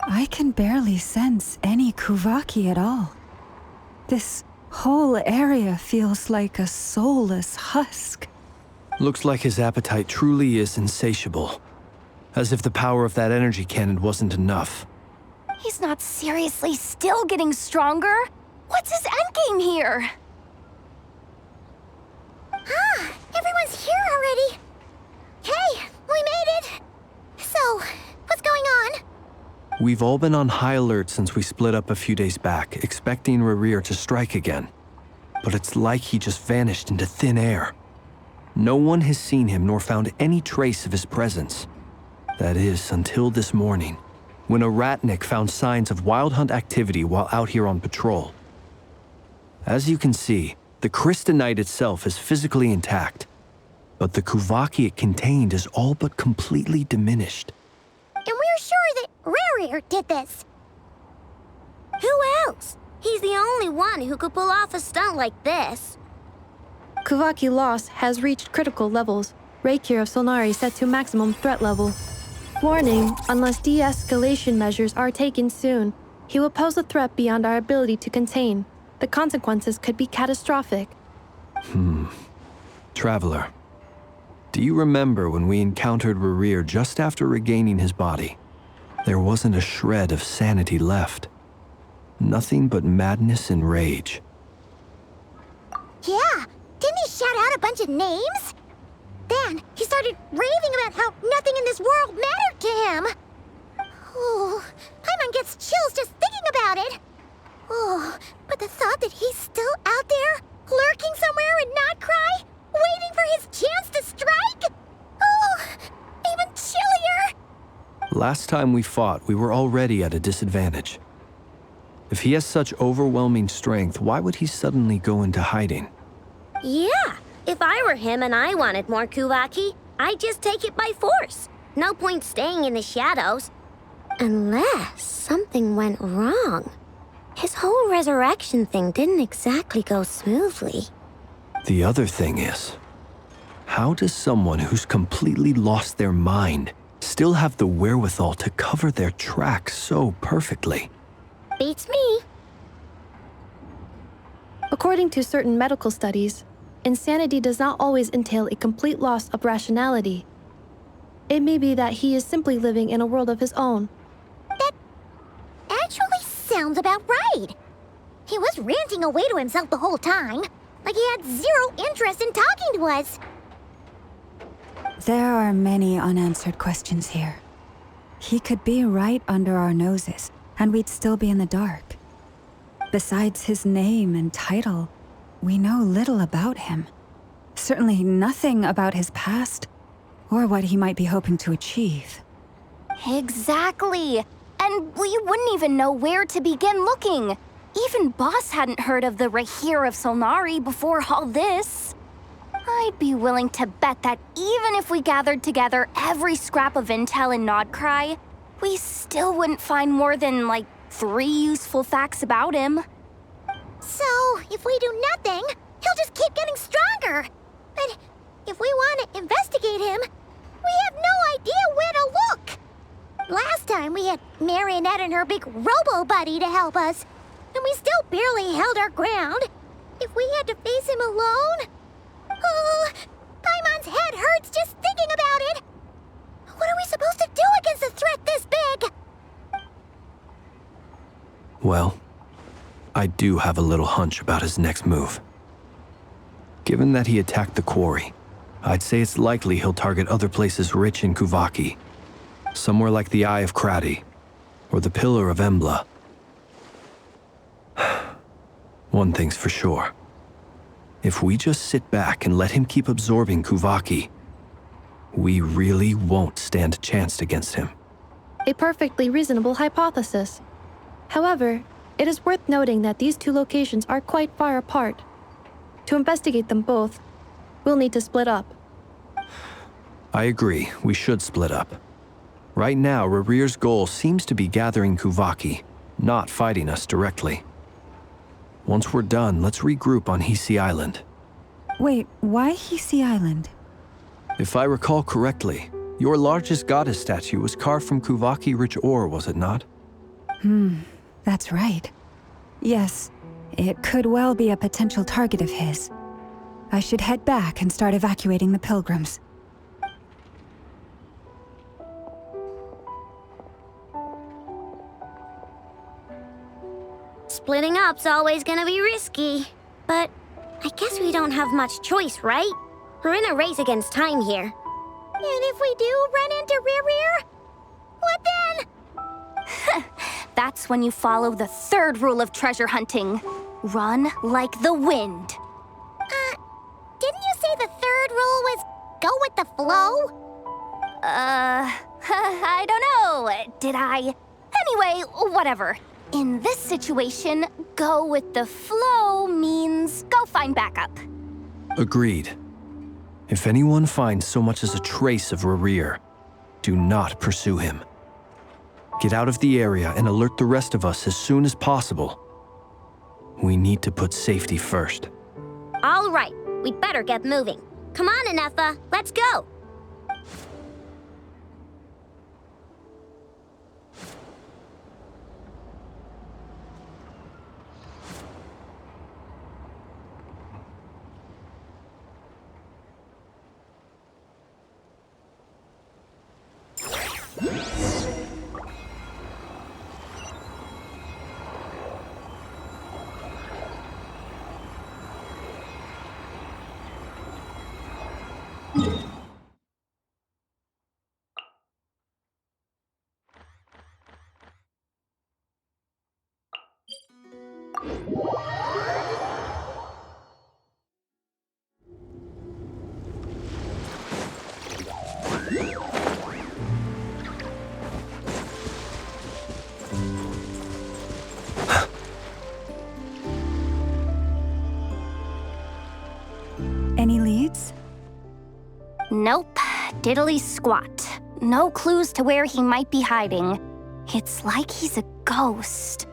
I can barely sense any Kuvaki at all. This whole area feels like a soulless husk. Looks like his appetite truly is insatiable. As if the power of that energy cannon wasn't enough. He's not seriously still getting stronger? What's his endgame here? Ah, everyone's here already. Hey, we made it. So, what's going on? We've all been on high alert since we split up a few days back, expecting Rerir to strike again. But it's like he just vanished into thin air. No one has seen him nor found any trace of his presence. That is, until this morning, when a ratnik found signs of wild hunt activity while out here on patrol. As you can see, the crystalline itself is physically intact, but the Kuvaki it contained is all but completely diminished. And we're sure that Rerir did this. Who else? He's the only one who could pull off a stunt like this. Kuvaki loss has reached critical levels. Reikir of Solnari set to maximum threat level. Warning, unless de-escalation measures are taken soon, he will pose a threat beyond our ability to contain. The consequences could be catastrophic. Traveler, do you remember when we encountered Rerir just after regaining his body? There wasn't a shred of sanity left. Nothing but madness and rage. Yeah, didn't he shout out a bunch of names? Then he started raving about how nothing in this world mattered to him. Oh, Paimon gets chills just thinking about it. Oh, but the thought that he's still out there, lurking somewhere in Not Cry, waiting for his chance to strike? Oh, even chillier. Last time we fought, we were already at a disadvantage. If he has such overwhelming strength, why would he suddenly go into hiding? Yeah, if I were him and I wanted more Kuvaki, I'd just take it by force. No point staying in the shadows. Unless something went wrong. His whole resurrection thing didn't exactly go smoothly. The other thing is, how does someone who's completely lost their mind still have the wherewithal to cover their tracks so perfectly? Beats me. According to certain medical studies, insanity does not always entail a complete loss of rationality. It may be that he is simply living in a world of his own. That actually sounds about right. He was ranting away to himself the whole time, like he had zero interest in talking to us. There are many unanswered questions here. He could be right under our noses, and we'd still be in the dark. Besides his name and title, we know little about him. Certainly nothing about his past, or what he might be hoping to achieve. Exactly. And we wouldn't even know where to begin looking. Even Boss hadn't heard of the Reikir of Solnari before all this. I'd be willing to bet that even if we gathered together every scrap of intel in Nodcry, we still wouldn't find more than, like, 3 useful facts about him. So, if we do nothing, he'll just keep getting stronger. But if we want to investigate him, we have no idea where to look. Last time we had Marionette and her big robo-buddy to help us, and we still barely held our ground. If we had to face him alone... Oh, Paimon's head hurts just thinking about it. What are we supposed to do against a threat this big? Well, I do have a little hunch about his next move. Given that he attacked the quarry, I'd say it's likely he'll target other places rich in Kuvaki. Somewhere like the Eye of Krati, or the Pillar of Embla. One thing's for sure. If we just sit back and let him keep absorbing Kuvaki, we really won't stand a chance against him. A perfectly reasonable hypothesis. However, it is worth noting that these two locations are quite far apart. To investigate them both, we'll need to split up. I agree, we should split up. Right now, Rerir's goal seems to be gathering Kuvaki, not fighting us directly. Once we're done, let's regroup on Hisi Island. Wait, why Hisi Island? If I recall correctly, your largest goddess statue was carved from Kuvaki-rich ore, was it not? That's right. Yes, it could well be a potential target of his. I should head back and start evacuating the pilgrims. Splitting up's always gonna be risky. But I guess we don't have much choice, right? We're in a race against time here. And if we do run into Rear, what then? That's when you follow the third rule of treasure hunting. Run like the wind. Didn't you say the third rule was go with the flow? I don't know. Did I? Anyway, whatever. In this situation, go with the flow means go find backup. Agreed. If anyone finds so much as a trace of Rerir, do not pursue him. Get out of the area and alert the rest of us as soon as possible. We need to put safety first. All right, we'd better get moving. Come on, Anefa, let's go. Any leads? Nope. Diddly squat. No clues to where he might be hiding. It's like he's a ghost.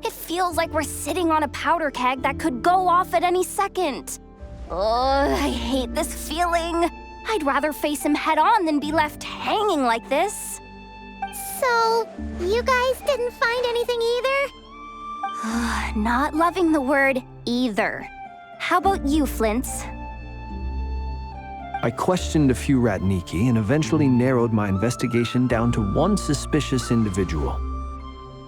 It feels like we're sitting on a powder keg that could go off at any second. Ugh, I hate this feeling. I'd rather face him head on than be left hanging like this. So, you guys didn't find anything either? Not loving the word either. How about you, Flints? I questioned a few Ratniki and eventually narrowed my investigation down to one suspicious individual.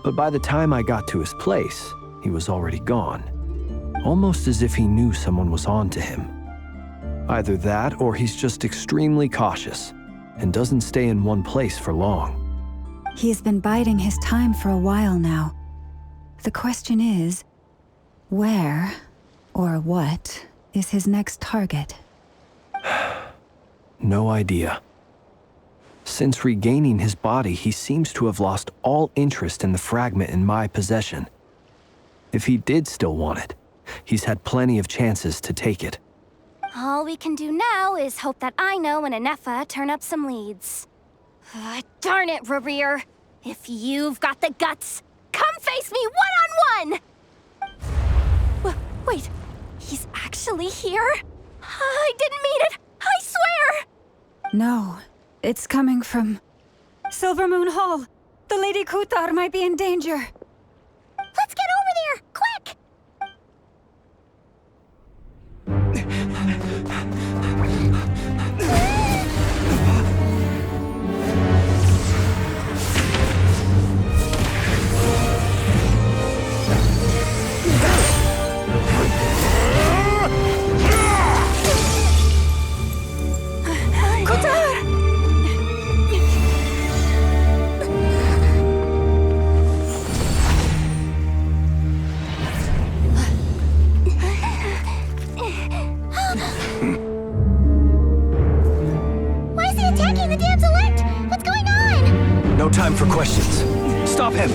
But by the time I got to his place, he was already gone. Almost as if he knew someone was on to him. Either that or he's just extremely cautious and doesn't stay in one place for long. He's been biding his time for a while now. The question is, where or what is his next target? No idea. Since regaining his body, he seems to have lost all interest in the fragment in my possession. If he did still want it, he's had plenty of chances to take it. All we can do now is hope that Aino and Anefa turn up some leads. Darn it, Rerir. If you've got the guts, come face me one-on-one! Wait, he's actually here? I didn't mean it, I swear! No, it's coming from Silver Moon Hall. The Lady Kutar might be in danger. Let's get over there, quick! No time for questions. Stop him!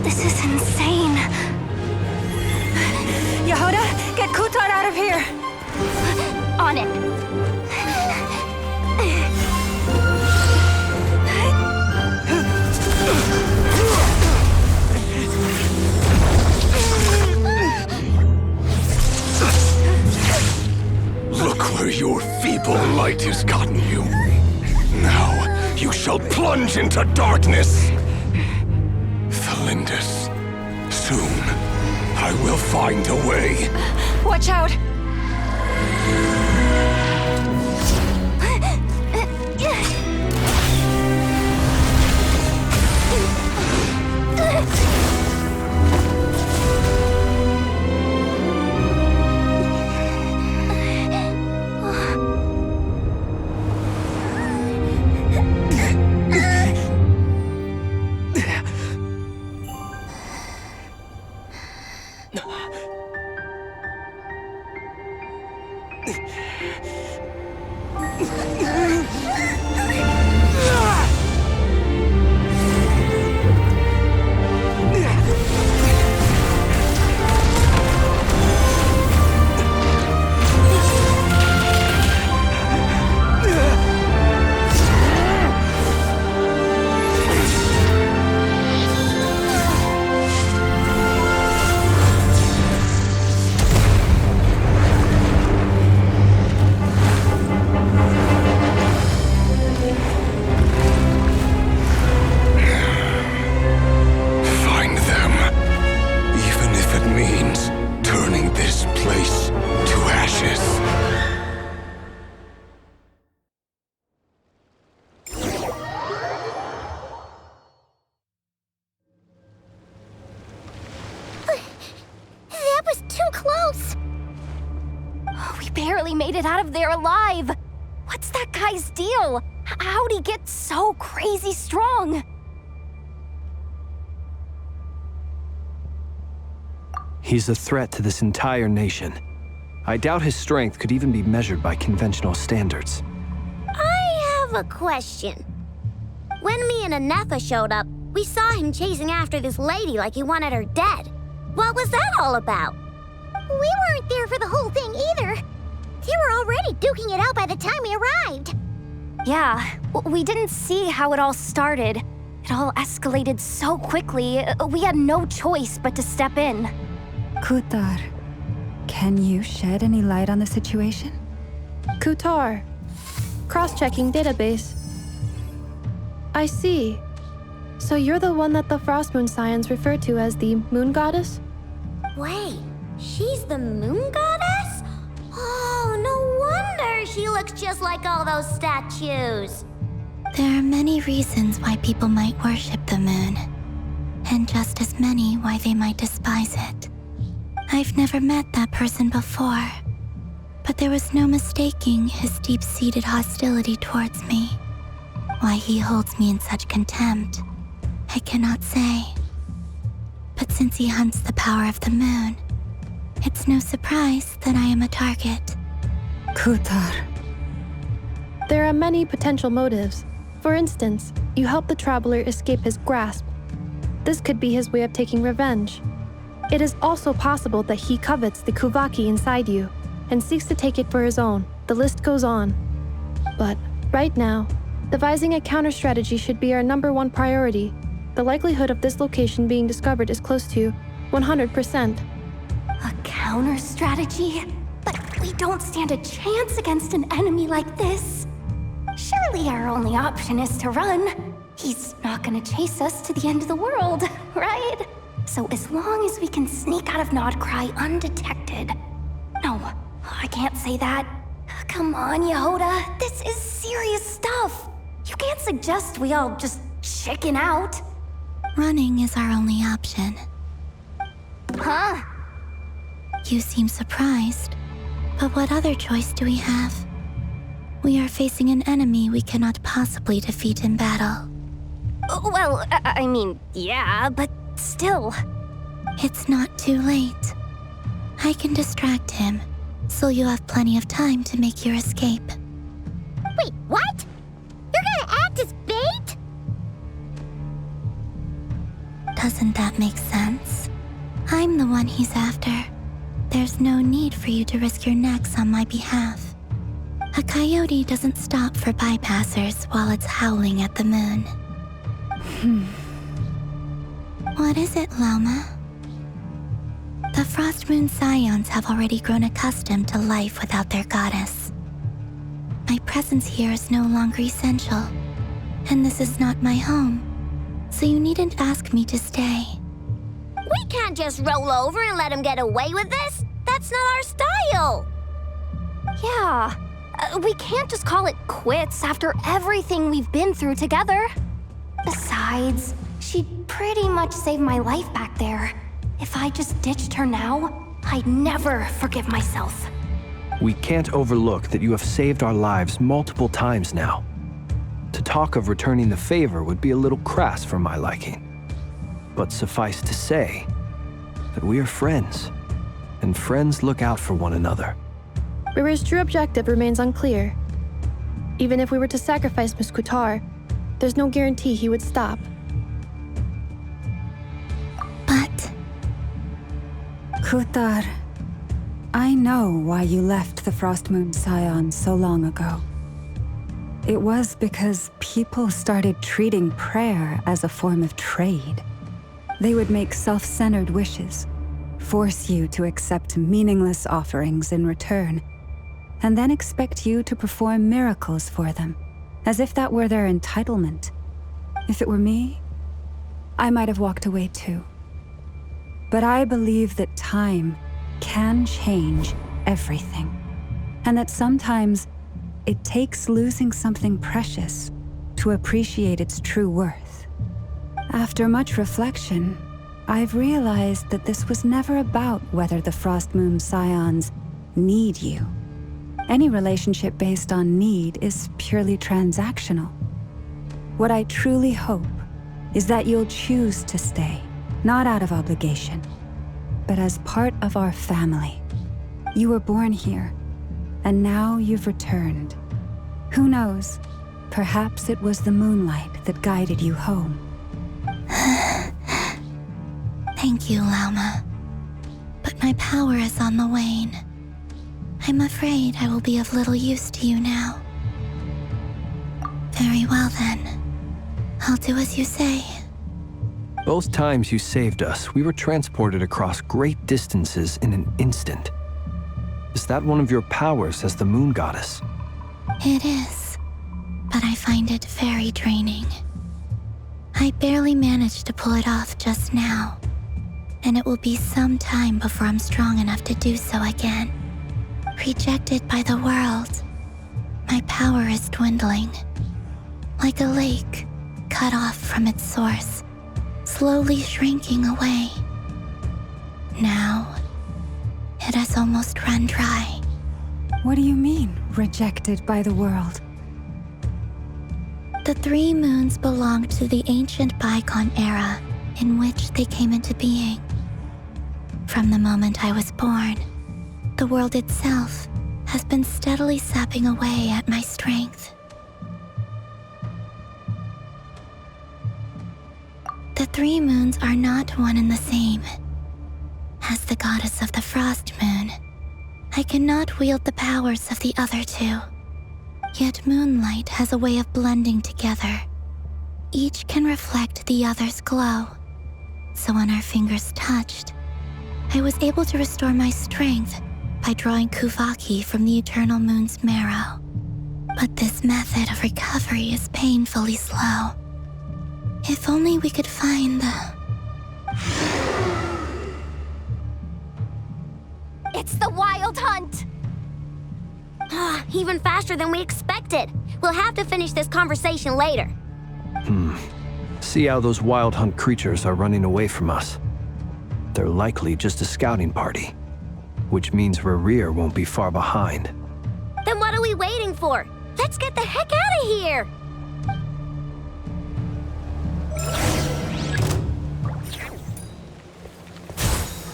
This is insane. Yehuda, get Kutar out of here! on it! Look where your feeble light has gotten you. Now, you shall plunge into darkness. Felindus, soon, I will find a way. Watch out! Barely made it out of there alive. What's that guy's deal? How'd he get so crazy strong? He's a threat to this entire nation. I doubt his strength could even be measured by conventional standards. I have a question. When me and Anefa showed up, we saw him chasing after this lady like he wanted her dead. What was that all about? We weren't there for the whole thing either. They were already duking it out by the time we arrived. Yeah, we didn't see how it all started. It all escalated so quickly, we had no choice but to step in. Kutar, can you shed any light on the situation? Kutar. Cross-checking database. I see. So you're the one that the Frost Moon Scions refer to as the Moon Goddess? Wait, she's the Moon Goddess? Oh, no wonder she looks just like all those statues. There are many reasons why people might worship the moon, and just as many why they might despise it. I've never met that person before, but there was no mistaking his deep-seated hostility towards me. Why he holds me in such contempt, I cannot say. But since he hunts the power of the moon, it's no surprise that I am a target. Kutar. There are many potential motives. For instance, you help the traveler escape his grasp. This could be his way of taking revenge. It is also possible that he covets the Kuvaki inside you and seeks to take it for his own. The list goes on. But right now, devising a counter-strategy should be our #1 priority. The likelihood of this location being discovered is close to 100%. A counter-strategy? But we don't stand a chance against an enemy like this. Surely our only option is to run. He's not gonna chase us to the end of the world, right? So as long as we can sneak out of Nodcry undetected... No, I can't say that. Come on, Yehoda, this is serious stuff. You can't suggest we all just chicken out. Running is our only option. Huh? You seem surprised, but what other choice do we have? We are facing an enemy we cannot possibly defeat in battle. Well, I mean, yeah, but still. It's not too late. I can distract him, so you'll have plenty of time to make your escape. Wait, what? You're gonna act as bait? Doesn't that make sense? I'm the one he's after. There's no need for you to risk your necks on my behalf. A coyote doesn't stop for bypassers while it's howling at the moon. What is it, Loma? The Frost Moon Scions have already grown accustomed to life without their goddess. My presence here is no longer essential, and this is not my home, so you needn't ask me to stay. We can't just roll over and let him get away with this. That's not our style. Yeah, we can't just call it quits after everything we've been through together. Besides, she pretty much saved my life back there. If I just ditched her now, I'd never forgive myself. We can't overlook that you have saved our lives multiple times now. To talk of returning the favor would be a little crass for my liking. But suffice to say that we are friends, and friends look out for one another. Riri's true objective remains unclear. Even if we were to sacrifice Muskutar, there's no guarantee he would stop. But Kutar, I know why you left the Frost Moon Scions so long ago. It was because people started treating prayer as a form of trade. They would make self-centered wishes, force you to accept meaningless offerings in return, and then expect you to perform miracles for them, as if that were their entitlement. If it were me, I might have walked away too. But I believe that time can change everything, and that sometimes it takes losing something precious to appreciate its true worth. After much reflection, I've realized that this was never about whether the Frost Moon Scions need you. Any relationship based on need is purely transactional. What I truly hope is that you'll choose to stay, not out of obligation, but as part of our family. You were born here, and now you've returned. Who knows? Perhaps it was the moonlight that guided you home. thank you, Lauma. But my power is on the wane. I'm afraid I will be of little use to you now. Very well then. I'll do as you say. Both times you saved us, we were transported across great distances in an instant. Is that one of your powers as the Moon Goddess? It is, but I find it very draining. I barely managed to pull it off just now, and it will be some time before I'm strong enough to do so again. Rejected by the world, my power is dwindling. Like a lake cut off from its source, slowly shrinking away. Now, it has almost run dry. What do you mean, rejected by the world? The 3 moons belonged to the ancient bygone era in which they came into being. From the moment I was born, the world itself has been steadily sapping away at my strength. The 3 moons are not one and the same. As the goddess of the Frost Moon, I cannot wield the powers of the other 2. Yet moonlight has a way of blending together. Each can reflect the other's glow. So when our fingers touched, I was able to restore my strength by drawing Kuvaki from the eternal moon's marrow. But this method of recovery is painfully slow. If only we could find the... It's the Wild Hunt! Even faster than we expected. We'll have to finish this conversation later. See how those Wild Hunt creatures are running away from us. They're likely just a scouting party, which means Rerir won't be far behind. Then what are we waiting for? Let's get the heck out of here!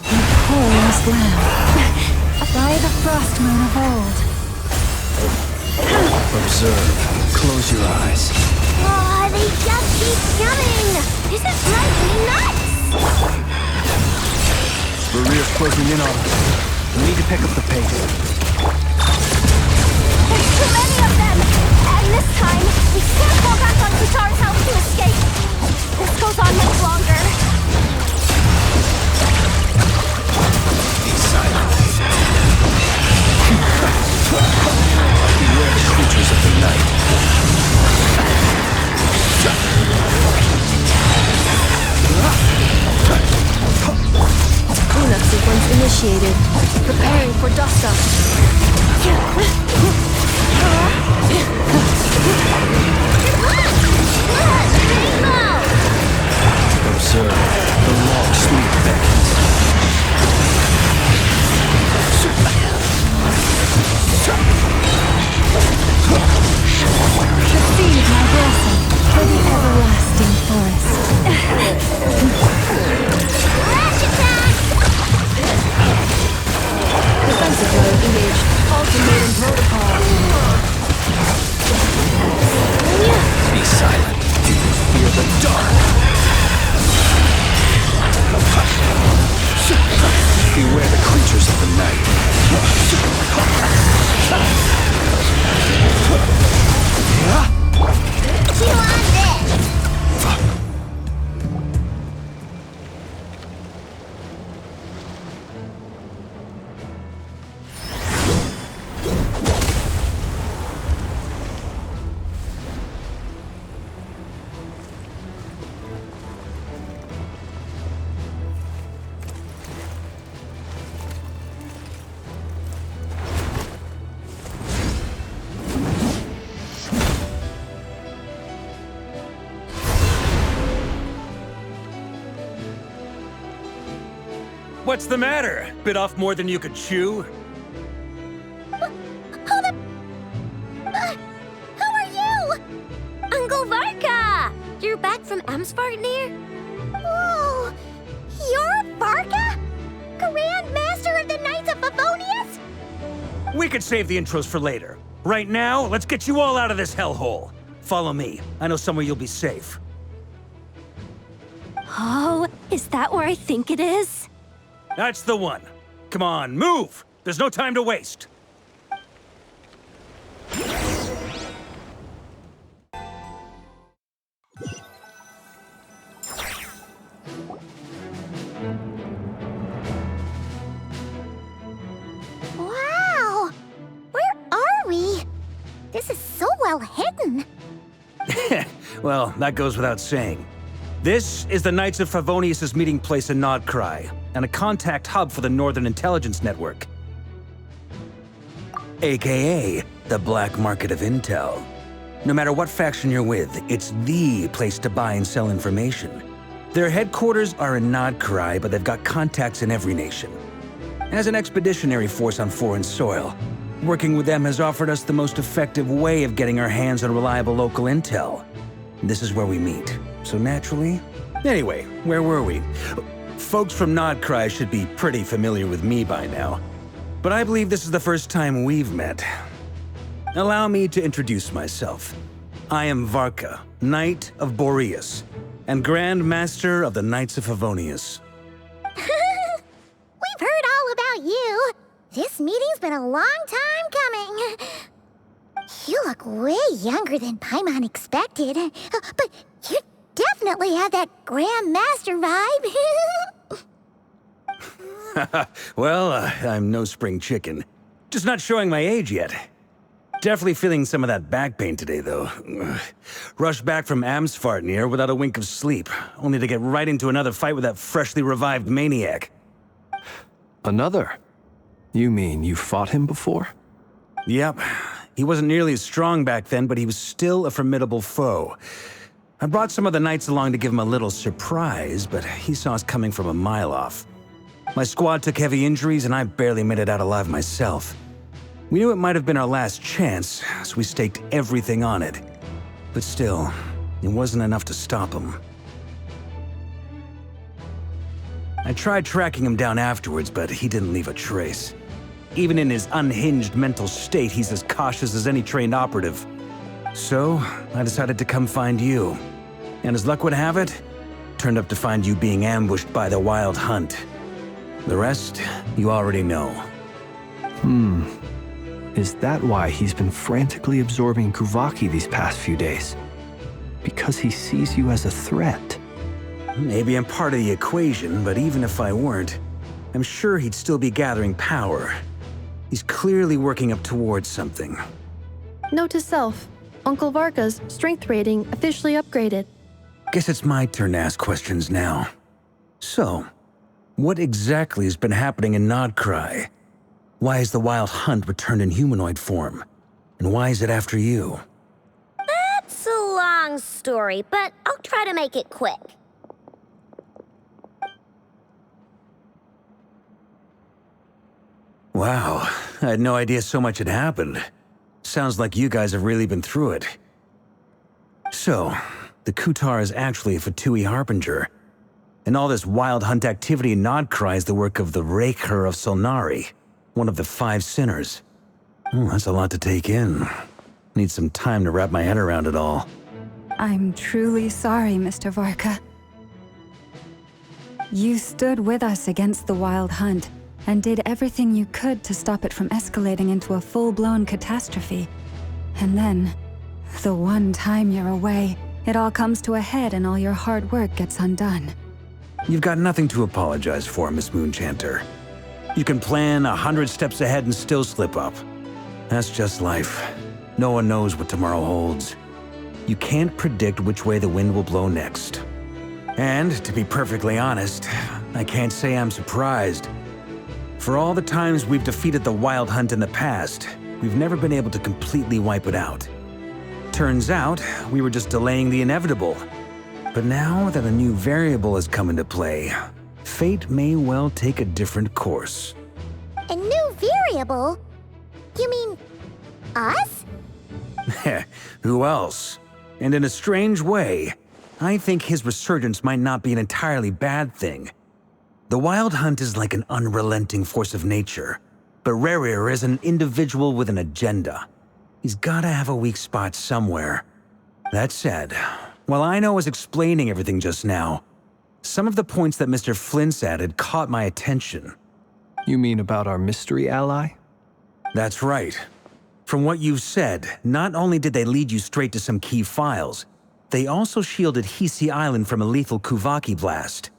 Victorious land, by the Frost Moon of old. Observe. Close your eyes. Oh, they just keep coming! This is driving me nuts! Rerir's closing in on us. We need to pick up the pace. There's too What's the matter? Bit off more than you could chew? Hold up! Who are you? Uncle Varka! You're back from Amsvartnir? Whoa! You're Varka? Grand Master of the Knights of Favonius? We could save the intros for later. Right now, let's get you all out of this hellhole. Follow me. I know somewhere you'll be safe. Oh, is that where I think it is? That's the one. Come on, move! There's no time to waste. Wow! Where are we? This is so well hidden. Well, that goes without saying. This is the Knights of Favonius' meeting place in Nodcry, and a contact hub for the Northern Intelligence Network. AKA, the black market of intel. No matter what faction you're with, it's the place to buy and sell information. Their headquarters are in Nodcry, but they've got contacts in every nation. As an expeditionary force on foreign soil, working with them has offered us the most effective way of getting our hands on reliable local intel. This is where we meet. So naturally... Anyway, where were we? Folks from Nodcry should be pretty familiar with me by now. But I believe this is the first time we've met. Allow me to introduce myself. I am Varka, Knight of Boreas, and Grand Master of the Knights of Favonius. We've heard all about you. This meeting's been a long time coming. You look way younger than Paimon expected. But you definitely have that Grand Master vibe. Well, I'm no spring chicken. Just not showing my age yet. Definitely feeling some of that back pain today, though. Rushed back from Amsvartnir without a wink of sleep, only to get right into another fight with that freshly revived maniac. Another? You mean you fought him before? Yep. He wasn't nearly as strong back then, but he was still a formidable foe. I brought some of the knights along to give him a little surprise, but he saw us coming from a mile off. My squad took heavy injuries, and I barely made it out alive myself. We knew it might have been our last chance, so we staked everything on it. But still, it wasn't enough to stop him. I tried tracking him down afterwards, but he didn't leave a trace. Even in his unhinged mental state, he's as cautious as any trained operative. So, I decided to come find you. And as luck would have it, turned up to find you being ambushed by the Wild Hunt. The rest, you already know. Is that why he's been frantically absorbing Kuvaki these past few days? Because he sees you as a threat? Maybe I'm part of the equation, but even if I weren't, I'm sure he'd still be gathering power. He's clearly working up towards something. Note to self, Uncle Varka's strength rating officially upgraded. Guess it's my turn to ask questions now. So, what exactly has been happening in Nodcry? Why is the Wild Hunt returned in humanoid form? And why is it after you? That's a long story, but I'll try to make it quick. Wow, I had no idea so much had happened. Sounds like you guys have really been through it. So, the Kutar is actually a Fatui Harbinger. And all this Wild Hunt activity in Nodcry is the work of the Raker of Solnari, one of the 5 sinners. That's a lot to take in. Need some time to wrap my head around it all. I'm truly sorry, Mr. Varka. You stood with us against the Wild Hunt, and did everything you could to stop it from escalating into a full-blown catastrophe. And then, the one time you're away, it all comes to a head and all your hard work gets undone. You've got nothing to apologize for, Miss Moonchanter. You can plan 100 steps ahead and still slip up. That's just life. No one knows what tomorrow holds. You can't predict which way the wind will blow next. And, to be perfectly honest, I can't say I'm surprised. For all the times we've defeated the Wild Hunt in the past, we've never been able to completely wipe it out. Turns out, we were just delaying the inevitable. But now that a new variable has come into play, fate may well take a different course. A new variable? You mean us? Who else? And in a strange way, I think his resurgence might not be an entirely bad thing. The Wild Hunt is like an unrelenting force of nature, but Rerir is an individual with an agenda. He's gotta have a weak spot somewhere. That said, while I was explaining everything just now, some of the points that Mr. Flint's added caught my attention. You mean about our mystery ally? That's right. From what you've said, not only did they lead you straight to some key files, they also shielded Hisi Island from a lethal Kuvaki blast.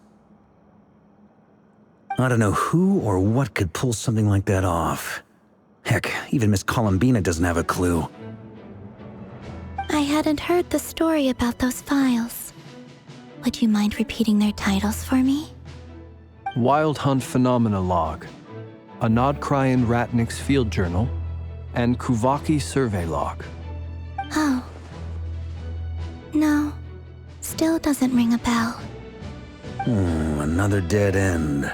I don't know who or what could pull something like that off. Heck, even Miss Columbina doesn't have a clue. I hadn't heard the story about those files. Would you mind repeating their titles for me? Wild Hunt Phenomena Log, a Nodcrian Ratnik's Field Journal, and Kuvaki Survey Log. Oh. No. Still doesn't ring a bell. Another dead end.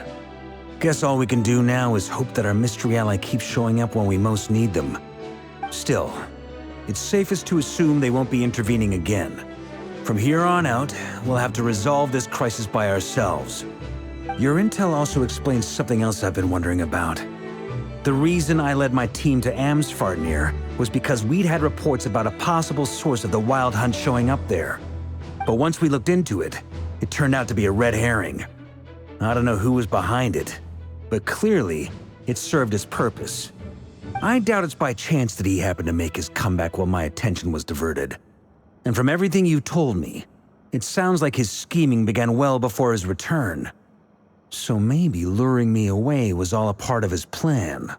Guess all we can do now is hope that our mystery ally keeps showing up when we most need them. Still, it's safest to assume they won't be intervening again. From here on out, we'll have to resolve this crisis by ourselves. Your intel also explains something else I've been wondering about. The reason I led my team to Amsfarnir was because we'd had reports about a possible source of the Wild Hunt showing up there. But once we looked into it, it turned out to be a red herring. I don't know who was behind it, but clearly, it served its purpose. I doubt it's by chance that he happened to make his comeback while my attention was diverted. And from everything you told me, it sounds like his scheming began well before his return. So maybe luring me away was all a part of his plan.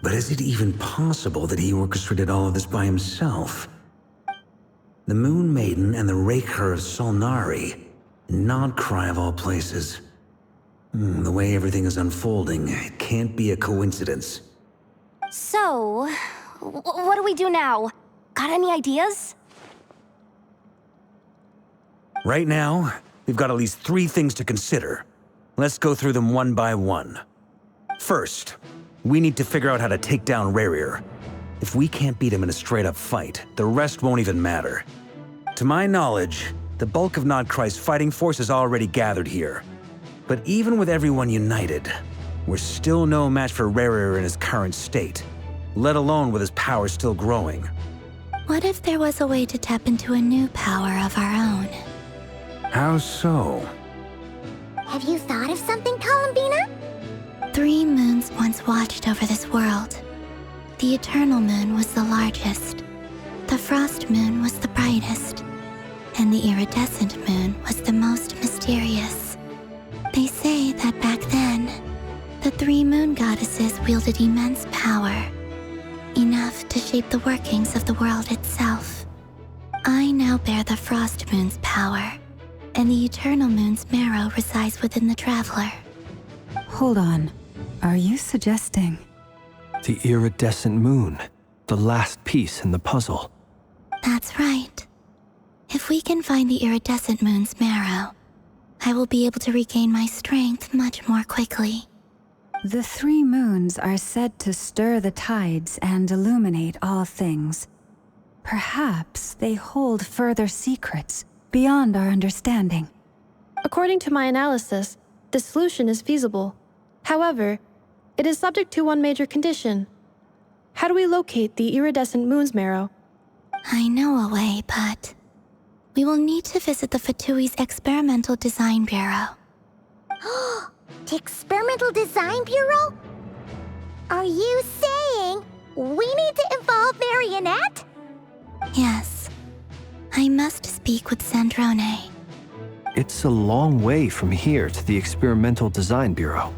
But is it even possible that he orchestrated all of this by himself? The Moon Maiden and the Raker of Solnari, Nodcry of all places. The way everything is unfolding, it can't be a coincidence. So, what do we do now? Got any ideas? Right now, we've got at least 3 things to consider. Let's go through them one by one. First, we need to figure out how to take down Rerir. If we can't beat him in a straight-up fight, the rest won't even matter. To my knowledge, the bulk of Nodcry's fighting force is already gathered here. But even with everyone united, we're still no match for Rerir in his current state, let alone with his power still growing. What if there was a way to tap into a new power of our own? How so? Have you thought of something, Columbina? 3 moons once watched over this world. The Eternal Moon was the largest. The Frost Moon was the brightest. And the Iridescent Moon was the most mysterious. They say that back then, the 3 moon goddesses wielded immense power, enough to shape the workings of the world itself. I now bear the Frost Moon's power, and the Eternal Moon's marrow resides within the Traveler. Hold on. Are you suggesting? The iridescent moon, the last piece in the puzzle. That's right. If we can find the Iridescent Moon's marrow, I will be able to regain my strength much more quickly. The 3 moons are said to stir the tides and illuminate all things. Perhaps they hold further secrets beyond our understanding. According to my analysis, this solution is feasible. However, it is subject to one major condition. How do we locate the Iridescent Moon's marrow? I know a way, but we will need to visit the Fatui's Experimental Design Bureau. The Experimental Design Bureau? Are you saying we need to involve Marionette? Yes. I must speak with Sandrone. It's a long way from here to the Experimental Design Bureau.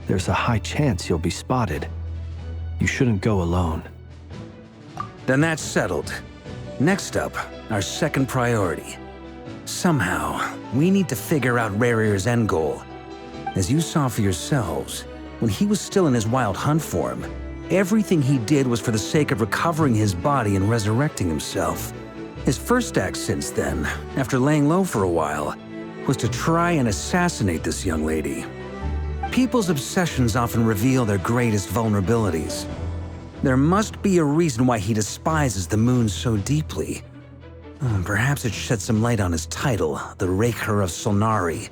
There's a high chance you'll be spotted. You shouldn't go alone. Then that's settled. Next up, our second priority. Somehow, we need to figure out Rerir's end goal. As you saw for yourselves, when he was still in his Wild Hunt form, everything he did was for the sake of recovering his body and resurrecting himself. His first act since then, after laying low for a while, was to try and assassinate this young lady. People's obsessions often reveal their greatest vulnerabilities. There must be a reason why he despises the moon so deeply. Perhaps it sheds some light on his title, the Raker of Solnari.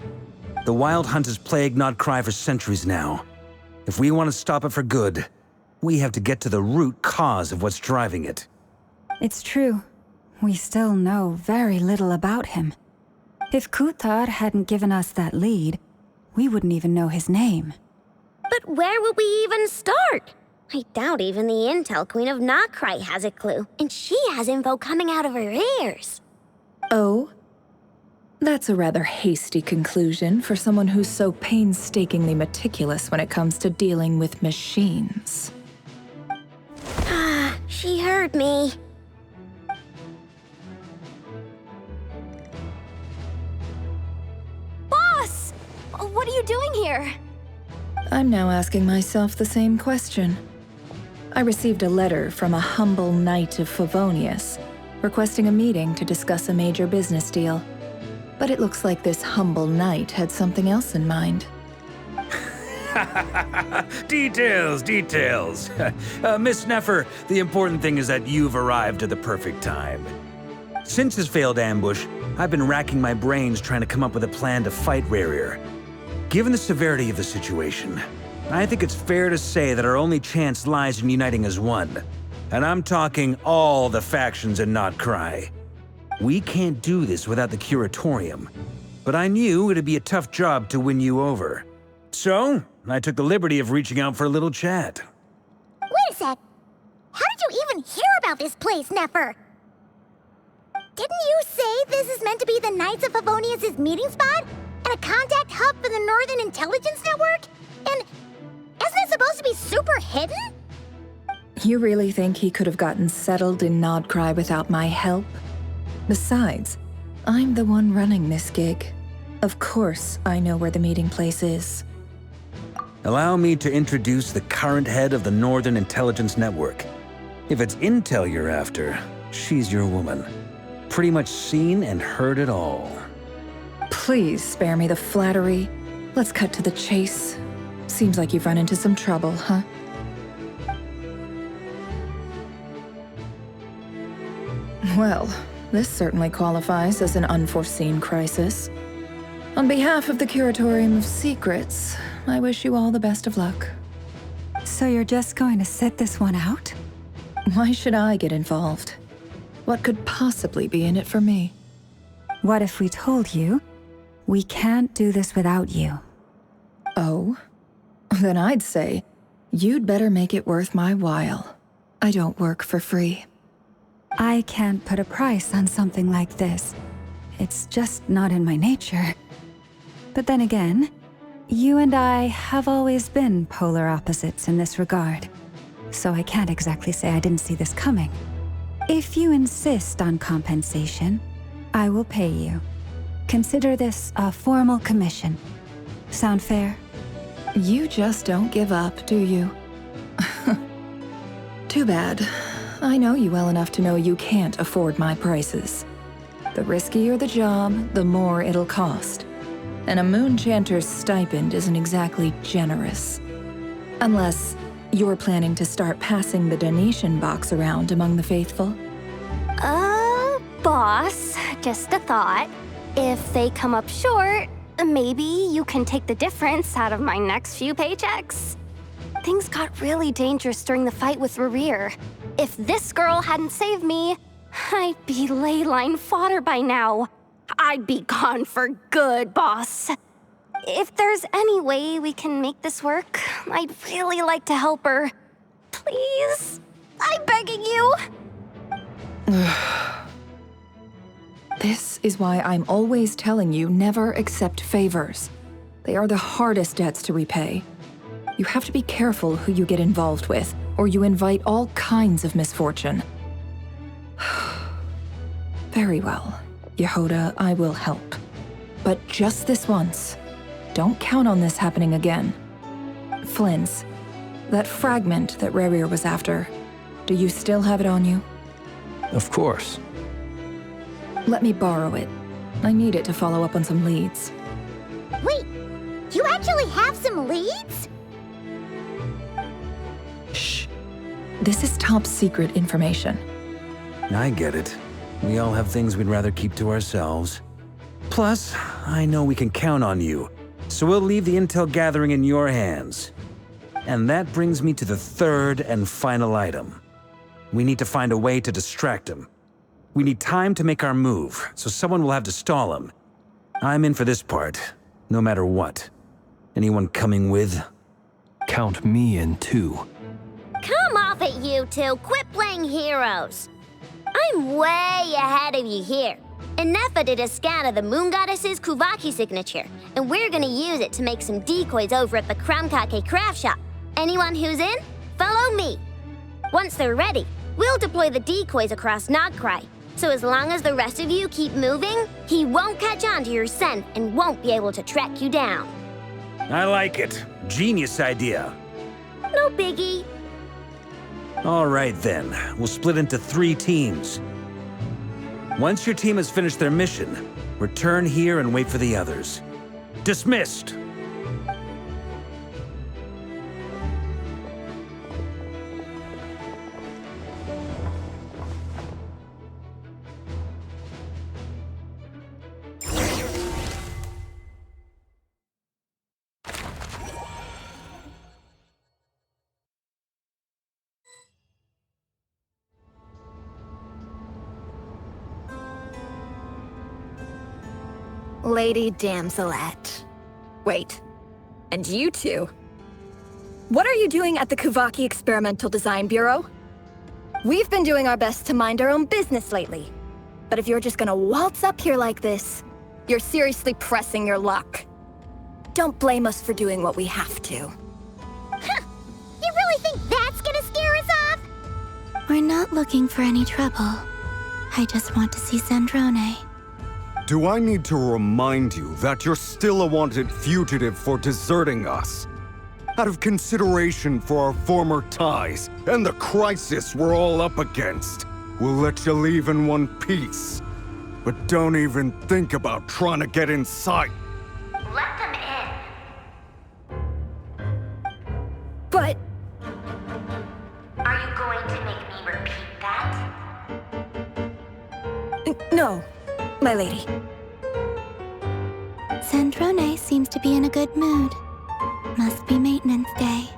The Wild Hunt has plagued Nodcry for centuries now. If we want to stop it for good, we have to get to the root cause of what's driving it. It's true. We still know very little about him. If Kuthar hadn't given us that lead, we wouldn't even know his name. But where would we even start? I doubt even the Intel Queen of Nodcry has a clue, and she has info coming out of her ears. Oh? That's a rather hasty conclusion for someone who's so painstakingly meticulous when it comes to dealing with machines. Ah, she heard me. Boss! What are you doing here? I'm now asking myself the same question. I received a letter from a humble knight of Favonius, requesting a meeting to discuss a major business deal. But it looks like this humble knight had something else in mind. Details. Miss Neffer, the important thing is that you've arrived at the perfect time. Since his failed ambush, I've been racking my brains trying to come up with a plan to fight Rerir. Given the severity of the situation, I think it's fair to say that our only chance lies in uniting as one. And I'm talking all the factions in Nodcry. We can't do this without the Curatorium, but I knew it'd be a tough job to win you over. So, I took the liberty of reaching out for a little chat. Wait a sec. How did you even hear about this place, Neffer? Didn't you say this is meant to be the Knights of Favonius' meeting spot? And a contact hub for the Northern Intelligence Network? And isn't it supposed to be super hidden? You really think he could have gotten settled in Nodcry without my help? Besides, I'm the one running this gig. Of course I know where the meeting place is. Allow me to introduce the current head of the Northern Intelligence Network. If it's intel you're after, she's your woman. Pretty much seen and heard it all. Please spare me the flattery. Let's cut to the chase. Seems like you've run into some trouble, huh? Well, this certainly qualifies as an unforeseen crisis. On behalf of the Curatorium of Secrets, I wish you all the best of luck. So you're just going to sit this one out? Why should I get involved? What could possibly be in it for me? What if we told you, we can't do this without you? Oh? Then I'd say, you'd better make it worth my while. I don't work for free. I can't put a price on something like this. It's just not in my nature. But then again, you and I have always been polar opposites in this regard. So I can't exactly say I didn't see this coming. If you insist on compensation, I will pay you. Consider this a formal commission. Sound fair? You just don't give up, do you? Too bad. I know you well enough to know you can't afford my prices. The riskier the job, the more it'll cost. And a moon chanter's stipend isn't exactly generous. Unless you're planning to start passing the donation box around among the faithful. Boss, just a thought. If they come up short, maybe you can take the difference out of my next few paychecks. Things got really dangerous during the fight with Rerir. If this girl hadn't saved me, I'd be ley line fodder by now. I'd be gone for good, boss. If there's any way we can make this work, I'd really like to help her. Please? I'm begging you. This is why I'm always telling you never accept favors. They are the hardest debts to repay. You have to be careful who you get involved with, or you invite all kinds of misfortune. Very well, Yehoda, I will help. But just this once. Don't count on this happening again. Flynn's, that fragment that Rerir was after, do you still have it on you? Of course. Let me borrow it. I need it to follow up on some leads. Wait, you actually have some leads? Shh. This is top secret information. I get it. We all have things we'd rather keep to ourselves. Plus, I know we can count on you, so we'll leave the intel gathering in your hands. And that brings me to the third and final item. We need to find a way to distract him. We need time to make our move, so someone will have to stall him. I'm in for this part, no matter what. Anyone coming with? Count me in too. Come off it, you two. Quit playing heroes. I'm way ahead of you here. Enefa did a scan of the Moon Goddess's Kuvaki signature, and we're gonna use it to make some decoys over at the Kramkake craft shop. Anyone who's in, follow me. Once they're ready, we'll deploy the decoys across Nogcry. So as long as the rest of you keep moving, he won't catch on to your scent and won't be able to track you down. I like it. Genius idea. No biggie. All right then, we'll split into 3 teams. Once your team has finished their mission, return here and wait for the others. Dismissed! Lady Damselette. Wait, and you two? What are you doing at the Kuvaki Experimental Design Bureau? We've been doing our best to mind our own business lately. But if you're just gonna waltz up here like this, you're seriously pressing your luck. Don't blame us for doing what we have to. Huh. You really think that's gonna scare us off? We're not looking for any trouble. I just want to see Zandrone. Do I need to remind you that you're still a wanted fugitive for deserting us? Out of consideration for our former ties and the crisis we're all up against, we'll let you leave in one piece. But don't even think about trying to get inside. Let them in. But... Are you going to make me repeat that? No, my lady. Zandrone seems to be in a good mood. Must be maintenance day.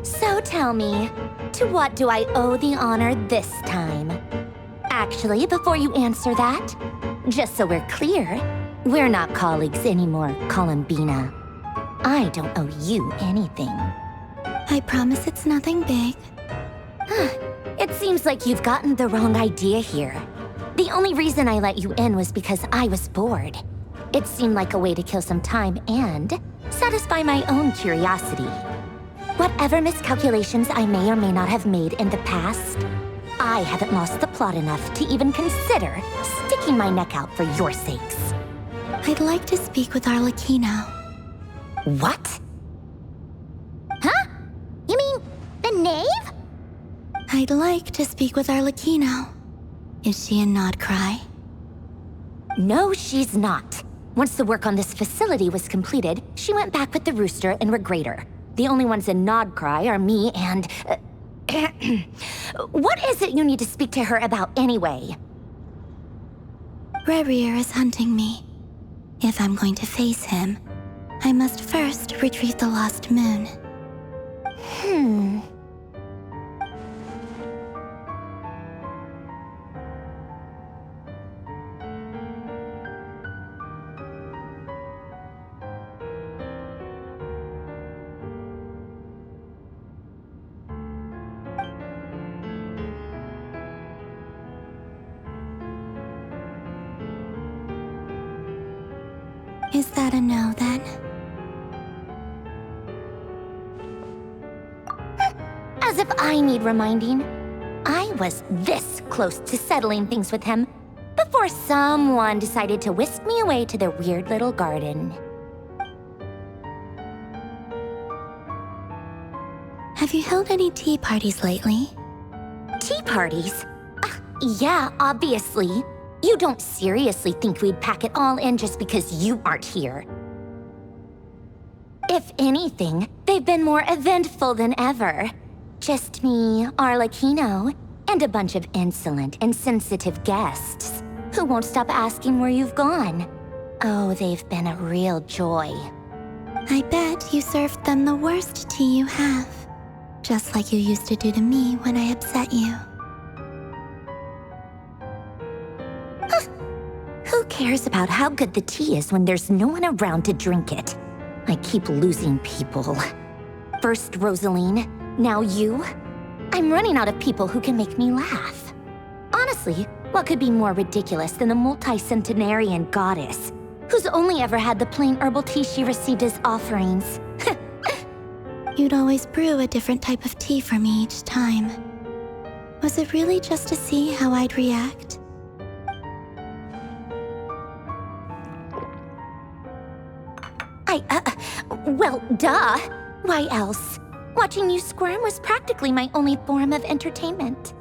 So tell me, to what do I owe the honor this time? Actually, before you answer that, just so we're clear, we're not colleagues anymore, Columbina. I don't owe you anything. I promise it's nothing big. It seems like you've gotten the wrong idea here. The only reason I let you in was because I was bored. It seemed like a way to kill some time and satisfy my own curiosity. Whatever miscalculations I may or may not have made in the past, I haven't lost the plot enough to even consider sticking my neck out for your sakes. I'd like to speak with Arlecchino. What? Huh? You mean the knave? I'd like to speak with Arlecchino. Is she in Nodcry? No, she's not. Once the work on this facility was completed, she went back with the Rooster and Regrator. The only ones in Nodcry are me and... What is it you need to speak to her about anyway? Rerir is hunting me. If I'm going to face him, I must first retrieve the lost moon. Is that a no, then? if I need reminding. I was this close to settling things with him before someone decided to whisk me away to their weird little garden. Have you held any tea parties lately? Tea parties? Yeah, obviously. You don't seriously think we'd pack it all in just because you aren't here. If anything, they've been more eventful than ever. Just me, Arlecchino, and a bunch of insolent and sensitive guests who won't stop asking where you've gone. Oh, they've been a real joy. I bet you served them the worst tea you have. Just like you used to do to me when I upset you. Who cares about how good the tea is when there's no one around to drink it? I keep losing people. First Rosaline, now you. I'm running out of people who can make me laugh. Honestly, what could be more ridiculous than the multi-centenarian goddess, who's only ever had the plain herbal tea she received as offerings? You'd always brew a different type of tea for me each time. Was it really just to see how I'd react? Well, duh. Why else? Watching you squirm was practically my only form of entertainment.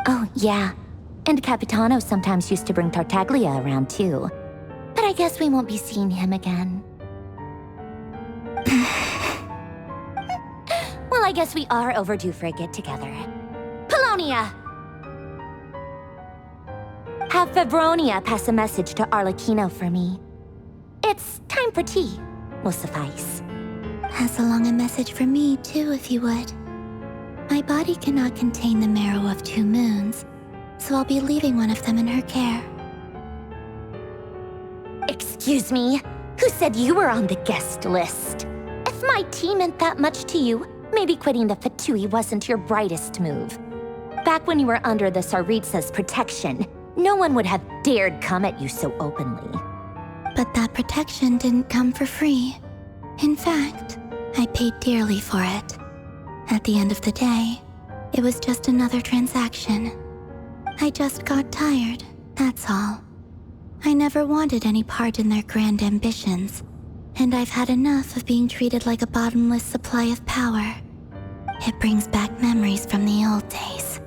Oh, yeah. And Capitano sometimes used to bring Tartaglia around, too. But I guess we won't be seeing him again. Well, I guess we are overdue for a get-together. Polonia! Have Febronia pass a message to Arlecchino for me. It's time for tea. Will suffice. Pass along a message for me, too, if you would. My body cannot contain the marrow of 2 moons, so I'll be leaving one of them in her care. Excuse me? Who said you were on the guest list? If my tea meant that much to you, maybe quitting the Fatui wasn't your brightest move. Back when you were under the Tsaritsa's protection, no one would have dared come at you so openly. But that protection didn't come for free. In fact, I paid dearly for it. At the end of the day, it was just another transaction. I just got tired, that's all. I never wanted any part in their grand ambitions, and I've had enough of being treated like a bottomless supply of power. It brings back memories from the old days,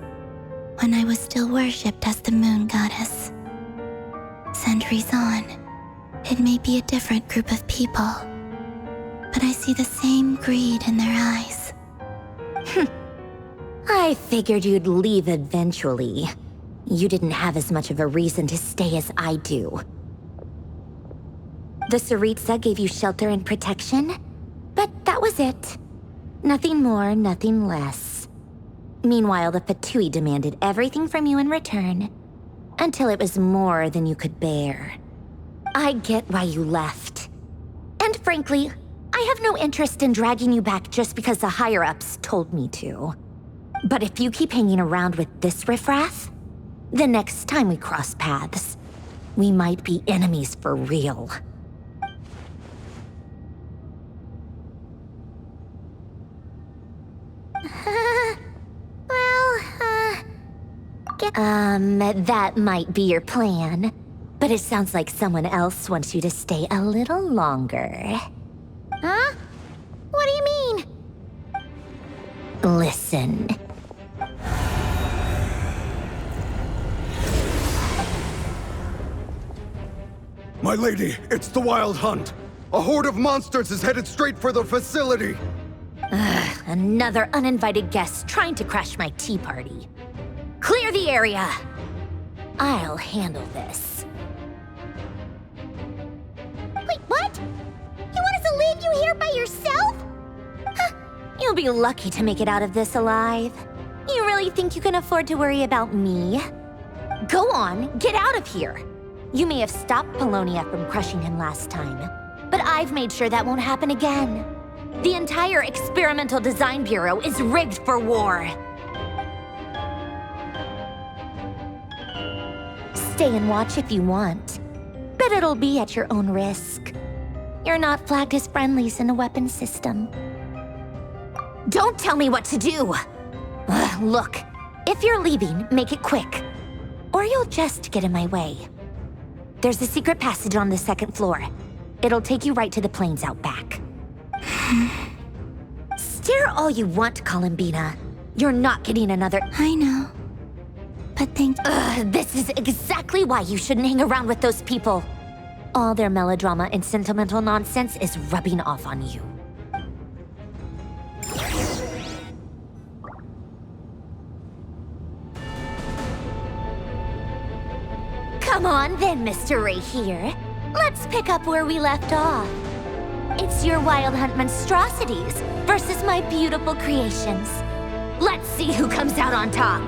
when I was still worshipped as the moon goddess. Centuries on, it may be a different group of people, but I see the same greed in their eyes. I figured you'd leave eventually. You didn't have as much of a reason to stay as I do. The Tsaritsa gave you shelter and protection, but that was it. Nothing more, nothing less. Meanwhile, the Fatui demanded everything from you in return, until it was more than you could bear. I get why you left. And frankly, I have no interest in dragging you back just because the higher-ups told me to. But if you keep hanging around with this riffraff, the next time we cross paths, we might be enemies for real. That might be your plan, but it sounds like someone else wants you to stay a little longer. Huh? What do you mean? Listen. My lady, it's the Wild Hunt. A horde of monsters is headed straight for the facility. Another uninvited guest trying to crash my tea party. Clear the area. I'll handle this. Wait, what? You want us to leave you here by yourself? You'll be lucky to make it out of this alive. You really think you can afford to worry about me? Go on, get out of here. You may have stopped Polonia from crushing him last time, but I've made sure that won't happen again. The entire Experimental Design Bureau is rigged for war. stay and watch if you want, but it'll be at your own risk. You're not flagged as friendlies in the weapons system. Don't tell me what to do! Ugh, look, if you're leaving, make it quick. Or you'll just get in my way. There's a secret passage on the second floor. It'll take you right to the plains out back. Stare all you want, Columbina. You're not getting another— I know. But this is exactly why you shouldn't hang around with those people. All their melodrama and sentimental nonsense is rubbing off on you. Come on then, Mr. Ray here. Let's pick up where we left off. It's your Wild Hunt monstrosities versus my beautiful creations. Let's see who comes out on top.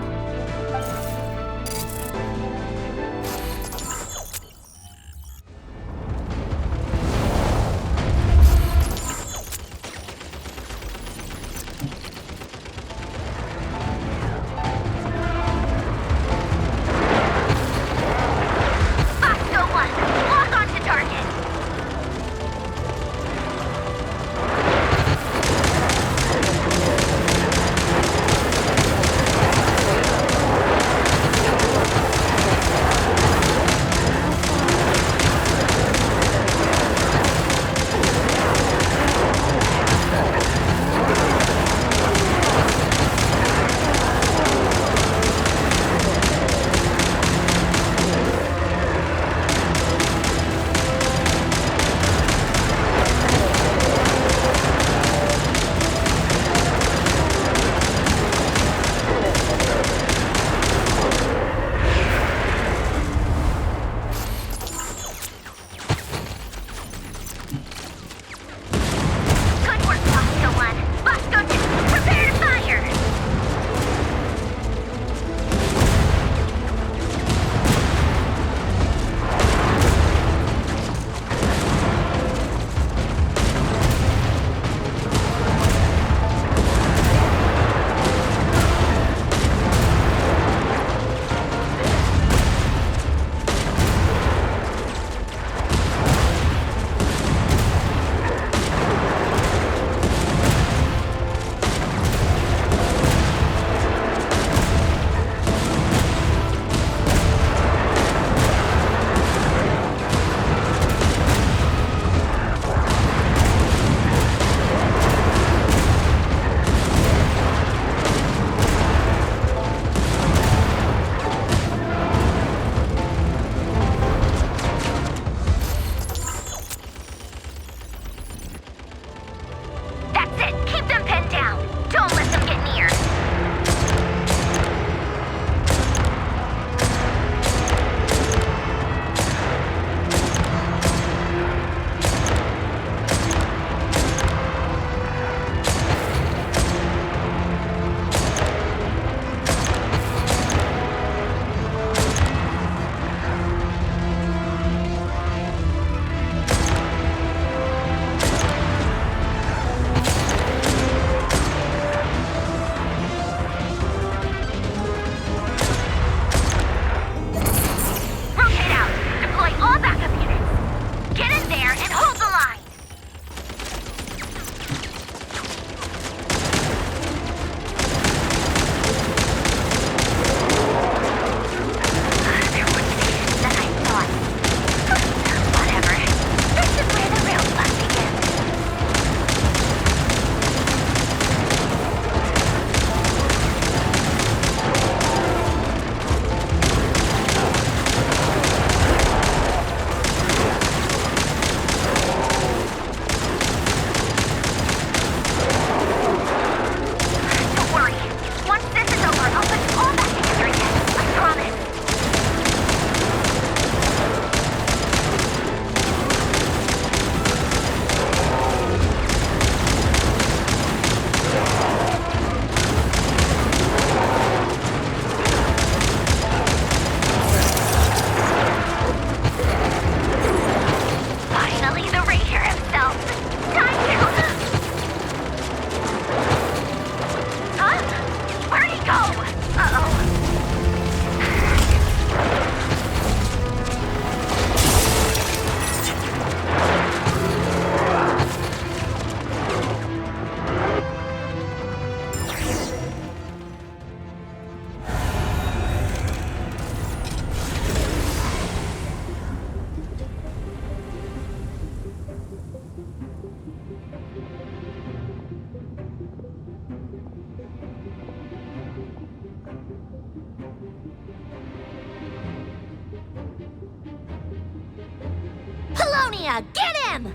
Apollonia, get him!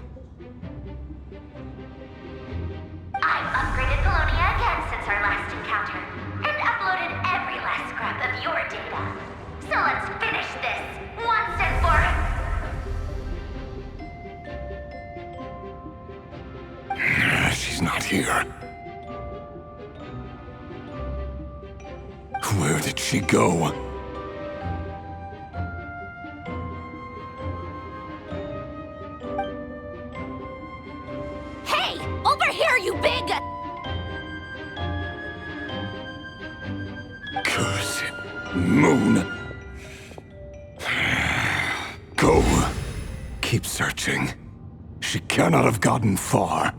I've upgraded Apollonia again since our last encounter, and uploaded every last scrap of your data. So let's finish this, once and for She's not here. Where did she go? Hey, over here, you big... Curse it, Moon. Go. Keep searching. She cannot have gotten far.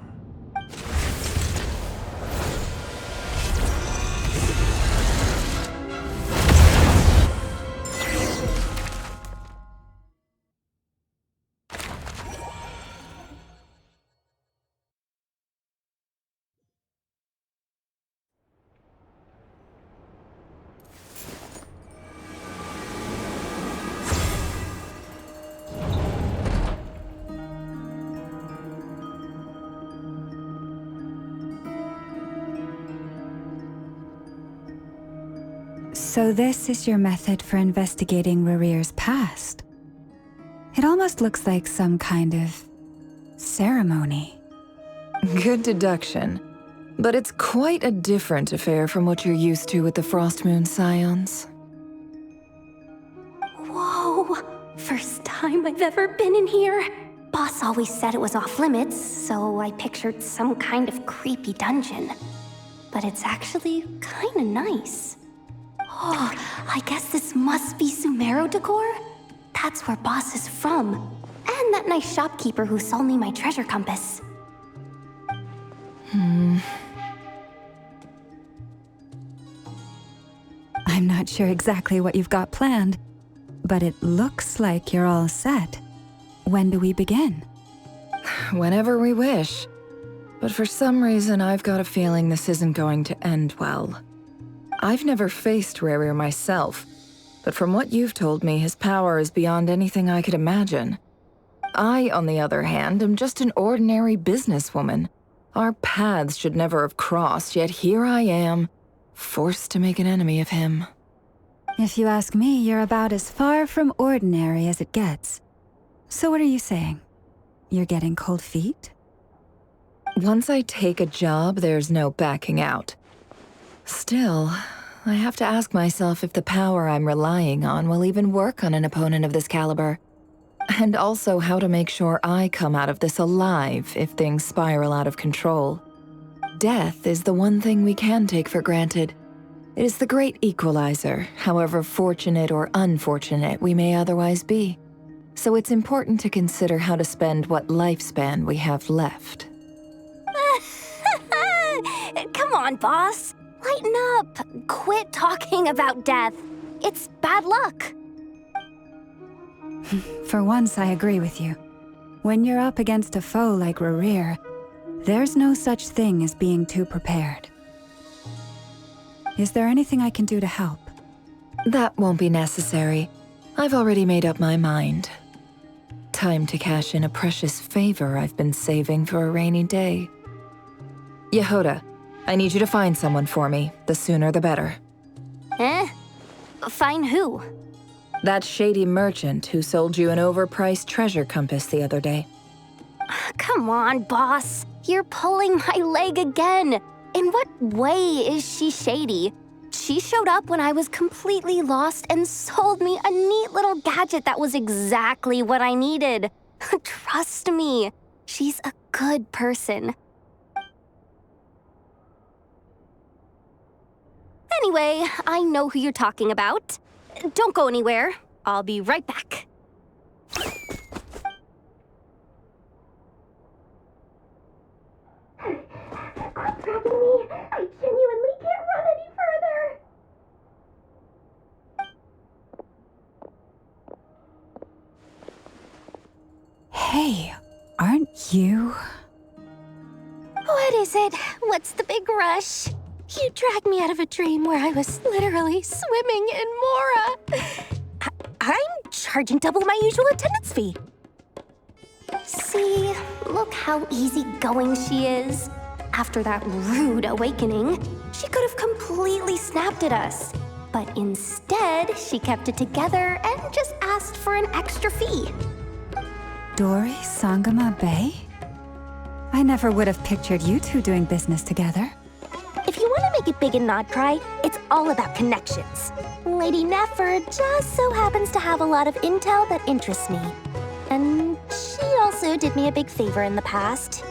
So this is your method for investigating Rarir's past. It almost looks like some kind of ceremony. Good deduction. But it's quite a different affair from what you're used to with the Frost Moon Scions. Whoa! First time I've ever been in here. Boss always said it was off limits, so I pictured some kind of creepy dungeon. But it's actually kinda nice. Oh, I guess this must be Sumero decor? That's where Boss is from. And that nice shopkeeper who sold me my treasure compass. I'm not sure exactly what you've got planned, but it looks like you're all set. When do we begin? Whenever we wish. But for some reason, I've got a feeling this isn't going to end well. I've never faced Rarir myself, but from what you've told me, his power is beyond anything I could imagine. I, on the other hand, am just an ordinary businesswoman. Our paths should never have crossed, yet here I am, forced to make an enemy of him. If you ask me, you're about as far from ordinary as it gets. So what are you saying? You're getting cold feet? Once I take a job, there's no backing out. Still, I have to ask myself if the power I'm relying on will even work on an opponent of this caliber. And also how to make sure I come out of this alive if things spiral out of control. Death is the one thing we can take for granted. It is the great equalizer, however fortunate or unfortunate we may otherwise be. So it's important to consider how to spend what lifespan we have left. Come on, boss. Lighten up. Quit talking about death. It's bad luck. For once, I agree with you. When you're up against a foe like Rarir, there's no such thing as being too prepared. Is there anything I can do to help? That won't be necessary. I've already made up my mind. Time to cash in a precious favor I've been saving for a rainy day. Yehoda, I need you to find someone for me. The sooner the better. Find who? That shady merchant who sold you an overpriced treasure compass the other day. Come on, boss. You're pulling my leg again. In what way is she shady? She showed up when I was completely lost and sold me a neat little gadget that was exactly what I needed. Trust me, she's a good person. Anyway, I know who you're talking about. Don't go anywhere. I'll be right back. Quit grabbing me. I genuinely can't run any further. Hey, aren't you? What is it? What's the big rush? You dragged me out of a dream where I was literally swimming in Mora. I'm charging double my usual attendance fee. See, look how easygoing she is. After that rude awakening, she could have completely snapped at us. But instead, she kept it together and just asked for an extra fee. Dori Sangama Bay? I never would have pictured you two doing business together. If you want to make it big in Nodcry, it's all about connections. Lady Nefer just so happens to have a lot of intel that interests me. And she also did me a big favor in the past.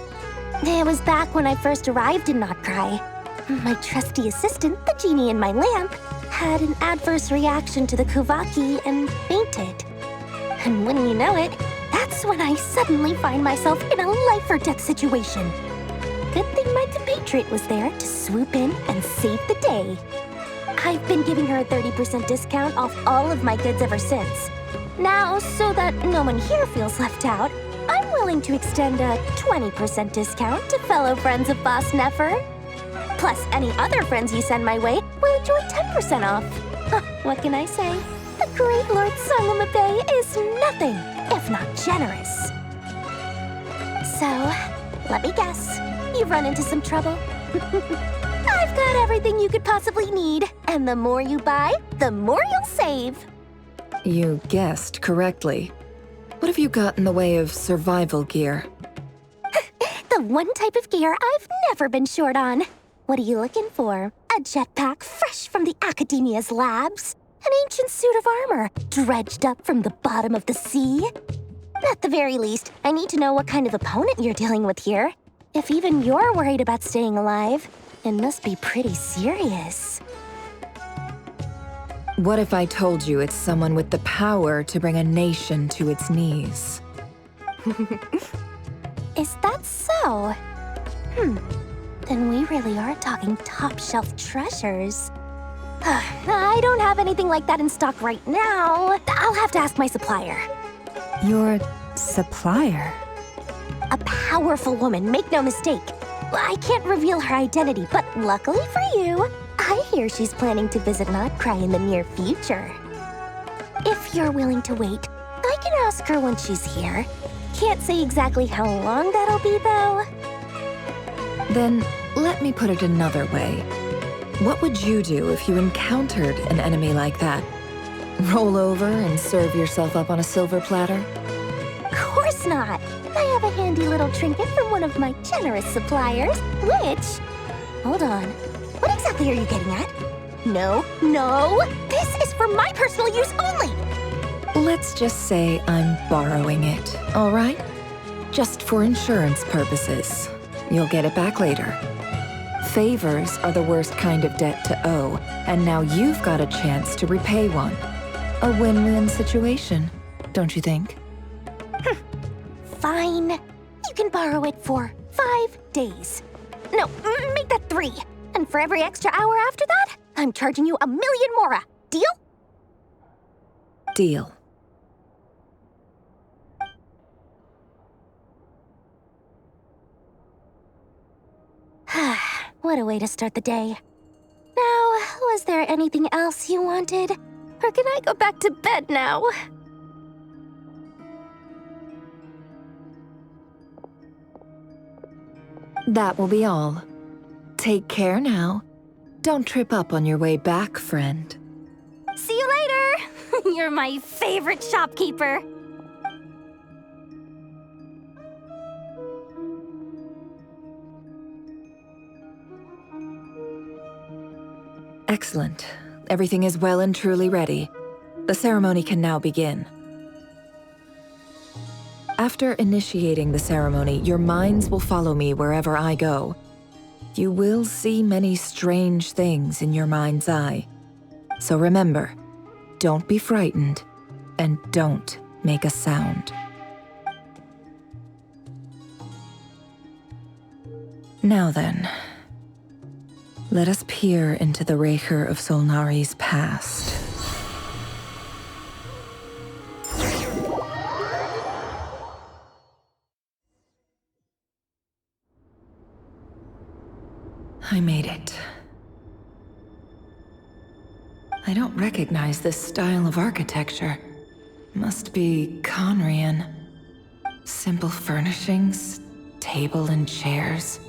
It was back when I first arrived in Nodcry. My trusty assistant, the genie in my lamp, had an adverse reaction to the Kuvaki and fainted. And wouldn't you know it, that's when I suddenly find myself in a life-or-death situation. Good thing my compatriot was there to swoop in and save the day. I've been giving her a 30% discount off all of my goods ever since. Now, so that no one here feels left out, I'm willing to extend a 20% discount to fellow friends of Boss Nefer. Plus, any other friends you send my way will enjoy 10% off. What can I say? The great Lord Sangama Bay is nothing if not generous. So, let me guess. You've run into some trouble? I've got everything you could possibly need. And the more you buy, the more you'll save. You guessed correctly. What have you got in the way of survival gear? The one type of gear I've never been short on. What are you looking for? A jetpack fresh from the Academia's labs? An ancient suit of armor dredged up from the bottom of the sea? At the very least, I need to know what kind of opponent you're dealing with here. If even you're worried about staying alive, it must be pretty serious. What if I told you it's someone with the power to bring a nation to its knees? Is that so? Then we really are talking top-shelf treasures. I don't have anything like that in stock right now. I'll have to ask my supplier. Your supplier? A powerful woman, make no mistake. I can't reveal her identity, but luckily for you, I hear she's planning to visit Nodcry in the near future. If you're willing to wait, I can ask her when she's here. Can't say exactly how long that'll be, though. Then, let me put it another way. What would you do if you encountered an enemy like that? Roll over and serve yourself up on a silver platter? Of course not. I have a handy little trinket from one of my generous suppliers, which... Hold on. What exactly are you getting at? No. This is for my personal use only! Let's just say I'm borrowing it, all right? Just for insurance purposes. You'll get it back later. Favors are the worst kind of debt to owe, and now you've got a chance to repay one. A win-win situation, don't you think? Fine. You can borrow it for 5 days. No, make that 3. And for every extra hour after that, I'm charging you 1 million mora. Deal? Deal. What a way to start the day. Now, was there anything else you wanted? Or can I go back to bed now? That will be all. Take care now. Don't trip up on your way back, friend. See you later! You're my favorite shopkeeper. Excellent. Everything is well and truly ready. The ceremony can now begin. After initiating the ceremony, your minds will follow me wherever I go. You will see many strange things in your mind's eye. So remember, don't be frightened, and don't make a sound. Now then, let us peer into the Raker of Solnari's past. I made it. I don't recognize this style of architecture. Must be Conrian. Simple furnishings, table and chairs.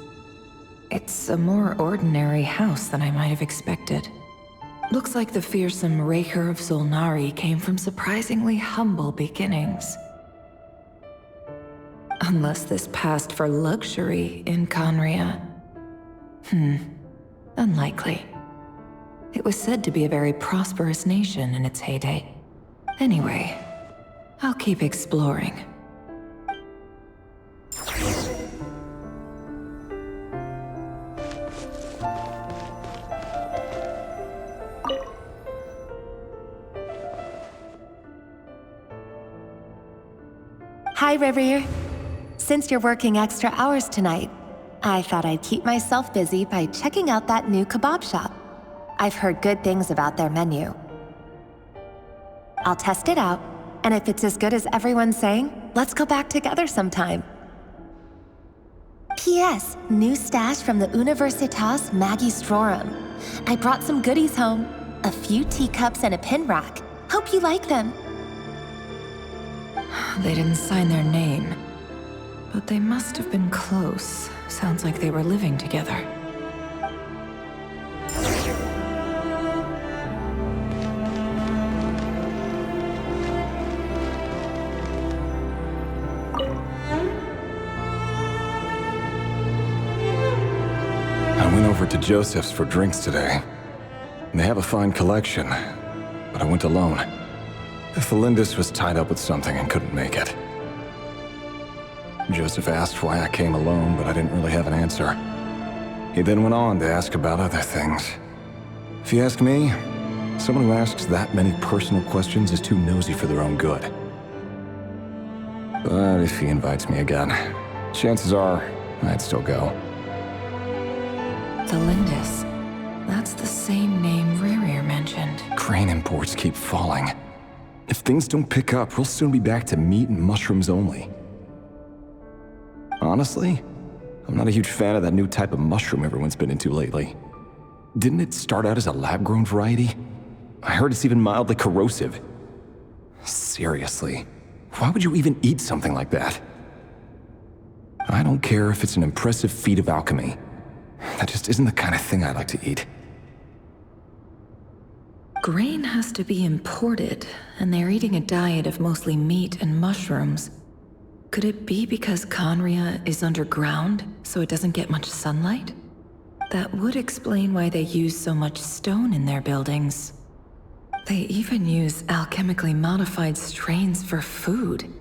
It's a more ordinary house than I might have expected. Looks like the fearsome Raker of Solnari came from surprisingly humble beginnings. Unless this passed for luxury in Conria. Unlikely. It was said to be a very prosperous nation in its heyday. Anyway, I'll keep exploring. Hi, Rivier. Since you're working extra hours tonight, I thought I'd keep myself busy by checking out that new kebab shop. I've heard good things about their menu. I'll test it out, and if it's as good as everyone's saying, let's go back together sometime. P.S. New stash from the Universitas Magistrorum. I brought some goodies home. A few teacups and a pin rack. Hope you like them. They didn't sign their name, but they must have been close. Sounds like they were living together. I went over to Joseph's for drinks today. They have a fine collection, but I went alone. Felindis was tied up with something and couldn't make it. Joseph asked why I came alone, but I didn't really have an answer. He then went on to ask about other things. If you ask me, someone who asks that many personal questions is too nosy for their own good. But if he invites me again, chances are I'd still go. Felindis. That's the same name Rerir mentioned. Crane imports keep falling. If things don't pick up, we'll soon be back to meat and mushrooms only. Honestly, I'm not a huge fan of that new type of mushroom everyone's been into lately. Didn't it start out as a lab-grown variety? I heard it's even mildly corrosive. Seriously, why would you even eat something like that? I don't care if it's an impressive feat of alchemy. That just isn't the kind of thing I like to eat. Grain has to be imported, and they're eating a diet of mostly meat and mushrooms. Could it be because Conria is underground, so it doesn't get much sunlight? That would explain why they use so much stone in their buildings. They even use alchemically modified strains for food.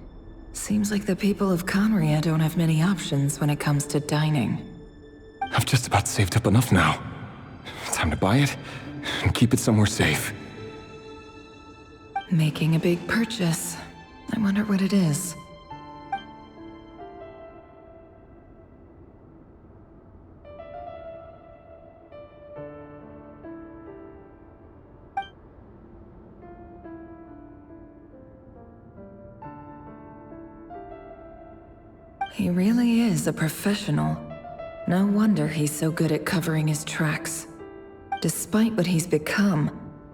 Seems like the people of Conria don't have many options when it comes to dining. I've just about saved up enough now. Time to buy it and keep it somewhere safe. Making a big purchase. I wonder what it is. He really is a professional. No wonder he's so good at covering his tracks. Despite what he's become,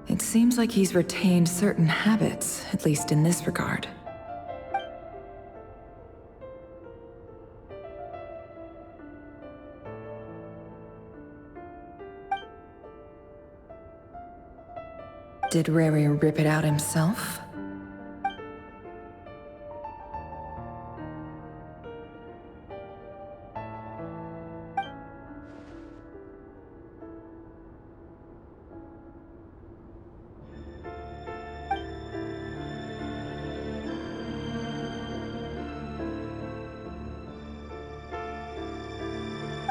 it seems like he's retained certain habits, at least in this regard. Did Rerir rip it out himself?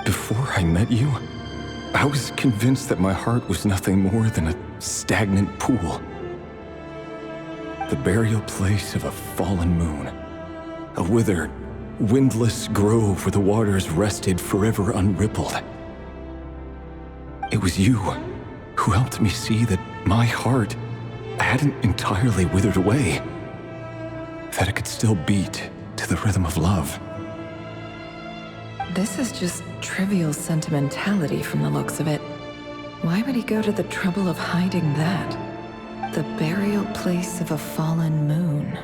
Before I met you, I was convinced that my heart was nothing more than a stagnant pool. The burial place of a fallen moon. A withered, windless grove where the waters rested forever unrippled. It was you who helped me see that my heart hadn't entirely withered away. That it could still beat to the rhythm of love. This is just trivial sentimentality from the looks of it. Why would he go to the trouble of hiding that? The burial place of a fallen moon.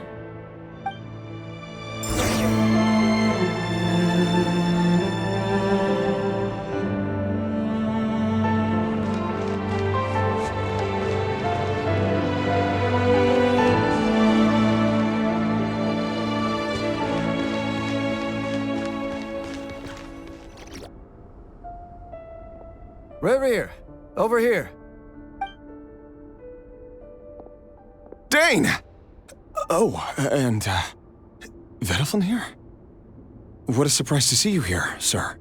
Reverie, over here. Dane! Oh, and, Vediflin here? What a surprise to see you here, sir.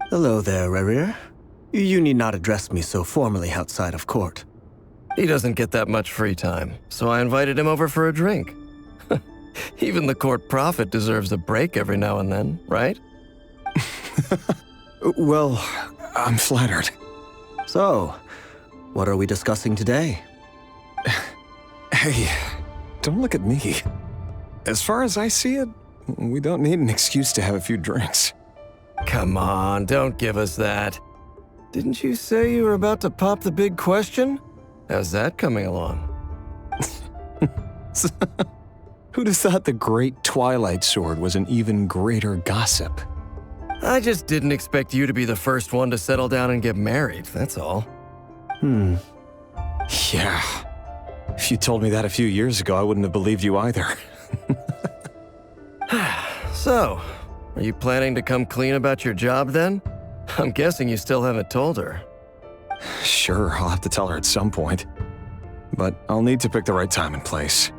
Hello there, Reverie. You need not address me so formally outside of court. He doesn't get that much free time, so I invited him over for a drink. Even the court prophet deserves a break every now and then, right? Well, I'm flattered. So, what are we discussing today? Hey, don't look at me. As far as I see it, we don't need an excuse to have a few drinks. Come on, don't give us that. Didn't you say you were about to pop the big question? How's that coming along? Who'd have thought the great Twilight Sword was an even greater gossip? I just didn't expect you to be the first one to settle down and get married, that's all. Yeah. If you told me that a few years ago, I wouldn't have believed you either. So, are you planning to come clean about your job then? I'm guessing you still haven't told her. Sure, I'll have to tell her at some point. But I'll need to pick the right time and place.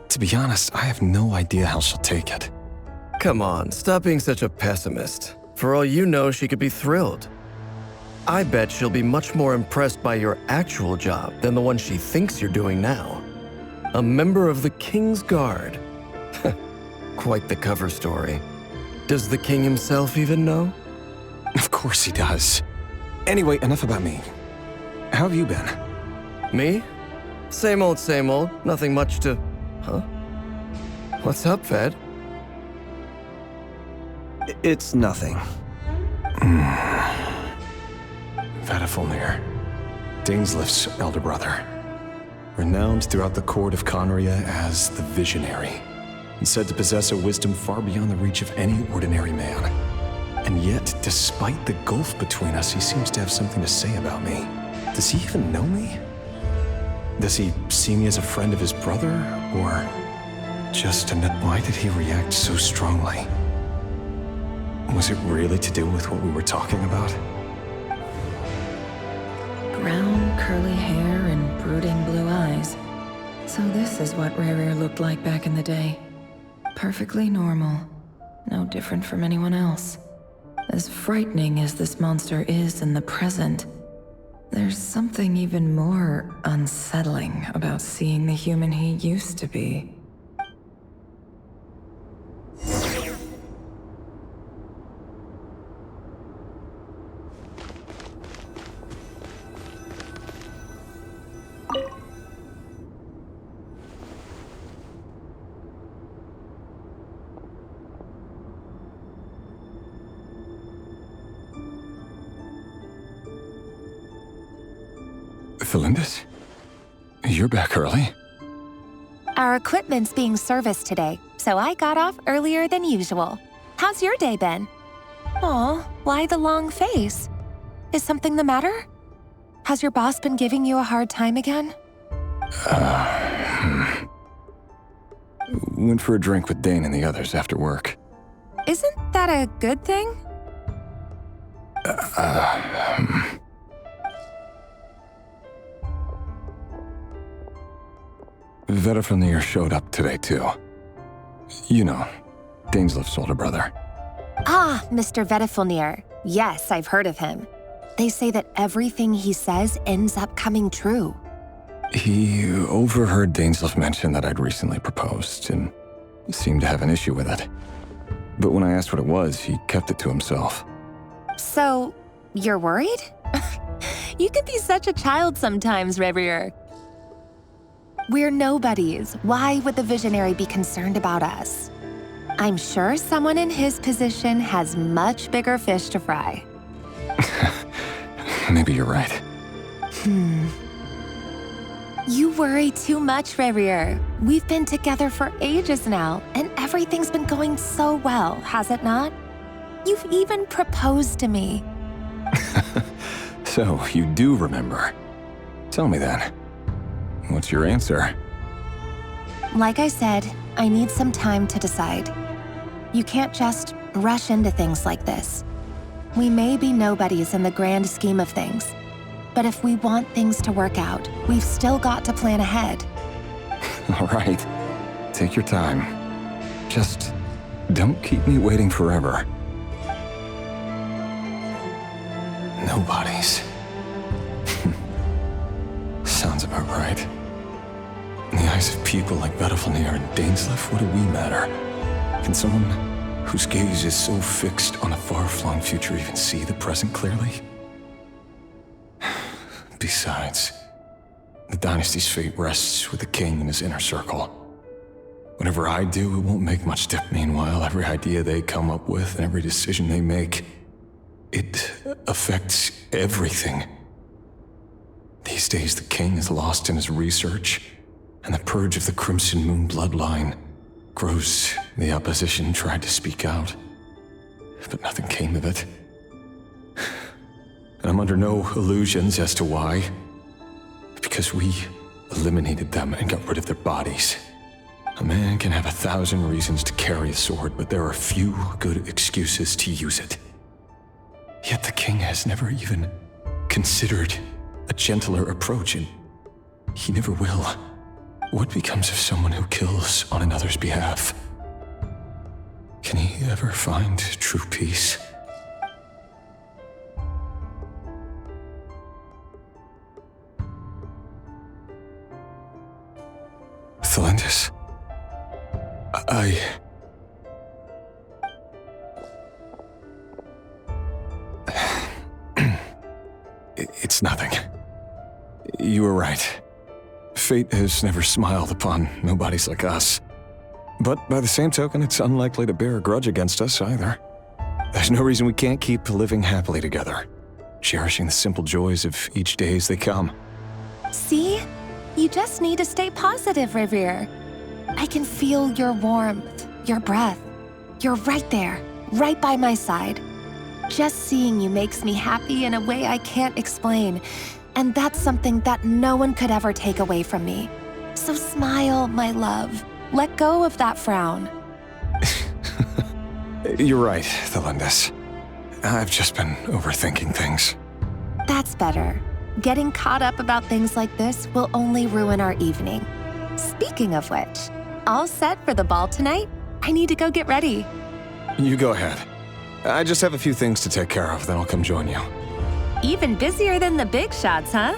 To be honest, I have no idea how she'll take it. Come on, stop being such a pessimist. For all you know, she could be thrilled. I bet she'll be much more impressed by your actual job than the one she thinks you're doing now. A member of the King's Guard. Quite the cover story. Does the king himself even know? Of course he does. Anyway, enough about me. How have you been? Me? Same old, nothing much to... Huh? What's up, Ved? It's nothing. Vediflin, Dainsleif's elder brother. Renowned throughout the court of Conria as the Visionary, and said to possess a wisdom far beyond the reach of any ordinary man. And yet, despite the gulf between us, he seems to have something to say about me. Does he even know me? Does he see me as a friend of his brother, or just why did he react so strongly? Was it really to do with what we were talking about? Brown, curly hair and brooding blue eyes. So this is what Rerir looked like back in the day. Perfectly normal. No different from anyone else. As frightening as this monster is in the present, there's something even more unsettling about seeing the human he used to be. Felindis? You're back early? Our equipment's being serviced today, so I got off earlier than usual. How's your day been? Aw, why the long face? Is something the matter? Has your boss been giving you a hard time again? Went for a drink with Dane and the others after work. Isn't that a good thing? Vediflin showed up today, too. You know, Dainsleif's older brother. Ah, Mr. Vediflin. Yes, I've heard of him. They say that everything he says ends up coming true. He overheard Dainsleif mention that I'd recently proposed, and seemed to have an issue with it. But when I asked what it was, he kept it to himself. So, you're worried? You can be such a child sometimes, Reverie. We're nobodies. Why would the Visionary be concerned about us? I'm sure someone in his position has much bigger fish to fry. Maybe you're right. You worry too much, Reverie. We've been together for ages now, and everything's been going so well, has it not? You've even proposed to me. So, you do remember. Tell me then. What's your answer? Like I said, I need some time to decide. You can't just rush into things like this. We may be nobodies in the grand scheme of things, but if we want things to work out, we've still got to plan ahead. All right. Take your time. Just don't keep me waiting forever. Nobodies. Sounds about right. In the eyes of people like Battlefnir and Dainsleif, what do we matter? Can someone whose gaze is so fixed on a far-flung future even see the present clearly? Besides, the dynasty's fate rests with the king and his inner circle. Whatever I do, it won't make much difference. Meanwhile, every idea they come up with and every decision they make, it affects everything. These days, the king is lost in his research, and the purge of the Crimson Moon bloodline grows. The opposition tried to speak out, but nothing came of it. And I'm under no illusions as to why. Because we eliminated them and got rid of their bodies. A man can have 1,000 reasons to carry a sword, but there are few good excuses to use it. Yet the king has never even considered a gentler approach, and he never will. What becomes of someone who kills on another's behalf? Can he ever find true peace? Thalendis, It's nothing. You were right. Fate has never smiled upon nobodies like us. But by the same token, it's unlikely to bear a grudge against us either. There's no reason we can't keep living happily together, cherishing the simple joys of each day as they come. See? You just need to stay positive, Revere. I can feel your warmth, your breath. You're right there, right by my side. Just seeing you makes me happy in a way I can't explain, and that's something that no one could ever take away from me. So smile, my love. Let go of that frown. You're right, Thalendis. I've just been overthinking things. That's better. Getting caught up about things like this will only ruin our evening. Speaking of which, all set for the ball tonight? I need to go get ready. You go ahead. I just have a few things to take care of, then I'll come join you. Even busier than the big shots, huh?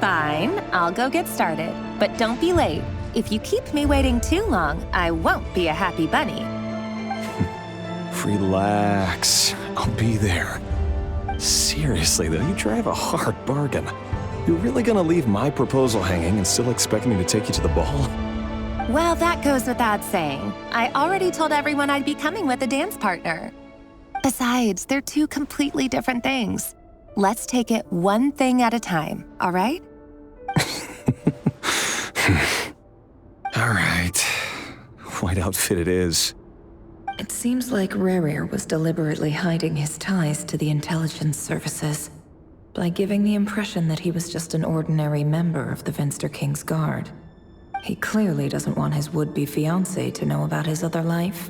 Fine, I'll go get started. But don't be late. If you keep me waiting too long, I won't be a happy bunny. Relax. I'll be there. Seriously, though, you drive a hard bargain. You're really gonna leave my proposal hanging and still expect me to take you to the ball? Well, that goes without saying. I already told everyone I'd be coming with a dance partner. Besides, they're two completely different things. Let's take it one thing at a time, all right? All right. White outfit it is. It seems like Rerir was deliberately hiding his ties to the intelligence services by giving the impression that he was just an ordinary member of the Finster King's Guard. He clearly doesn't want his would-be fiancée to know about his other life.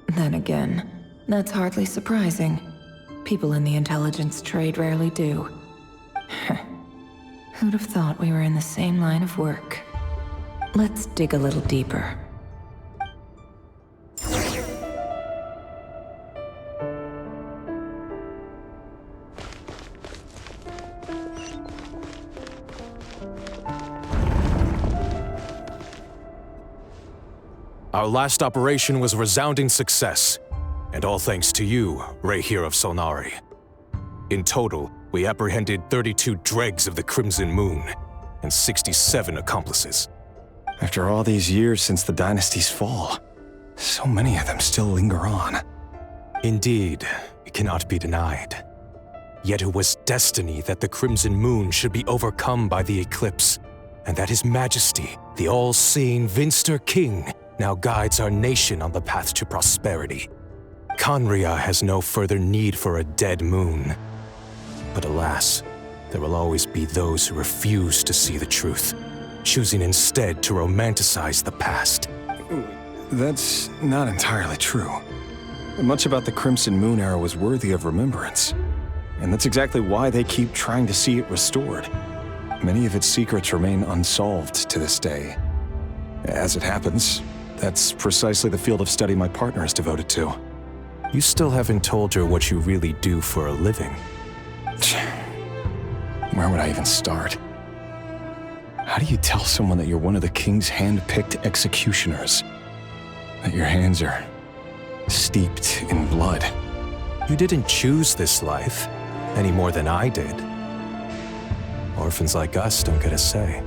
Then again, that's hardly surprising. People in the intelligence trade rarely do. Who'd have thought we were in the same line of work? Let's dig a little deeper. Our last operation was a resounding success, and all thanks to you, Rahere of Solnari. In total, we apprehended 32 dregs of the Crimson Moon, and 67 accomplices. After all these years since the dynasty's fall, so many of them still linger on. Indeed, it cannot be denied. Yet it was destiny that the Crimson Moon should be overcome by the eclipse, and that His Majesty, the all-seeing Finster King, now guides our nation on the path to prosperity. Khaenri'ah has no further need for a dead moon. But alas, there will always be those who refuse to see the truth, choosing instead to romanticize the past. That's not entirely true. Much about the Crimson Moon era was worthy of remembrance. And that's exactly why they keep trying to see it restored. Many of its secrets remain unsolved to this day. As it happens, that's precisely the field of study my partner is devoted to. You still haven't told her what you really do for a living. Where would I even start? How do you tell someone that you're one of the king's hand-picked executioners? That your hands are steeped in blood? You didn't choose this life, any more than I did. Orphans like us don't get a say.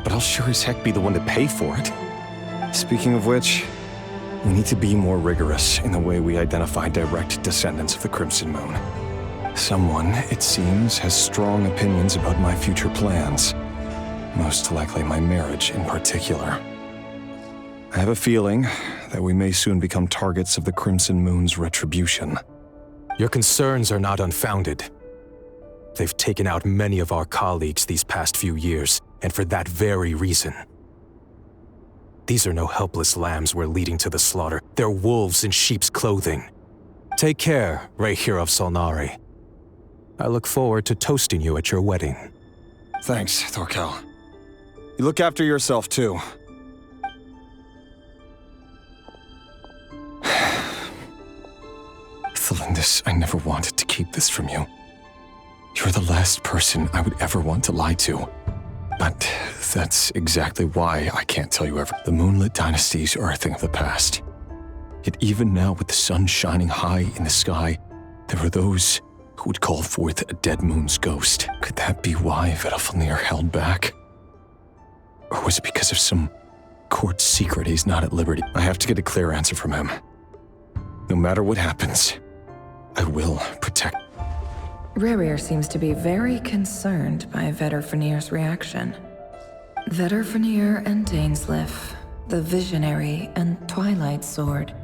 But I'll sure as heck be the one to pay for it. Speaking of which, we need to be more rigorous in the way we identify direct descendants of the Crimson Moon. Someone, it seems, has strong opinions about my future plans. Most likely my marriage in particular. I have a feeling that we may soon become targets of the Crimson Moon's retribution. Your concerns are not unfounded. They've taken out many of our colleagues these past few years, and for that very reason. These are no helpless lambs we're leading to the slaughter. They're wolves in sheep's clothing. Take care, Rahier of Solnari. I look forward to toasting you at your wedding. Thanks, Thorkel. You look after yourself, too. Thelindis, I never wanted to keep this from you. You're the last person I would ever want to lie to. But that's exactly why I can't tell you ever. The Moonlit dynasties are a thing of the past. Yet even now, with the sun shining high in the sky, there are those who would call forth a dead moon's ghost. Could that be why Vedalfnir held back? Or was it because of some court secret he's not at liberty? I have to get a clear answer from him. No matter what happens, I will protect. Rarir seems to be very concerned by Vedalfnir's reaction. Vedalfnir and Dainsleif, the Visionary and Twilight Sword.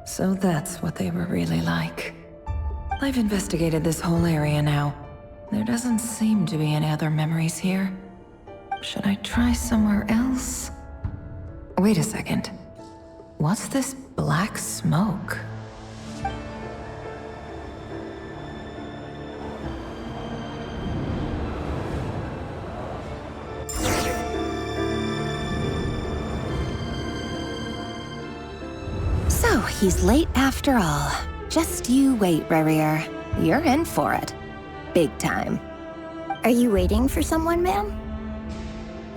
So that's what they were really like. I've investigated this whole area now. There doesn't seem to be any other memories here. Should I try somewhere else? Wait a second. What's this black smoke? So, he's late after all. Just you wait, Rarir. You're in for it. Big time. Are you waiting for someone, ma'am?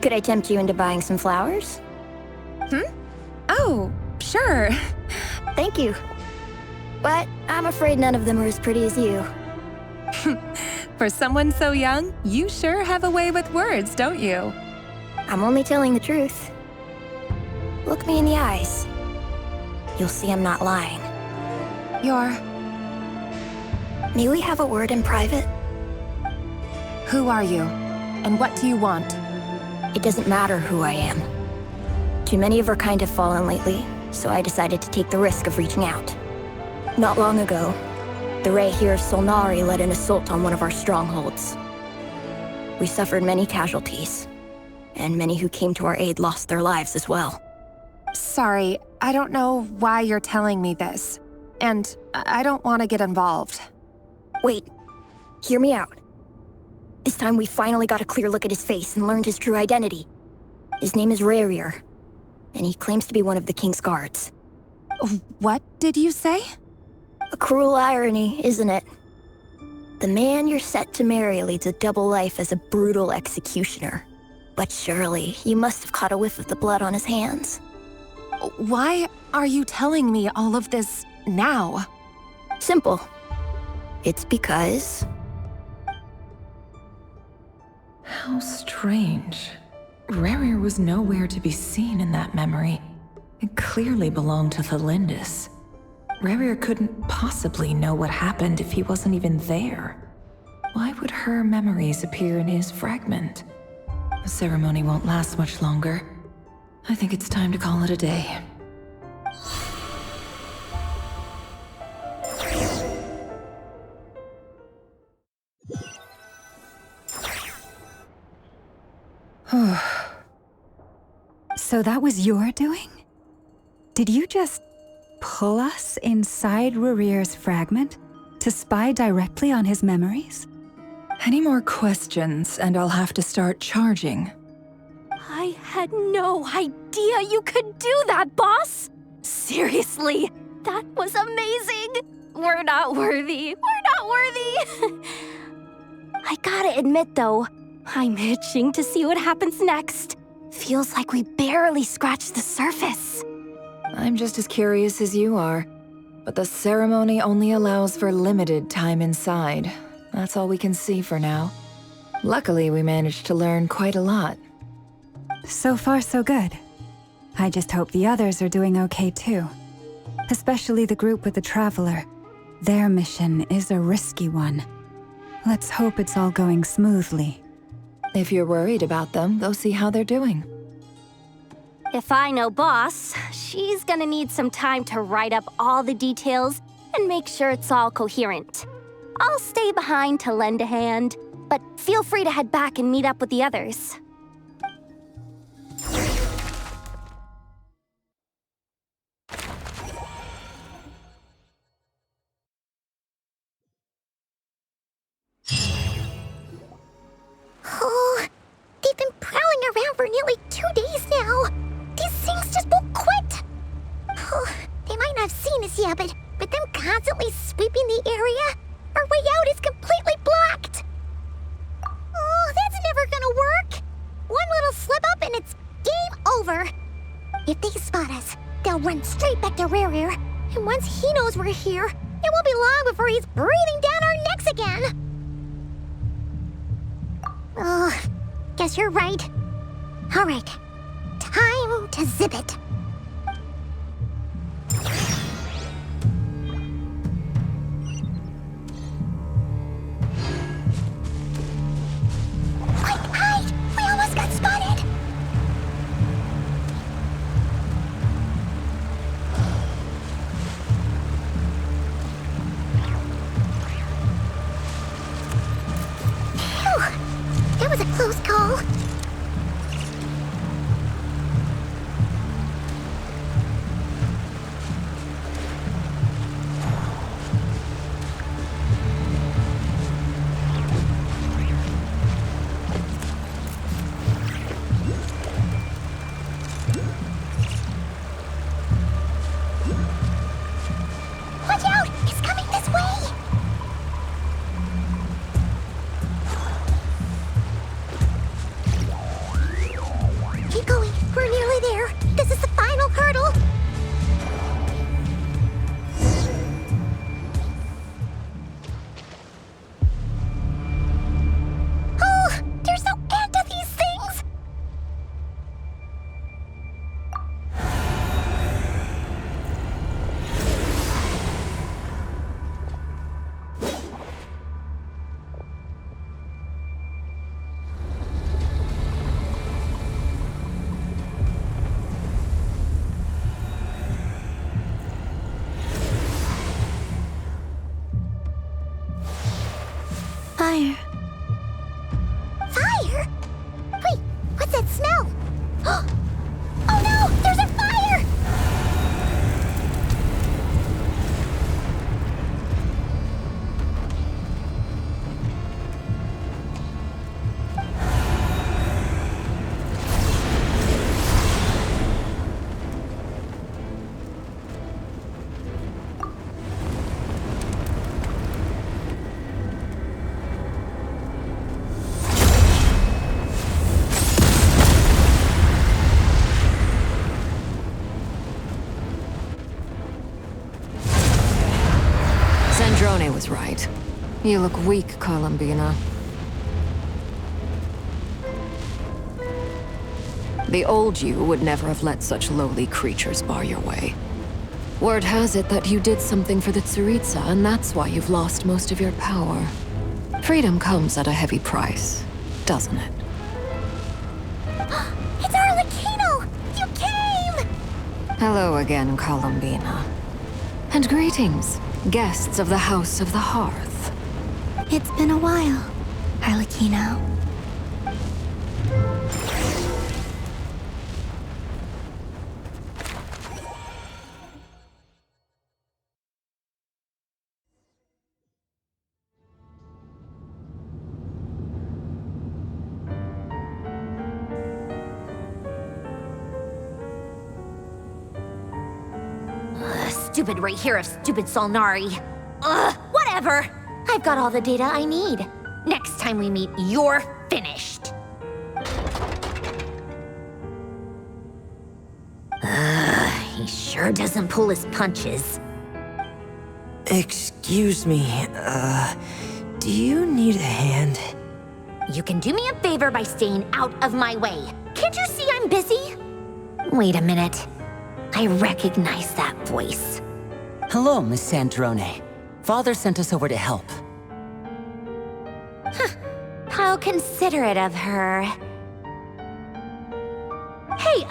Could I tempt you into buying some flowers? Oh, sure. Thank you. But I'm afraid none of them are as pretty as you. For someone so young, you sure have a way with words, don't you? I'm only telling the truth. Look me in the eyes. You'll see I'm not lying. May we have a word in private? Who are you? And what do you want? It doesn't matter who I am. Too many of our kind have fallen lately, so I decided to take the risk of reaching out. Not long ago, the Rahier of Solnari led an assault on one of our strongholds. We suffered many casualties, and many who came to our aid lost their lives as well. Sorry, I don't know why you're telling me this. And I don't want to get involved. Wait, hear me out. This time we finally got a clear look at his face and learned his true identity. His name is Rarir, and he claims to be one of the King's guards. What did you say? A cruel irony, isn't it? The man you're set to marry leads a double life as a brutal executioner. But surely, you must have caught a whiff of the blood on his hands. Why are you telling me all of this now? Simple. It's because... How strange. Rarir was nowhere to be seen in that memory. It clearly belonged to Thelindis. Rarir couldn't possibly know what happened if he wasn't even there. Why would her memories appear in his fragment? The ceremony won't last much longer. I think it's time to call it a day. So that was your doing? Did you just pull us inside Rerear's fragment to spy directly on his memories? Any more questions, and I'll have to start charging. I had no idea you could do that, boss! Seriously, that was amazing! We're not worthy. We're not worthy! I gotta admit, though, I'm itching to see what happens next. Feels like we barely scratched the surface. I'm just as curious as you are, but the ceremony only allows for limited time inside. That's all we can see for now. Luckily, we managed to learn quite a lot. So far, so good. I just hope the others are doing okay too. Especially the group with the Traveler. Their mission is a risky one. Let's hope it's all going smoothly. If you're worried about them, go see how they're doing. If I know Boss, she's gonna need some time to write up all the details and make sure it's all coherent. I'll stay behind to lend a hand, but feel free to head back and meet up with the others. Oh, they've been prowling around for nearly 2 days now. These things just won't quit. Oh, they might not have seen us yet, but them constantly sweeping the area, our way out is completely blocked. Oh, that's never gonna work. One little slip up and it's game over. If they spot us, they'll run straight back to Rerear. And once he knows we're here, it won't be long before he's breathing down our necks again. Oh, guess you're right. All right, time to zip it. Quick, hide! We almost got spotted! Phew! That was a close call. Watch out! It's coming this way! Keep going. We're nearly there. This is the final hurdle. Oh, there's no end to these things. Fire. Fire? Wait, what's that smell? Oh no! There's a fire! Sandrone was right. You look weak, Columbina. The old you would never have let such lowly creatures bar your way. Word has it that you did something for the Tsaritsa, and that's why you've lost most of your power. Freedom comes at a heavy price, doesn't it? It's Arlecchino! You came! Hello again, Columbina. And greetings, guests of the House of the Hearth. It's been a while, Arlecchino. stupid right here of stupid Solnari. Ugh, whatever. I've got all the data I need. Next time we meet, you're finished. He sure doesn't pull his punches. Excuse me, do you need a hand? You can do me a favor by staying out of my way. Can't you see I'm busy? Wait a minute. I recognize that voice. Hello, Miss Sandrone. Father sent us over to help. Huh. How considerate of her. Hey,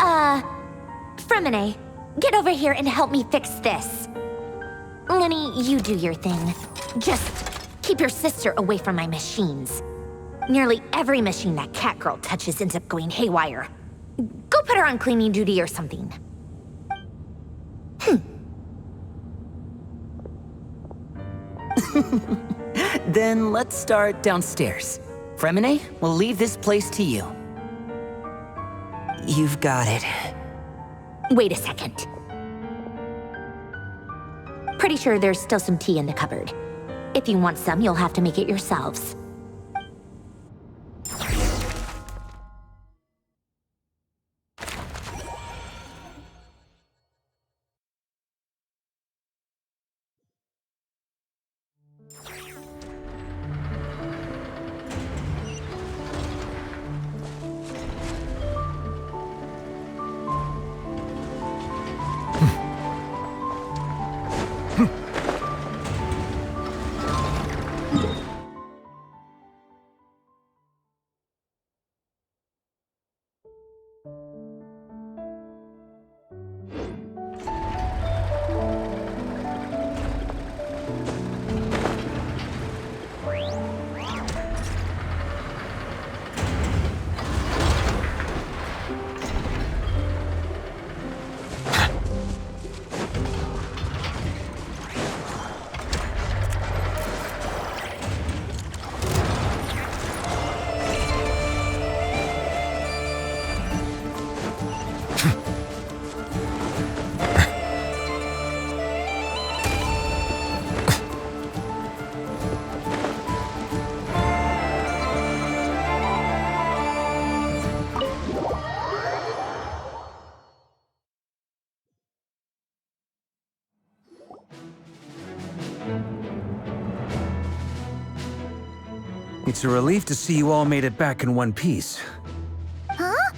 Fremine, get over here and help me fix this. Lenny, you do your thing. Just keep your sister away from my machines. Nearly every machine that cat girl touches ends up going haywire. Go put her on cleaning duty or something. Then let's start downstairs. Fremine, we'll leave this place to you. You've got it. Wait a second. Pretty sure there's still some tea in the cupboard. If you want some, you'll have to make it yourselves. It's a relief to see you all made it back in one piece. Huh?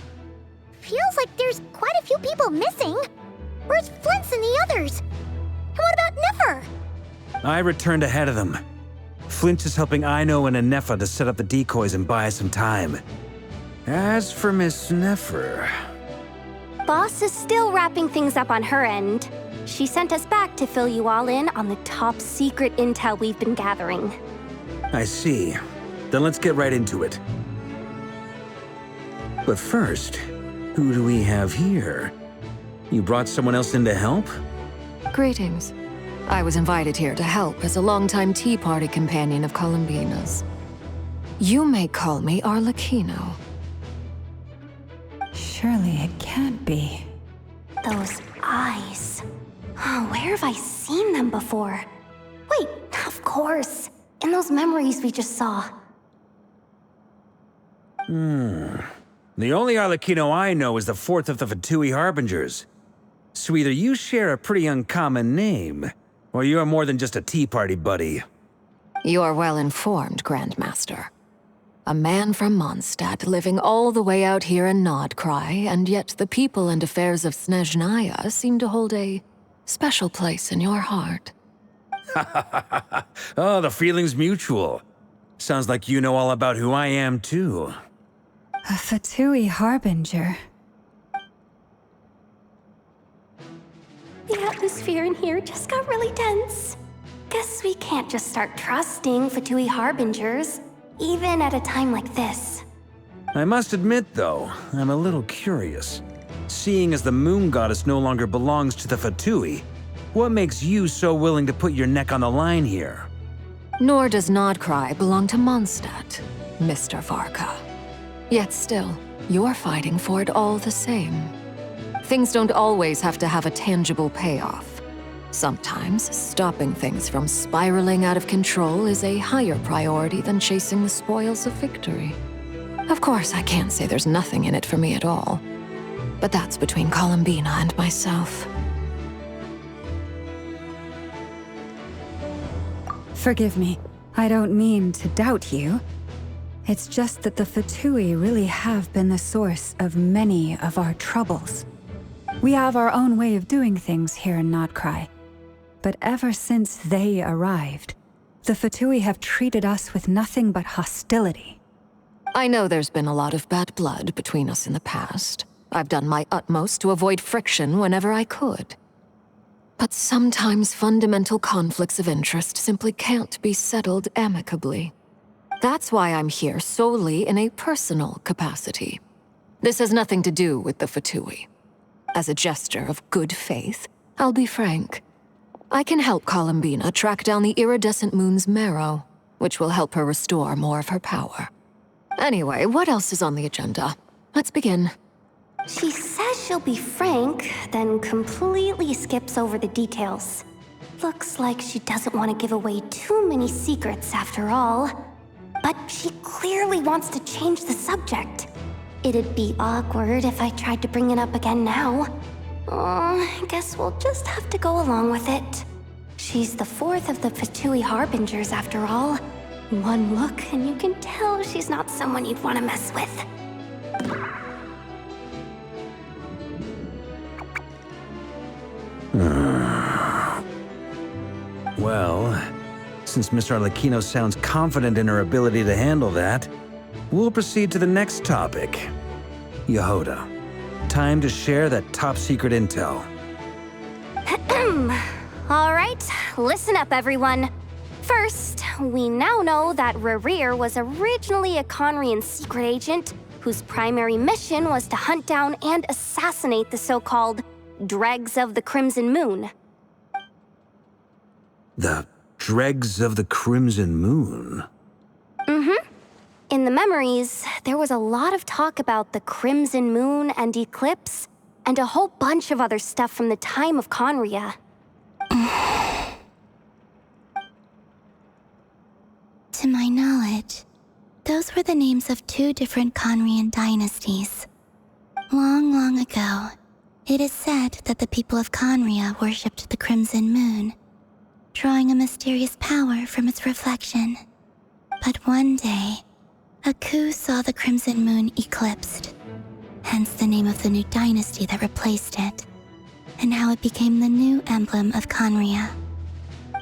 Feels like there's quite a few people missing. Where's Flint's and the others? And what about Nefer? I returned ahead of them. Flint is helping Aino and Anefa to set up the decoys and buy us some time. As for Miss Nefer... Boss is still wrapping things up on her end. She sent us back to fill you all in on the top secret intel we've been gathering. I see. Then let's get right into it. But first, who do we have here? You brought someone else in to help? Greetings. I was invited here to help as a longtime Tea Party companion of Columbina's. You may call me Arlecchino. Surely it can't be. Those eyes. Oh, where have I seen them before? Wait, of course. In those memories we just saw. The only Arlecchino I know is the fourth of the Fatui Harbingers. So either you share a pretty uncommon name, or you're more than just a Tea Party buddy. You are well informed, Grandmaster. A man from Mondstadt living all the way out here in Nodcry, and yet the people and affairs of Snezhnaya seem to hold a special place in your heart. Oh, the feeling's mutual. Sounds like you know all about who I am, too. A Fatui Harbinger. The atmosphere in here just got really tense. Guess we can't just start trusting Fatui Harbingers, even at a time like this. I must admit, though, I'm a little curious. Seeing as the moon goddess no longer belongs to the Fatui, what makes you so willing to put your neck on the line here? Nor does Nodcry belong to Mondstadt, Mr. Varka. Yet still, you're fighting for it all the same. Things don't always have to have a tangible payoff. Sometimes, stopping things from spiraling out of control is a higher priority than chasing the spoils of victory. Of course, I can't say there's nothing in it for me at all. But that's between Columbina and myself. Forgive me. I don't mean to doubt you. It's just that the Fatui really have been the source of many of our troubles. We have our own way of doing things here in Notcry. But ever since they arrived, the Fatui have treated us with nothing but hostility. I know there's been a lot of bad blood between us in the past. I've done my utmost to avoid friction whenever I could. But sometimes fundamental conflicts of interest simply can't be settled amicably. That's why I'm here solely in a personal capacity. This has nothing to do with the Fatui. As a gesture of good faith, I'll be frank. I can help Columbina track down the iridescent moon's marrow, which will help her restore more of her power. Anyway, what else is on the agenda? Let's begin. She says she'll be frank, then completely skips over the details. Looks like she doesn't want to give away too many secrets after all. But she clearly wants to change the subject. It'd be awkward if I tried to bring it up again now. I guess we'll just have to go along with it. She's the fourth of the Fatui Harbingers after all. One look and you can tell she's not someone you'd want to mess with. Well, since Miss Arlecchino sounds confident in her ability to handle that, we'll proceed to the next topic. Yehoda, time to share that top-secret intel. All right, listen up, everyone. First, we now know that Rerir was originally a Conrian secret agent whose primary mission was to hunt down and assassinate the so-called Dregs of the Crimson Moon. The Dregs of the Crimson Moon? Mm-hmm. In the memories, there was a lot of talk about the Crimson Moon and Eclipse, and a whole bunch of other stuff from the time of Conria. To my knowledge, those were the names of two different Conrian dynasties. Long, long ago, it is said that the people of Conria worshipped the Crimson Moon, drawing a mysterious power from its reflection. But one day, a coup saw the Crimson Moon eclipsed, hence the name of the new dynasty that replaced it, and how it became the new emblem of Conria.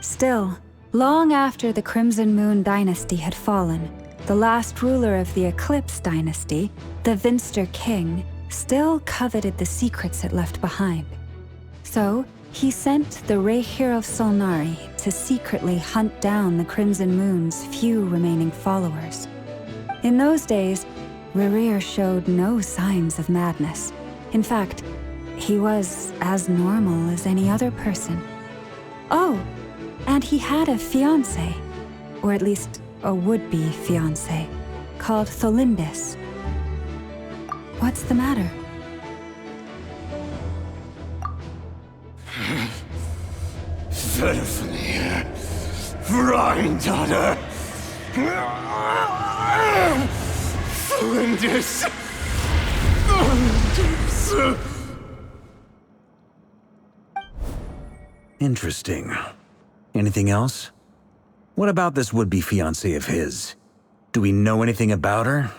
Still, long after the Crimson Moon dynasty had fallen, the last ruler of the Eclipse dynasty, the Vinster King, still coveted the secrets it left behind. So, he sent the Rehir of Solnari to secretly hunt down the Crimson Moon's few remaining followers. In those days, Rerir showed no signs of madness. In fact, he was as normal as any other person. Oh, and he had a fiancé, or at least a would-be fiancé, called Tholindis. What's the matter? Verfnir, Freindaughter, Tholindis. Interesting. Anything else? What about this would-be fiancé of his? Do we know anything about her?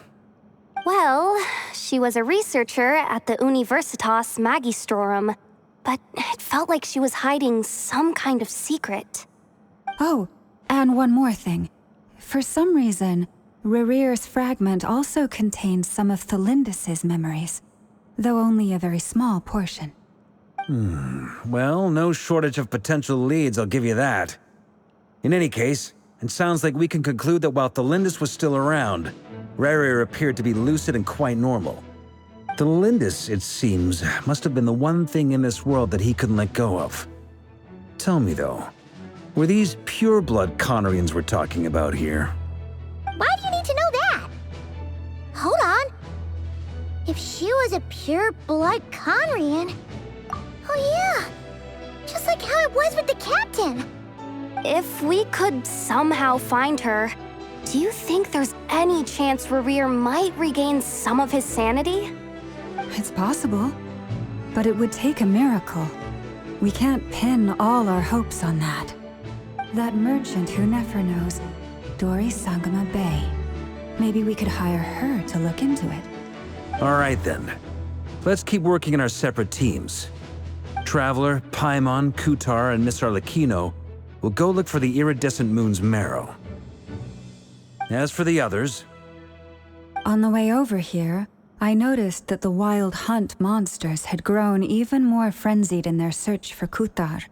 Well, she was a researcher at the Universitas Magistrorum, but it felt like she was hiding some kind of secret. Oh, and one more thing. For some reason, Rerir's fragment also contained some of Tholindis' memories, though only a very small portion. Well, no shortage of potential leads, I'll give you that. In any case, it sounds like we can conclude that while Tholindis was still around, Rerir appeared to be lucid and quite normal. Tholindis, it seems, must have been the one thing in this world that he couldn't let go of. Tell me, though, were these pure-blood Conrians we're talking about here? Why do you need to know that? Hold on. If she was a pure-blood Conrian... Oh yeah, just like how it was with the captain. If we could somehow find her, do you think there's any chance Rerir might regain some of his sanity? It's possible, but it would take a miracle. We can't pin all our hopes on that. That merchant who Nefer knows, Dori Sangama Bay. Maybe we could hire her to look into it. All right then. Let's keep working in our separate teams. Traveler, Paimon, Kutar, and Miss Arlecchino will go look for the iridescent moon's marrow. As for the others... On the way over here, I noticed that the Wild Hunt monsters had grown even more frenzied in their search for Kutar.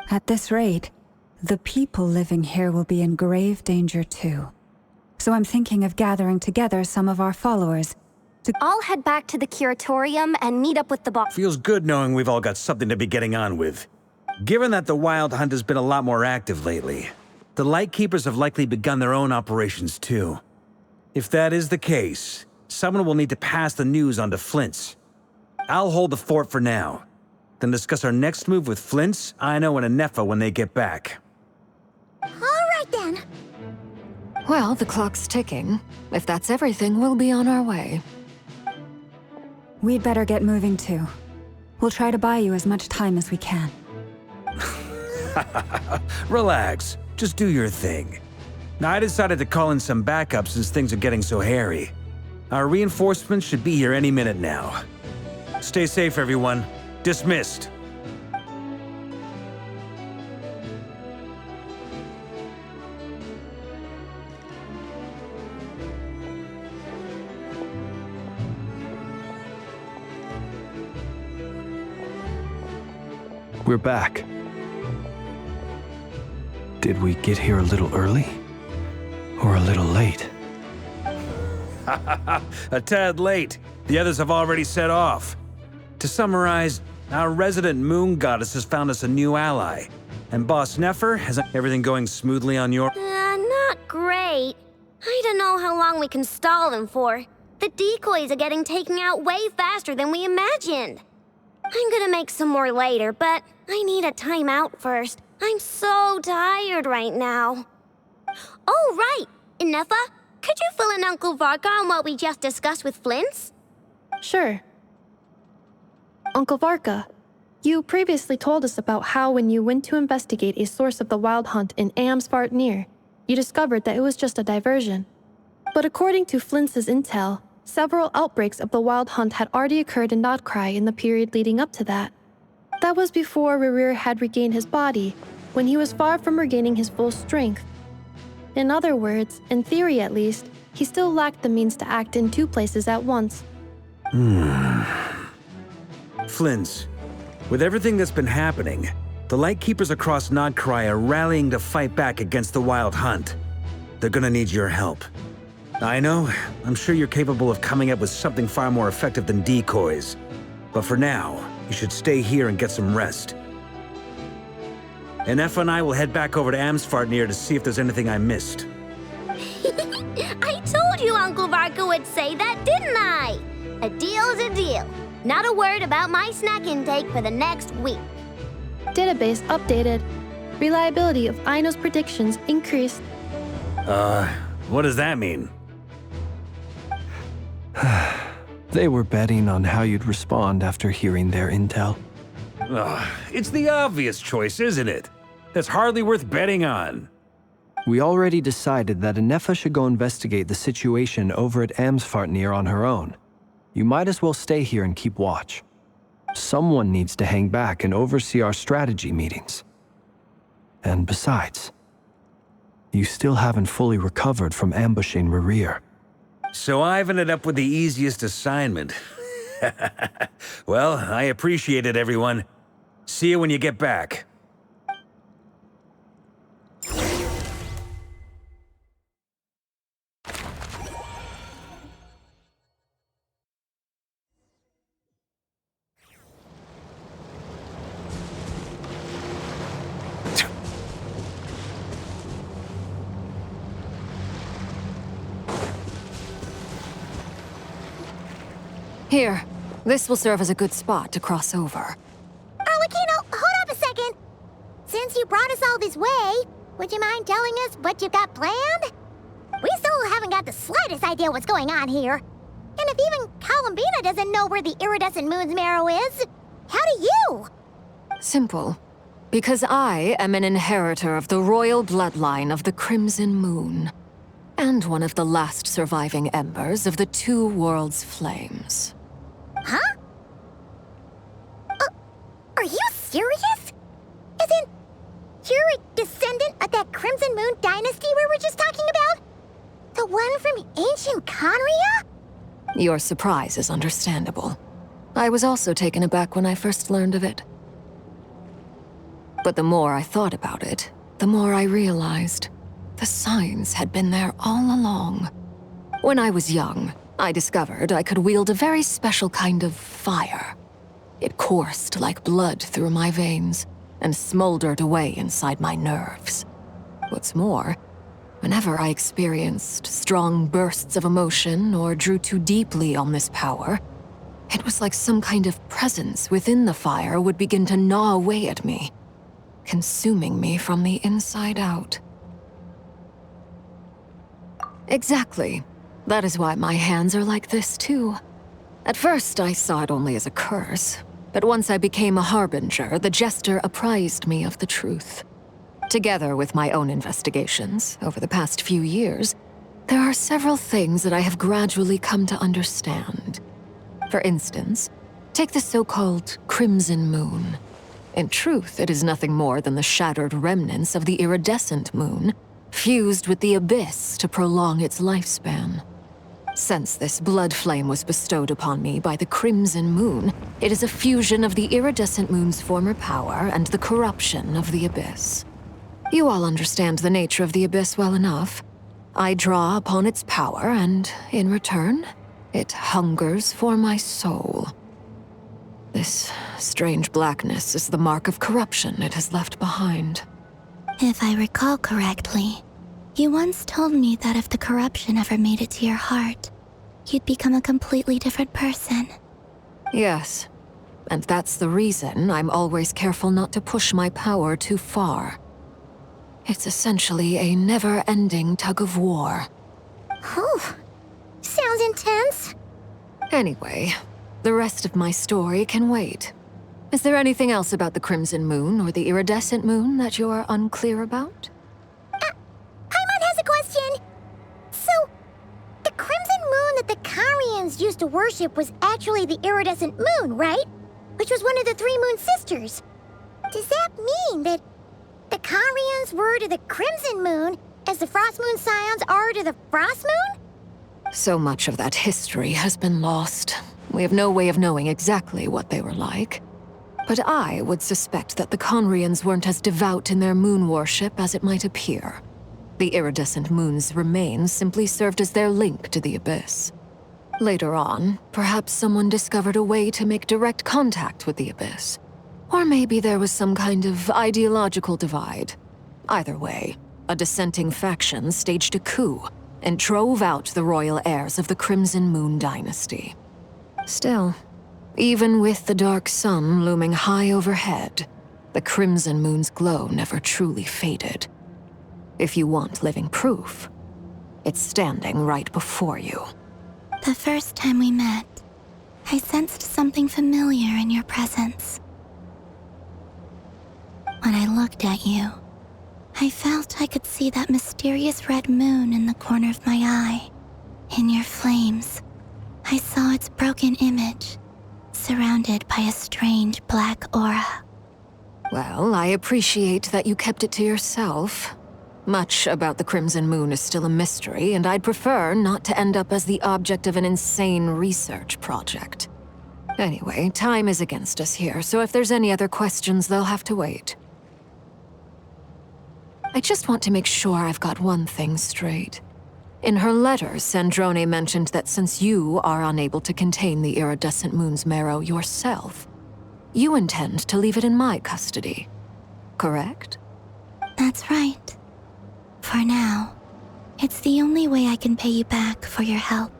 At this rate, the people living here will be in grave danger too. So I'm thinking of gathering together some of our followers to... I'll head back to the curatorium and meet up with the boss. Feels good knowing we've all got something to be getting on with. Given that the Wild Hunt has been a lot more active lately, the Lightkeepers have likely begun their own operations too. If that is the case, someone will need to pass the news on to Flint's. I'll hold the fort for now, then discuss our next move with Flint's, Aino, and Anefa when they get back. All right then. Well, the clock's ticking. If that's everything, we'll be on our way. We'd better get moving too. We'll try to buy you as much time as we can. Relax. Just do your thing. I decided to call in some backup since things are getting so hairy. Our reinforcements should be here any minute now. Stay safe, everyone. Dismissed. We're back. Did we get here a little early? Or a little late? A tad late. The others have already set off. To summarize, our resident moon goddess has found us a new ally. And Boss Nefer, has everything going smoothly on your... Not great. I don't know how long we can stall them for. The decoys are getting taken out way faster than we imagined. I'm gonna make some more later, but I need a timeout first. I'm so tired right now. Oh, right! Inefa, could you fill in Uncle Varka on what we just discussed with Flint's? Sure. Uncle Varka, you previously told us about how when you went to investigate a source of the Wild Hunt in Amsvartnir, you discovered that it was just a diversion. But according to Flint's intel, several outbreaks of the Wild Hunt had already occurred in Nodcry in the period leading up to that. That was before Rerir had regained his body, when he was far from regaining his full strength. In other words, in theory at least, he still lacked the means to act in two places at once. Flint's, with everything that's been happening, the Lightkeepers across Nodcry are rallying to fight back against the Wild Hunt. They're gonna need your help. I know, I'm sure you're capable of coming up with something far more effective than decoys. But for now, you should stay here and get some rest. Anefa and I will head back over to Amsvartnir to see if there's anything I missed. I told you Uncle Varka would say that, didn't I? A deal's a deal. Not a word about my snack intake for the next week. Database updated. Reliability of Aino's predictions increased. What does that mean? They were betting on how you'd respond after hearing their intel. It's the obvious choice, isn't it? That's hardly worth betting on. We already decided that Anefa should go investigate the situation over at Amsvartnir on her own. You might as well stay here and keep watch. Someone needs to hang back and oversee our strategy meetings. And besides, you still haven't fully recovered from ambushing Rerir. So I've ended up with the easiest assignment. Well, I appreciate it, everyone. See you when you get back. Here, this will serve as a good spot to cross over. Arlecchino, hold up a second. you brought us all this way, would you mind telling us what you got planned? We still haven't got the slightest idea what's going on here. And if even Columbina doesn't know where the iridescent moon's marrow is, how do you? Simple. Because I am an inheritor of the royal bloodline of the Crimson Moon, and one of the last surviving embers of the Two Worlds' flames. Huh? Are you serious? As in, you're a descendant of that Crimson Moon dynasty we were just talking about? The one from ancient Conria? Your surprise is understandable. I was also taken aback when I first learned of it. But the more I thought about it, the more I realized the signs had been there all along. When I was young, I discovered I could wield a very special kind of fire. It coursed like blood through my veins and smoldered away inside my nerves. What's more, whenever I experienced strong bursts of emotion or drew too deeply on this power, it was like some kind of presence within the fire would begin to gnaw away at me, consuming me from the inside out. Exactly. That is why my hands are like this too. At first, I saw it only as a curse, but once I became a harbinger, the jester apprised me of the truth. Together with my own investigations over the past few years, there are several things that I have gradually come to understand. For instance, take the so-called Crimson Moon. In truth, it is nothing more than the shattered remnants of the iridescent moon, fused with the abyss to prolong its lifespan. Since this blood flame was bestowed upon me by the Crimson Moon, it is a fusion of the iridescent moon's former power and the corruption of the abyss. You all understand the nature of the abyss well enough. I draw upon its power, and in return, it hungers for my soul. This strange blackness is the mark of corruption it has left behind. If I recall correctly, you once told me that if the corruption ever made it to your heart, you'd become a completely different person. Yes, and that's the reason I'm always careful not to push my power too far. It's essentially a never-ending tug of war. Whew. Sounds intense. Anyway, the rest of my story can wait. Is there anything else about the Crimson Moon or the iridescent moon that you're unclear about? Paimon has a question. So, the Crimson Moon that the Carians used to worship was actually the iridescent moon, right? Which was one of the three moon sisters. Does that mean that the Carians were to the Crimson Moon as the Frost Moon Scions are to the Frost Moon? So much of that history has been lost. We have no way of knowing exactly what they were like. But I would suspect that the Conrians weren't as devout in their moon worship as it might appear. The iridescent moon's remains simply served as their link to the abyss. Later on, perhaps someone discovered a way to make direct contact with the abyss. Or maybe there was some kind of ideological divide. Either way, a dissenting faction staged a coup and drove out the royal heirs of the Crimson Moon dynasty. Still, even with the dark sun looming high overhead, the Crimson Moon's glow never truly faded. If you want living proof, it's standing right before you. The first time we met, I sensed something familiar in your presence. When I looked at you, I felt I could see that mysterious red moon in the corner of my eye. In your flames, I saw its broken image, surrounded by a strange black aura. Well, I appreciate that you kept it to yourself. Much about the Crimson Moon is still a mystery, and I'd prefer not to end up as the object of an insane research project. Anyway, time is against us here, so if there's any other questions, they'll have to wait. I just want to make sure I've got one thing straight. In her letters, Sandrone mentioned that since you are unable to contain the iridescent moon's marrow yourself, you intend to leave it in my custody, correct? That's right. For now, it's the only way I can pay you back for your help.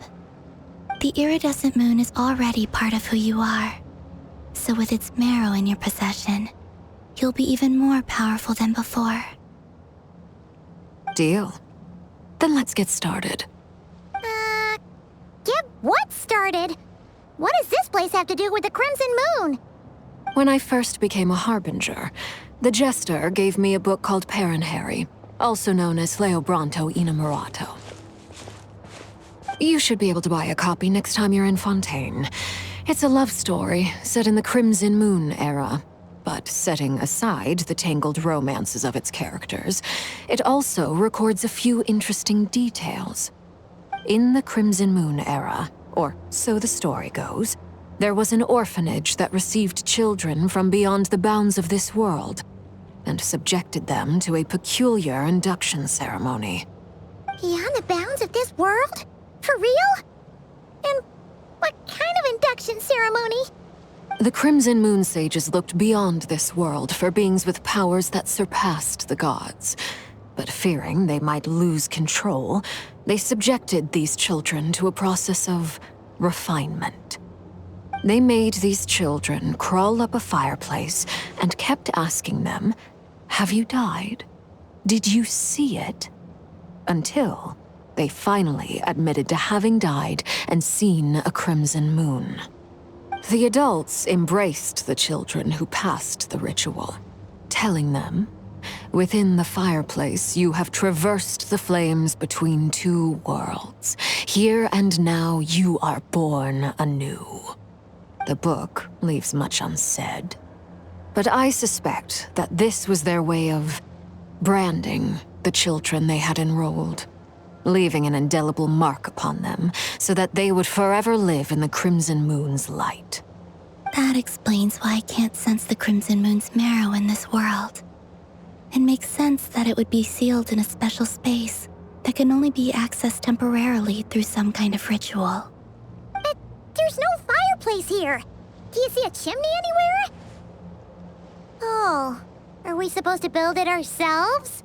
The iridescent moon is already part of who you are, so with its marrow in your possession, you'll be even more powerful than before. Deal. Then let's get started. Get what started? What does this place have to do with the Crimson Moon? When I first became a Harbinger, the Jester gave me a book called Paranhari, also known as Leobranto Innamorato. You should be able to buy a copy next time you're in Fontaine. It's a love story set in the Crimson Moon era, but setting aside the tangled romances of its characters, it also records a few interesting details. In the Crimson Moon era, or so the story goes, there was an orphanage that received children from beyond the bounds of this world, and subjected them to a peculiar induction ceremony. Beyond the bounds of this world? For real? And what kind of induction ceremony? The Crimson Moon sages looked beyond this world for beings with powers that surpassed the gods. But fearing they might lose control, they subjected these children to a process of refinement. They made these children crawl up a fireplace and kept asking them, "Have you died? Did you see it?" Until they finally admitted to having died and seen a crimson moon. The adults embraced the children who passed the ritual, telling them, "Within the fireplace, you have traversed the flames between two worlds. Here and now, you are born anew." The book leaves much unsaid, but I suspect that this was their way of branding the children they had enrolled, leaving an indelible mark upon them so that they would forever live in the Crimson Moon's light. That explains why I can't sense the Crimson Moon's marrow in this world. It makes sense that it would be sealed in a special space that can only be accessed temporarily through some kind of ritual. But there's no fireplace here. Do you see a chimney anywhere? Oh, are we supposed to build it ourselves?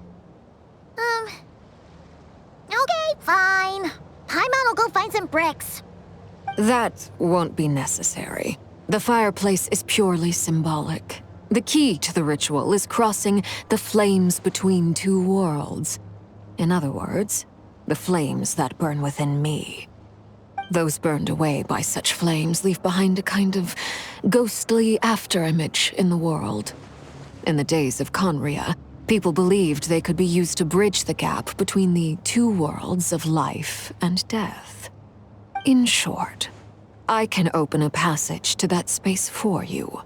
Okay, fine. Paimon will go find some bricks. That won't be necessary. The fireplace is purely symbolic. The key to the ritual is crossing the flames between two worlds. In other words, the flames that burn within me. Those burned away by such flames leave behind a kind of ghostly afterimage in the world. In the days of Conria, people believed they could be used to bridge the gap between the two worlds of life and death. In short, I can open a passage to that space for you.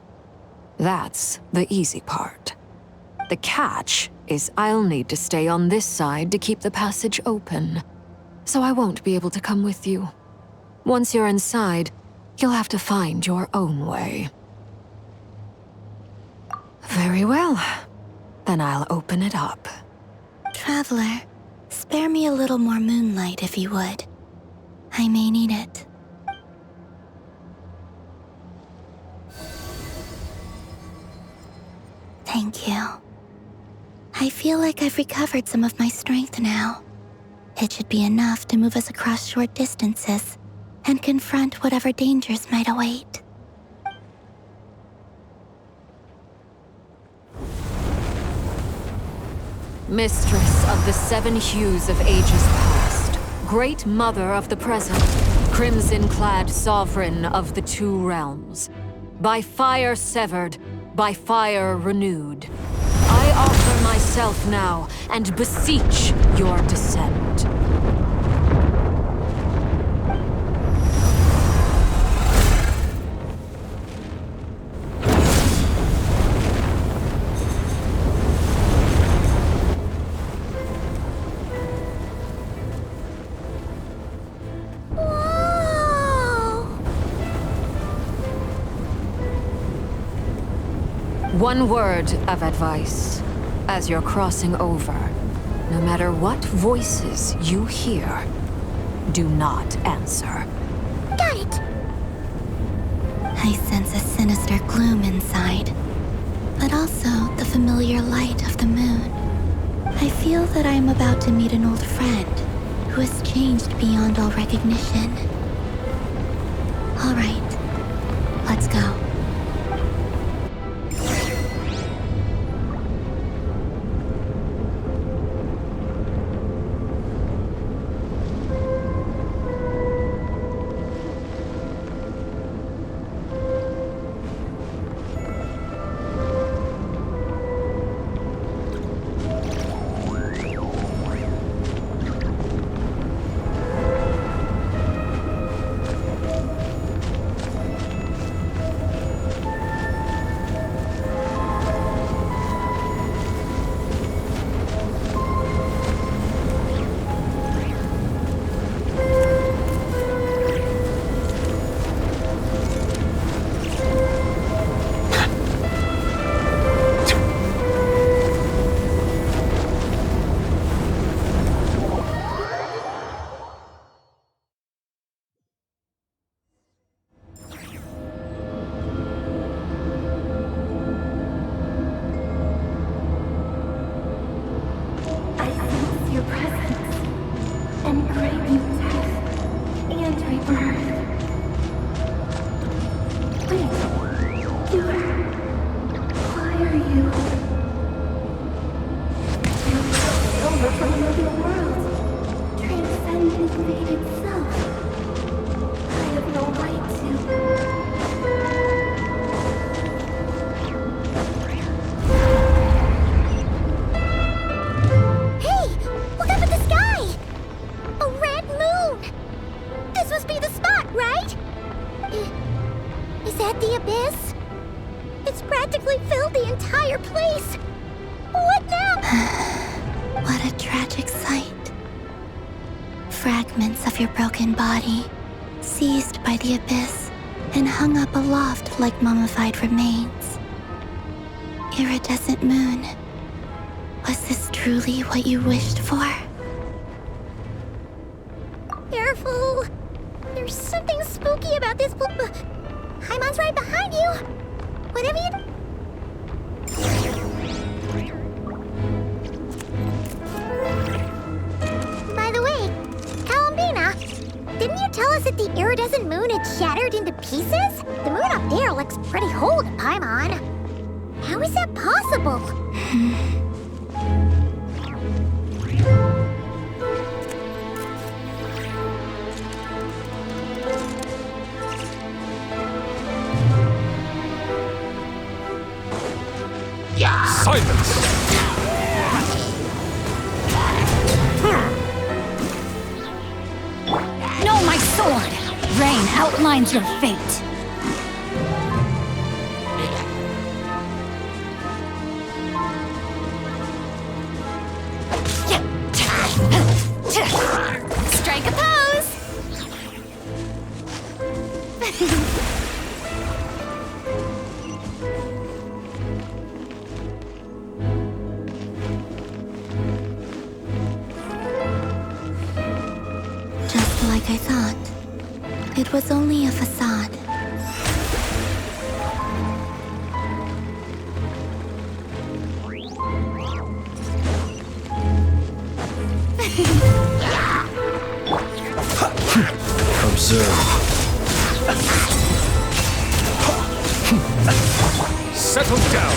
That's the easy part. The catch is I'll need to stay on this side to keep the passage open, so I won't be able to come with you. Once you're inside, you'll have to find your own way. Very well. Then I'll open it up. Traveler, spare me a little more moonlight if you would. I may need it. Thank you. I feel like I've recovered some of my strength now. It should be enough to move us across short distances and confront whatever dangers might await. Mistress of the seven hues of ages past, great mother of the present, crimson-clad sovereign of the two realms, by fire severed, by fire renewed, I offer myself now and beseech your descent. One word of advice. As you're crossing over, no matter what voices you hear, do not answer. Got it! I sense a sinister gloom inside, but also the familiar light of the moon. I feel that I am about to meet an old friend who has changed beyond all recognition. All right, let's go. right? Is that the abyss? It's practically filled the entire place. What now? What a tragic sight. Fragments of your broken body, seized by the abyss, and hung up aloft like mummified remains. Iridescent moon, was this truly what you wished for? Careful. There's something spooky about this. Paimon's right behind you. Whatever you... By the way, Columbina, didn't you tell us that the iridescent moon had shattered into pieces? The moon up there looks pretty whole to Paimon. How is that possible? Silence! No, my sword! Rain outlines your fate. Strike a pose! Just like I thought. It was only a facade. Observe. Settle down!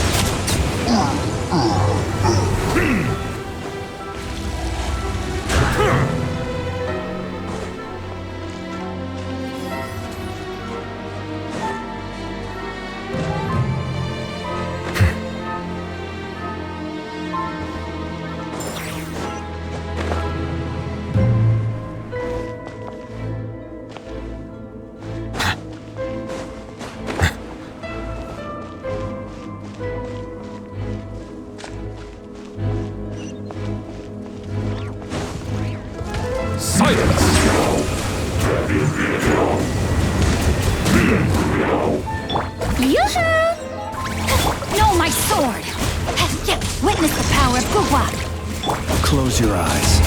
Yoo-hoo! No, my sword! Witness the power of Gugwa! Close your eyes.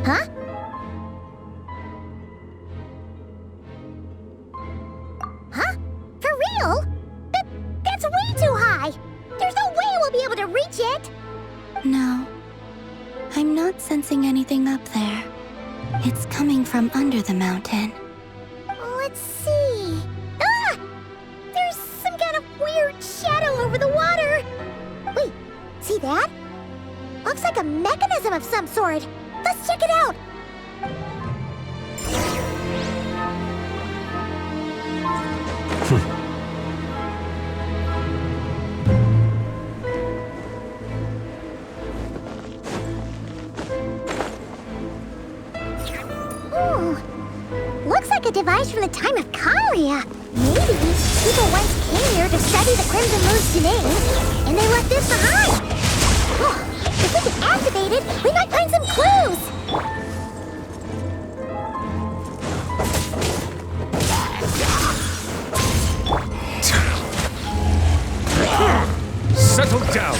Huh? Huh? For real? That's way too high! There's no way we'll be able to reach it! No. I'm not sensing anything up there. It's coming from under the mountain. Let's see... Ah! There's some kind of weird shadow over the water! Wait, see that? Looks like a mechanism of some sort. Let's check it out! Ooh, looks like a device from the time of Kalia. Maybe people once came here to study the Crimson Moon's domain, and they left this behind. Oh, if we can activate it, we might find some clues. Settle down!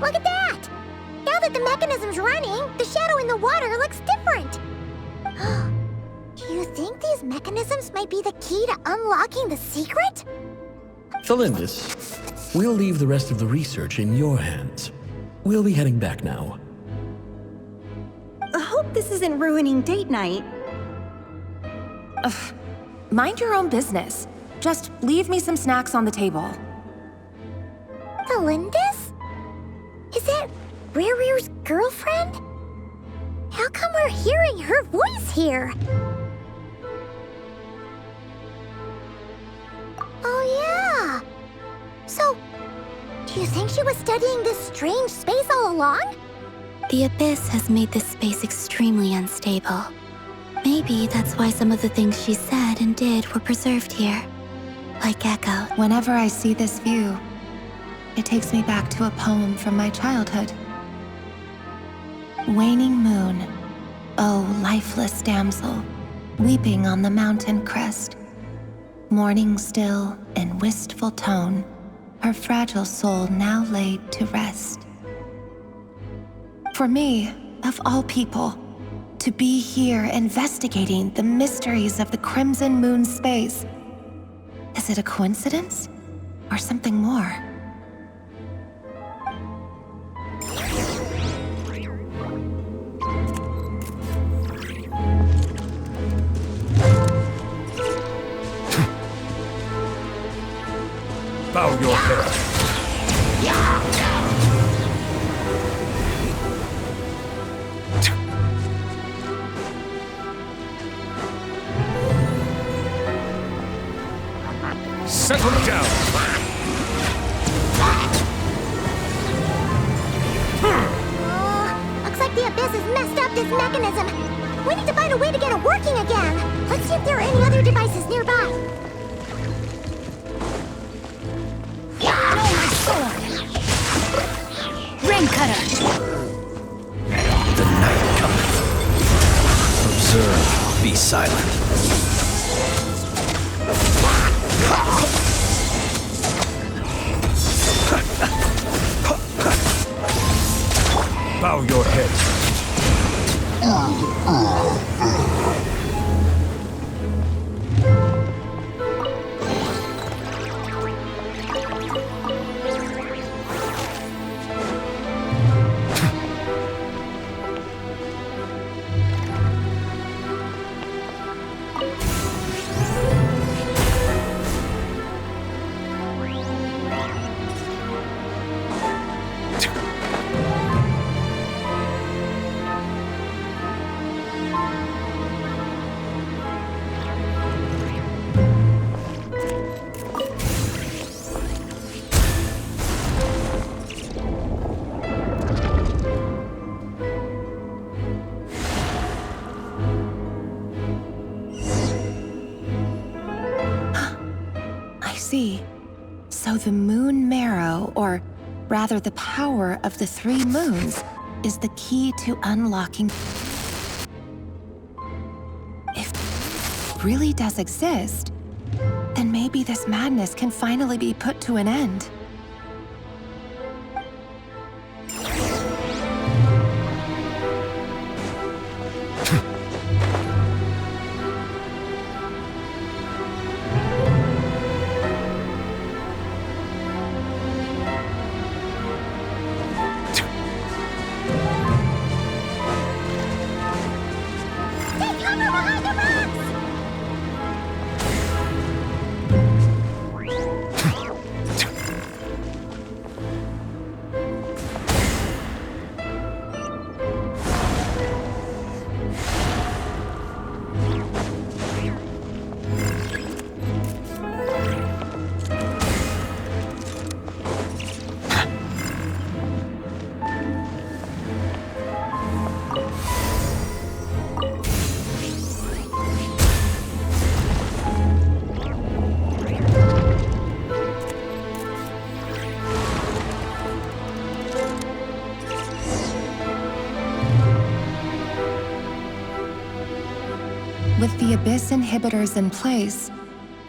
Look at that! Now that the mechanism's running, the shadow in the water looks different. Do you think these mechanisms might be the key to unlocking the secret? Thalindis, we'll leave the rest of the research in your hands. We'll be heading back now. I hope this isn't ruining date night. Ugh. Mind your own business. Just leave me some snacks on the table. Thalindis? Is that Rere's girlfriend? How come we're hearing her voice here? Oh yeah! So, do you think she was studying this strange space all along? The Abyss has made this space extremely unstable. Maybe that's why some of the things she said and did were preserved here. Like Echo. Whenever I see this view, it takes me back to a poem from my childhood. Waning moon, oh lifeless damsel, weeping on the mountain crest. Mourning still in wistful tone, her fragile soul now laid to rest. For me, of all people, to be here investigating the mysteries of the Crimson Moon space, is it a coincidence or something more? Bow your head. Settle down. Looks like the Abyss has messed up this mechanism. We need to find a way to get it working again. Let's see if there are any other devices nearby. Rain Cutter! The night cometh. Observe, be silent. Bow your head. So the moon marrow, or rather the power of the 3 moons, is the key to unlocking. If it really does exist, then maybe this madness can finally be put to an end. With the Abyss inhibitors in place,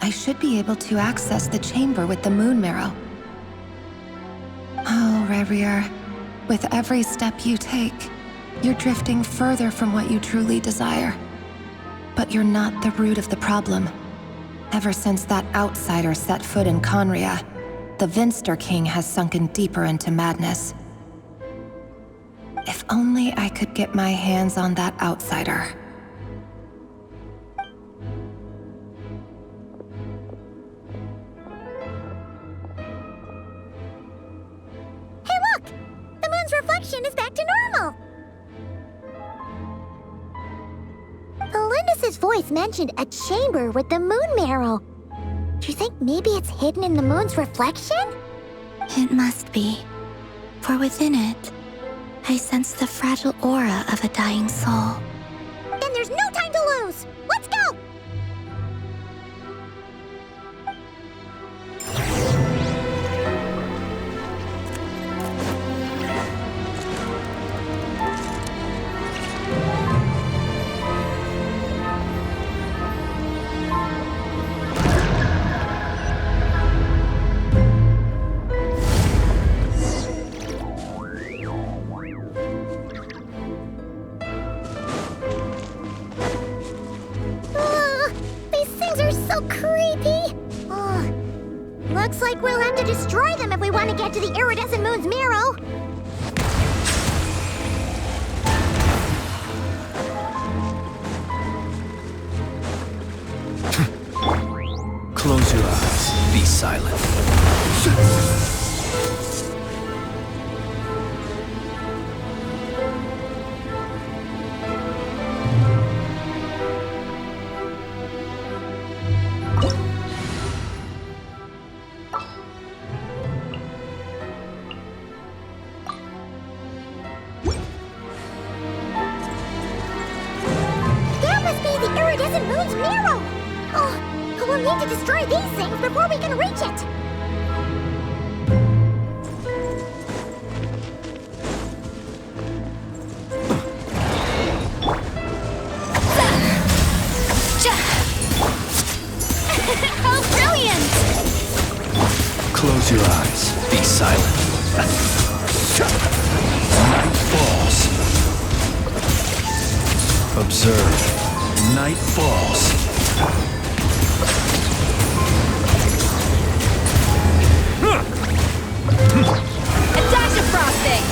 I should be able to access the chamber with the Moon Marrow. Oh, Rerir, with every step you take, you're drifting further from what you truly desire. But you're not the root of the problem. Ever since that outsider set foot in Conria, the Vinster King has sunken deeper into madness. If only I could get my hands on that outsider. Hey look! The moon's reflection is back to normal! Elendis' voice mentioned a chamber with the Moon Marrow. Do you think maybe it's hidden in the moon's reflection? It must be. For within it, I sense the fragile aura of a dying soul. Then there's no time to lose! Let's go! Looks like we'll have to destroy them if we want to get to the iridescent moon's marrow. Close your eyes. Be silent. We'll need to destroy these things before we can reach it! How brilliant! Close your eyes. Be silent. Night falls. Observe. Night falls. A dash of frosting!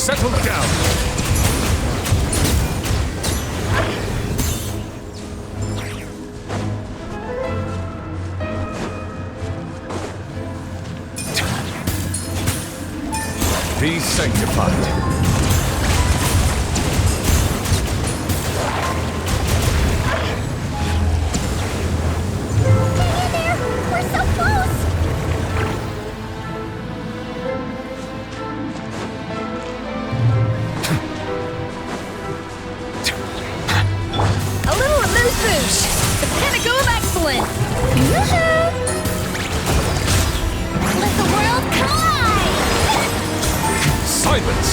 Settle down! Be sanctified. Let the world collide! Silence!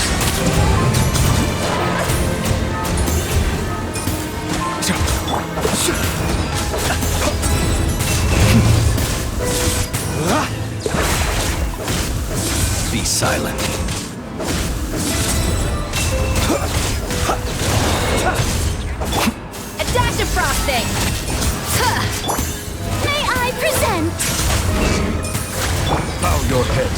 Be silent. A dash of frosting! May I present? Bow your head.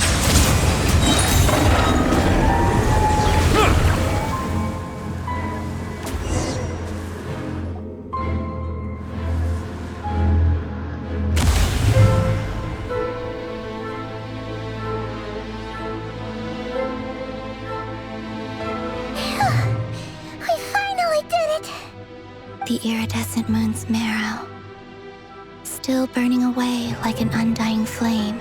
The iridescent moon's marrow, still burning away like an undying flame,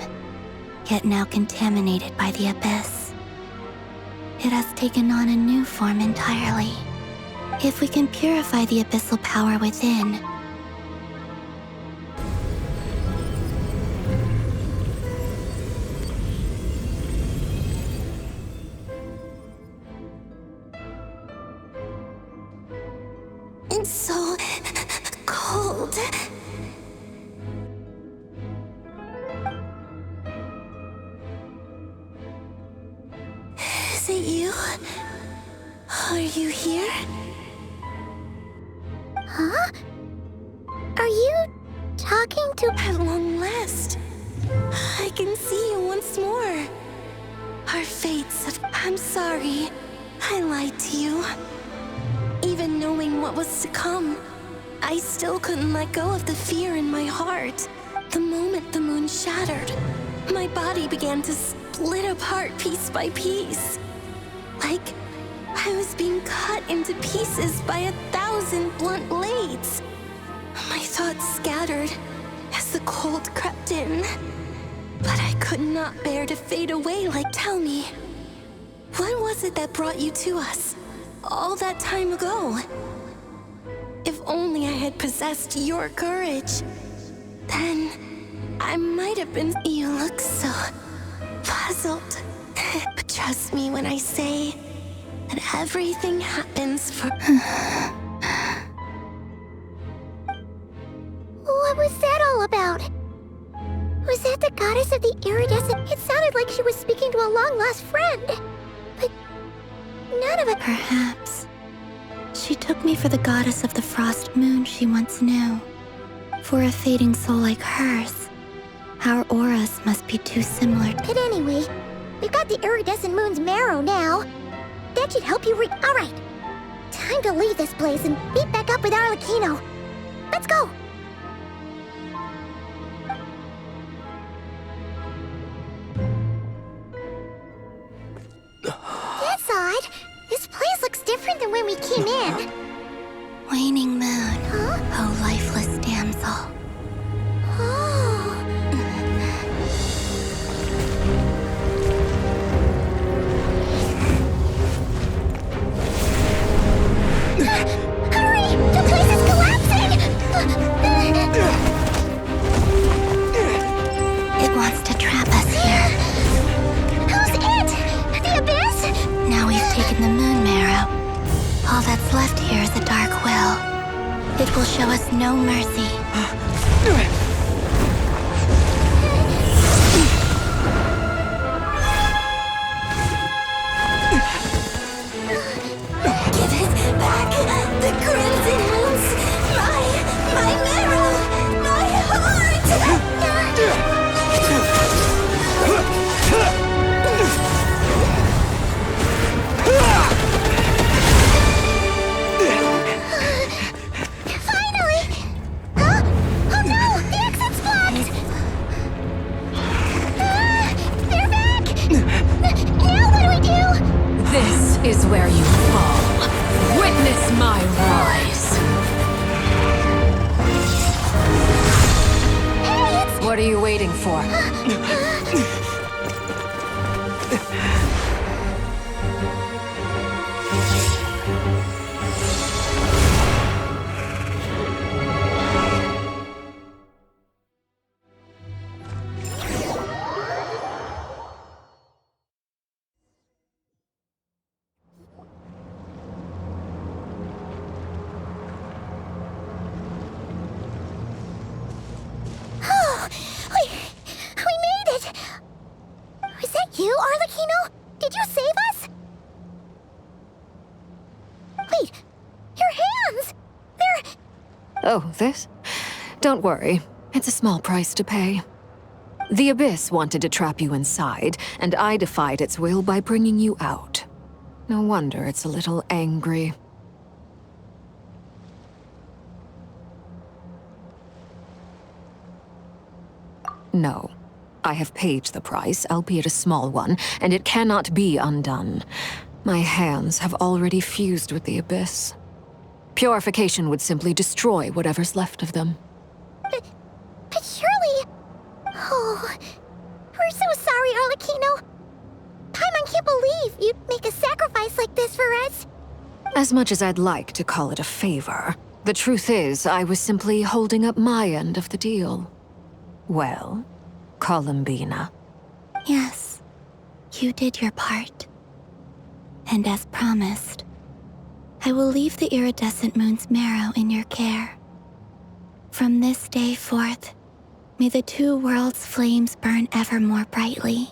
yet now contaminated by the abyss. It has taken on a new form entirely. If we can purify the abyssal power within, it's so cold. Is it you? Are you here? Huh? Are you talking to... At long last, I can see you once more. Our fates have... I'm sorry. I lied to you. Even knowing what was to come, I still couldn't let go of the fear in my heart. The moment the moon shattered, my body began to split apart piece by piece. Like I was being cut into pieces by 1,000 blunt blades. My thoughts scattered as the cold crept in. But I could not bear to fade away. Tell me, what was it that brought you to us all that time ago? If only I had possessed your courage, then I might have been... You look so puzzled. But trust me when I say that everything happens for... What was that all about? Was that the goddess of the iridescent? It sounded like she was speaking to a long-lost friend. But none of it... Perhaps she took me for the goddess of the frost moon she once knew. For a fading soul like hers, our auras must be too similar. But anyway, we've got the iridescent moon's marrow now. That should help you All right. Time to leave this place and meet back up with Arlecchino. Let's go! That's odd. This place looks different than when we came in. Waning moon, oh lifeless damsel. Hurry! The place is collapsing! It wants to trap us here. Who's it? The abyss? Now we've taken the moon marrow. All that's left here is a dark will. It will show us no mercy. Give it back! The crimson moons! My marrow! My heart! Finally! Huh? Oh no! The exit's blocked! They're back! Now what do we do? This is where you fall. Witness my rise. Hey, What are you waiting for? Oh, we made it! Was that you, Arlecchino? Did you save us? Wait, your hands! They're... Oh, this? Don't worry. It's a small price to pay. The Abyss wanted to trap you inside, and I defied its will by bringing you out. No wonder it's a little angry. No. I have paid the price, albeit a small one, and it cannot be undone. My hands have already fused with the Abyss. Purification would simply destroy whatever's left of them. But surely... Oh... We're so sorry, Arlecchino. Paimon can't believe you'd make a sacrifice like this for us. As much as I'd like to call it a favor, the truth is I was simply holding up my end of the deal. Well, Columbina. Yes, you did your part. And as promised, I will leave the iridescent moon's marrow in your care. From this day forth, may the two worlds' flames burn ever more brightly.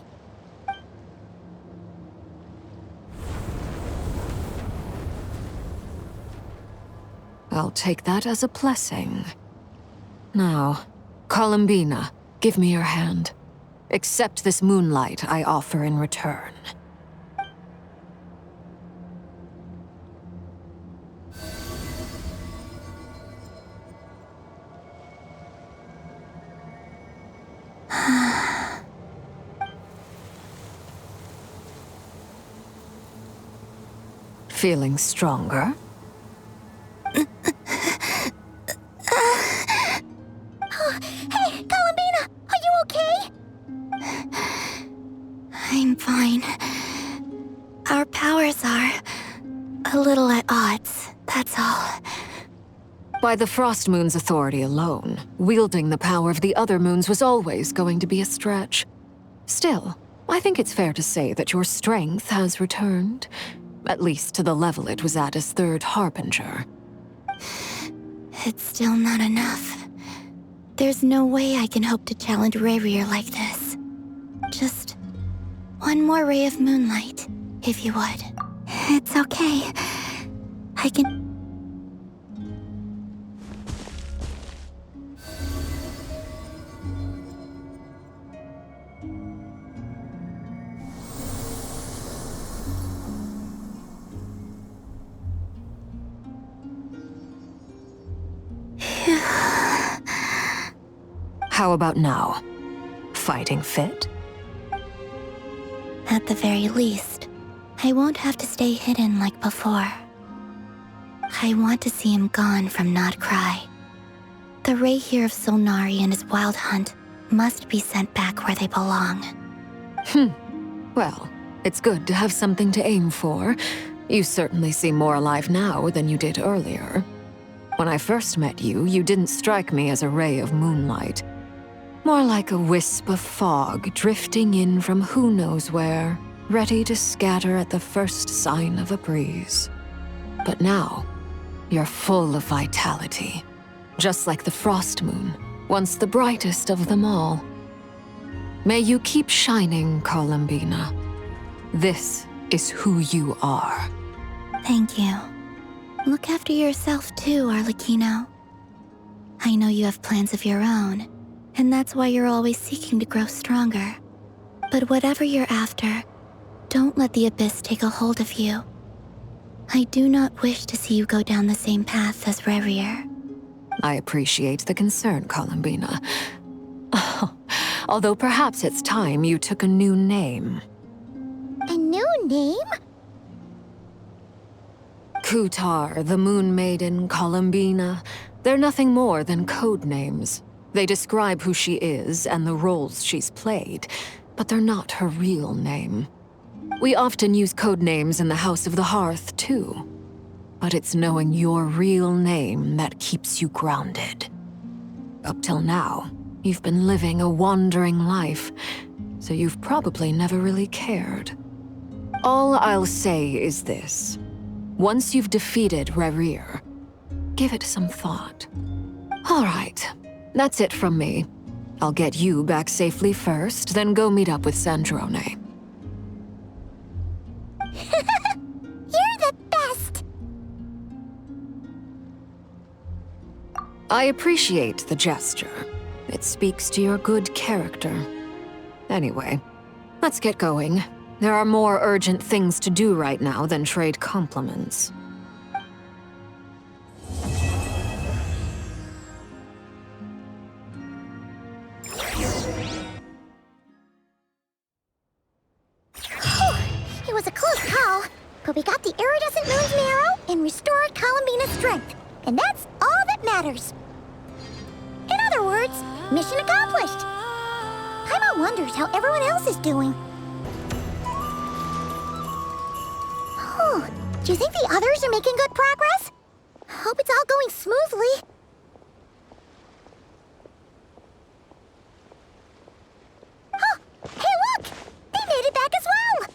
I'll take that as a blessing. Now, Columbina, give me your hand. Accept this moonlight I offer in return. Feeling stronger? Hey, Columbina! Are you okay? I'm fine. Our powers are a little at odds, that's all. By the Frost Moon's authority alone, wielding the power of the other moons was always going to be a stretch. Still, I think it's fair to say that your strength has returned, at least to the level it was at as Third Harbinger. It's still not enough. There's no way I can hope to challenge Rayrir like this. Just one more ray of moonlight, if you would. It's okay. I can... How about now? Fighting fit? At the very least, I won't have to stay hidden like before. I want to see him gone from Not Cry. The Rayhyr of Solnari and his wild hunt must be sent back where they belong. Well, it's good to have something to aim for. You certainly seem more alive now than you did earlier. When I first met you, you didn't strike me as a ray of moonlight. More like a wisp of fog drifting in from who knows where, ready to scatter at the first sign of a breeze. But now, you're full of vitality, just like the Frost Moon, once the brightest of them all. May you keep shining, Columbina. This is who you are. Thank you. Look after yourself too, Arlecchino. I know you have plans of your own, and that's why you're always seeking to grow stronger. But whatever you're after, don't let the Abyss take a hold of you. I do not wish to see you go down the same path as Rayrir. I appreciate the concern, Columbina. Although perhaps it's time you took a new name. A new name? Kutar, the Moon Maiden, Columbina, they're nothing more than code names. They describe who she is and the roles she's played, but they're not her real name. We often use code names in the House of the Hearth, too. But it's knowing your real name that keeps you grounded. Up till now, you've been living a wandering life, so you've probably never really cared. All I'll say is this. Once you've defeated Rayrir, give it some thought. All right. That's it from me. I'll get you back safely first, then go meet up with Sandrone. You're the best! I appreciate the gesture. It speaks to your good character. Anyway, let's get going. There are more urgent things to do right now than trade compliments. It was a close call, but we got got the iridescent moon's marrow and restored Columbina's strength. And that's all that matters. In other words, mission accomplished. Paimon wonders how everyone else is doing. Oh, do you think the others are making good progress? Hope it's all going smoothly. Oh, hey look! They made it back as well!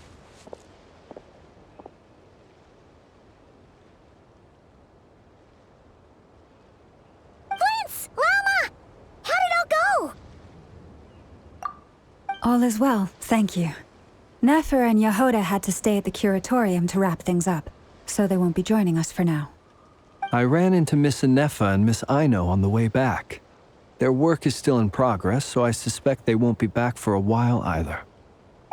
Flint's! Llama! How did it all go? All is well, thank you. Nefer and Yehoda had to stay at the curatorium to wrap things up, so they won't be joining us for now. I ran into Miss Inefa and Miss Aino on the way back. Their work is still in progress, so I suspect they won't be back for a while either.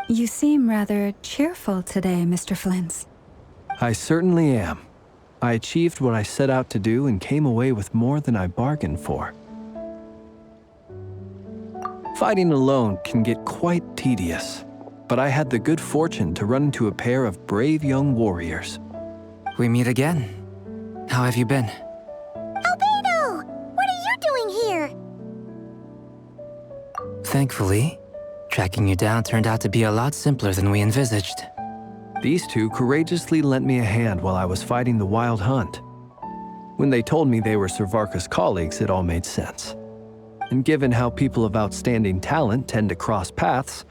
You seem rather cheerful today, Mr. Flint's. I certainly am. I achieved what I set out to do and came away with more than I bargained for. Fighting alone can get quite tedious, but I had the good fortune to run into a pair of brave young warriors. We meet again. How have you been? Albedo! What are you doing here? Thankfully, tracking you down turned out to be a lot simpler than we envisaged. These two courageously lent me a hand while I was fighting the wild hunt. When they told me they were Sir Varka's colleagues, it all made sense. And given how people of outstanding talent tend to cross paths,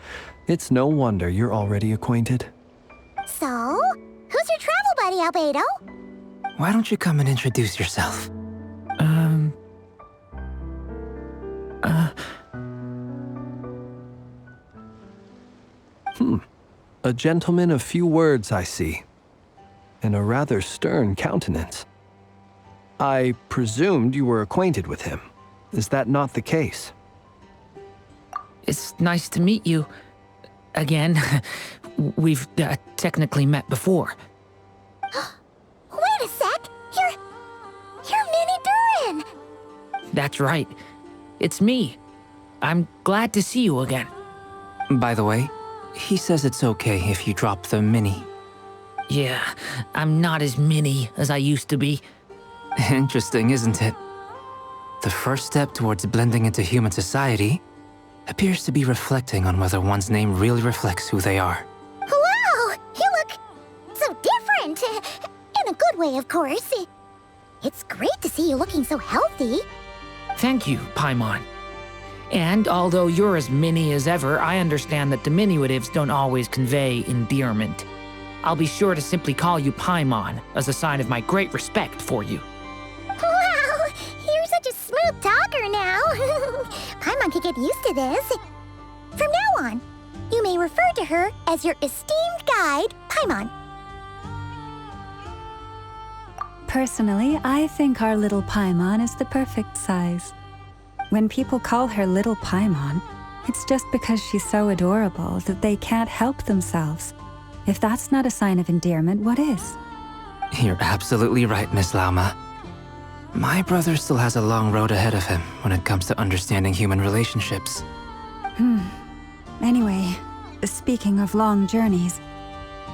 it's no wonder you're already acquainted. So, who's your travel buddy, Albedo? Why don't you come and introduce yourself? A gentleman of few words, I see. And a rather stern countenance. I presumed you were acquainted with him. Is that not the case? It's nice to meet you. Again. We've technically met before. Wait a sec! You're Minnie Durin! That's right. It's me. I'm glad to see you again. By the way, he says it's okay if you drop the mini. Yeah, I'm not as mini as I used to be. Interesting, isn't it? The first step towards blending into human society appears to be reflecting on whether one's name really reflects who they are. Wow! You look so different! In a good way, of course. It's great to see you looking so healthy. Thank you, Paimon. And although you're as mini as ever, I understand that diminutives don't always convey endearment. I'll be sure to simply call you Paimon as a sign of my great respect for you. Wow! You're such a smooth talker now. Paimon could get used to this. From now on, you may refer to her as your esteemed guide, Paimon. Personally, I think our little Paimon is the perfect size. When people call her Little Paimon, it's just because she's so adorable that they can't help themselves. If that's not a sign of endearment, what is? You're absolutely right, Miss Lauma. My brother still has a long road ahead of him when it comes to understanding human relationships. Anyway, speaking of long journeys,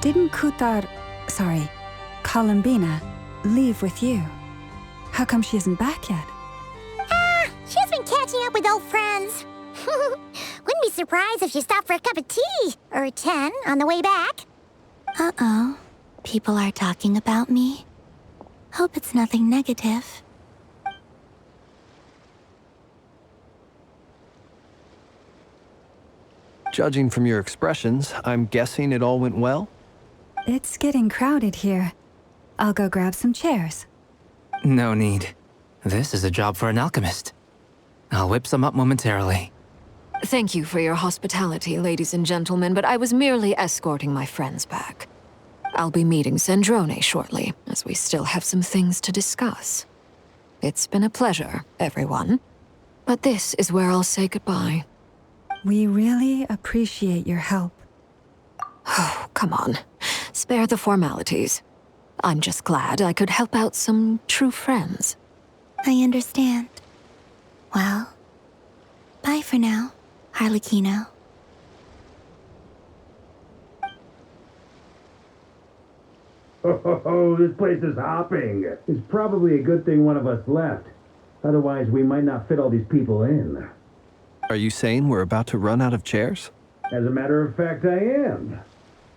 didn't Columbina, leave with you? How come she isn't back yet? She's been catching up with old friends. Wouldn't be surprised if she stopped for a cup of tea or 10 on the way back. Uh-oh. People are talking about me. Hope it's nothing negative. Judging from your expressions, I'm guessing it all went well? It's getting crowded here. I'll go grab some chairs. No need. This is a job for an alchemist. I'll whip some up momentarily. Thank you for your hospitality, ladies and gentlemen, but I was merely escorting my friends back. I'll be meeting Sandrone shortly, as we still have some things to discuss. It's been a pleasure, everyone. But this is where I'll say goodbye. We really appreciate your help. Oh, come on. Spare the formalities. I'm just glad I could help out some true friends. I understand. Well, bye for now, Harlequino. Oh, this place is hopping. It's probably a good thing one of us left. Otherwise, we might not fit all these people in. Are you saying we're about to run out of chairs? As a matter of fact, I am.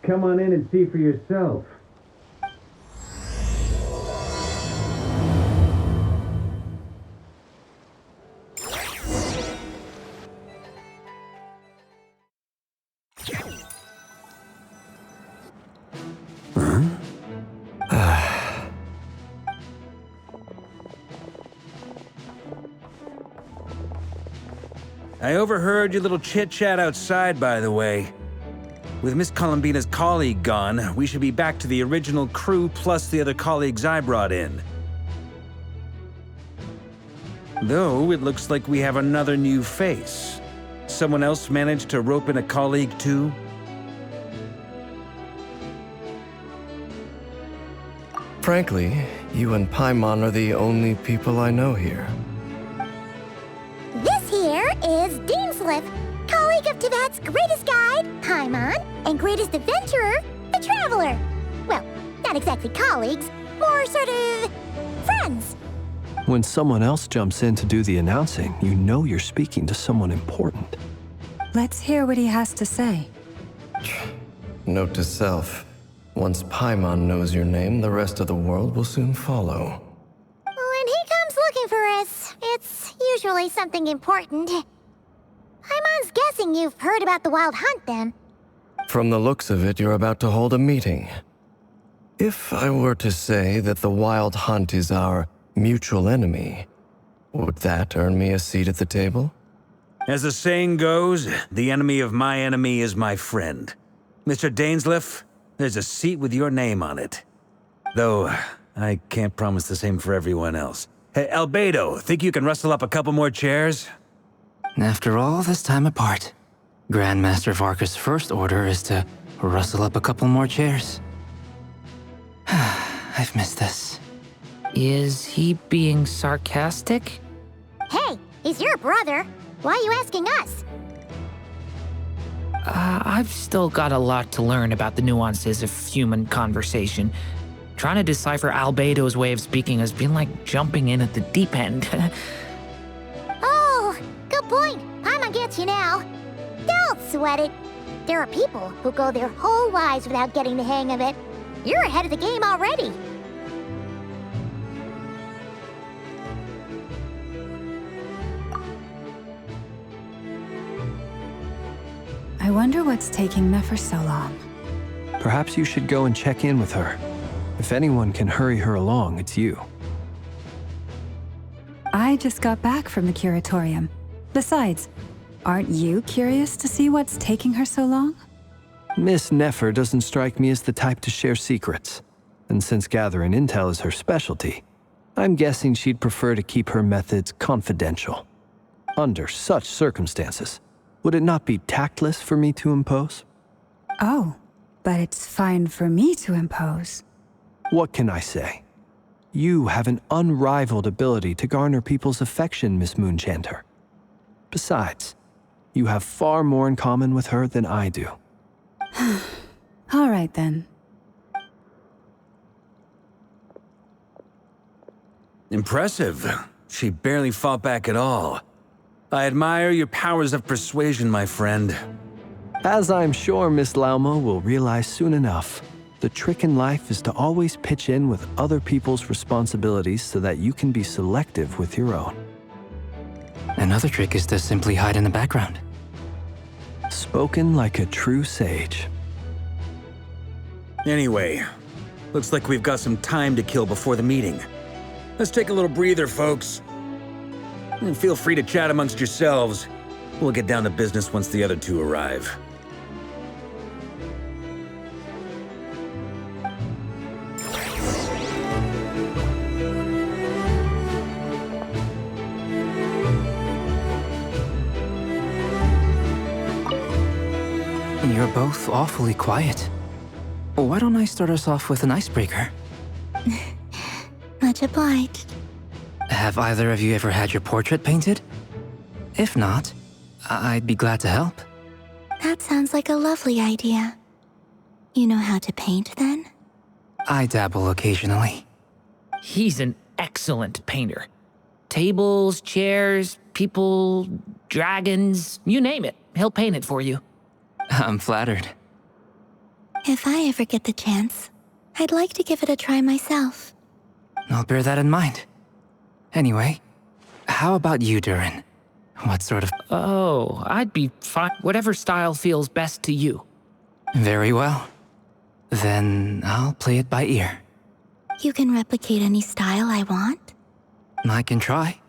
Come on in and see for yourself. I overheard your little chit-chat outside, by the way. With Miss Columbina's colleague gone, we should be back to the original crew plus the other colleagues I brought in. Though, it looks like we have another new face. Someone else managed to rope in a colleague, too? Frankly, you and Paimon are the only people I know here. This here is Dainsliff, colleague of Teyvat's greatest guide, Paimon, and greatest adventurer, the Traveler. Well, not exactly colleagues, more sort of friends. When someone else jumps in to do the announcing, you know you're speaking to someone important. Let's hear what he has to say. Note to self. Once Paimon knows your name, the rest of the world will soon follow. When he comes looking for us, it's usually something important. Paimon's guessing you've heard about the Wild Hunt, then. From the looks of it, you're about to hold a meeting. If I were to say that the Wild Hunt is our mutual enemy, would that earn me a seat at the table? As the saying goes, the enemy of my enemy is my friend. Mr. Dainsliff, there's a seat with your name on it. Though, I can't promise the same for everyone else. Hey, Albedo, think you can rustle up a couple more chairs? After all this time apart, Grandmaster Varka's first order is to rustle up a couple more chairs. I've missed this. Is he being sarcastic? Hey, he's your brother. Why are you asking us? I've still got a lot to learn about the nuances of human conversation. Trying to decipher Albedo's way of speaking has been like jumping in at the deep end. Oh, good point. Paimon gets you now. Don't sweat it. There are people who go their whole lives without getting the hang of it. You're ahead of the game already. I wonder what's taking Nefer so long. Perhaps you should go and check in with her. If anyone can hurry her along, it's you. I just got back from the curatorium. Besides, aren't you curious to see what's taking her so long? Miss Nefer doesn't strike me as the type to share secrets. And since gathering intel is her specialty, I'm guessing she'd prefer to keep her methods confidential. Under such circumstances, would it not be tactless for me to impose? Oh, but it's fine for me to impose. What can I say? You have an unrivaled ability to garner people's affection, Miss Moonchanter. Besides, you have far more in common with her than I do. All right, then. Impressive. She barely fought back at all. I admire your powers of persuasion, my friend. As I'm sure Miss Lauma will realize soon enough, the trick in life is to always pitch in with other people's responsibilities so that you can be selective with your own. Another trick is to simply hide in the background. Spoken like a true sage. Anyway, looks like we've got some time to kill before the meeting. Let's take a little breather, folks. And feel free to chat amongst yourselves. We'll get down to business once the other two arrive. You're both awfully quiet. Why don't I start us off with an icebreaker? Much obliged. Have either of you ever had your portrait painted? If not, I'd be glad to help. That sounds like a lovely idea. You know how to paint, then? I dabble occasionally. He's an excellent painter. Tables, chairs, people, dragons, you name it. He'll paint it for you. I'm flattered. If I ever get the chance, I'd like to give it a try myself. I'll bear that in mind. Anyway, how about you, Durin? What sort of... Oh, I'd be fine. Whatever style feels best to you. Very well. Then I'll play it by ear. You can replicate any style I want? I can try.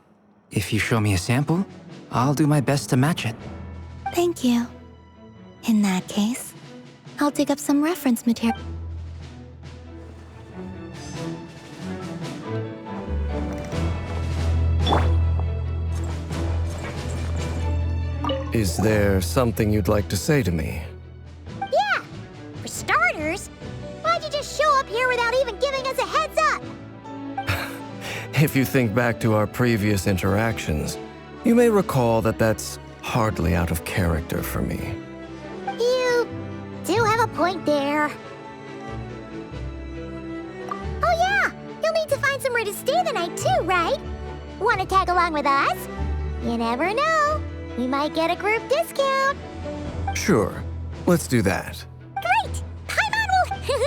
If you show me a sample, I'll do my best to match it. Thank you. In that case, I'll dig up some reference material. Is there something you'd like to say to me? Yeah! For starters, why'd you just show up here without even giving us a heads up? If you think back to our previous interactions, you may recall that that's hardly out of character for me. You do have a point there. Oh yeah! You'll need to find somewhere to stay the night too, right? Wanna tag along with us? You never know. We might get a group discount. Sure, let's do that. Great! Paimon will...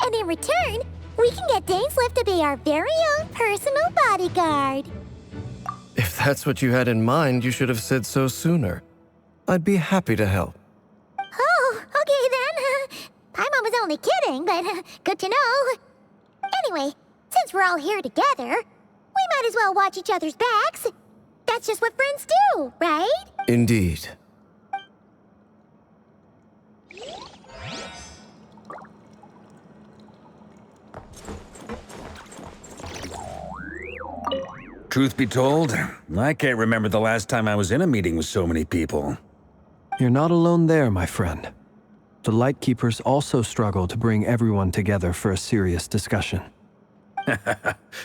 And in return, we can get Dainslift to be our very own personal bodyguard. If that's what you had in mind, you should have said so sooner. I'd be happy to help. Oh, okay then. Paimon was only kidding, but good to know. Anyway, since we're all here together, we might as well watch each other's backs. That's just what friends do, right? Indeed. Truth be told, I can't remember the last time I was in a meeting with so many people. You're not alone there, my friend. The Lightkeepers also struggle to bring everyone together for a serious discussion.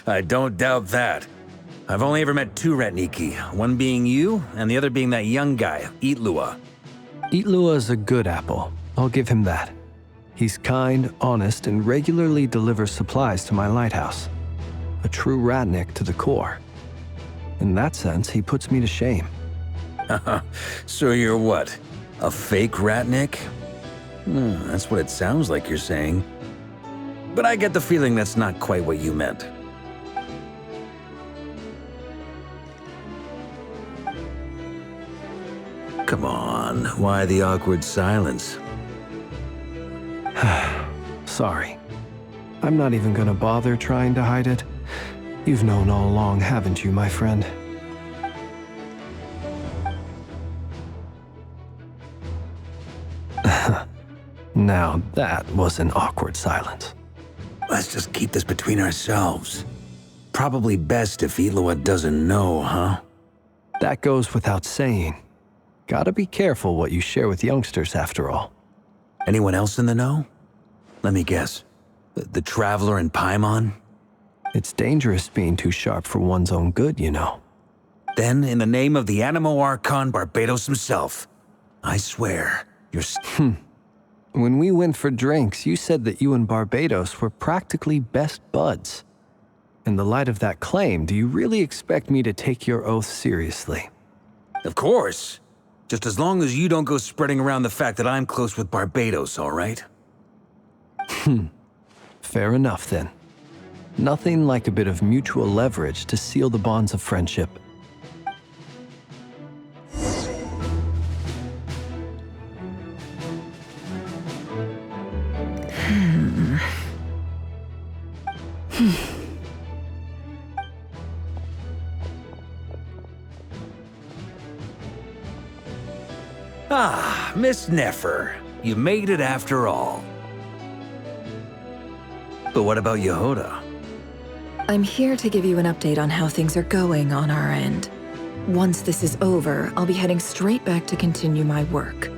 I don't doubt that. I've only ever met two Ratniki, one being you, and the other being that young guy, Itlua. Itlua is a good apple. I'll give him that. He's kind, honest, and regularly delivers supplies to my lighthouse. A true Ratnik to the core. In that sense, he puts me to shame. So you're what? A fake Ratnik? That's what it sounds like you're saying. But I get the feeling that's not quite what you meant. Come on, why the awkward silence? Sorry. I'm not even gonna bother trying to hide it. You've known all along, haven't you, my friend? Now that was an awkward silence. Let's just keep this between ourselves. Probably best if Itlua doesn't know, huh? That goes without saying. Gotta be careful what you share with youngsters, after all. Anyone else in the know? Let me guess. The Traveler and Paimon? It's dangerous being too sharp for one's own good, you know. Then, in the name of the Animo Archon Barbados himself, I swear, you're When we went for drinks, you said that you and Barbados were practically best buds. In the light of that claim, do you really expect me to take your oath seriously? Of course. Just as long as you don't go spreading around the fact that I'm close with Barbados, all right? Fair enough, then. Nothing like a bit of mutual leverage to seal the bonds of friendship. Ah, Miss Nefer. You made it after all. But what about Yehoda? I'm here to give you an update on how things are going on our end. Once this is over, I'll be heading straight back to continue my work.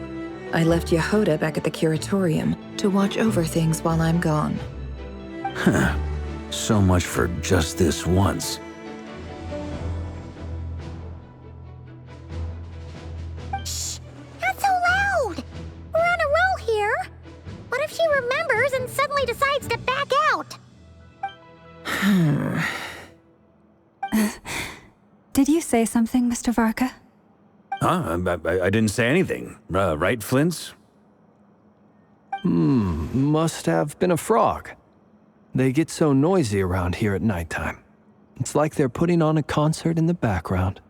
I left Yehoda back at the Curatorium to watch over things while I'm gone. Huh. So much for just this once. Shh! Not so loud! We're on a roll here! What if she remembers and suddenly decides to back out? Did you say something, Mr. Varka? Huh? I didn't say anything. Right, Flints? Must have been a frog. They get so noisy around here at nighttime. It's like they're putting on a concert in the background.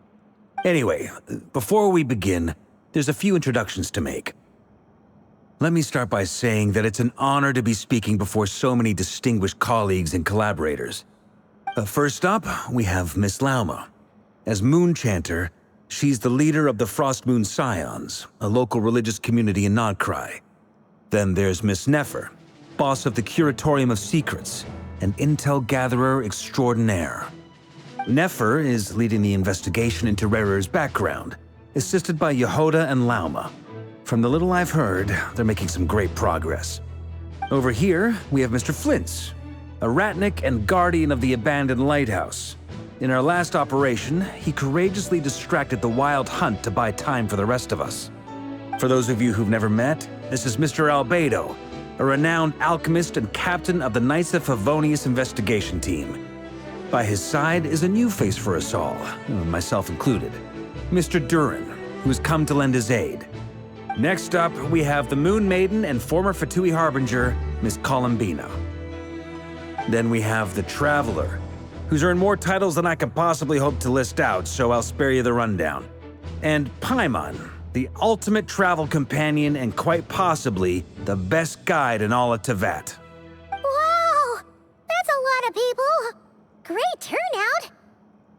Anyway, before we begin, there's a few introductions to make. Let me start by saying that it's an honor to be speaking before so many distinguished colleagues and collaborators. First up, we have Miss Lauma. As Moon Chanter, she's the leader of the Frost Moon Scions, a local religious community in Nodcry. Then there's Miss Nefer, boss of the Curatorium of Secrets, an intel gatherer extraordinaire. Nefer is leading the investigation into Rerer's background, assisted by Yehoda and Lauma. From the little I've heard, they're making some great progress. Over here, we have Mr. Flintz, a ratnik and guardian of the abandoned lighthouse. In our last operation, he courageously distracted the Wild Hunt to buy time for the rest of us. For those of you who've never met, this is Mr. Albedo, a renowned alchemist and captain of the Knights of Favonius investigation team. By his side is a new face for us all, myself included, Mr. Durin, who's come to lend his aid. Next up, we have the Moon Maiden and former Fatui Harbinger, Miss Columbina. Then we have the Traveler, who's earned more titles than I could possibly hope to list out, so I'll spare you the rundown. And Paimon, the ultimate travel companion and quite possibly the best guide in all of Tevat. Wow! That's a lot of people! Great turnout!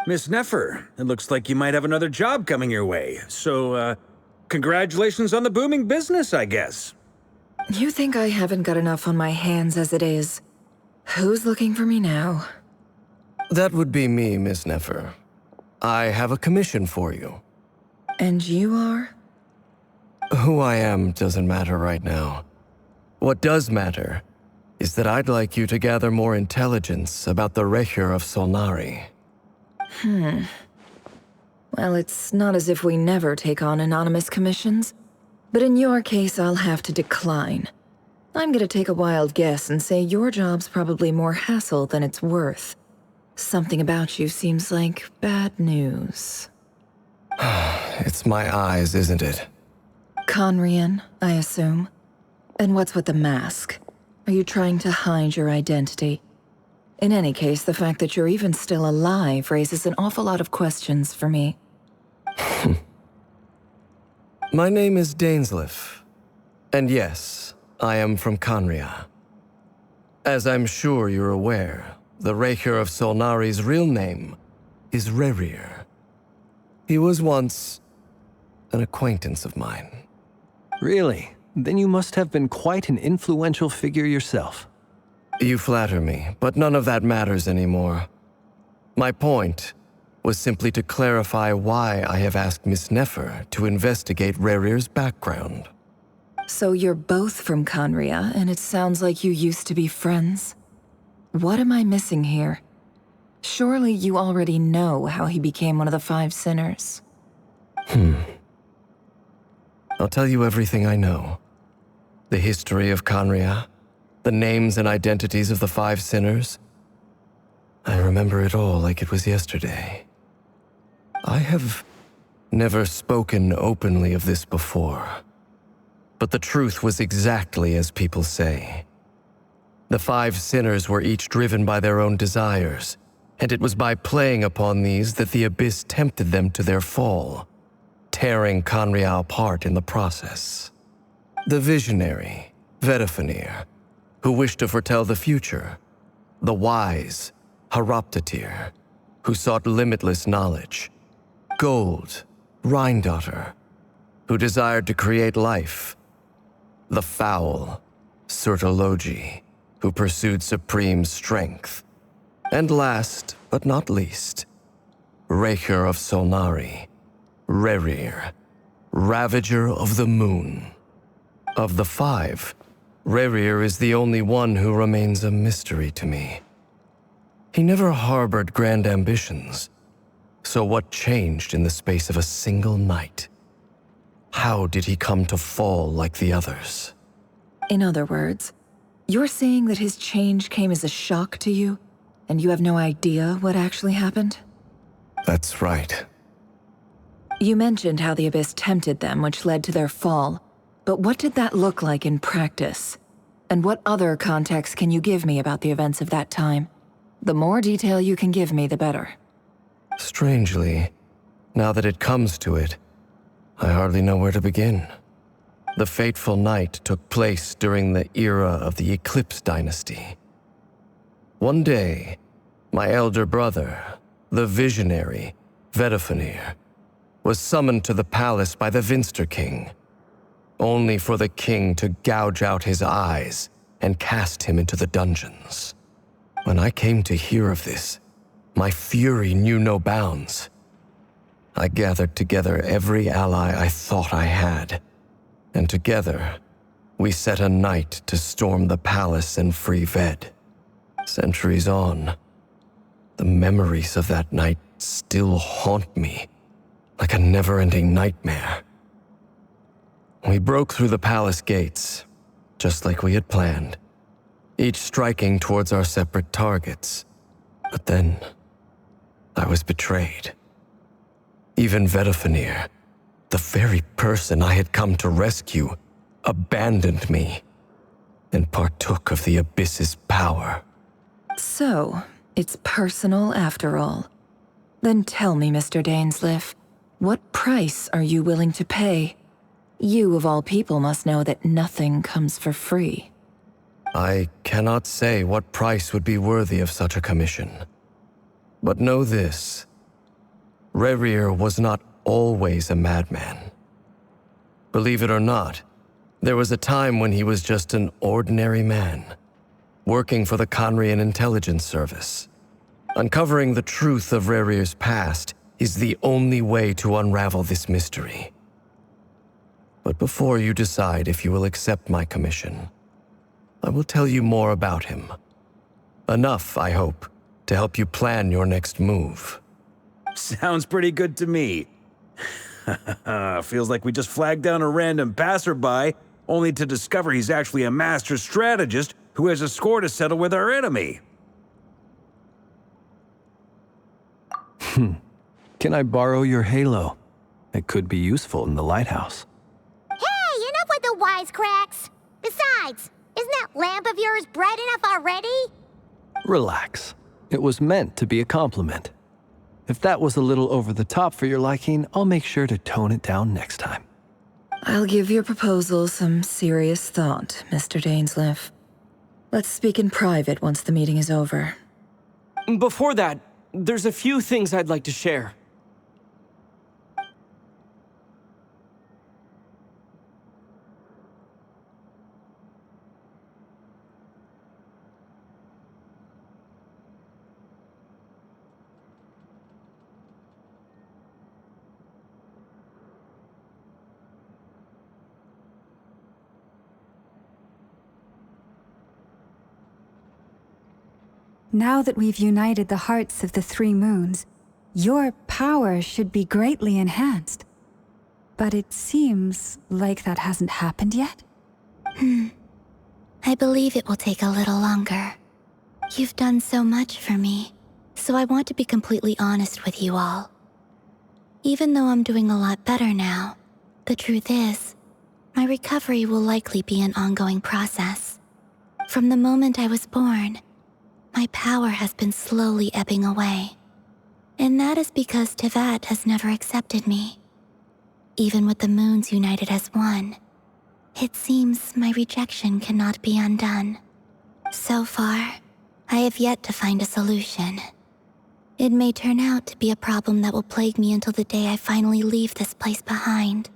Miss Nefer, it looks like you might have another job coming your way, so, congratulations on the booming business, I guess. You think I haven't got enough on my hands as it is? Who's looking for me now? That would be me, Miss Nefer. I have a commission for you. And you are? Who I am doesn't matter right now. What does matter is that I'd like you to gather more intelligence about the Rehur of Solnari. Well, it's not as if we never take on anonymous commissions. But in your case, I'll have to decline. I'm gonna take a wild guess and say your job's probably more hassle than it's worth. Something about you seems like bad news. It's my eyes, isn't it? Conrian, I assume. And what's with the mask? Are you trying to hide your identity? In any case, the fact that you're even still alive raises an awful lot of questions for me. My name is Dainsleif. And yes, I am from Conria. As I'm sure you're aware, the Rehur of Solnari's real name is Rerir. He was once an acquaintance of mine. Really? Then you must have been quite an influential figure yourself. You flatter me, but none of that matters anymore. My point was simply to clarify why I have asked Miss Nefer to investigate Rerir's background. So you're both from Conria, and it sounds like you used to be friends? What am I missing here? Surely you already know how he became one of the Five Sinners. I'll tell you everything I know. The history of Conria, the names and identities of the Five Sinners. I remember it all like it was yesterday. I have never spoken openly of this before, but the truth was exactly as people say. The Five Sinners were each driven by their own desires, and it was by playing upon these that the Abyss tempted them to their fall, tearing Conria apart in the process. The visionary, Vedafinir, who wished to foretell the future. The wise, Haroptatir, who sought limitless knowledge. Gold, Rhindaughter, who desired to create life. The foul, Surtologi, who pursued supreme strength. And last, but not least, Rehur of Solnari, Rerir, Ravager of the Moon. Of the five, Rerir is the only one who remains a mystery to me. He never harbored grand ambitions, so what changed in the space of a single night? How did he come to fall like the others? In other words, you're saying that his change came as a shock to you? And you have no idea what actually happened? That's right. You mentioned how the Abyss tempted them, which led to their fall. But what did that look like in practice? And what other context can you give me about the events of that time? The more detail you can give me, the better. Strangely, now that it comes to it, I hardly know where to begin. The fateful night took place during the era of the Eclipse Dynasty. One day, my elder brother, the visionary, Vedifenir, was summoned to the palace by the Vinster King, only for the king to gouge out his eyes and cast him into the dungeons. When I came to hear of this, my fury knew no bounds. I gathered together every ally I thought I had, and together, we set a night to storm the palace and free Ved. Centuries on, the memories of that night still haunt me like a never-ending nightmare. We broke through the palace gates, just like we had planned, each striking towards our separate targets. But then, I was betrayed. Even Vedifenir, the very person I had come to rescue, abandoned me and partook of the Abyss's power. So, it's personal after all. Then tell me, Mr. Dainsleif, what price are you willing to pay? You, of all people, must know that nothing comes for free. I cannot say what price would be worthy of such a commission. But know this. Rerir was not always a madman. Believe it or not, there was a time when he was just an ordinary man, working for the Conrian Intelligence Service. Uncovering the truth of Rerir's past is the only way to unravel this mystery. But before you decide if you will accept my commission, I will tell you more about him. Enough, I hope, to help you plan your next move. Sounds pretty good to me. Feels like we just flagged down a random passerby, only to discover he's actually a master strategist who has a score to settle with our enemy. Can I borrow your halo? It could be useful in the lighthouse. Hey, enough with the wisecracks! Besides, isn't that lamp of yours bright enough already? Relax. It was meant to be a compliment. If that was a little over the top for your liking, I'll make sure to tone it down next time. I'll give your proposal some serious thought, Mr. Dainsleif. Let's speak in private once the meeting is over. Before that, there's a few things I'd like to share. Now that we've united the hearts of the three moons, your power should be greatly enhanced. But it seems like that hasn't happened yet? I believe it will take a little longer. You've done so much for me, so I want to be completely honest with you all. Even though I'm doing a lot better now, the truth is, my recovery will likely be an ongoing process. From the moment I was born, my power has been slowly ebbing away. And that is because Tevat has never accepted me. Even with the moons united as one, it seems my rejection cannot be undone. So far, I have yet to find a solution. It may turn out to be a problem that will plague me until the day I finally leave this place behind.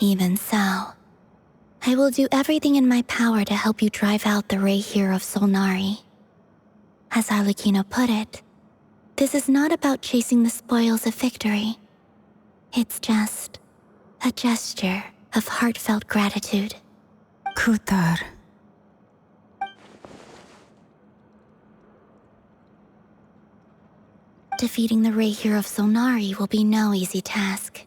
Even so, I will do everything in my power to help you drive out the Reihir of Solnari. As Arlecchino put it, this is not about chasing the spoils of victory. It's just a gesture of heartfelt gratitude. Kutar. Defeating the Reihir of Solnari will be no easy task.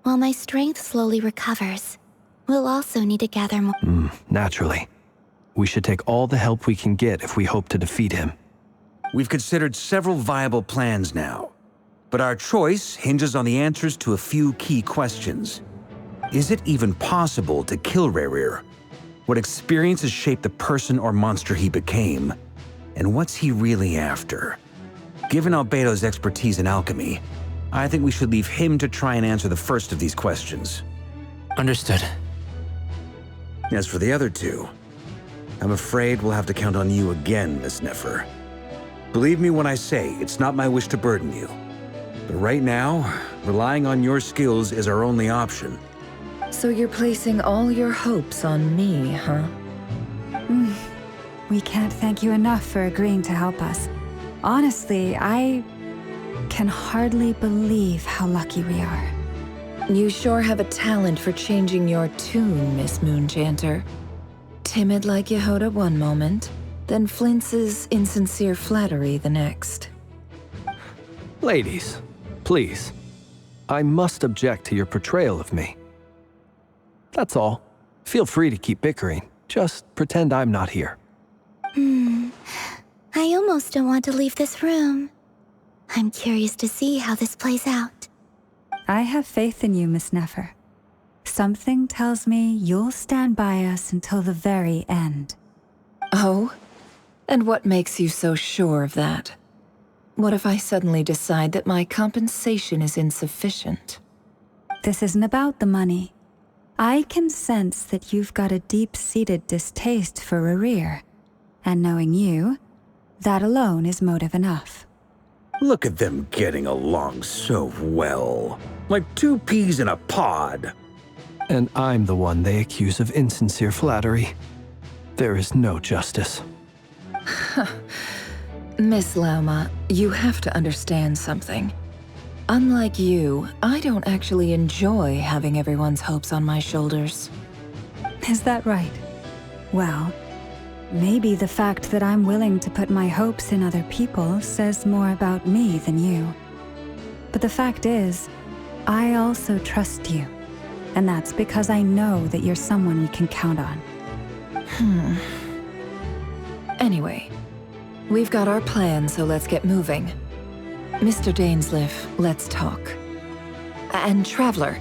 While my strength slowly recovers, we'll also need to gather more. Naturally. We should take all the help we can get if we hope to defeat him. We've considered several viable plans now, but our choice hinges on the answers to a few key questions. Is it even possible to kill Rerir? What experiences shaped the person or monster he became? And what's he really after? Given Albedo's expertise in alchemy, I think we should leave him to try and answer the first of these questions. Understood. As for the other two, I'm afraid we'll have to count on you again, Miss Nefer. Believe me when I say it's not my wish to burden you. But right now, relying on your skills is our only option. So you're placing all your hopes on me, huh? We can't thank you enough for agreeing to help us. Honestly, I can hardly believe how lucky we are. You sure have a talent for changing your tune, Miss Moonchanter. Timid like Yehoda one moment, then flinches insincere flattery the next. Ladies, please. I must object to your portrayal of me. That's all. Feel free to keep bickering. Just pretend I'm not here. I almost don't want to leave this room. I'm curious to see how this plays out. I have faith in you, Miss Nefer. Something tells me you'll stand by us until the very end. Oh? And what makes you so sure of that? What if I suddenly decide that my compensation is insufficient? This isn't about the money. I can sense that you've got a deep-seated distaste for Rerir. And knowing you, that alone is motive enough. Look at them getting along so well. Like two peas in a pod. And I'm the one they accuse of insincere flattery. There is no justice. Miss Lauma, you have to understand something. Unlike you, I don't actually enjoy having everyone's hopes on my shoulders. Is that right? Well, maybe the fact that I'm willing to put my hopes in other people says more about me than you. But the fact is, I also trust you. And that's because I know that you're someone we can count on. Anyway, we've got our plan, so let's get moving. Mr. Dainsleif, let's talk. And Traveler,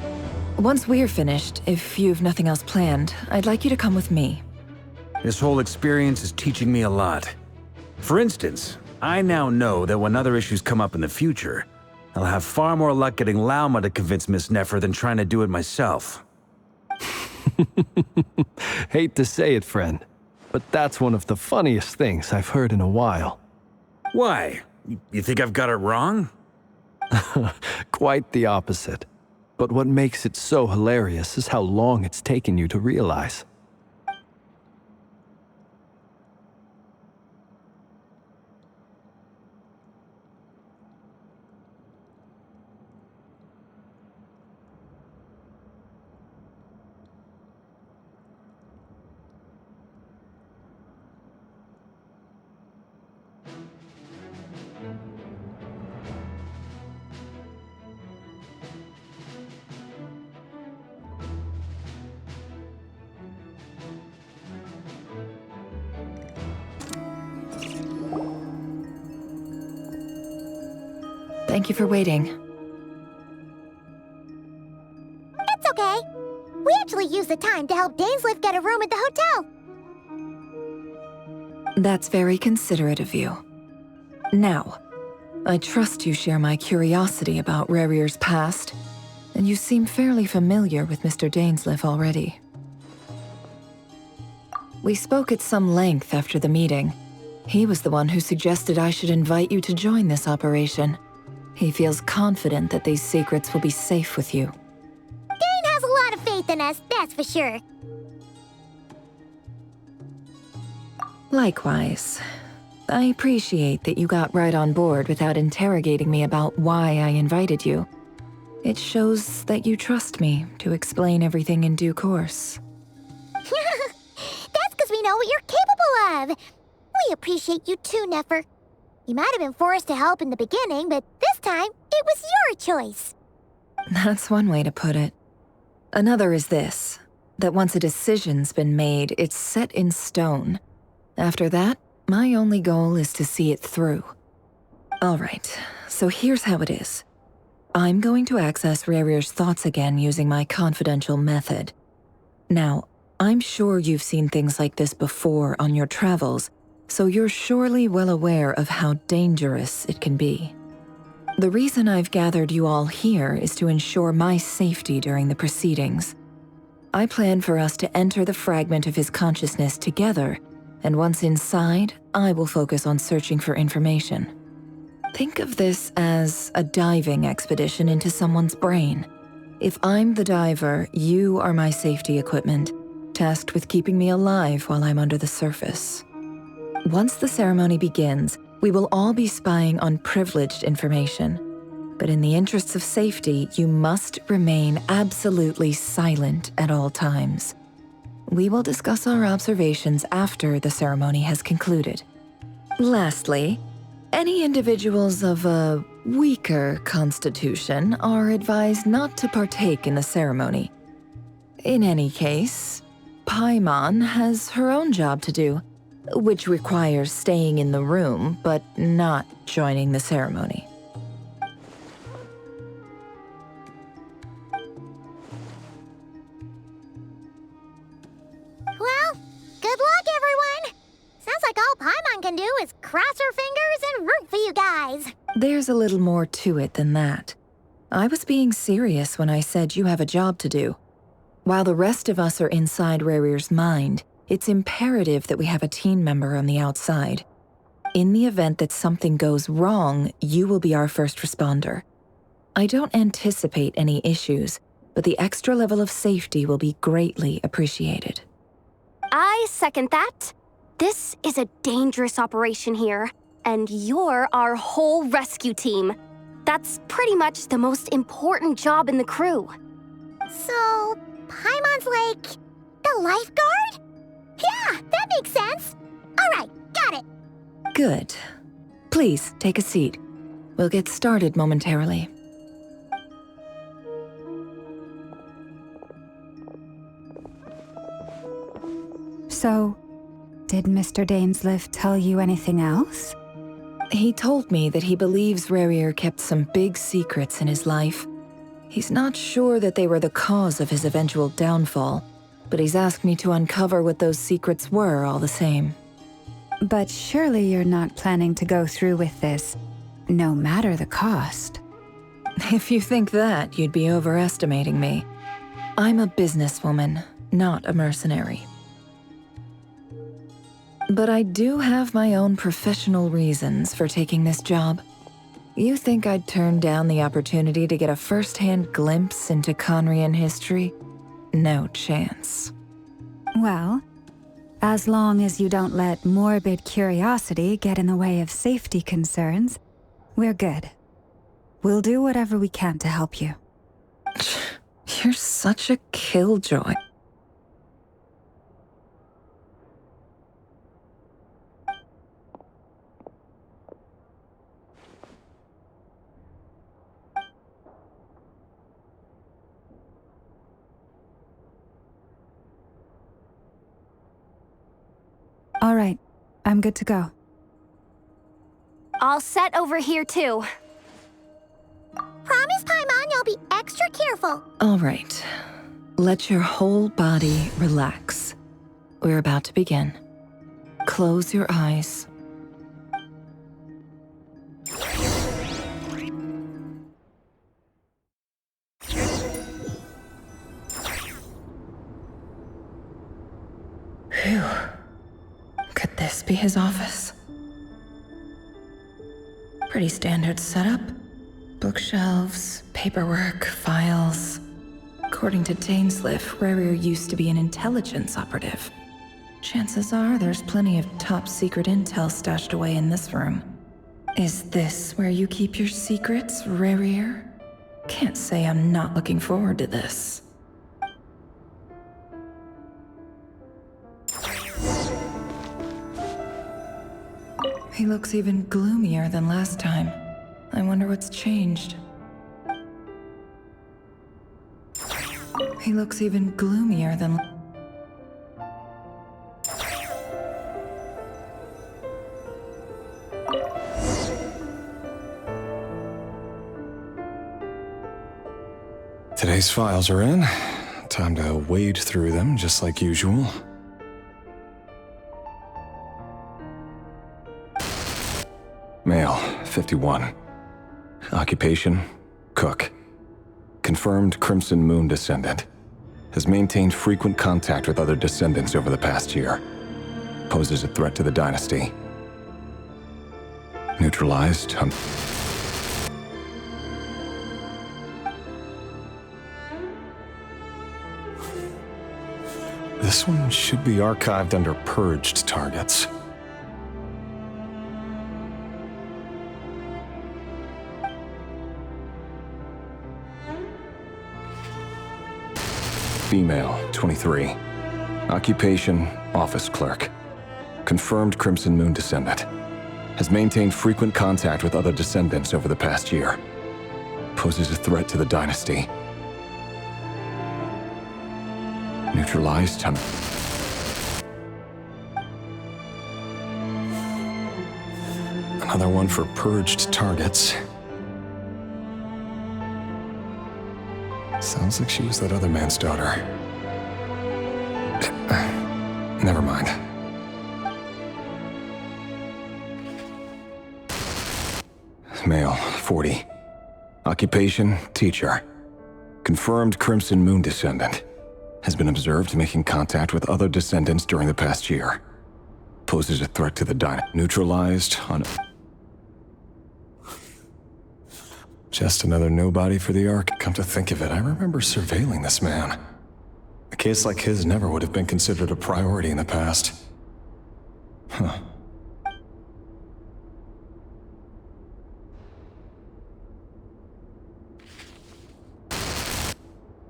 once we're finished, if you've nothing else planned, I'd like you to come with me. This whole experience is teaching me a lot. For instance, I now know that when other issues come up in the future, I'll have far more luck getting Lauma to convince Miss Nefer than trying to do it myself. Hate to say it, friend, but that's one of the funniest things I've heard in a while. Why? You think I've got it wrong? Quite the opposite. But what makes it so hilarious is how long it's taken you to realize. Thank you for waiting. It's okay. We actually used the time to help Dainsleif get a room at the hotel. That's very considerate of you. Now, I trust you share my curiosity about Rerir's past, and you seem fairly familiar with Mr. Dainsleif already. We spoke at some length after the meeting. He was the one who suggested I should invite you to join this operation. He feels confident that these secrets will be safe with you. Dane has a lot of faith in us, that's for sure. Likewise. I appreciate that you got right on board without interrogating me about why I invited you. It shows that you trust me to explain everything in due course. That's because we know what you're capable of. We appreciate you too, Nefer. You might have been forced to help in the beginning, but this time, it was your choice. That's one way to put it. Another is this, that once a decision's been made, it's set in stone. After that, My only goal is to see it through. Alright, so here's how it is. I'm going to access Rerir's thoughts again using my confidential method. Now, I'm sure you've seen things like this before on your travels, so you're surely well aware of how dangerous it can be. The reason I've gathered you all here is to ensure my safety during the proceedings. I plan for us to enter the fragment of his consciousness together, and once inside, I will focus on searching for information. Think of this as a diving expedition into someone's brain. If I'm the diver, you are my safety equipment, tasked with keeping me alive while I'm under the surface. Once the ceremony begins, we will all be spying on privileged information. But in the interests of safety, you must remain absolutely silent at all times. We will discuss our observations after the ceremony has concluded. Lastly, any individuals of a weaker constitution are advised not to partake in the ceremony. In any case, Paimon has her own job to do, which requires staying in the room but not joining the ceremony. Well, good luck, everyone! Sounds like all Paimon can do is cross her fingers and root for you guys. There's a little more to it than that. I was being serious when I said you have a job to do. While the rest of us are inside Rerir's mind, it's imperative that we have a team member on the outside. In the event that something goes wrong, you will be our first responder. I don't anticipate any issues, but the extra level of safety will be greatly appreciated. I second that. This is a dangerous operation here, and you're our whole rescue team. That's pretty much the most important job in the crew. So, Paimon's like the lifeguard? Yeah, that makes sense. All right, got it. Good. Please, take a seat. We'll get started momentarily. So, did Mr. Dainsleif tell you anything else? He told me that he believes Rerir kept some big secrets in his life. He's not sure that they were the cause of his eventual downfall, but he's asked me to uncover what those secrets were all the same. But surely you're not planning to go through with this, no matter the cost. If you think that, you'd be overestimating me. I'm a businesswoman, not a mercenary. But I do have my own professional reasons for taking this job. You think I'd turn down the opportunity to get a first-hand glimpse into Conrian history? No chance. Well, as long as you don't let morbid curiosity get in the way of safety concerns, we're good. We'll do whatever we can to help you. You're such a killjoy. All right, I'm good to go. All set over here, too. Promise, Paimon, you'll be extra careful. All right. Let your whole body relax. We're about to begin. Close your eyes. Phew. Could this be his office? Pretty standard setup. Bookshelves, paperwork, files. According to Dainsleif, Rerir used to be an intelligence operative. Chances are there's plenty of top-secret intel stashed away in this room. Is this where you keep your secrets, Rerir? Can't say I'm not looking forward to this. He looks even gloomier than last time. I wonder what's changed. He looks even gloomier than... Today's files are in. Time to wade through them, just like usual. Male, 51. Occupation, cook. Confirmed Crimson Moon descendant. Has maintained frequent contact with other descendants over the past year. Poses a threat to the dynasty. Neutralized. This one should be archived under purged targets. Female, 23. Occupation, office clerk. Confirmed Crimson Moon descendant. Has maintained frequent contact with other descendants over the past year. Poses a threat to the dynasty. Neutralized. Another one for purged targets. Sounds like she was that other man's daughter. Never mind. Male, 40. Occupation, teacher. Confirmed Crimson Moon descendant. Has been observed making contact with other descendants during the past year. Poses a threat to the dynasty. Neutralized on... Just another nobody for the Ark. Come to think of it, I remember surveilling this man. A case like his never would have been considered a priority in the past. Huh.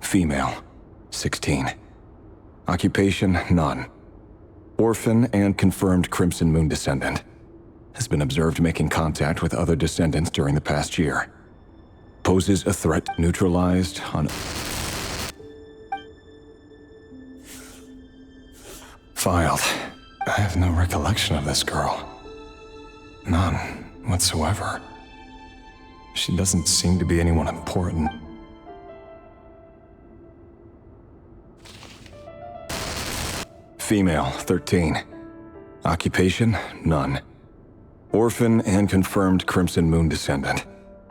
Female, 16. Occupation, none. Orphan and confirmed Crimson Moon descendant. Has been observed making contact with other descendants during the past year. Poses a threat. Neutralized on... Filed. I have no recollection of this girl. None whatsoever. She doesn't seem to be anyone important. Female, 13. Occupation, none. Orphan and confirmed Crimson Moon descendant.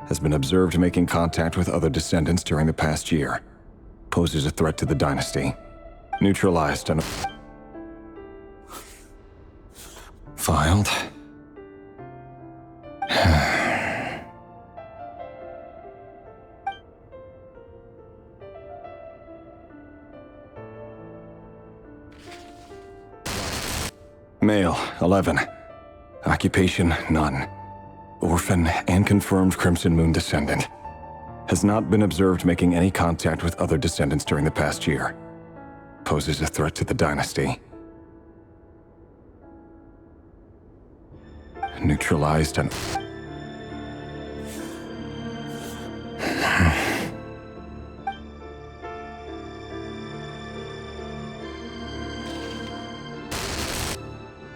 Has been observed making contact with other descendants during the past year. Poses a threat to the dynasty. Neutralized on... Filed. Male, 11. Occupation, none. Orphan and confirmed Crimson Moon descendant. Has not been observed making any contact with other descendants during the past year. Poses a threat to the dynasty. Neutralized and...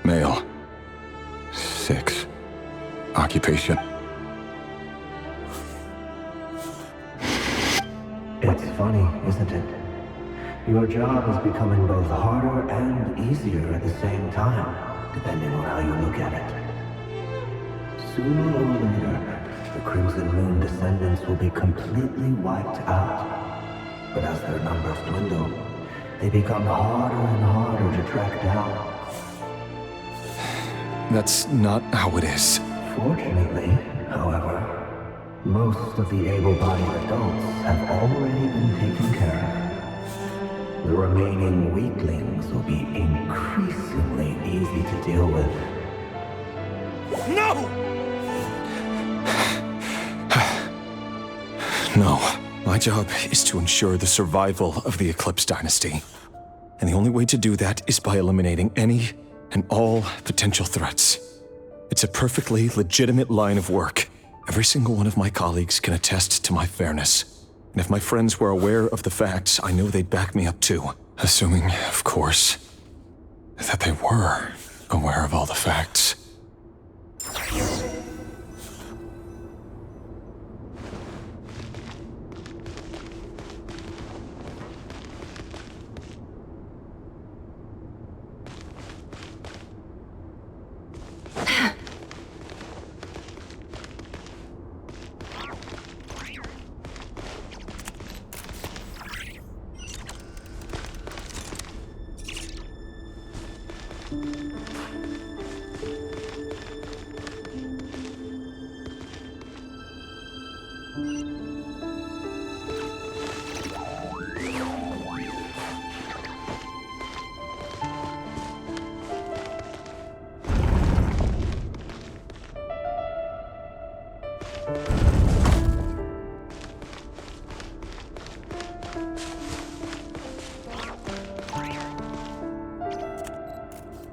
Male. 6. Occupation. It's funny, isn't it? Your job is becoming both harder and easier at the same time, depending on how you look at it. Sooner or later, the Crimson Moon descendants will be completely wiped out. But as their numbers dwindle, they become harder and harder to track down. That's not how it is. Fortunately, however, most of the able-bodied adults have already been taken care of. The remaining weaklings will be increasingly easy to deal with. No! No. My job is to ensure the survival of the Eclipse Dynasty. And the only way to do that is by eliminating any and all potential threats. It's a perfectly legitimate line of work. Every single one of my colleagues can attest to my fairness. And if my friends were aware of the facts, I know they'd back me up too. Assuming, of course, that they were aware of all the facts.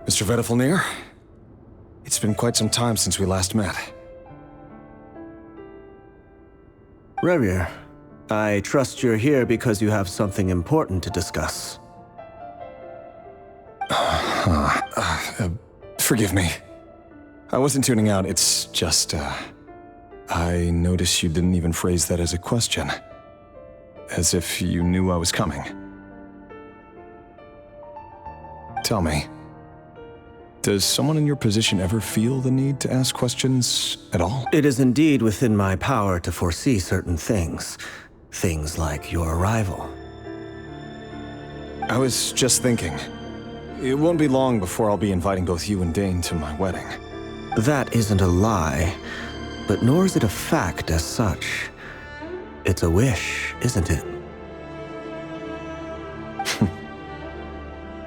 Mr. Vedifalnir, it's been quite some time since we last met. Rerir, I trust you're here because you have something important to discuss. Forgive me. I wasn't tuning out, it's just, I noticed you didn't even phrase that as a question. As if you knew I was coming. Tell me, does someone in your position ever feel the need to ask questions at all? It is indeed within my power to foresee certain things. Things like your arrival. I was just thinking, it won't be long before I'll be inviting both you and Dane to my wedding. That isn't a lie, but nor is it a fact as such. It's a wish, isn't it?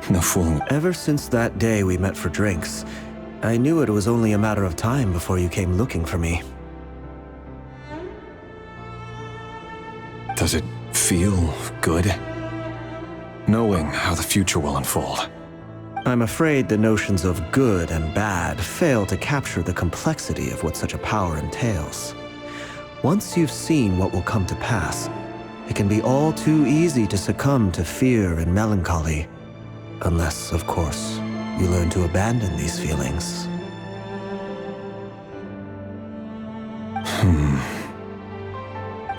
No fooling. Ever since that day we met for drinks, I knew it was only a matter of time before you came looking for me. Does it feel good? Knowing how the future will unfold. I'm afraid the notions of good and bad fail to capture the complexity of what such a power entails. Once you've seen what will come to pass, it can be all too easy to succumb to fear and melancholy. Unless, of course, you learn to abandon these feelings.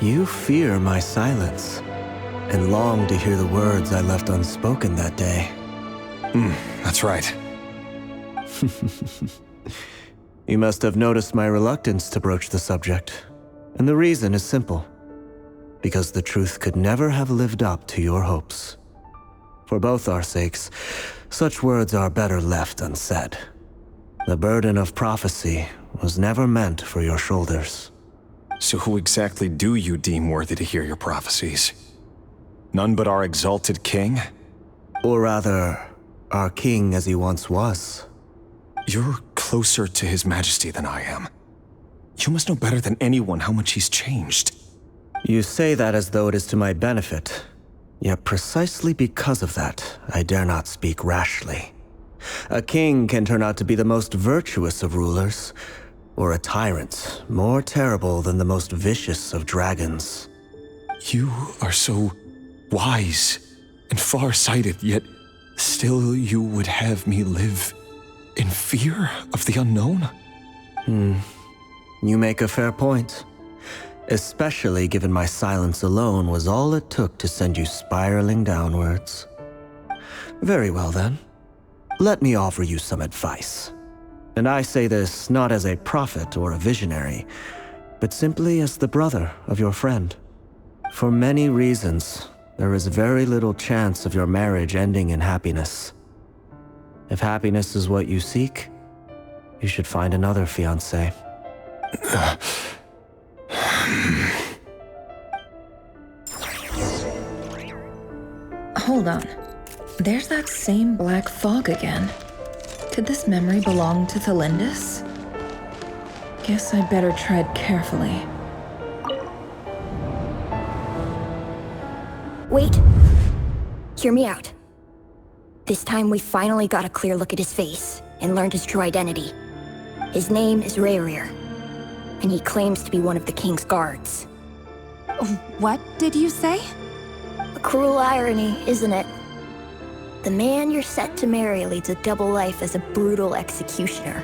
You fear my silence, and long to hear the words I left unspoken that day. That's right. You must have noticed my reluctance to broach the subject, and the reason is simple. Because the truth could never have lived up to your hopes. For both our sakes, such words are better left unsaid. The burden of prophecy was never meant for your shoulders. So who exactly do you deem worthy to hear your prophecies? None but our exalted king? Or rather, our king as he once was. You're closer to his majesty than I am. You must know better than anyone how much he's changed. You say that as though it is to my benefit. Yet precisely because of that, I dare not speak rashly. A king can turn out to be the most virtuous of rulers, or a tyrant more terrible than the most vicious of dragons. You are so wise and far-sighted, yet still you would have me live in fear of the unknown? You make a fair point. Especially given my silence alone was all it took to send you spiraling downwards. Very well then. Let me offer you some advice. And I say this not as a prophet or a visionary, but simply as the brother of your friend. For many reasons, there is very little chance of your marriage ending in happiness. If happiness is what you seek, you should find another fiancé. Hold on. There's that same black fog again. Could this memory belong to Thalindis? Guess I'd better tread carefully. Wait. Hear me out. This time we finally got a clear look at his face and learned his true identity. His name is Rerir, and he claims to be one of the king's guards. What did you say? A cruel irony, isn't it? The man you're set to marry leads a double life as a brutal executioner.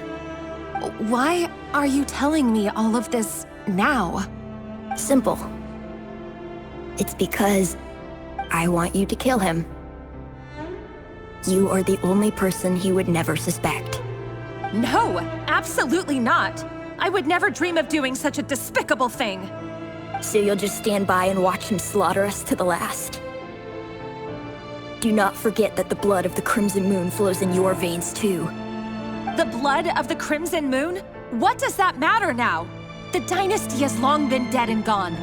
Why are you telling me all of this now? Simple. It's because I want you to kill him. You are the only person he would never suspect. No, absolutely not. I would never dream of doing such a despicable thing. So you'll just stand by and watch him slaughter us to the last? Do not forget that the blood of the Crimson Moon flows in your veins too. The blood of the Crimson Moon? What does that matter now? The dynasty has long been dead and gone.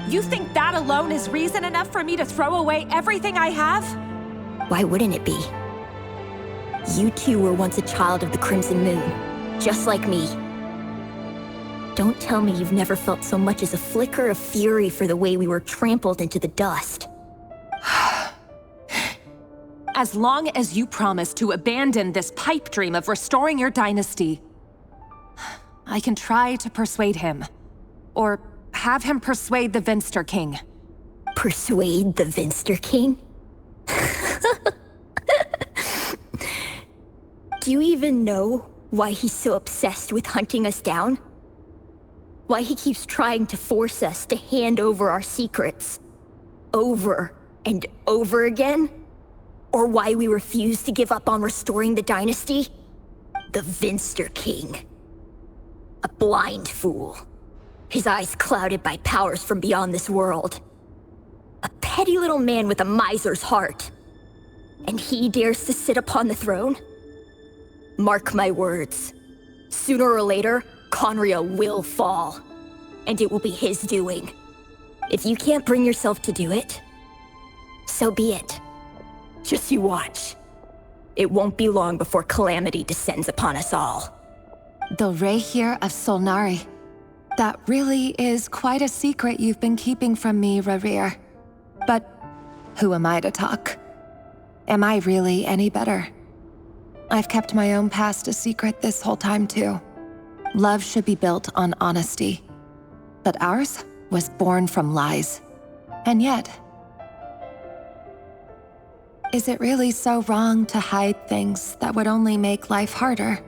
You think that alone is reason enough for me to throw away everything I have? Why wouldn't it be? You too were once a child of the Crimson Moon, just like me. Don't tell me you've never felt so much as a flicker of fury for the way we were trampled into the dust. As long as you promise to abandon this pipe dream of restoring your dynasty, I can try to persuade him. Or have him persuade the Vinster King. Persuade the Vinster King? Do you even know why he's so obsessed with hunting us down? Why he keeps trying to force us to hand over our secrets over and over again? Or why we refuse to give up on restoring the dynasty? The Vinster King. A blind fool. His eyes clouded by powers from beyond this world. A petty little man with a miser's heart. And he dares to sit upon the throne? Mark my words. Sooner or later, Conria will fall. And it will be his doing. If you can't bring yourself to do it, so be it. Just you watch. It won't be long before calamity descends upon us all. The Rehir of Solnari. That really is quite a secret you've been keeping from me, Rerir. But who am I to talk? Am I really any better? I've kept my own past a secret this whole time too. Love should be built on honesty. But ours was born from lies. And yet, is it really so wrong to hide things that would only make life harder?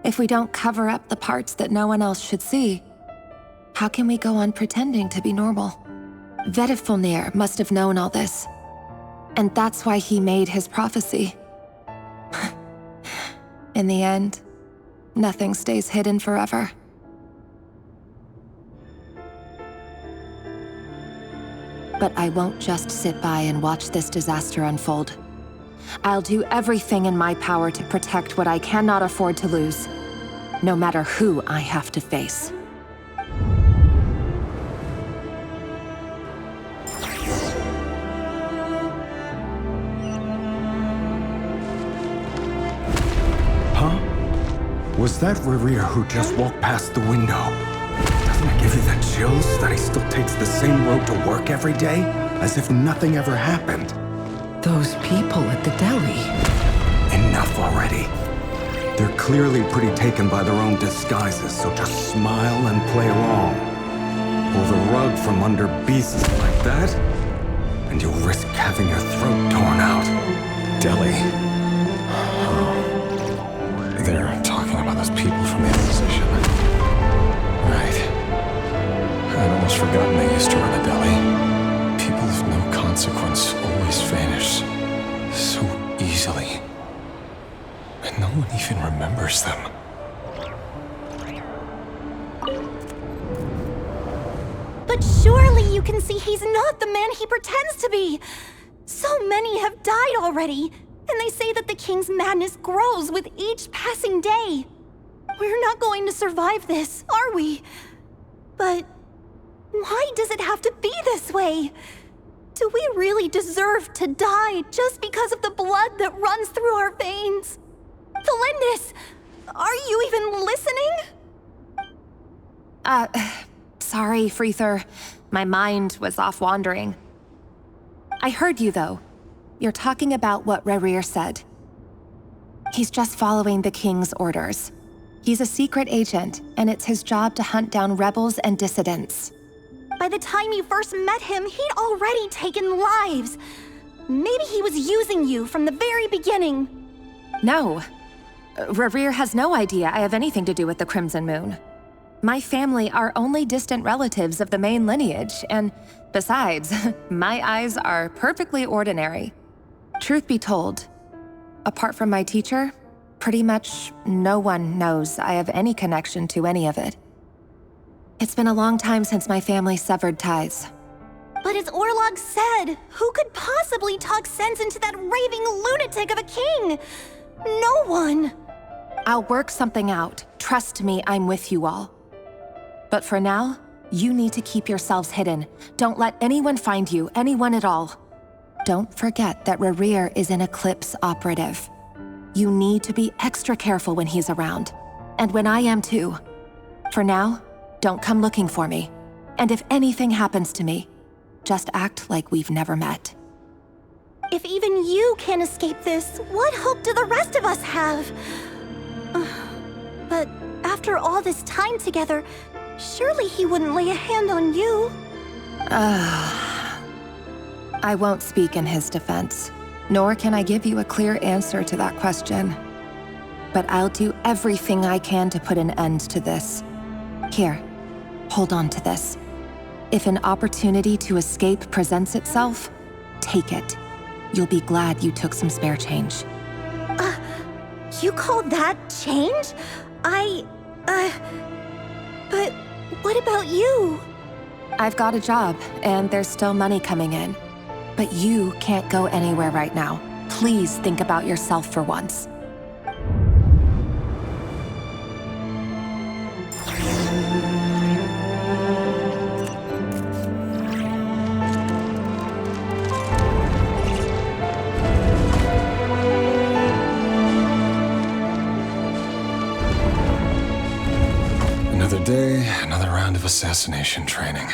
If we don't cover up the parts that no one else should see, how can we go on pretending to be normal? Vedifulnir must have known all this. And that's why he made his prophecy. In the end, nothing stays hidden forever. But I won't just sit by and watch this disaster unfold. I'll do everything in my power to protect what I cannot afford to lose, no matter who I have to face. Huh? Was that Rerir who just walked past the window? Doesn't it give you the chills that he still takes the same road to work every day? As if nothing ever happened. Those people at the deli. Enough already. They're clearly pretty taken by their own disguises, so just smile and play along. Pull the rug from under beasts like that, and you'll risk having your throat torn out. Deli. Oh. They're talking about those people from the Inquisition. Right. I'd almost forgotten they used to run a deli. People of no consequence always vanish so easily. And no one even remembers them. But surely you can see he's not the man he pretends to be! So many have died already, and they say that the king's madness grows with each passing day. We're not going to survive this, are we? But why does it have to be this way? Do we really deserve to die just because of the blood that runs through our veins? Felindis, are you even listening? Sorry, Freether. My mind was off wandering. I heard you, though. You're talking about what Rerir said. He's just following the king's orders. He's a secret agent, and it's his job to hunt down rebels and dissidents. By the time you first met him, he'd already taken lives. Maybe he was using you from the very beginning. No. Rerir has no idea I have anything to do with the Crimson Moon. My family are only distant relatives of the main lineage, and besides, my eyes are perfectly ordinary. Truth be told, apart from my teacher, pretty much no one knows I have any connection to any of it. It's been a long time since my family severed ties. But as Orlog said, who could possibly talk sense into that raving lunatic of a king? No one. I'll work something out. Trust me, I'm with you all. But for now, you need to keep yourselves hidden. Don't let anyone find you, anyone at all. Don't forget that Rerir is an Eclipse operative. You need to be extra careful when he's around. And when I am too. For now, don't come looking for me. And if anything happens to me, just act like we've never met. If even you can't escape this, what hope do the rest of us have? But after all this time together, surely he wouldn't lay a hand on you. I won't speak in his defense, nor can I give you a clear answer to that question. But I'll do everything I can to put an end to this. Here, hold on to this. If an opportunity to escape presents itself, take it. You'll be glad you took some spare change. You call that change? But what about you? I've got a job, and there's still money coming in. But you can't go anywhere right now. Please think about yourself for once. Another day, another round of assassination training.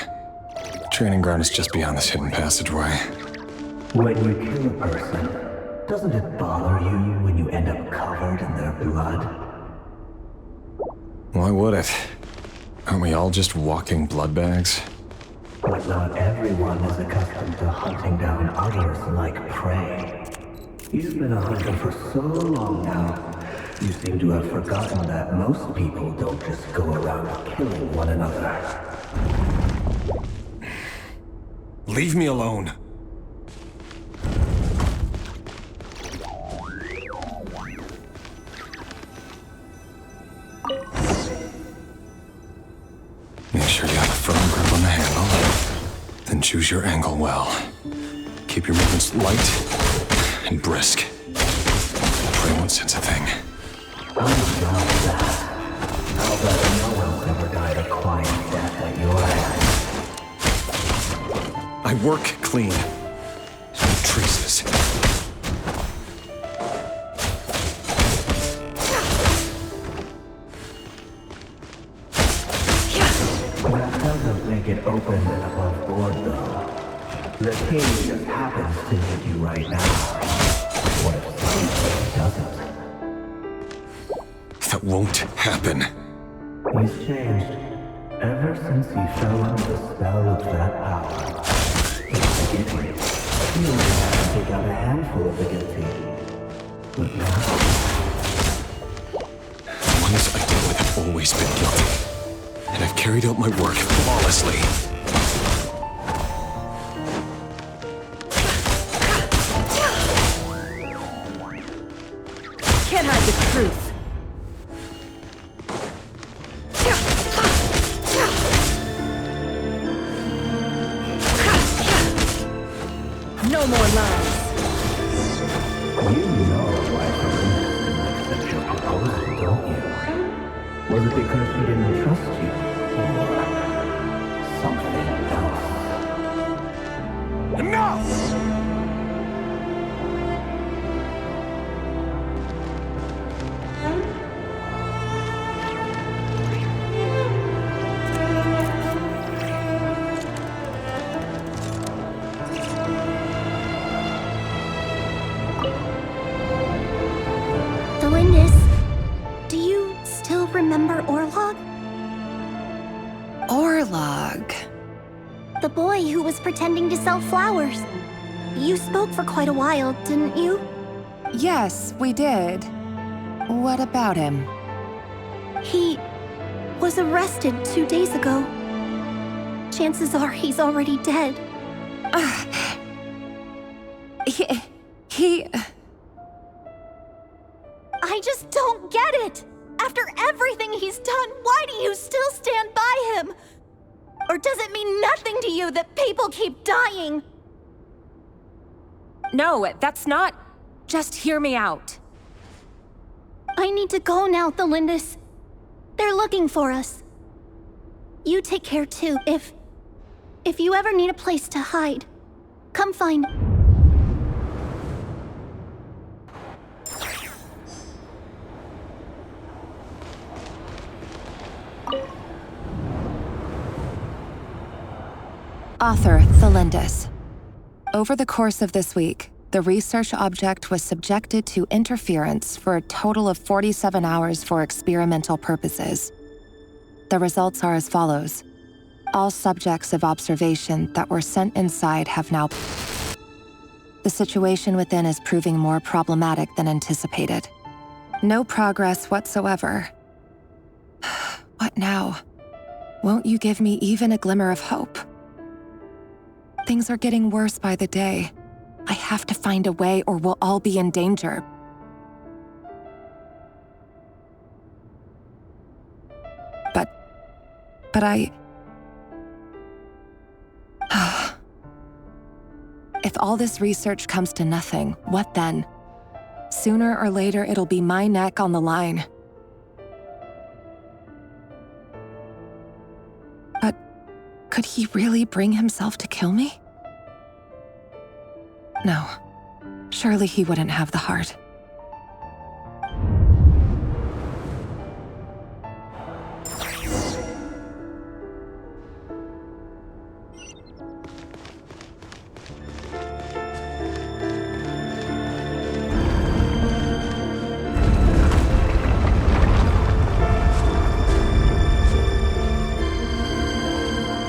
Training ground is just beyond this hidden passageway. When you kill a person, doesn't it bother you when you end up covered in their blood? Why would it? Aren't we all just walking blood bags? But not everyone is accustomed to hunting down others like prey. You've been a hunter for so long now, you seem to have forgotten that most people don't just go around killing one another. Leave me alone. Make sure you have a firm grip on the handle. Then choose your angle well. Keep your movements light and brisk. Pray won't sense a thing. I'll bet no one's ever died a quiet death at your hands. I work clean. No traces. That doesn't make it open and above board, though. The king just happens to need you right now. What if something doesn't? That won't happen. He's changed. Ever since he fell under the spell of that power. In the beginning, he only had to take out a handful of the guilty. But now... The ones I deal with have always been guilty. And I've carried out my work flawlessly. Can't hide the truth. No more lies. You know why Corinne didn't accept your proposal, don't you? Was it because she didn't trust you? Or something else? Enough! Do you still remember Orlog? Orlog? The boy who was pretending to sell flowers. You spoke for quite a while, didn't you? Yes, we did. What about him? He was arrested 2 days ago. Chances are he's already dead. He... I just don't get it! After everything he's done, why do you still stand by him? Or does it mean nothing to you that people keep dying? No, that's not... Just hear me out. I need to go now, Thalindis. They're looking for us. You take care too. If you ever need a place to hide, come find... Author, Thalindis. Over the course of this week, the research object was subjected to interference for a total of 47 hours for experimental purposes. The results are as follows. All subjects of observation that were sent inside have now... The situation within is proving more problematic than anticipated. No progress whatsoever. What now? Won't you give me even a glimmer of hope? Things are getting worse by the day. I have to find a way or we'll all be in danger. But I... If all this research comes to nothing, what then? Sooner or later, it'll be my neck on the line. But could he really bring himself to kill me? No. Surely he wouldn't have the heart.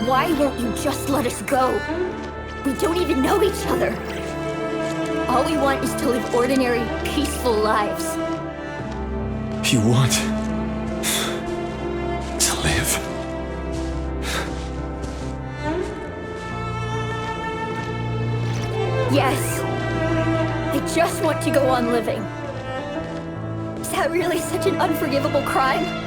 Why won't you just let us go? We don't even know each other. All we want is to live ordinary, peaceful lives. You want to live. Yes. I just want to go on living. Is that really such an unforgivable crime?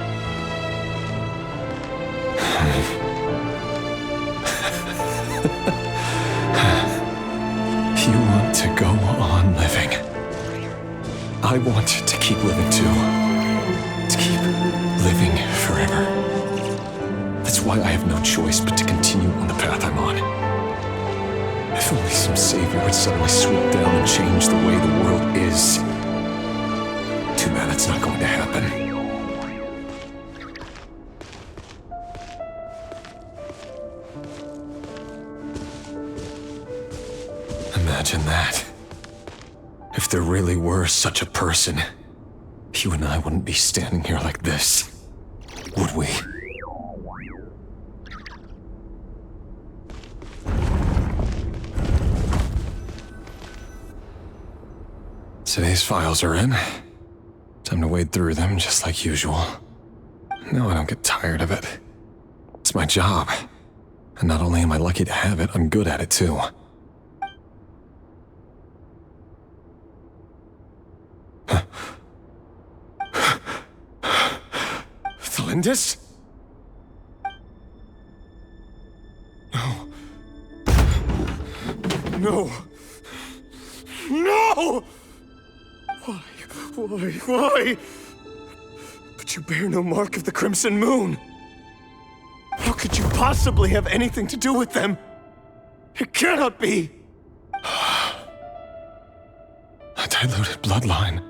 You want to go on living. I want to keep living too. To keep living forever. That's why I have no choice but to continue on the path I'm on. If only some savior would suddenly swoop down and change the way the world is. Too bad it's not going to happen. Imagine that. If there really were such a person, you and I wouldn't be standing here like this, would we? Today's files are in. Time to wade through them just like usual. No, I don't get tired of it. It's my job. And not only am I lucky to have it, I'm good at it too. Thalindis? No. No. No! Why? But you bear no mark of the Crimson Moon. How could you possibly have anything to do with them? It cannot be! A diluted bloodline.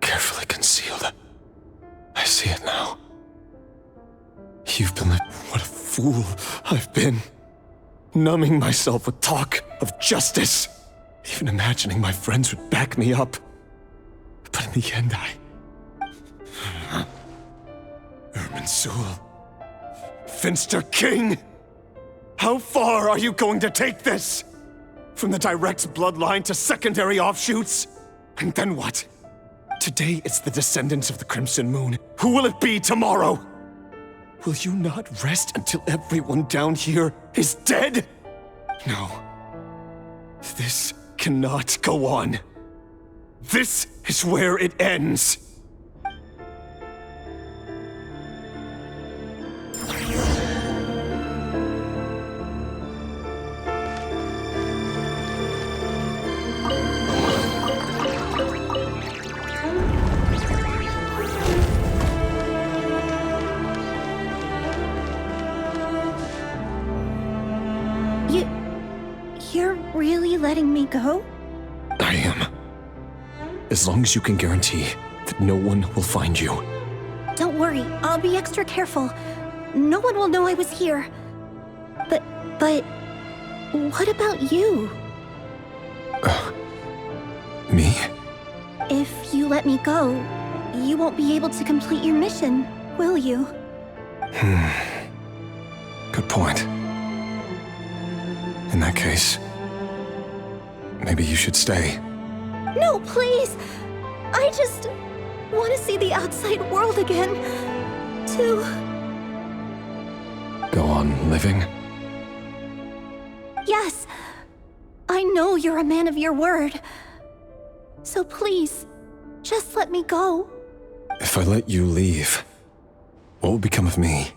Carefully concealed. I see it now. You've been what a fool I've been. Numbing myself with talk of justice. Even imagining my friends would back me up. But in the end, Irminsul. Finster King! How far are you going to take this? From the direct bloodline to secondary offshoots? And then what? Today it's the descendants of the Crimson Moon. Who will it be tomorrow? Will you not rest until everyone down here is dead? No. This cannot go on. This is where it ends. You're really letting me go? I am. As long as you can guarantee that no one will find you. Don't worry, I'll be extra careful. No one will know I was here. But what about you? Me? If you let me go, you won't be able to complete your mission, will you? Good point. In that case, maybe you should stay. No, please! I just want to see the outside world again. To... Go on living? Yes. I know you're a man of your word. So please, just let me go. If I let you leave, what will become of me?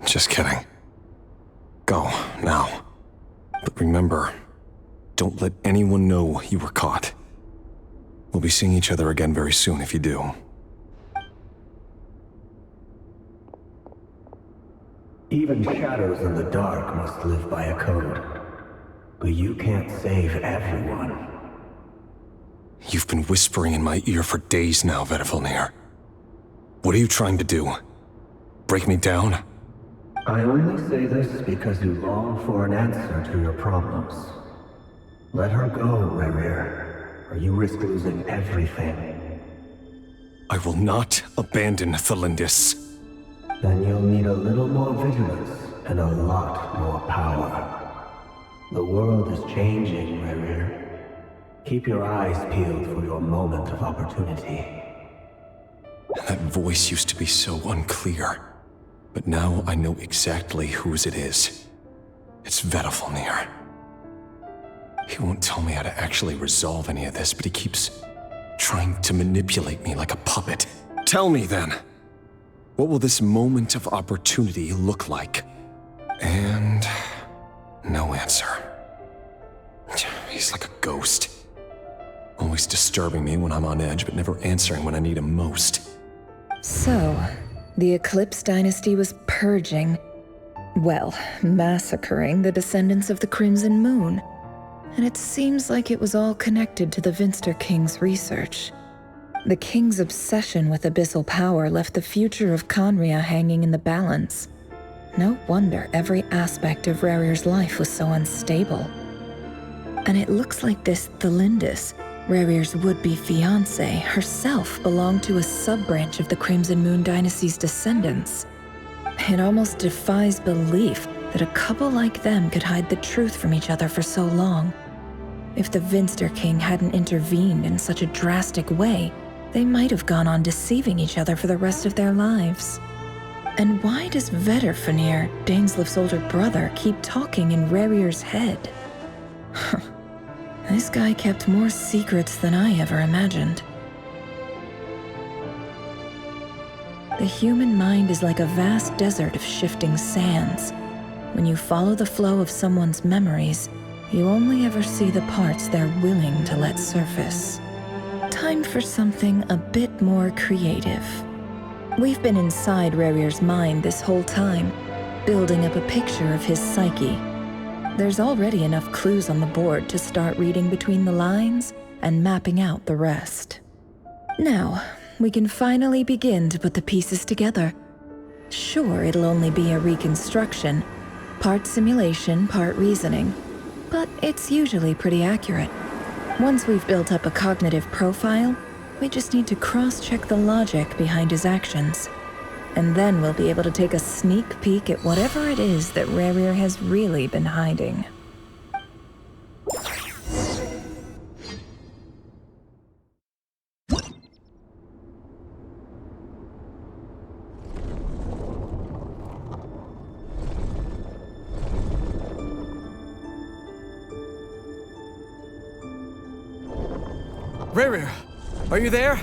Just kidding. Go, now. But remember, don't let anyone know you were caught. We'll be seeing each other again very soon if you do. Even shadows in the dark must live by a code. But you can't save everyone. You've been whispering in my ear for days now, Vedifalnir. What are you trying to do? Break me down? I only say this because you long for an answer to your problems. Let her go, Rerir, or you risk losing everything. I will not abandon Thalindis. Then you'll need a little more vigilance and a lot more power. The world is changing, Rerir. Keep your eyes peeled for your moment of opportunity. That voice used to be so unclear. But now I know exactly whose it is. It's Vedifalnir. He won't tell me how to actually resolve any of this, but he keeps trying to manipulate me like a puppet. Tell me then, what will this moment of opportunity look like? And no answer. He's like a ghost. Always disturbing me when I'm on edge, but never answering when I need him most. So, the Eclipse Dynasty was purging, well, massacring the descendants of the Crimson Moon. And it seems like it was all connected to the Vinster King's research. The King's obsession with abyssal power left the future of Conria hanging in the balance. No wonder every aspect of Rerir's life was so unstable. And it looks like this Thalindis, Rerir's would-be fiancée, herself belonged to a sub-branch of the Crimson Moon Dynasty's descendants. It almost defies belief that a couple like them could hide the truth from each other for so long. If the Vinster King hadn't intervened in such a drastic way, they might have gone on deceiving each other for the rest of their lives. And why does Vedifalnir, Daneslif's older brother, keep talking in Rerir's head? This guy kept more secrets than I ever imagined. The human mind is like a vast desert of shifting sands. When you follow the flow of someone's memories, you only ever see the parts they're willing to let surface. Time for something a bit more creative. We've been inside Rerir's mind this whole time, building up a picture of his psyche. There's already enough clues on the board to start reading between the lines and mapping out the rest. Now, we can finally begin to put the pieces together. Sure, it'll only be a reconstruction, part simulation, part reasoning, but it's usually pretty accurate. Once we've built up a cognitive profile, we just need to cross-check the logic behind his actions. And then we'll be able to take a sneak peek at whatever it is that Rerir has really been hiding. Rerir, are you there?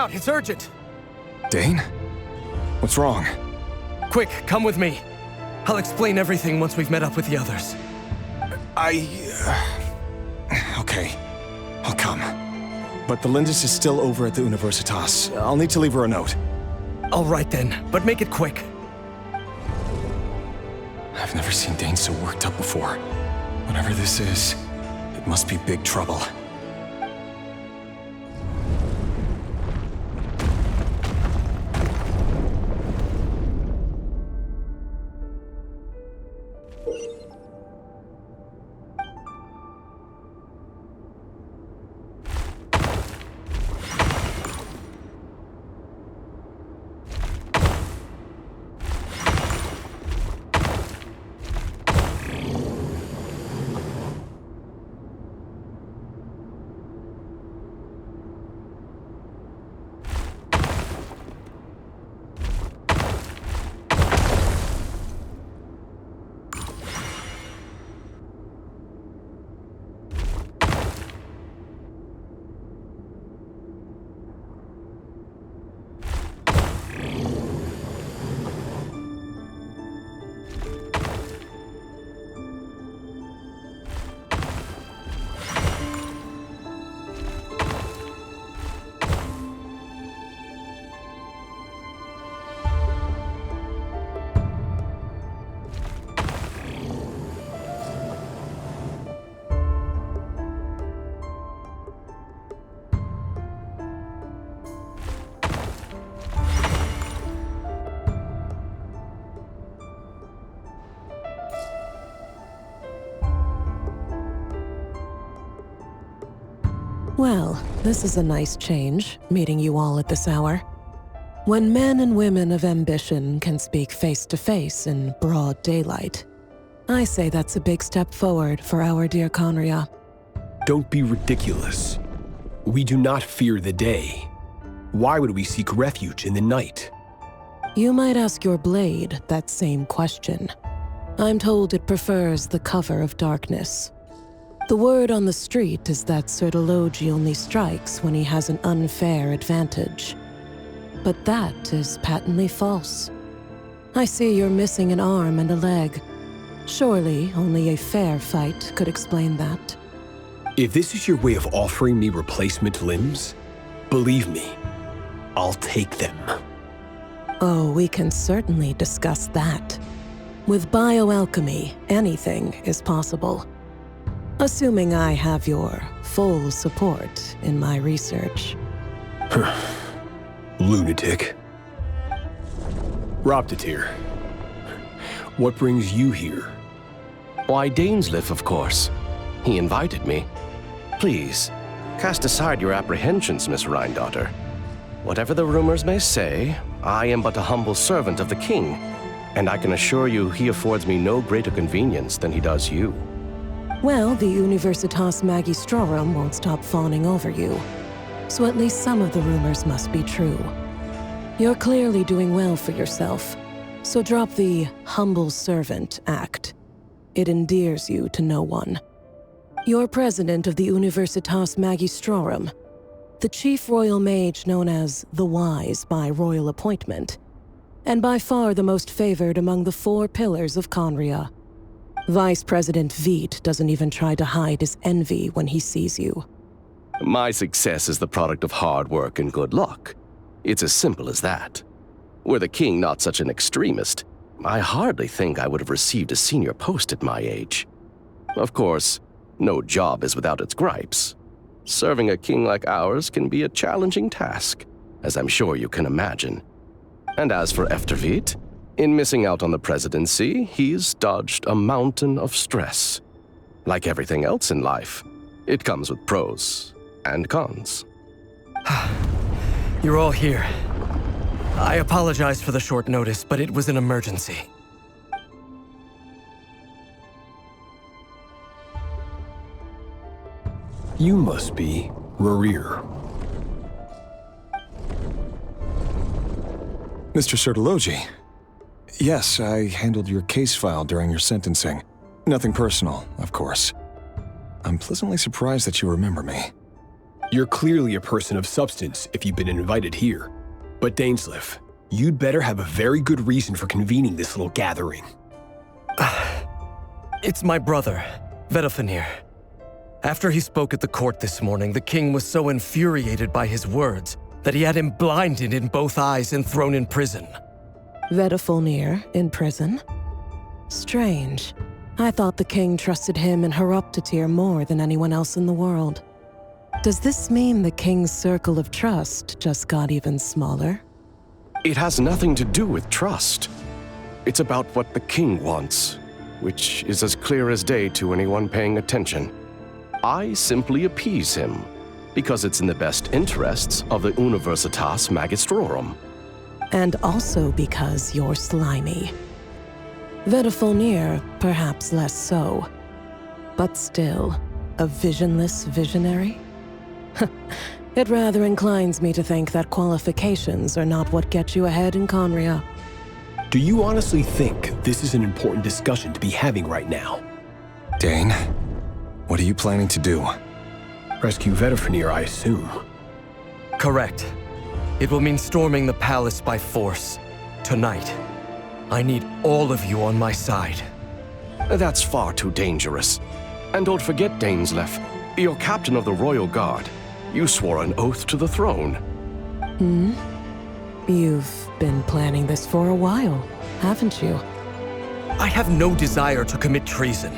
out, it's urgent! Dane? What's wrong? Quick, come with me. I'll explain everything once we've met up with the others. Okay, I'll come. But the Lindis is still over at the Universitas. I'll need to leave her a note. All right then, but make it quick. I've never seen Dane so worked up before. Whatever this is, it must be big trouble. Well, this is a nice change, meeting you all at this hour. When men and women of ambition can speak face to face in broad daylight, I say that's a big step forward for our dear Conria. Don't be ridiculous. We do not fear the day. Why would we seek refuge in the night? You might ask your blade that same question. I'm told it prefers the cover of darkness. The word on the street is that Sertologi only strikes when he has an unfair advantage. But that is patently false. I see you're missing an arm and a leg. Surely only a fair fight could explain that. If this is your way of offering me replacement limbs, believe me, I'll take them. Oh, we can certainly discuss that. With bioalchemy, anything is possible. Assuming I have your full support in my research. Lunatic. Roptatir, what brings you here? Why, Dainsleif, of course. He invited me. Please, cast aside your apprehensions, Miss Rhindaughter. Whatever the rumors may say, I am but a humble servant of the king, and I can assure you he affords me no greater convenience than he does you. Well, the Universitas Magistrorum won't stop fawning over you, so at least some of the rumors must be true. You're clearly doing well for yourself, so drop the humble servant act. It endears you to no one. You're president of the Universitas Magistrorum, the chief royal mage known as the Wise by royal appointment, and by far the most favored among the 4 pillars of Conria. Vice President Veit doesn't even try to hide his envy when he sees you. My success is the product of hard work and good luck. It's as simple as that. Were the king not such an extremist, I hardly think I would have received a senior post at my age. Of course, no job is without its gripes. Serving a king like ours can be a challenging task, as I'm sure you can imagine. And as for Efterveit, in missing out on the presidency, he's dodged a mountain of stress. Like everything else in life, it comes with pros and cons. You're all here. I apologize for the short notice, but it was an emergency. You must be Rerir. Mr. Sertologi. Yes, I handled your case file during your sentencing. Nothing personal, of course. I'm pleasantly surprised that you remember me. You're clearly a person of substance if you've been invited here. But Dainsleif, you'd better have a very good reason for convening this little gathering. It's my brother, Vedafenir. After he spoke at the court this morning, the king was so infuriated by his words that he had him blinded in both eyes and thrown in prison. Vedafenir in prison? Strange. I thought the king trusted him and Horoptatyr more than anyone else in the world. Does this mean the king's circle of trust just got even smaller? It has nothing to do with trust. It's about what the king wants, which is as clear as day to anyone paying attention. I simply appease him, because it's in the best interests of the Universitas Magistrorum. And also because you're slimy. Vedafenir, perhaps less so. But still, a visionless visionary? It rather inclines me to think that qualifications are not what get you ahead in Conria. Do you honestly think this is an important discussion to be having right now? Dane, what are you planning to do? Rescue Vedafenir, I assume. Correct. It will mean storming the palace by force. Tonight. I need all of you on my side. That's far too dangerous. And don't forget, Dainsleif, you're captain of the Royal Guard. You swore an oath to the throne. You've been planning this for a while, haven't you? I have no desire to commit treason.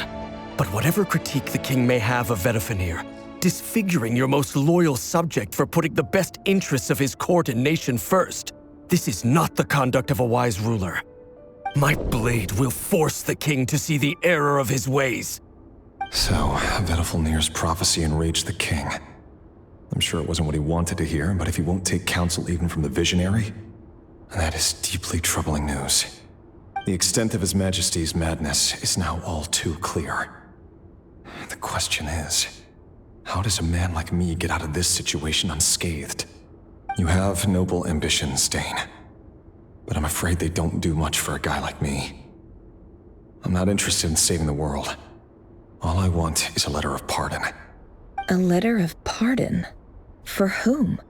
But whatever critique the king may have of Vedafenir, disfiguring your most loyal subject for putting the best interests of his court and nation first, this is not the conduct of a wise ruler. My blade will force the king to see the error of his ways. So, Vedafenir's prophecy enraged the king. I'm sure it wasn't what he wanted to hear, but if he won't take counsel even from the visionary, that is deeply troubling news. The extent of His Majesty's madness is now all too clear. The question is, how does a man like me get out of this situation unscathed? You have noble ambitions, Dane, but I'm afraid they don't do much for a guy like me. I'm not interested in saving the world. All I want is a letter of pardon. A letter of pardon? For whom?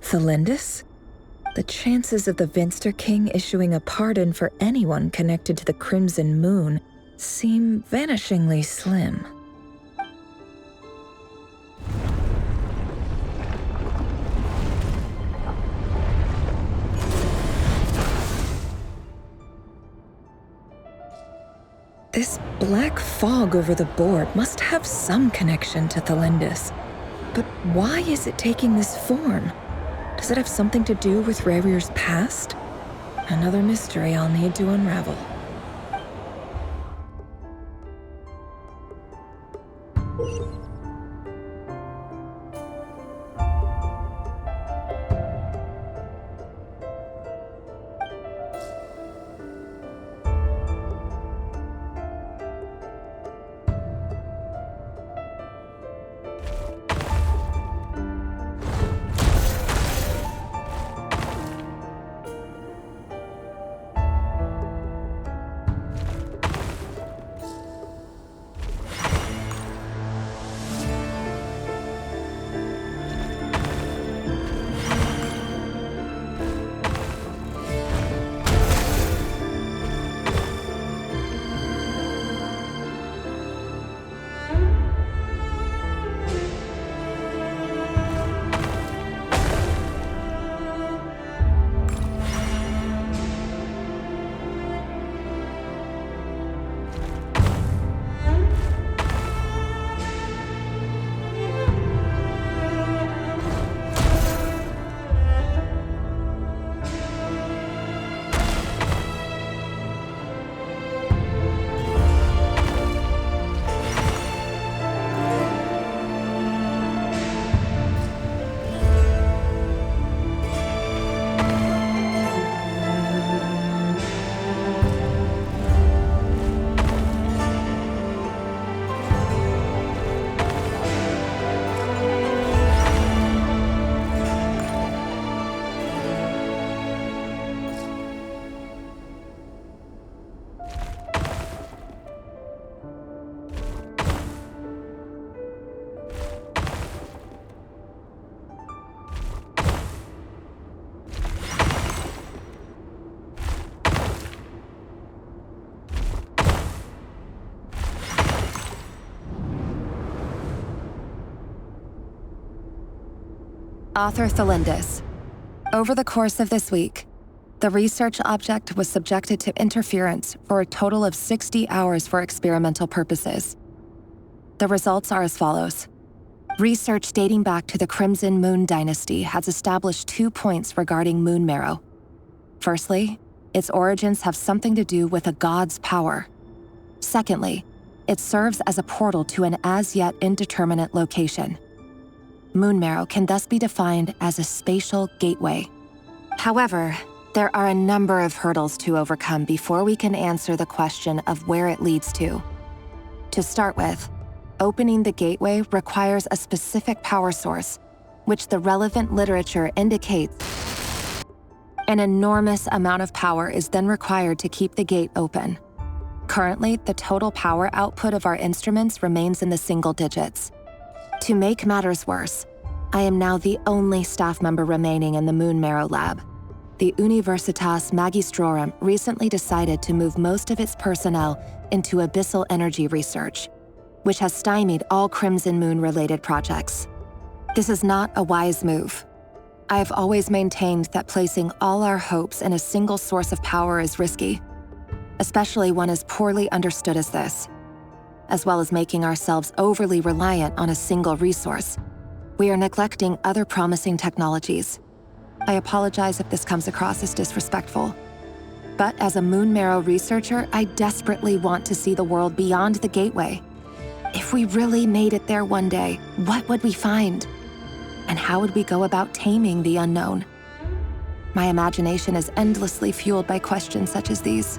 Thelindis? The chances of the Vinster King issuing a pardon for anyone connected to the Crimson Moon seem vanishingly slim. This black fog over the board must have some connection to Thelindis. But why is it taking this form? Does it have something to do with Rarir's past? Another mystery I'll need to unravel. Author Thalindis. Over the course of this week, the research object was subjected to interference for a total of 60 hours for experimental purposes. The results are as follows. Research dating back to the Crimson Moon Dynasty has established 2 points regarding moon marrow. Firstly, its origins have something to do with a god's power. Secondly, it serves as a portal to an as-yet indeterminate location. Moon marrow can thus be defined as a spatial gateway. However, there are a number of hurdles to overcome before we can answer the question of where it leads to. To start with, opening the gateway requires a specific power source, which the relevant literature indicates. An enormous amount of power is then required to keep the gate open. Currently, the total power output of our instruments remains in the single digits. To make matters worse, I am now the only staff member remaining in the Moon Marrow lab. The Universitas Magistrorum recently decided to move most of its personnel into abyssal energy research, which has stymied all Crimson Moon-related projects. This is not a wise move. I have always maintained that placing all our hopes in a single source of power is risky, especially one as poorly understood as this. As well as making ourselves overly reliant on a single resource, we are neglecting other promising technologies. I apologize if this comes across as disrespectful. But as a Moon Marrow researcher, I desperately want to see the world beyond the gateway. If we really made it there one day, what would we find? And how would we go about taming the unknown? My imagination is endlessly fueled by questions such as these.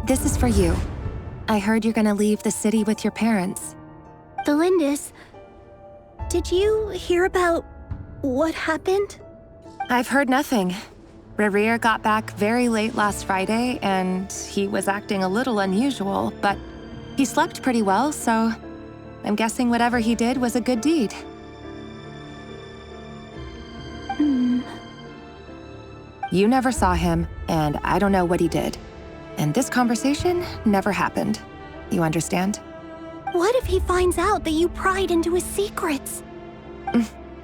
This is for you. I heard you're gonna leave the city with your parents. Thalindis, did you hear about what happened? I've heard nothing. Rerir got back very late last Friday, and he was acting a little unusual, but he slept pretty well, so I'm guessing whatever he did was a good deed. You never saw him, and I don't know what he did. And this conversation never happened. You understand? What if he finds out that you pried into his secrets?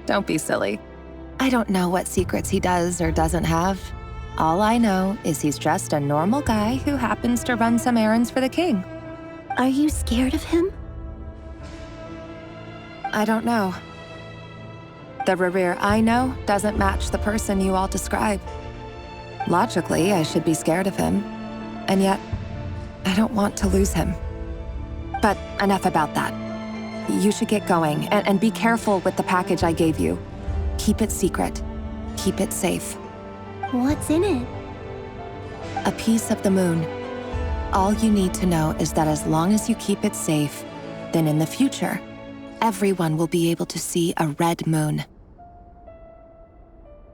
Don't be silly. I don't know what secrets he does or doesn't have. All I know is he's just a normal guy who happens to run some errands for the king. Are you scared of him? I don't know. The Rerir I know doesn't match the person you all describe. Logically, I should be scared of him. And yet, I don't want to lose him. But enough about that. You should get going, and be careful with the package I gave you. Keep it secret. Keep it safe. What's in it? A piece of the moon. All you need to know is that as long as you keep it safe, then in the future, everyone will be able to see a red moon.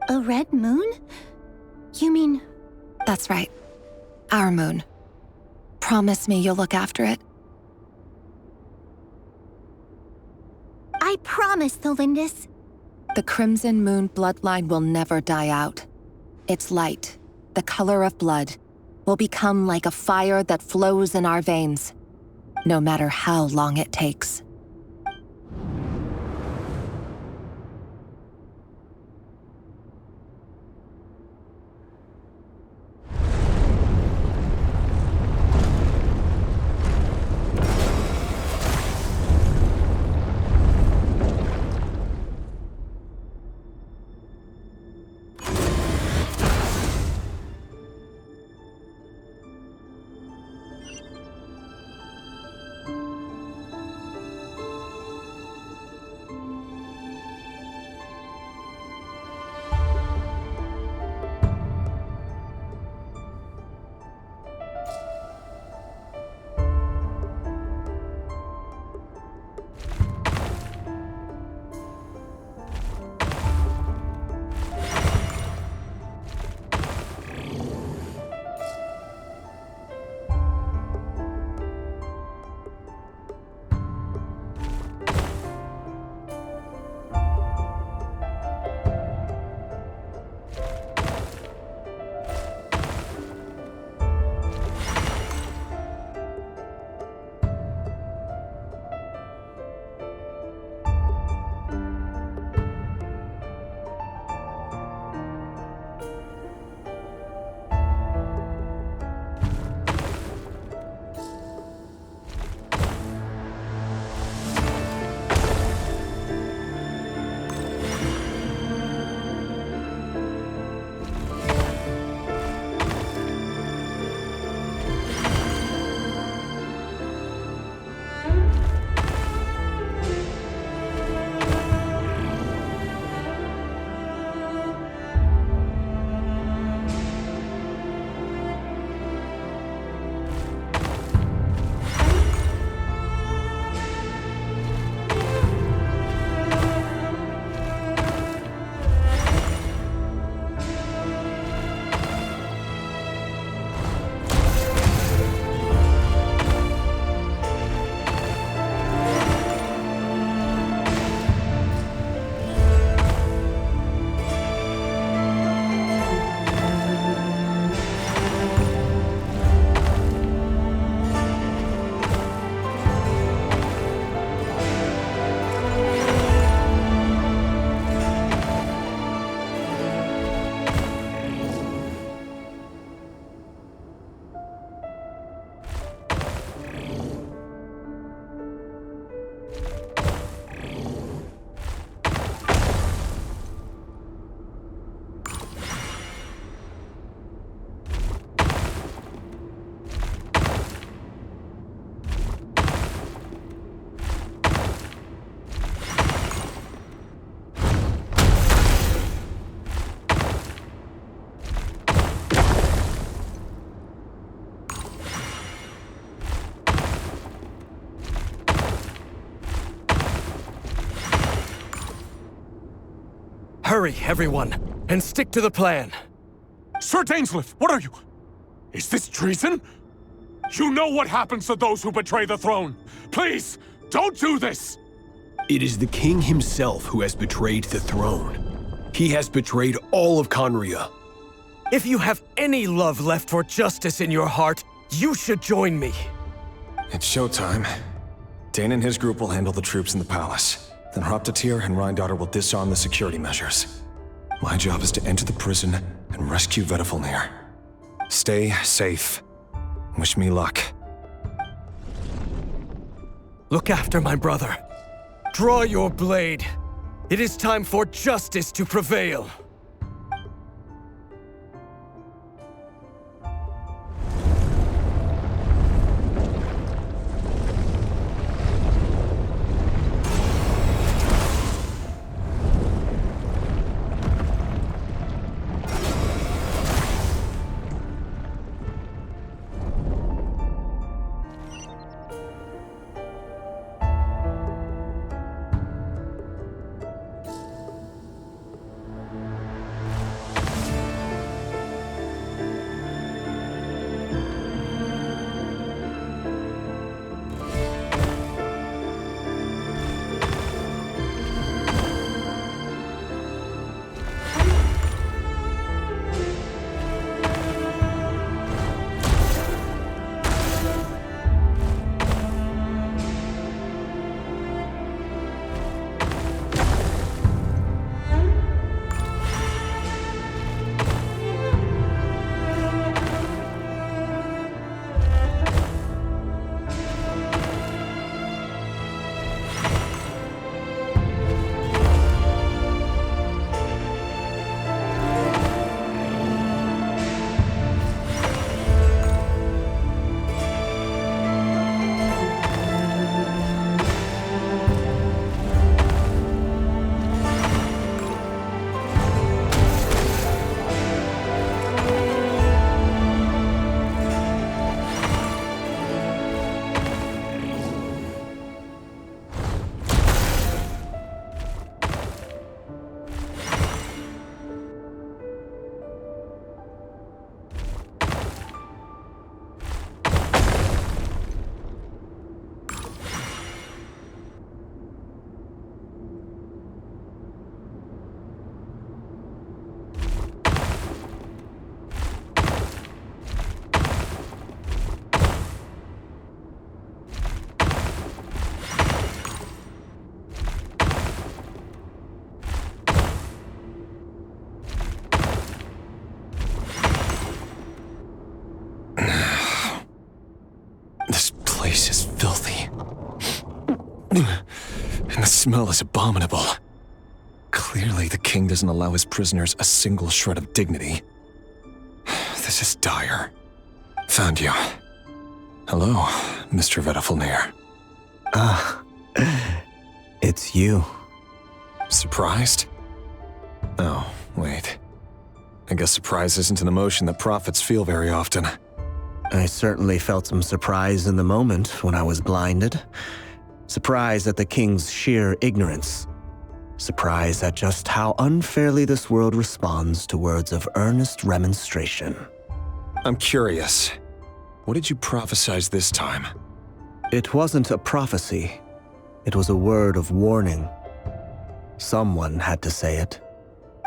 A red moon? You mean... That's right. Our moon. Promise me you'll look after it. I promise, Thelindis. The Crimson Moon bloodline will never die out. Its light, the color of blood, will become like a fire that flows in our veins, no matter how long it takes. Hurry, everyone, and stick to the plan. Sir Dainsleif, what are you? Is this treason? You know what happens to those who betray the throne. Please, don't do this! It is the king himself who has betrayed the throne. He has betrayed all of Conria. If you have any love left for justice in your heart, you should join me. It's showtime. Dane and his group will handle the troops in the palace. Then Hraptatir and Rheindater will disarm the security measures. My job is to enter the prison and rescue Vedifalnir. Stay safe. Wish me luck. Look after my brother. Draw your blade. It is time for justice to prevail. And the smell is abominable. Clearly, the king doesn't allow his prisoners a single shred of dignity. This is dire. Thankyou. Hello, Mr. Vedifalnir. Ah, it's you. Surprised? Oh, wait. I guess surprise isn't an emotion that prophets feel very often. I certainly felt some surprise in the moment when I was blinded. Surprise at the king's sheer ignorance. Surprise at just how unfairly this world responds to words of earnest remonstration. I'm curious. What did you prophesize this time? It wasn't a prophecy. It was a word of warning. Someone had to say it.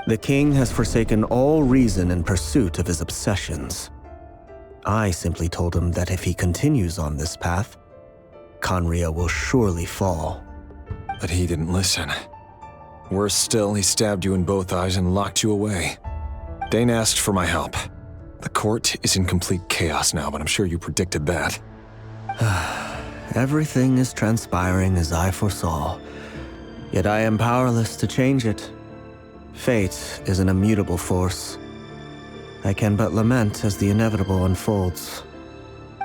The king has forsaken all reason in pursuit of his obsessions. I simply told him that if he continues on this path, Khaenri'ah will surely fall. But he didn't listen. Worse still, he stabbed you in both eyes and locked you away. Dane asked for my help. The court is in complete chaos now, but I'm sure you predicted that. Everything is transpiring as I foresaw, yet I am powerless to change it. Fate is an immutable force. I can but lament as the inevitable unfolds.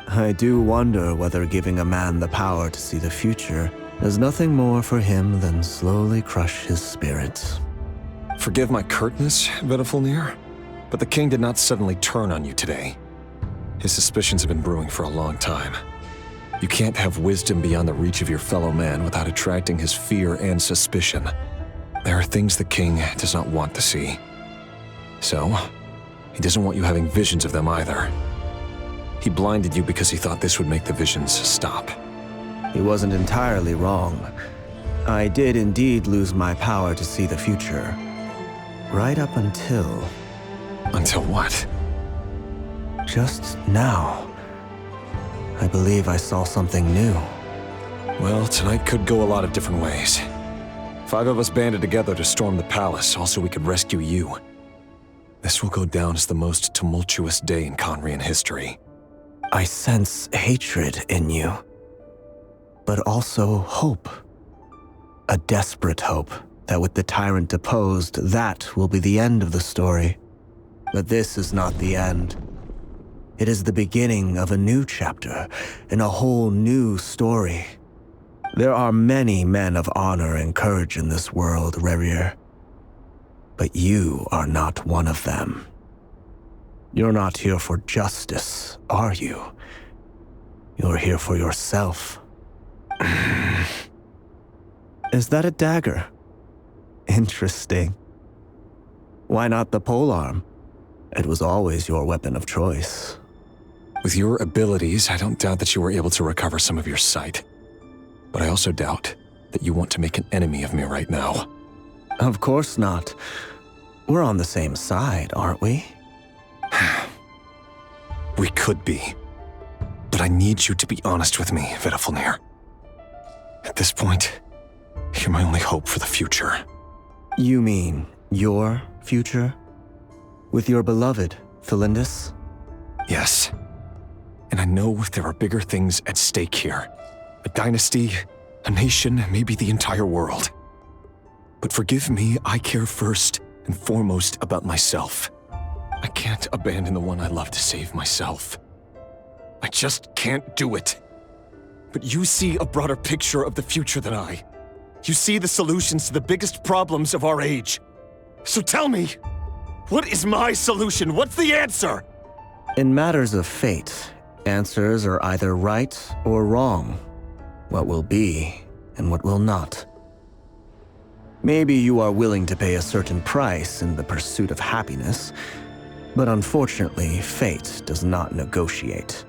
I do wonder whether giving a man the power to see the future does nothing more for him than slowly crush his spirit. Forgive my curtness, Vedifalnir, but the king did not suddenly turn on you today. His suspicions have been brewing for a long time. You can't have wisdom beyond the reach of your fellow man without attracting his fear and suspicion. There are things the king does not want to see. So, he doesn't want you having visions of them either. He blinded you because he thought this would make the visions stop. He wasn't entirely wrong. I did indeed lose my power to see the future. Right up until... Until what? Just now. I believe I saw something new. Well, tonight could go a lot of different ways. 5 of us banded together to storm the palace, also we could rescue you. This will go down as the most tumultuous day in Conrian history. I sense hatred in you, but also hope. A desperate hope that with the tyrant deposed, that will be the end of the story. But this is not the end. It is the beginning of a new chapter in a whole new story. There are many men of honor and courage in this world, Rerir. But you are not one of them. You're not here for justice, are you? You're here for yourself. Is that a dagger? Interesting. Why not the polearm? It was always your weapon of choice. With your abilities, I don't doubt that you were able to recover some of your sight. But I also doubt that you want to make an enemy of me right now. Of course not. We're on the same side, aren't we? We could be. But I need you to be honest with me, Vedafilnir. At this point, you're my only hope for the future. You mean your future? With your beloved, Felindis? Yes. And I know there are bigger things at stake here. A dynasty, a nation, maybe the entire world. But forgive me, I care first and foremost about myself. I can't abandon the one I love to save myself. I just can't do it. But you see a broader picture of the future than I. You see the solutions to the biggest problems of our age. So tell me, what is my solution? What's the answer? In matters of fate, answers are either right or wrong. What will be and what will not. Maybe you are willing to pay a certain price in the pursuit of happiness, but unfortunately, fate does not negotiate.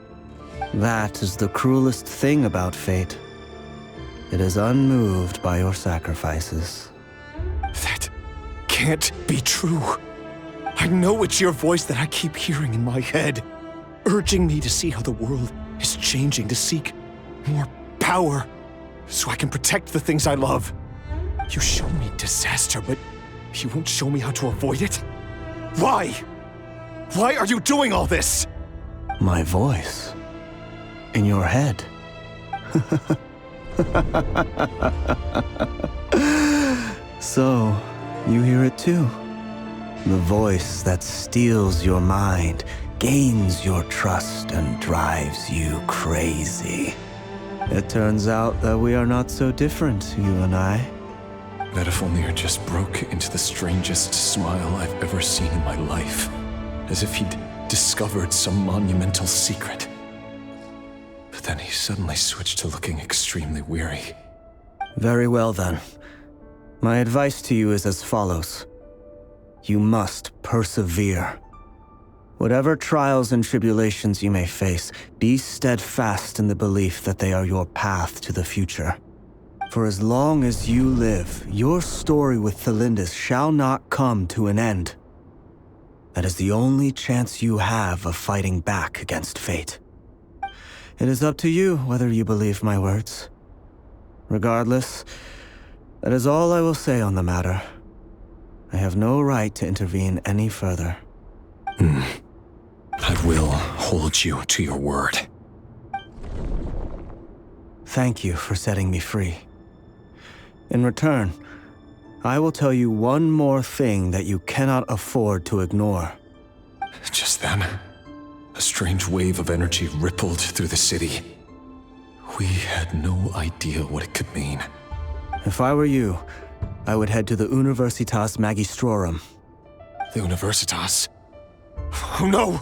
That is the cruelest thing about fate. It is unmoved by your sacrifices. That can't be true. I know it's your voice that I keep hearing in my head, urging me to see how the world is changing, to seek more power, so I can protect the things I love. You show me disaster, but you won't show me how to avoid it? Why? Why are you doing all this? My voice. In your head. So, you hear it too. The voice that steals your mind, gains your trust, and drives you crazy. It turns out that we are not so different, you and I. Vedafilnir just broke into the strangest smile I've ever seen in my life, as if he'd discovered some monumental secret. But then he suddenly switched to looking extremely weary. Very well then. My advice to you is as follows. You must persevere. Whatever trials and tribulations you may face, be steadfast in the belief that they are your path to the future. For as long as you live, your story with Felindis shall not come to an end. That is the only chance you have of fighting back against fate. It is up to you whether you believe my words. Regardless, that is all I will say on the matter. I have no right to intervene any further. I will hold you to your word. Thank you for setting me free. In return, I will tell you one more thing that you cannot afford to ignore. Just then, a strange wave of energy rippled through the city. We had no idea what it could mean. If I were you, I would head to the Universitas Magistrorum. The Universitas? Oh no!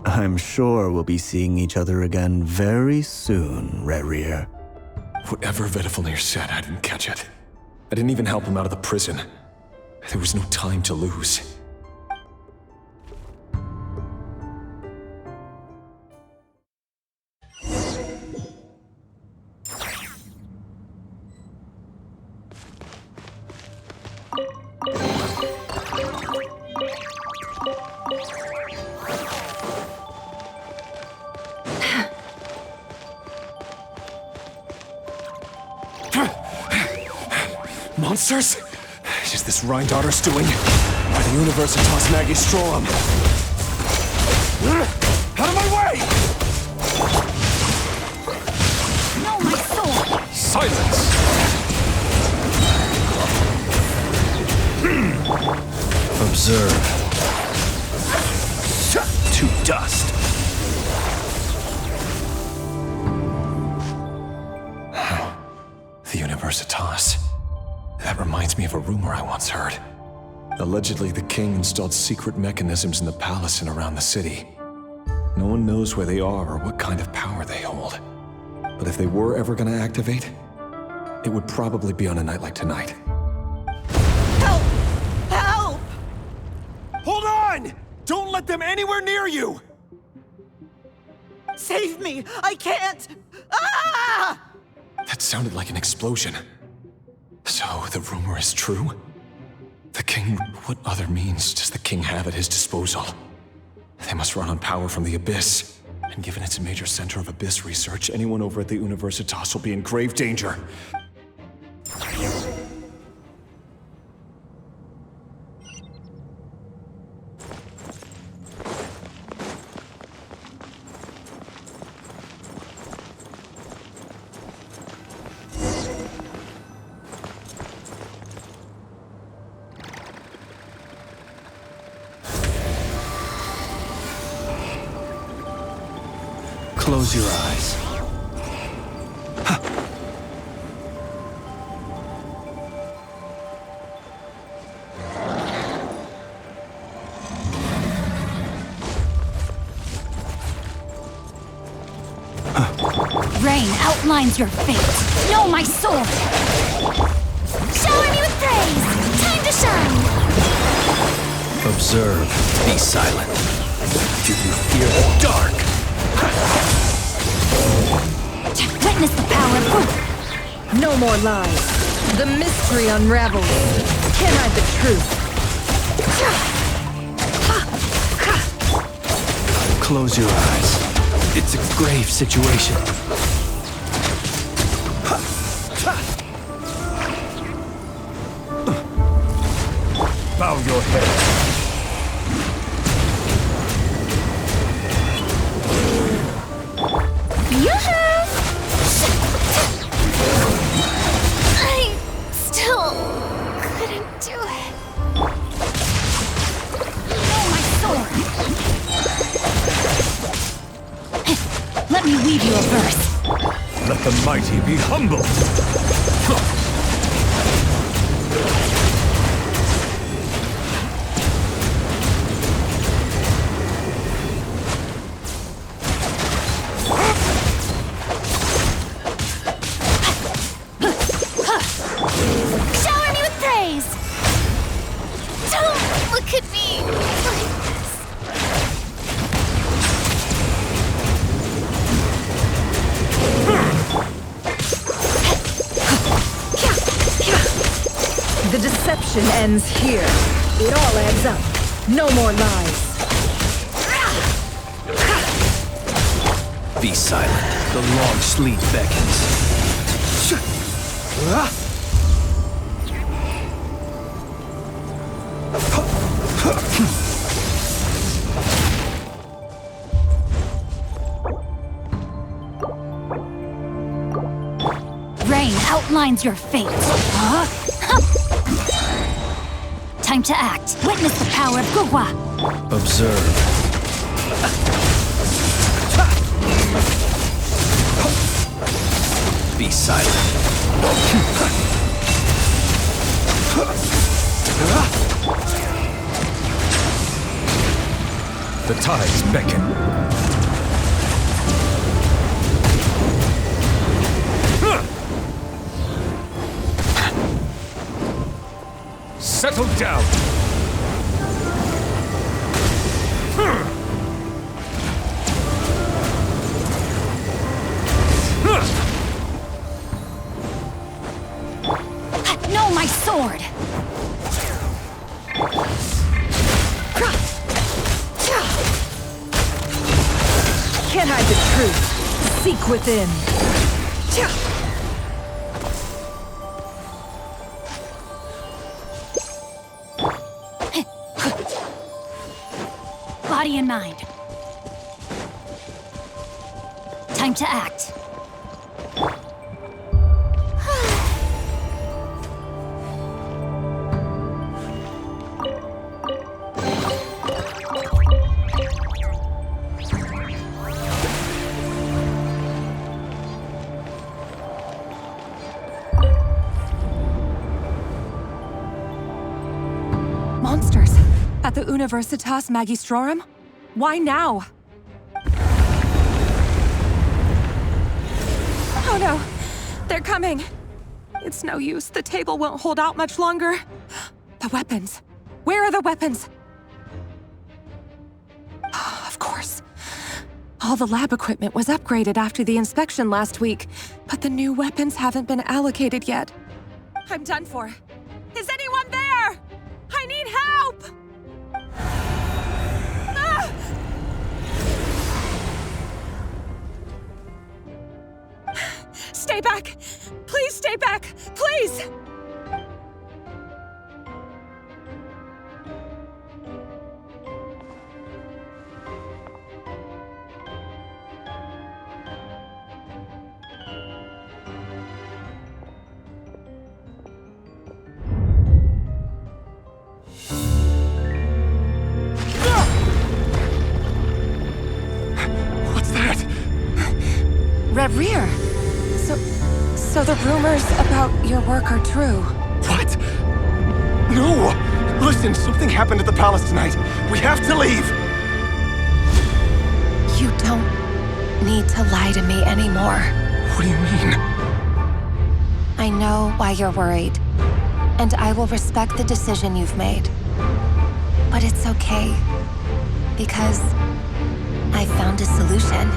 I'm sure we'll be seeing each other again very soon, Rerir. Whatever Vedafilnir said, I didn't catch it. I didn't even help him out of the prison. There was no time to lose. monsters? Is this Rheindarter's doing? By the Universitas Magistrorum? Out of my way! No, my sword! Silence! Observe. To dust. The Universitas. That reminds me of a rumor I once heard. Allegedly, the king installed secret mechanisms in the palace and around the city. No one knows where they are or what kind of power they hold. But if they were ever going to activate, it would probably be on a night like tonight. Help! Help! Hold on! Don't let them anywhere near you! Save me! I can't! Ah! That sounded like an explosion. So, the rumor is true? The king... What other means does the king have at his disposal? They must run on power from the Abyss. And given it's a major center of Abyss research, anyone over at the Universitas will be in grave danger. Close your eyes. Rain outlines your fate. No, my sword! Shower me with praise! Time to shine! Observe. Be silent. Do you fear the dark? Witness the power of... No more lies. The mystery unravels. Can't hide the truth. Close your eyes. It's a grave situation. Bow your head. I still couldn't do it. Oh, my sword! Let me weave you a verse. Let the mighty be humble. Shower me with praise! Don't look at me like this. The deception ends here. It all adds up. No more lies. Be silent. The long sleep beckons. Rain outlines your fate. Huh? Time to act. Witness the power of Gugwa. Observe. Be silent. The tides beckon. Settle down. No, my sword! Can't hide the truth. Seek within. body and mind. Time to act. Monsters! At the Universitas Magistrorum? Why now? Oh no! They're coming! It's no use. The table won't hold out much longer. The weapons. Where are the weapons? Of course. All the lab equipment was upgraded after the inspection last week, but the new weapons haven't been allocated yet. I'm done for. Is anyone there? I need help! Ah! Stay back! Please stay back! Please! What's that? Reverie! So the rumors about your work are true. What? No! Listen, something happened at the palace tonight. We have to leave! You don't need to lie to me anymore. What do you mean? I know why you're worried, and I will respect the decision you've made. But it's okay, because I found a solution.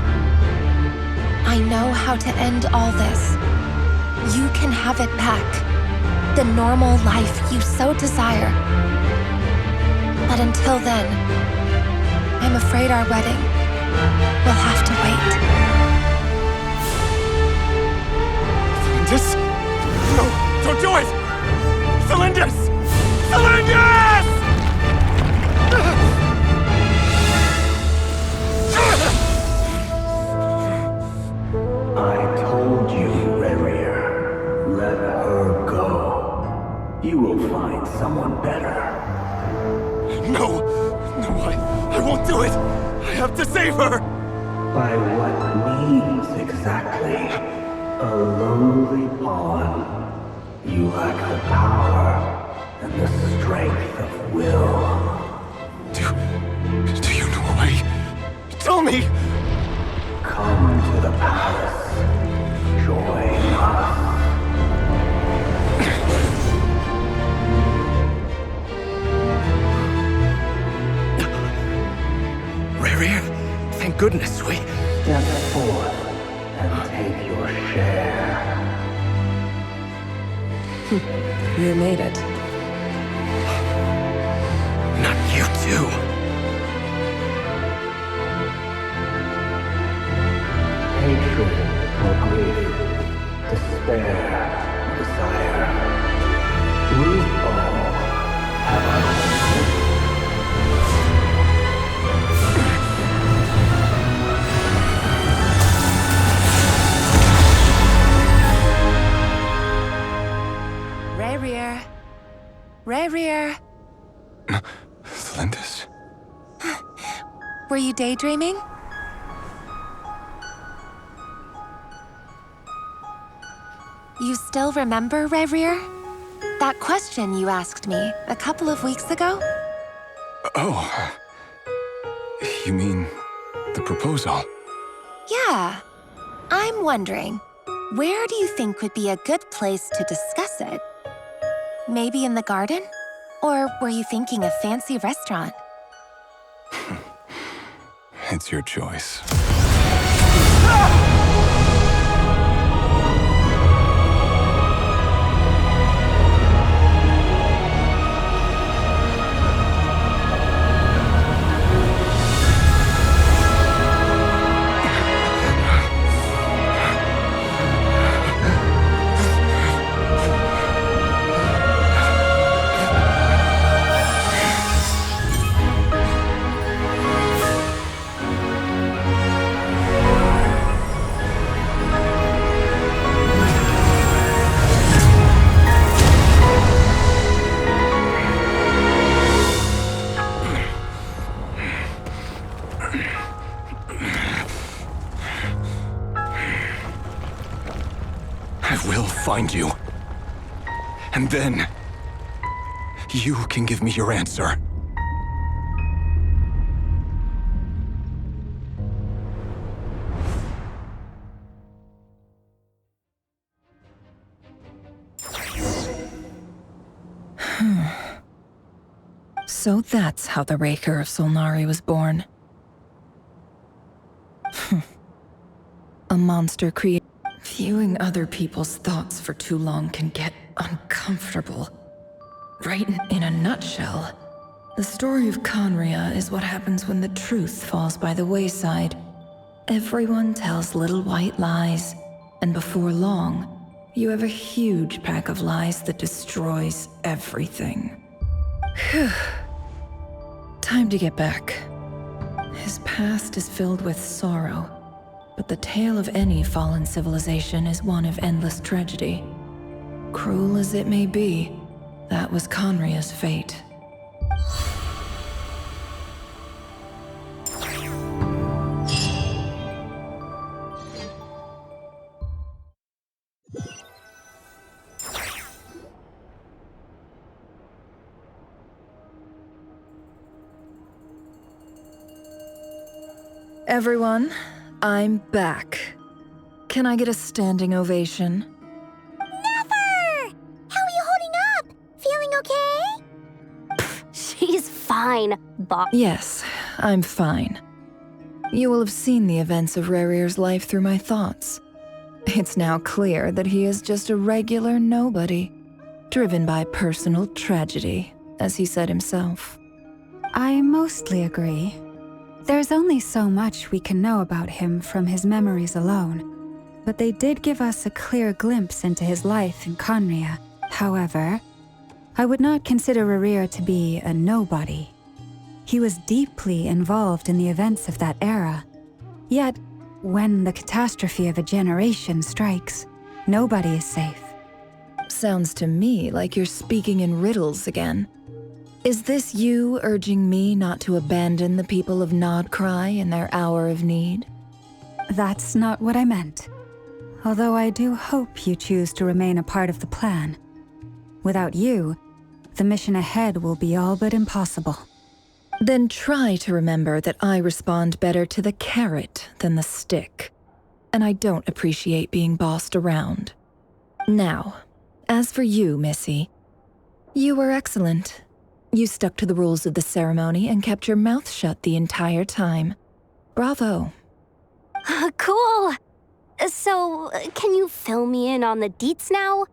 I know how to end all this. You can have it back. The normal life you so desire. But until then, I'm afraid our wedding will have to wait. Celindus? No, don't do it! Celindus! Celindus! I told you, Reverie. Let her go. You will find someone better. No! No, I won't do it! I have to save her! By what means exactly? A lowly pawn. You lack the power and the strength of will. Do you know a way? Tell me! Come to the palace. Join us. Reverie, thank goodness we... Step forth and take your share. You made it. Not you too. Hatred or grief, despair or desire. We all have our own. Reverie. Reverie. Celindus? Were you daydreaming? You still remember, Reverie? That question you asked me a couple of weeks ago? Oh. You mean the proposal? Yeah. I'm wondering, where do you think would be a good place to discuss it? Maybe in the garden? Or were you thinking a fancy restaurant? It's your choice. I will find you. And then, you can give me your answer. So that's how the Raker of Solnari was born. A monster created. Viewing other people's thoughts for too long can get uncomfortable. Right in a nutshell, the story of Conria is what happens when the truth falls by the wayside. Everyone tells little white lies, and before long, you have a huge pack of lies that destroys everything. Phew. Time to get back. His past is filled with sorrow, but the tale of any fallen civilization is one of endless tragedy. Cruel as it may be, that was Conria's fate. Everyone, I'm back. Can I get a standing ovation? Never! How are you holding up? Feeling okay? She's fine, Boss. Yes, I'm fine. You will have seen the events of Rarir's life through my thoughts. It's now clear that he is just a regular nobody, driven by personal tragedy, as he said himself. I mostly agree. There's only so much we can know about him from his memories alone, but they did give us a clear glimpse into his life in Conria. However, I would not consider Rarir to be a nobody. He was deeply involved in the events of that era. Yet, when the catastrophe of a generation strikes, nobody is safe. Sounds to me like you're speaking in riddles again. Is this you urging me not to abandon the people of Nodcry in their hour of need? That's not what I meant. Although I do hope you choose to remain a part of the plan. Without you, the mission ahead will be all but impossible. Then try to remember that I respond better to the carrot than the stick. And I don't appreciate being bossed around. Now, as for you, Missy, you were excellent. You stuck to the rules of the ceremony and kept your mouth shut the entire time. Bravo. Cool. So, can you fill me in on the deets now?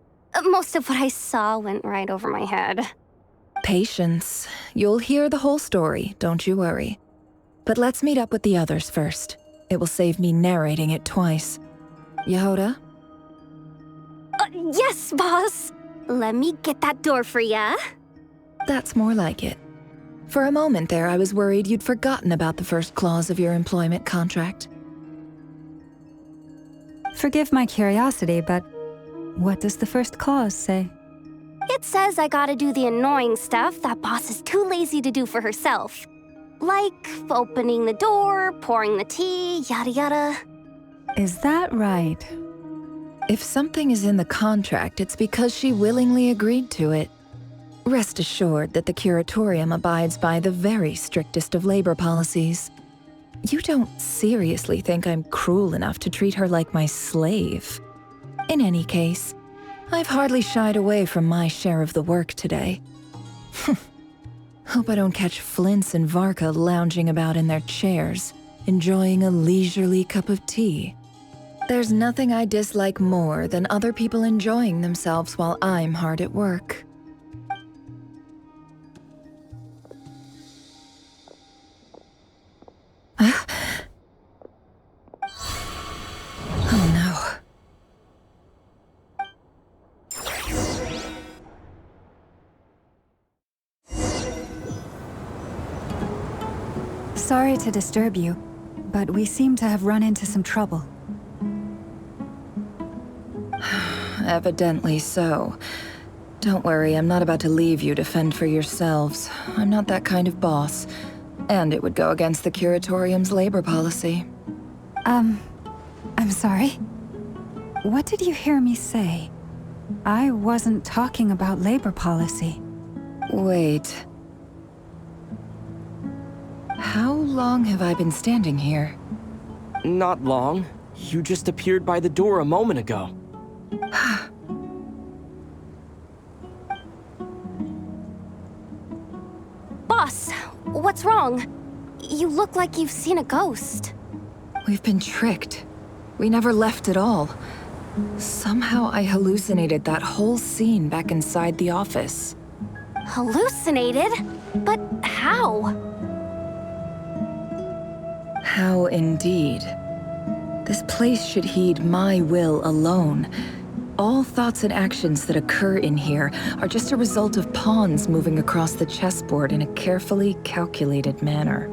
Most of what I saw went right over my head. Patience. You'll hear the whole story, don't you worry. But let's meet up with the others first. It will save me narrating it twice. Yehoda? Yes, boss. Let me get that door for ya. That's more like it. For a moment there, I was worried you'd forgotten about the first clause of your employment contract. Forgive my curiosity, but what does the first clause say? It says I gotta do the annoying stuff that boss is too lazy to do for herself. Like opening the door, pouring the tea, yada yada. Is that right? If something is in the contract, it's because she willingly agreed to it. Rest assured that the Curatorium abides by the very strictest of labor policies. You don't seriously think I'm cruel enough to treat her like my slave? In any case, I've hardly shied away from my share of the work today. Hope I don't catch Flintz and Varka lounging about in their chairs, enjoying a leisurely cup of tea. There's nothing I dislike more than other people enjoying themselves while I'm hard at work. Oh no. Sorry to disturb you, but we seem to have run into some trouble. Evidently so. Don't worry, I'm not about to leave you to fend for yourselves. I'm not that kind of boss. And it would go against the Curatorium's labor policy. I'm sorry? What did you hear me say? I wasn't talking about labor policy. Wait. How long have I been standing here? Not long. You just appeared by the door a moment ago. Boss, what's wrong? You look like you've seen a ghost. We've been tricked. We never left at all. Somehow I hallucinated that whole scene back inside the office. Hallucinated? But how? How indeed. This place should heed my will alone. All thoughts and actions that occur in here are just a result of pawns moving across the chessboard in a carefully calculated manner.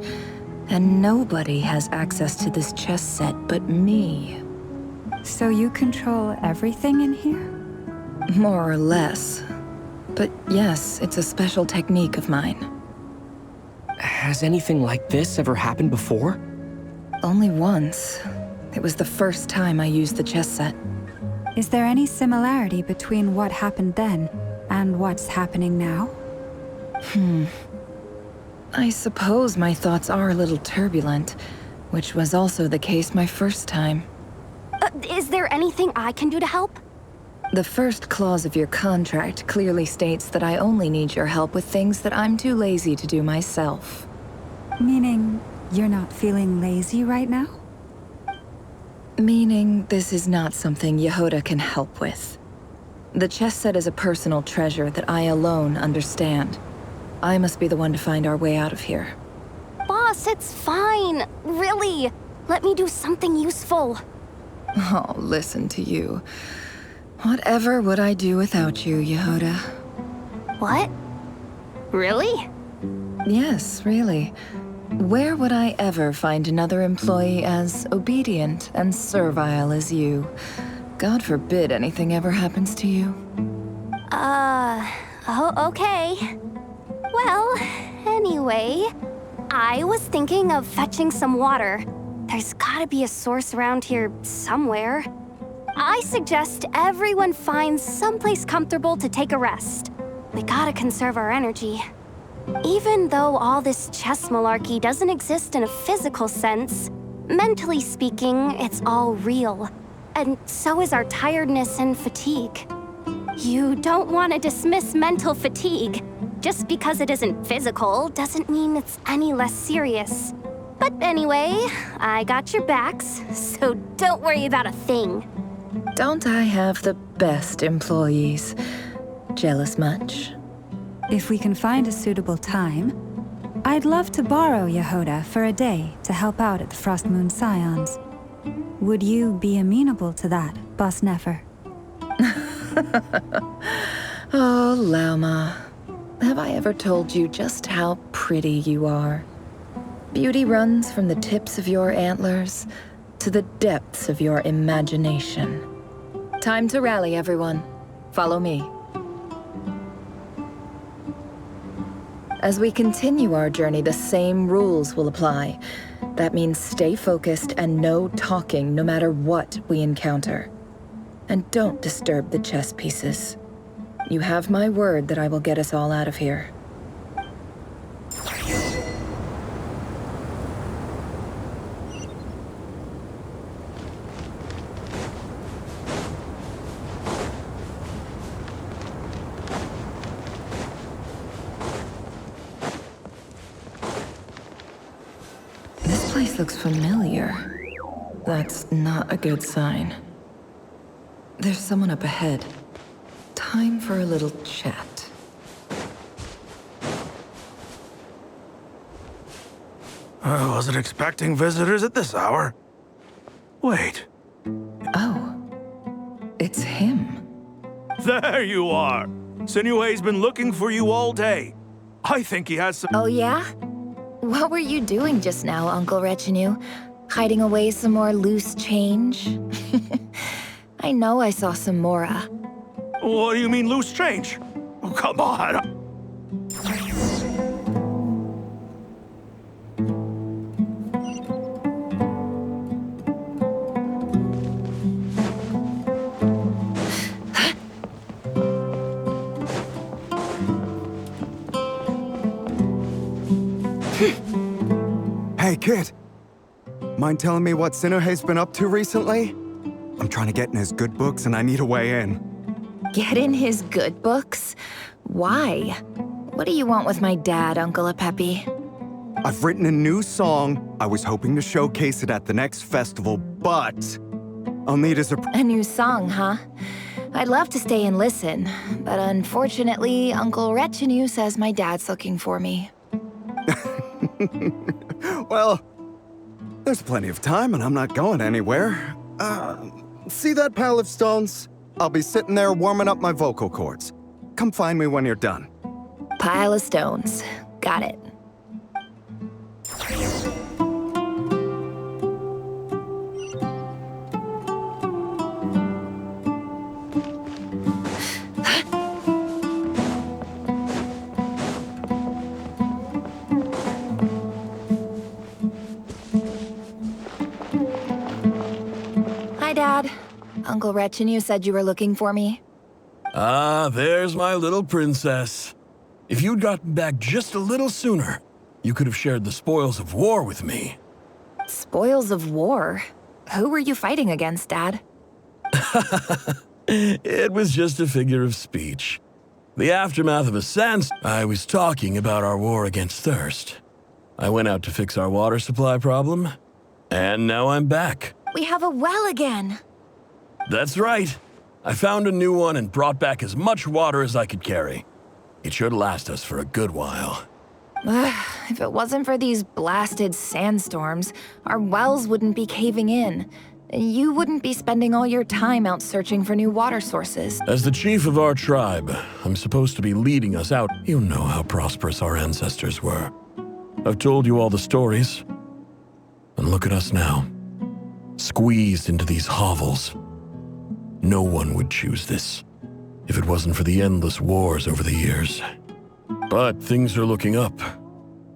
And nobody has access to this chess set but me. So you control everything in here? More or less. But yes, it's a special technique of mine. Has anything like this ever happened before? Only once. It was the first time I used the chess set. Is there any similarity between what happened then and what's happening now? I suppose my thoughts are a little turbulent, which was also the case my first time. Is there anything I can do to help? The first clause of your contract clearly states that I only need your help with things that I'm too lazy to do myself. Meaning, you're not feeling lazy right now? Meaning, this is not something Yehoda can help with. The chess set is a personal treasure that I alone understand. I must be the one to find our way out of here. Boss, it's fine. Really. Let me do something useful. Oh, listen to you. Whatever would I do without you, Yehoda? What? Really? Yes, really. Where would I ever find another employee as obedient and servile as you? God forbid anything ever happens to you. Oh, okay. Well, anyway, I was thinking of fetching some water. There's gotta be a source around here somewhere. I suggest everyone finds someplace comfortable to take a rest. We gotta conserve our energy. Even though all this chess malarkey doesn't exist in a physical sense, mentally speaking, it's all real. And so is our tiredness and fatigue. You don't want to dismiss mental fatigue. Just because it isn't physical doesn't mean it's any less serious. But anyway, I got your backs, so don't worry about a thing. Don't I have the best employees? Jealous much? If we can find a suitable time, I'd love to borrow Yehoda for a day to help out at the Frostmoon Scions. Would you be amenable to that, Boss Nefer? Oh, Lauma. Have I ever told you just how pretty you are? Beauty runs from the tips of your antlers to the depths of your imagination. Time to rally, everyone. Follow me. As we continue our journey, the same rules will apply. That means stay focused and no talking no matter what we encounter. And don't disturb the chess pieces. You have my word that I will get us all out of here. This place looks familiar. That's not a good sign. There's someone up ahead. Time for a little chat. I wasn't expecting visitors at this hour. Wait. Oh. It's him. There you are. Sinue's been looking for you all day. I think he has some— Oh yeah? What were you doing just now, Uncle Retinue? Hiding away some more loose change? I know I saw some Mora. What do you mean loose change? Oh, come on. kid. Mind telling me what Sinuhe's been up to recently? I'm trying to get in his good books and I need a way in. Get in his good books? Why? What do you want with my dad, Uncle Apepi? I've written a new song. I was hoping to showcase it at the next festival, but I'll need his A new song, huh? I'd love to stay and listen, but unfortunately, Uncle Retinue says my dad's looking for me. Well, there's plenty of time and I'm not going anywhere. See that pile of stones? I'll be sitting there warming up my vocal cords. Come find me when you're done. Pile of stones. Got it. Hi, Dad. Uncle Retinue said you were looking for me. Ah, there's my little princess. If you'd gotten back just a little sooner, you could have shared the spoils of war with me. Spoils of war? Who were you fighting against, Dad? It was just a figure of speech. The aftermath of a sandstorm. I was talking about our war against thirst. I went out to fix our water supply problem, and now I'm back. We have a well again. That's right. I found a new one and brought back as much water as I could carry. It should last us for a good while. If it wasn't for these blasted sandstorms, our wells wouldn't be caving in. You wouldn't be spending all your time out searching for new water sources. As the chief of our tribe, I'm supposed to be leading us out. You know how prosperous our ancestors were. I've told you all the stories. And look at us now. Squeezed into these hovels. No one would choose this, if it wasn't for the endless wars over the years. But things are looking up.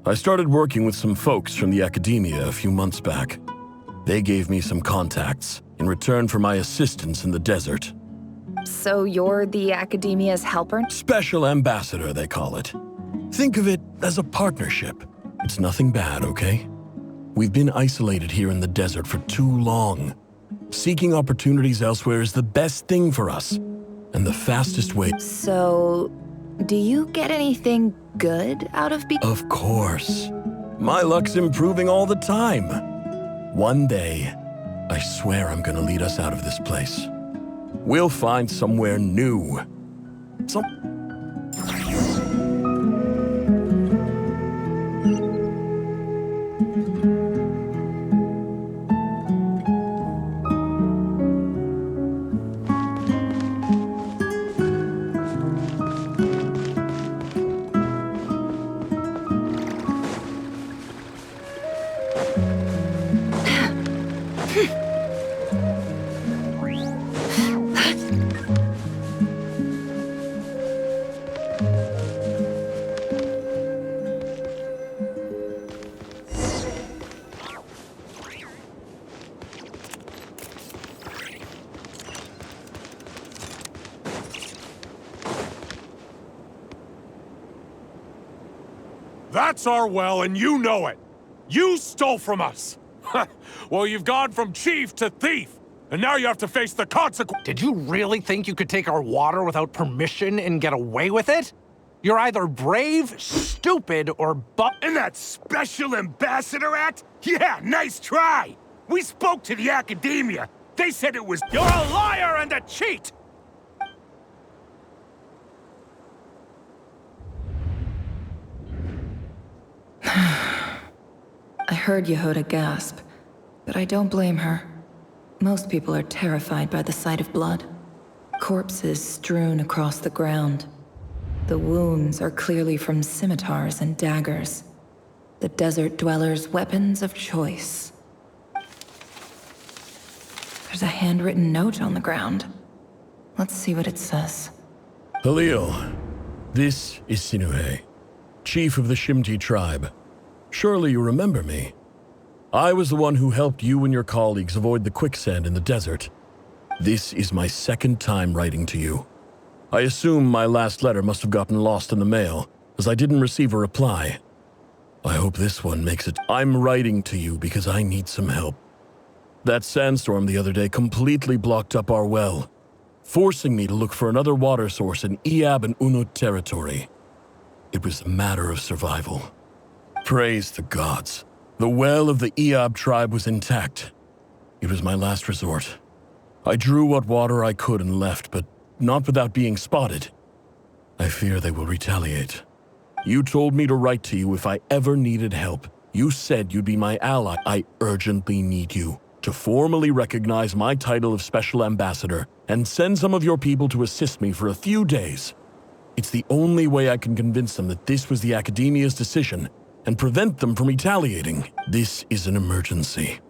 I started working with some folks from the academia a few months back. They gave me some contacts in return for my assistance in the desert. So you're the academia's helper? Special ambassador, they call it. Think of it as a partnership. It's nothing bad, okay? We've been isolated here in the desert for too long. Seeking opportunities elsewhere is the best thing for us, and the fastest way. So, do you get anything good out of being? Of course. My luck's improving all the time. One day, I swear I'm gonna lead us out of this place. We'll find somewhere new. That's our well, and you know it. You stole from us. Well, you've gone from chief to thief, and now you have to face the consequences. Did you really think you could take our water without permission and get away with it? You're either brave, stupid, or And that Special Ambassador Act? Yeah, nice try. We spoke to the academia. They said it was... You're a liar and a cheat! I heard Yehuda gasp, but I don't blame her. Most people are terrified by the sight of blood. Corpses strewn across the ground. The wounds are clearly from scimitars and daggers. The desert dwellers' weapons of choice. There's a handwritten note on the ground. Let's see what it says. Halil, this is Sinuhe, chief of the Shimti tribe. Surely you remember me. I was the one who helped you and your colleagues avoid the quicksand in the desert. This is my second time writing to you. I assume my last letter must have gotten lost in the mail, as I didn't receive a reply. I hope this one makes it. I'm writing to you because I need some help. That sandstorm the other day completely blocked up our well, forcing me to look for another water source in Iab and Unut territory. It was a matter of survival. Praise the gods. The well of the Iab tribe was intact. It was my last resort. I drew what water I could and left, but not without being spotted. I fear they will retaliate. You told me to write to you if I ever needed help. You said you'd be my ally. I urgently need you to formally recognize my title of Special Ambassador and send some of your people to assist me for a few days. It's the only way I can convince them that this was the Academia's decision and prevent them from retaliating. This is an emergency.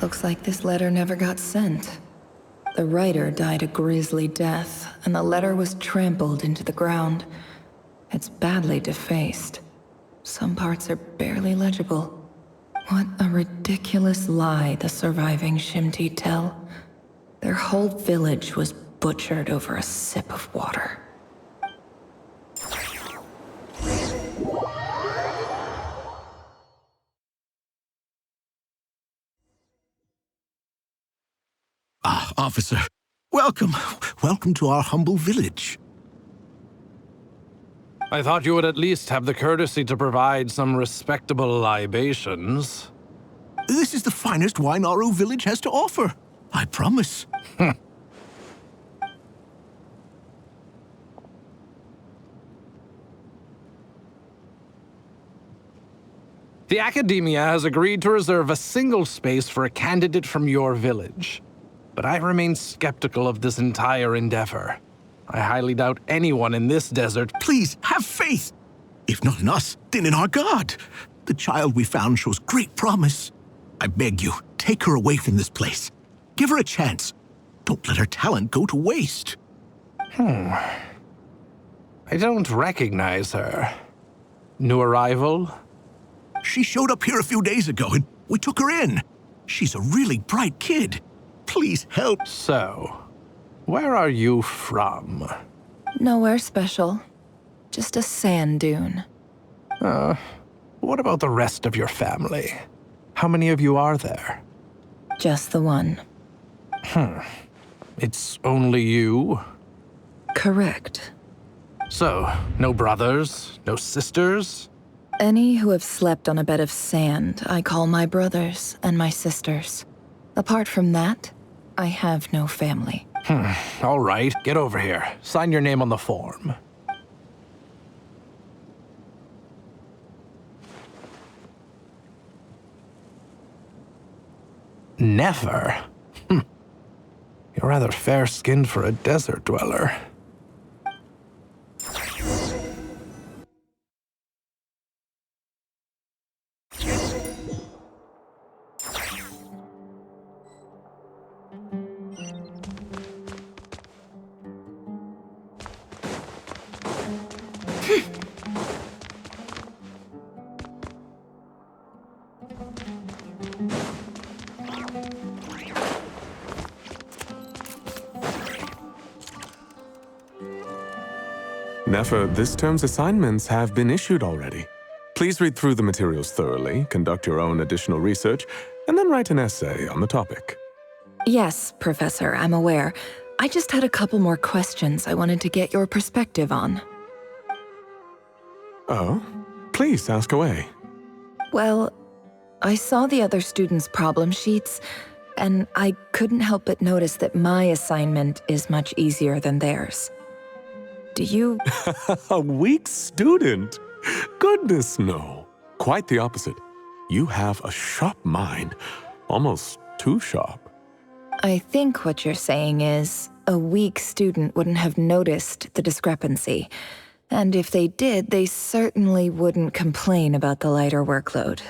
Looks like this letter never got sent. The writer died a grisly death, and the letter was trampled into the ground. It's badly defaced. Some parts are barely legible. What a ridiculous lie the surviving Shimti tell. Their whole village was butchered over a sip of water. Ah, officer. Welcome. Welcome to our humble village. I thought you would at least have the courtesy to provide some respectable libations. This is the finest wine our village has to offer. I promise. The Academia has agreed to reserve a single space for a candidate from your village. But I remain skeptical of this entire endeavor. I highly doubt anyone in this desert— Please, have faith! If not in us, then in our god. The child we found shows great promise. I beg you, take her away from this place. Give her a chance. Don't let her talent go to waste. I don't recognize her. New arrival? She showed up here a few days ago and we took her in. She's a really bright kid. Please help. So, where are you from? Nowhere special. Just a sand dune. What about the rest of your family? How many of you are there? Just the one. It's only you? Correct. So, no brothers, no sisters? Any who have slept on a bed of sand, I call my brothers and my sisters. Apart from that, I have no family. All right, get over here. Sign your name on the form. Never? You're rather fair-skinned for a desert dweller. Nefer, this term's assignments have been issued already. Please read through the materials thoroughly, conduct your own additional research, and then write an essay on the topic. Yes, Professor, I'm aware. I just had a couple more questions I wanted to get your perspective on. Oh? Please, ask away. Well, I saw the other students' problem sheets, and I couldn't help but notice that my assignment is much easier than theirs. Do you— A weak student? Goodness, no. Quite the opposite. You have a sharp mind. Almost too sharp. I think what you're saying is, a weak student wouldn't have noticed the discrepancy. And if they did, they certainly wouldn't complain about the lighter workload.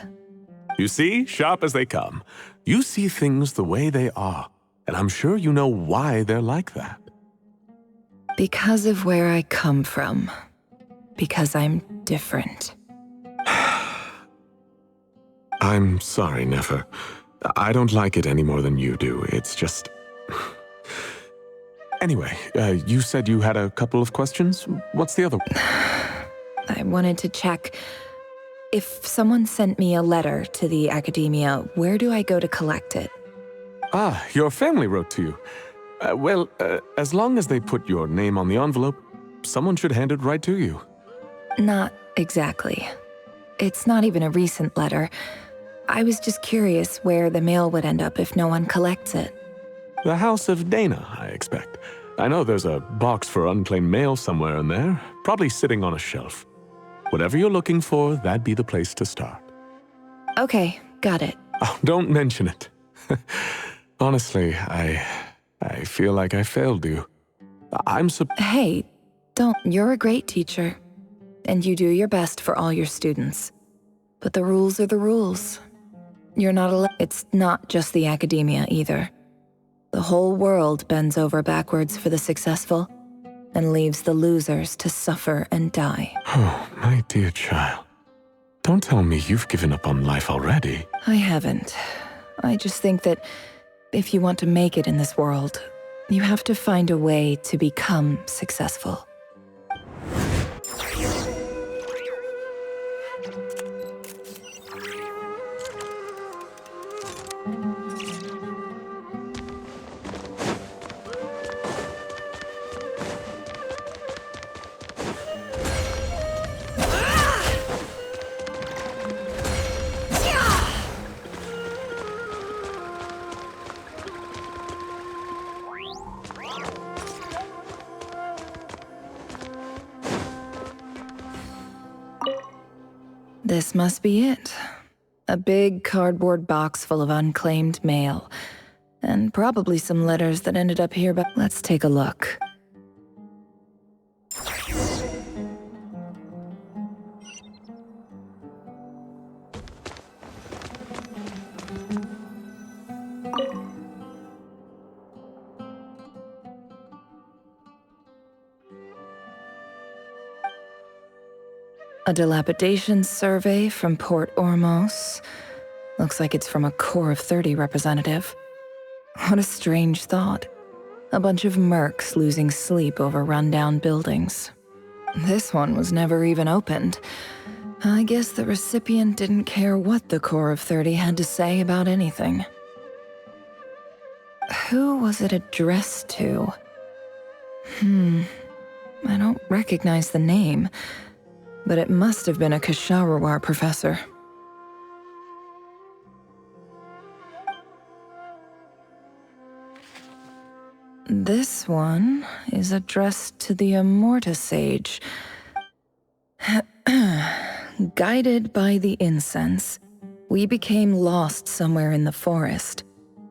You see, sharp as they come. You see things the way they are. And I'm sure you know why they're like that. Because of where I come from. Because I'm different. I'm sorry, Nefer. I don't like it any more than you do. It's just... Anyway, you said you had a couple of questions? What's the other one? I wanted to check. if someone sent me a letter to the Academia, where do I go to collect it? Ah, your family wrote to you. As long as they put your name on the envelope, someone should hand it right to you. Not exactly. It's not even a recent letter. I was just curious where the mail would end up if no one collects it. The House of Dana, I expect. I know there's a box for unclaimed mail somewhere in there, probably sitting on a shelf. Whatever you're looking for, that'd be the place to start. Okay, got it. Oh, don't mention it. Honestly, I feel like I failed you. Hey, don't. You're a great teacher, and you do your best for all your students. But the rules are the rules. You're not allowed. It's not just the Academia either. The whole world bends over backwards for the successful and leaves the losers to suffer and die. Oh, my dear child. Don't tell me you've given up on life already. I haven't. I just think that if you want to make it in this world, you have to find a way to become successful. This must be it. A big cardboard box full of unclaimed mail. And probably some letters that ended up here, but let's take a look. A dilapidation survey from Port Ormos. Looks like it's from a Core of 30 representative. What a strange thought. A bunch of mercs losing sleep over rundown buildings. This one was never even opened. I guess the recipient didn't care what the Core of 30 had to say about anything. Who was it addressed to? I don't recognize the name. But it must have been a Ksharawar professor. This one is addressed to the Immorta Sage. Guided by the incense, we became lost somewhere in the forest.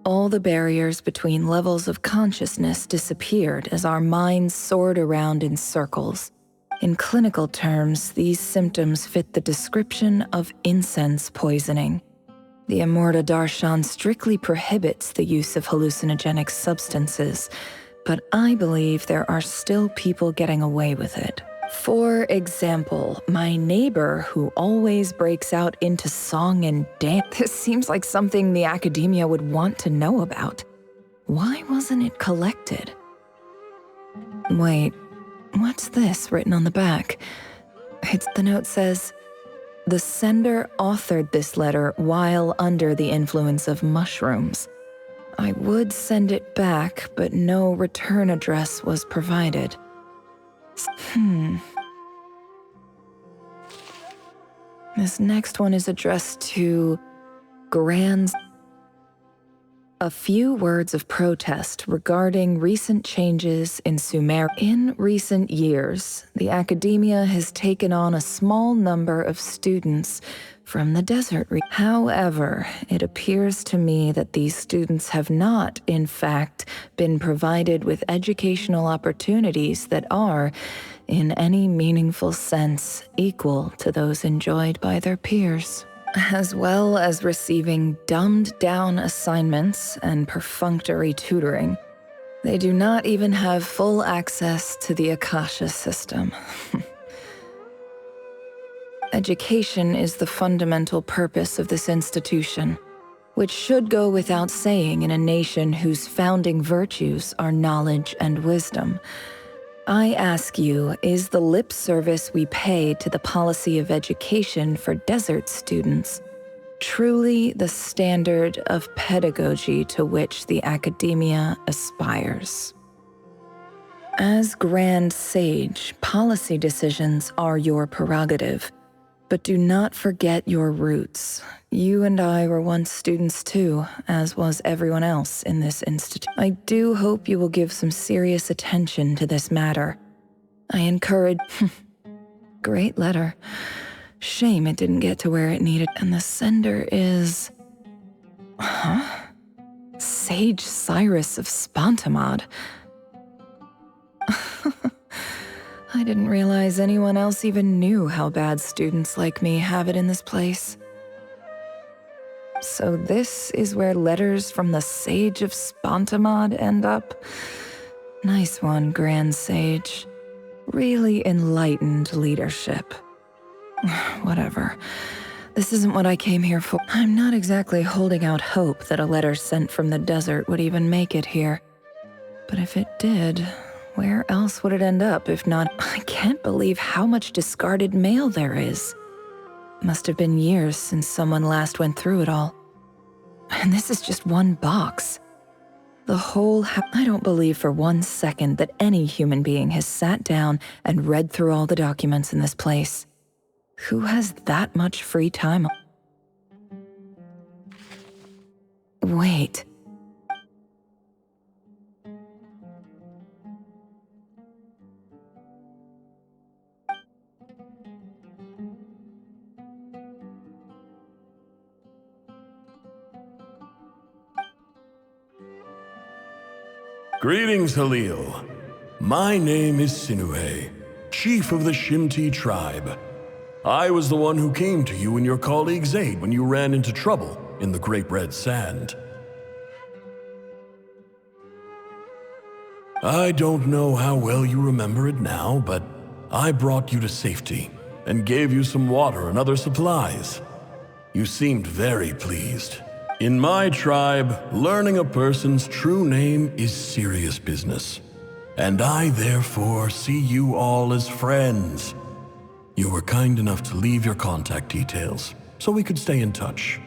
All the barriers between levels of consciousness disappeared as our minds soared around in circles. In clinical terms, these symptoms fit the description of incense poisoning. The Immorta Darshan strictly prohibits the use of hallucinogenic substances, but I believe there are still people getting away with it. For example, my neighbor who always breaks out into song and dance. This seems like something the Academia would want to know about. Why wasn't it collected? Wait. What's this written on the back? The note says, the sender authored this letter while under the influence of mushrooms. I would send it back, but no return address was provided. This next one is addressed to Grand. A few words of protest regarding recent changes in Sumer. In recent years, the Academia has taken on a small number of students from the desert region. However, it appears to me that these students have not, in fact, been provided with educational opportunities that are, in any meaningful sense, equal to those enjoyed by their peers. As well as receiving dumbed-down assignments and perfunctory tutoring, they do not even have full access to the Akasha system. Education is the fundamental purpose of this institution, which should go without saying in a nation whose founding virtues are knowledge and wisdom. I ask you, is the lip service we pay to the policy of education for desert students truly the standard of pedagogy to which the academia aspires? As Grand Sage, policy decisions are your prerogative, but do not forget your roots. You and I were once students too, as was everyone else in this institute. I do hope you will give some serious attention to this matter. I encourage... Great letter. Shame it didn't get to where it needed. And the sender is... Huh? Sage Cyrus of Spontamod. I didn't realize anyone else even knew how bad students like me have it in this place. So this is where letters from the Sage of Spontamod end up? Nice one, Grand Sage. Really enlightened leadership. Whatever. This isn't what I came here for. I'm not exactly holding out hope that a letter sent from the desert would even make it here. But if it did, where else would it end up if not? I can't believe how much discarded mail there is. Must have been years since someone last went through it all. And this is just one box. The whole I don't believe for 1 second that any human being has sat down and read through all the documents in this place. Who has that much free time? Wait. Greetings, Halil. My name is Sinuhe, chief of the Shimti tribe. I was the one who came to you and your colleague's aid when you ran into trouble in the Great Red Sand. I don't know how well you remember it now, but I brought you to safety and gave you some water and other supplies. You seemed very pleased. In my tribe, learning a person's true name is serious business, and I therefore see you all as friends. You were kind enough to leave your contact details, so we could stay in touch.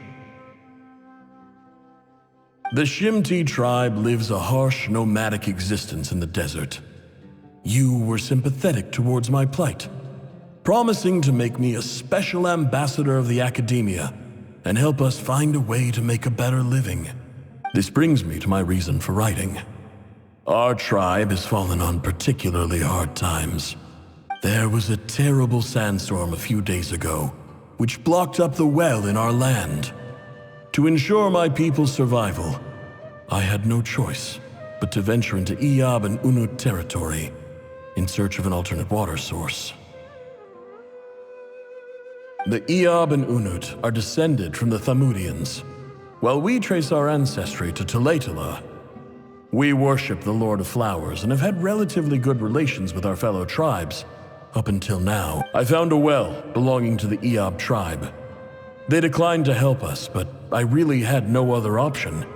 The Shimti tribe lives a harsh, nomadic existence in the desert. You were sympathetic towards my plight, promising to make me a special ambassador of the academia and help us find a way to make a better living. This brings me to my reason for writing. Our tribe has fallen on particularly hard times. There was a terrible sandstorm a few days ago, which blocked up the well in our land. To ensure my people's survival, I had no choice but to venture into Iyab and Unut territory in search of an alternate water source. The Iyab and Unut are descended from the Thamudians, while we trace our ancestry to Tulatala. We worship the Lord of Flowers and have had relatively good relations with our fellow tribes up until now. I found a well belonging to the Iyab tribe. They declined to help us, but I really had no other option,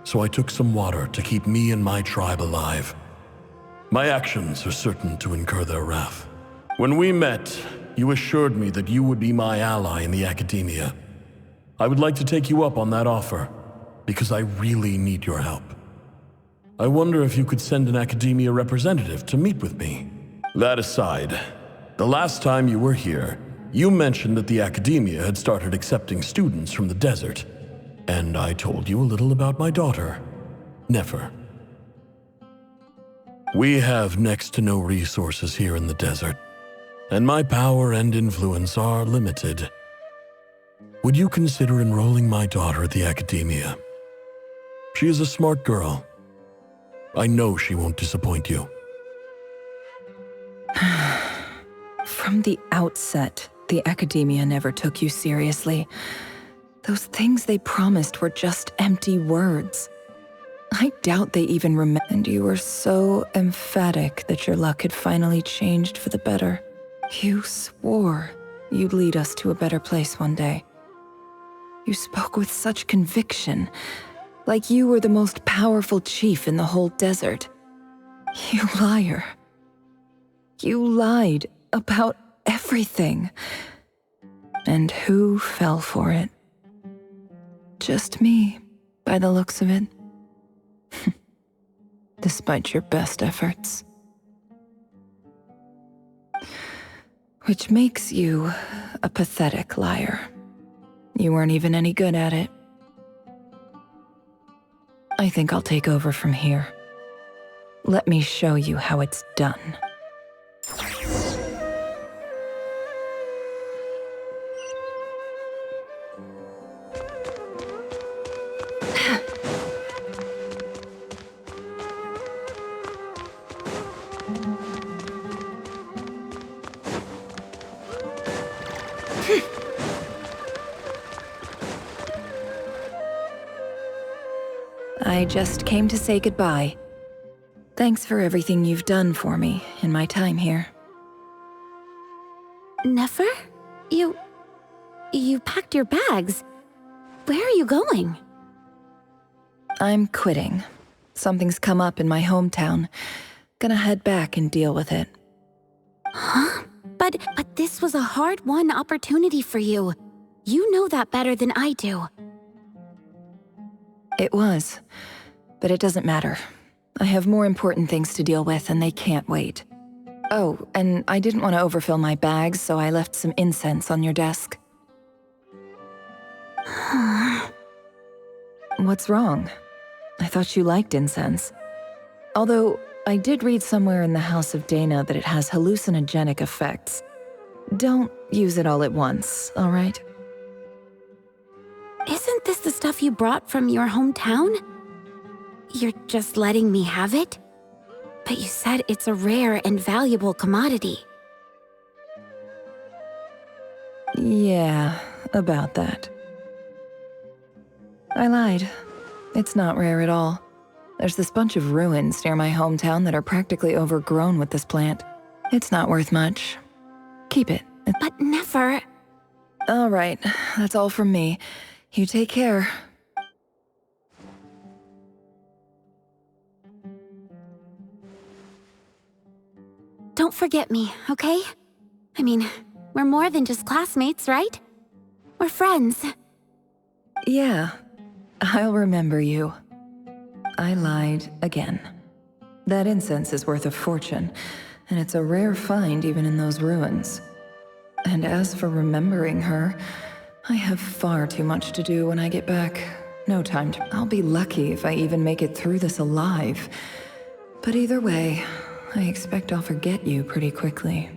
so I took some water to keep me and my tribe alive. My actions are certain to incur their wrath. When we met, you assured me that you would be my ally in the academia. I would like to take you up on that offer, because I really need your help. I wonder if you could send an academia representative to meet with me. That aside, the last time you were here, you mentioned that the academia had started accepting students from the desert, and I told you a little about my daughter, Nefer. We have next to no resources here in the desert, and my power and influence are limited. Would you consider enrolling my daughter at the academia? She is a smart girl. I know she won't disappoint you. From the outset, the academia never took you seriously. Those things they promised were just empty words. I doubt they even remember. And you were so emphatic that your luck had finally changed for the better. You swore you'd lead us to a better place one day. You spoke with such conviction, like you were the most powerful chief in the whole desert. You liar. You lied about everything. And who fell for it? Just me, by the looks of it. Despite your best efforts. Which makes you a pathetic liar. You weren't even any good at it. I think I'll take over from here. Let me show you how it's done. I just came to say goodbye. Thanks for everything you've done for me in my time here. Nefer? You packed your bags. Where are you going? I'm quitting. Something's come up in my hometown. Gonna head back and deal with it. Huh? But this was a hard-won opportunity for you. You know that better than I do. It was, but it doesn't matter. I have more important things to deal with and they can't wait. Oh, and I didn't want to overfill my bags, so I left some incense on your desk. What's wrong? I thought you liked incense. Although, I did read somewhere in the House of Dana that it has hallucinogenic effects. Don't use it all at once, all right? Isn't this the stuff you brought from your hometown? You're just letting me have it? But you said it's a rare and valuable commodity. Yeah, about that. I lied. It's not rare at all. There's this bunch of ruins near my hometown that are practically overgrown with this plant. It's not worth much. Keep it. But Nefer... All right, that's all from me. You take care. Don't forget me, okay? I mean, we're more than just classmates, right? We're friends. Yeah, I'll remember you. I lied again. That incense is worth a fortune, and it's a rare find even in those ruins. And as for remembering her, I have far too much to do when I get back. No time to... I'll be lucky if I even make it through this alive. But either way, I expect I'll forget you pretty quickly.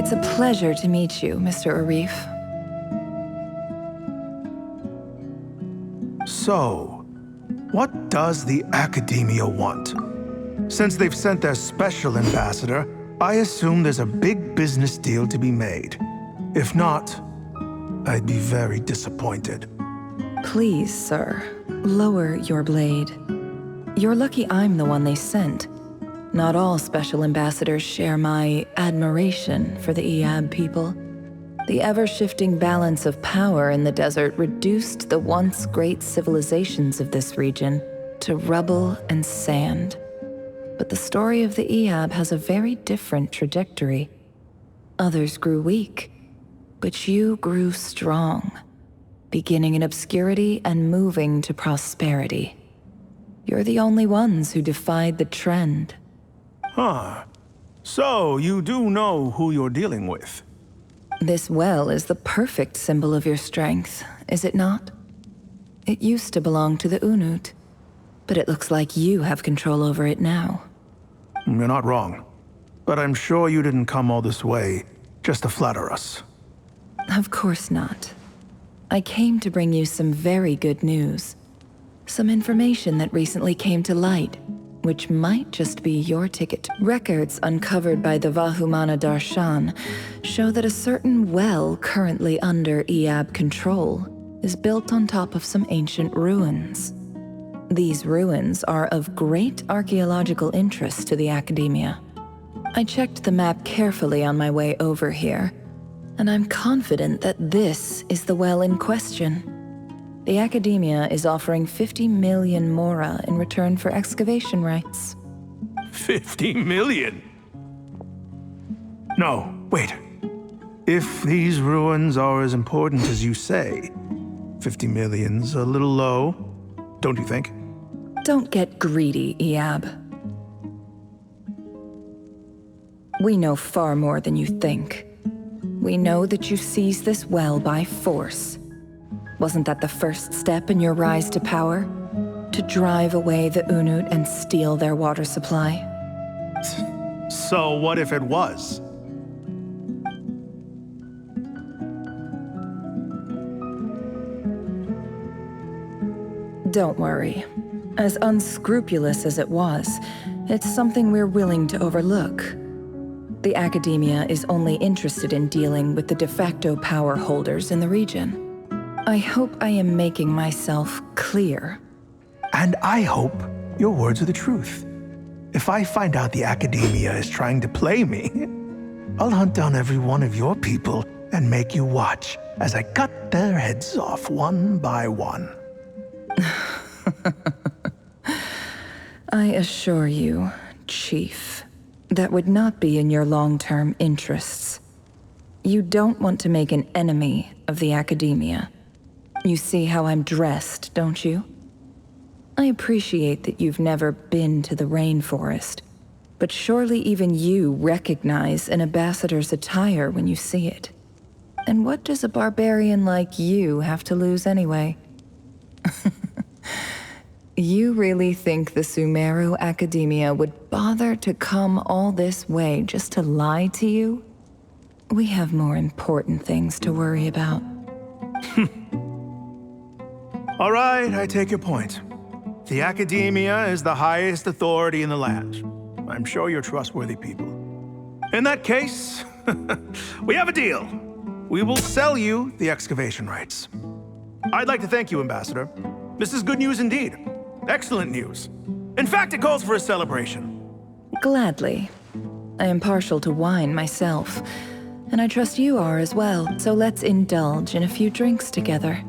It's a pleasure to meet you, Mr. Arif. So, what does the Academia want? Since they've sent their special ambassador, I assume there's a big business deal to be made. If not, I'd be very disappointed. Please, sir, lower your blade. You're lucky I'm the one they sent. Not all special ambassadors share my admiration for the Iab people. The ever-shifting balance of power in the desert reduced the once great civilizations of this region to rubble and sand. But the story of the Iab has a very different trajectory. Others grew weak, but you grew strong. beginning in obscurity and moving to prosperity. You're the only ones who defied the trend. Huh. So, you do know who you're dealing with? This well is the perfect symbol of your strength, is it not? It used to belong to the Unut, but it looks like you have control over it now. You're not wrong. But I'm sure you didn't come all this way just to flatter us. Of course not. I came to bring you some very good news. Some information that recently came to light, which might just be your ticket. Records uncovered by the Vahumana Darshan show that a certain well currently under Iab control is built on top of some ancient ruins. These ruins are of great archaeological interest to the Academia. I checked the map carefully on my way over here, and I'm confident that this is the well in question. The Academia is offering 50 million mora in return for excavation rights. 50 million? No, wait. If these ruins are as important as you say, 50 million's a little low, don't you think? Don't get greedy, Iab. We know far more than you think. We know that you seized this well by force. Wasn't that the first step in your rise to power? To drive away the Unut and steal their water supply? So what if it was? Don't worry. As unscrupulous as it was, it's something we're willing to overlook. The Academia is only interested in dealing with the de facto power holders in the region. I hope I am making myself clear. And I hope your words are the truth. If I find out the Academia is trying to play me, I'll hunt down every one of your people and make you watch as I cut their heads off one by one. I assure you, Chief, that would not be in your long-term interests. You don't want to make an enemy of the Academia. You see how I'm dressed, don't you? I appreciate that you've never been to the rainforest, but surely even you recognize an ambassador's attire when you see it. And what does a barbarian like you have to lose anyway? You really think the Sumeru Academia would bother to come all this way just to lie to you? We have more important things to worry about. All right, I take your point. The Academia is the highest authority in the land. I'm sure you're trustworthy people. In that case, we have a deal. We will sell you the excavation rights. I'd like to thank you, Ambassador. This is good news indeed. Excellent news. In fact, it calls for a celebration. Gladly. I am partial to wine myself, and I trust you are as well, so let's indulge in a few drinks together.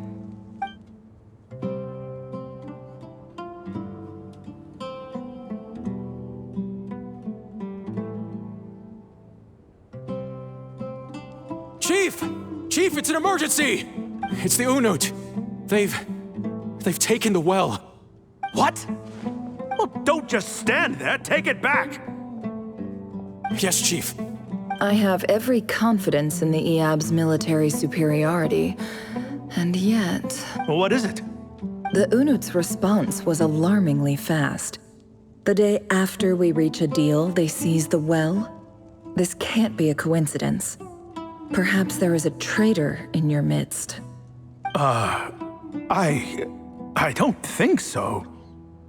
Chief! Chief, it's an emergency! It's the Unut. They've taken the well. What? Well, don't just stand there. Take it back. Yes, Chief. I have every confidence in the Iab's military superiority, and yet... Well, what is it? The Unut's response was alarmingly fast. The day after we reach a deal, they seize the well. This can't be a coincidence. Perhaps there is a traitor in your midst. I don't think so.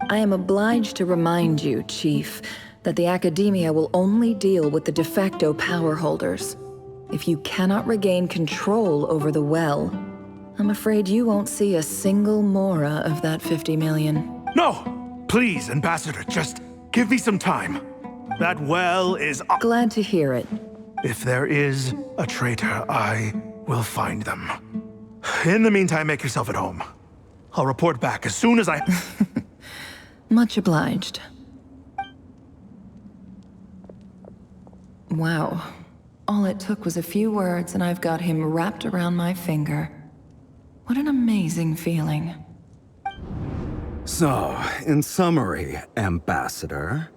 I am obliged to remind you, Chief, that the Academia will only deal with the de facto power holders. If you cannot regain control over the well, I'm afraid you won't see a single mora of that 50 million. No! Please, Ambassador, just give me some time. That well is... Glad to hear it. If there is a traitor, I will find them. In the meantime, make yourself at home. I'll report back as soon as I... Much obliged. Wow. All it took was a few words and I've got him wrapped around my finger. What an amazing feeling. So, in summary, Ambassador,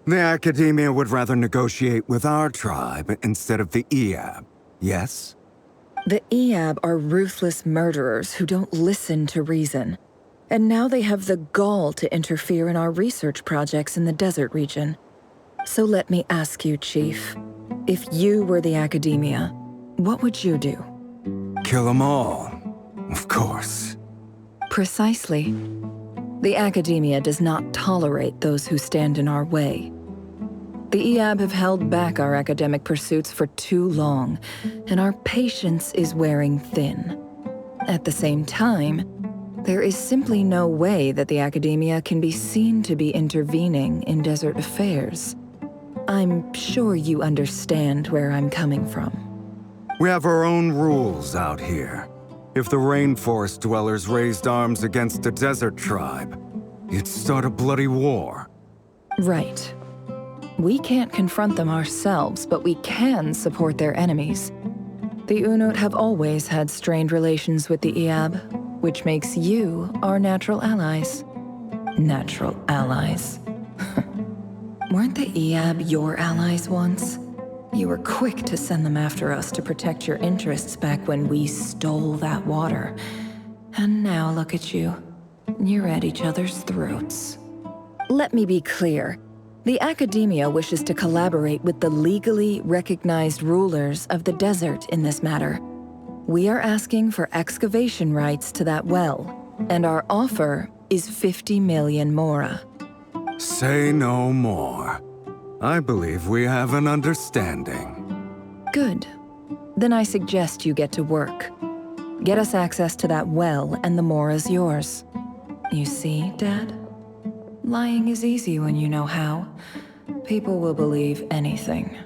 the Academia would rather negotiate with our tribe instead of the Eab, yes? The Eab are ruthless murderers who don't listen to reason. And now they have the gall to interfere in our research projects in the desert region. So let me ask you, Chief, if you were the Academia, what would you do? Kill them all, of course. Precisely. The Academia does not tolerate those who stand in our way. The Eab have held back our academic pursuits for too long, and our patience is wearing thin. At the same time, there is simply no way that the Academia can be seen to be intervening in desert affairs. I'm sure you understand where I'm coming from. We have our own rules out here. If the rainforest dwellers raised arms against a desert tribe, you'd start a bloody war. Right. We can't confront them ourselves, but we can support their enemies. The Unut have always had strained relations with the Eab, which makes you our natural allies. Natural allies. Weren't the Eab your allies once? You were quick to send them after us to protect your interests back when we stole that water. And now look at you. You're at each other's throats. Let me be clear. The Academia wishes to collaborate with the legally recognized rulers of the desert in this matter. We are asking for excavation rights to that well, and our offer is 50 million mora. Say no more. I believe we have an understanding. Good. Then I suggest you get to work. Get us access to that well, and the mora's yours. You see, Dad? Lying is easy when you know how. People will believe anything.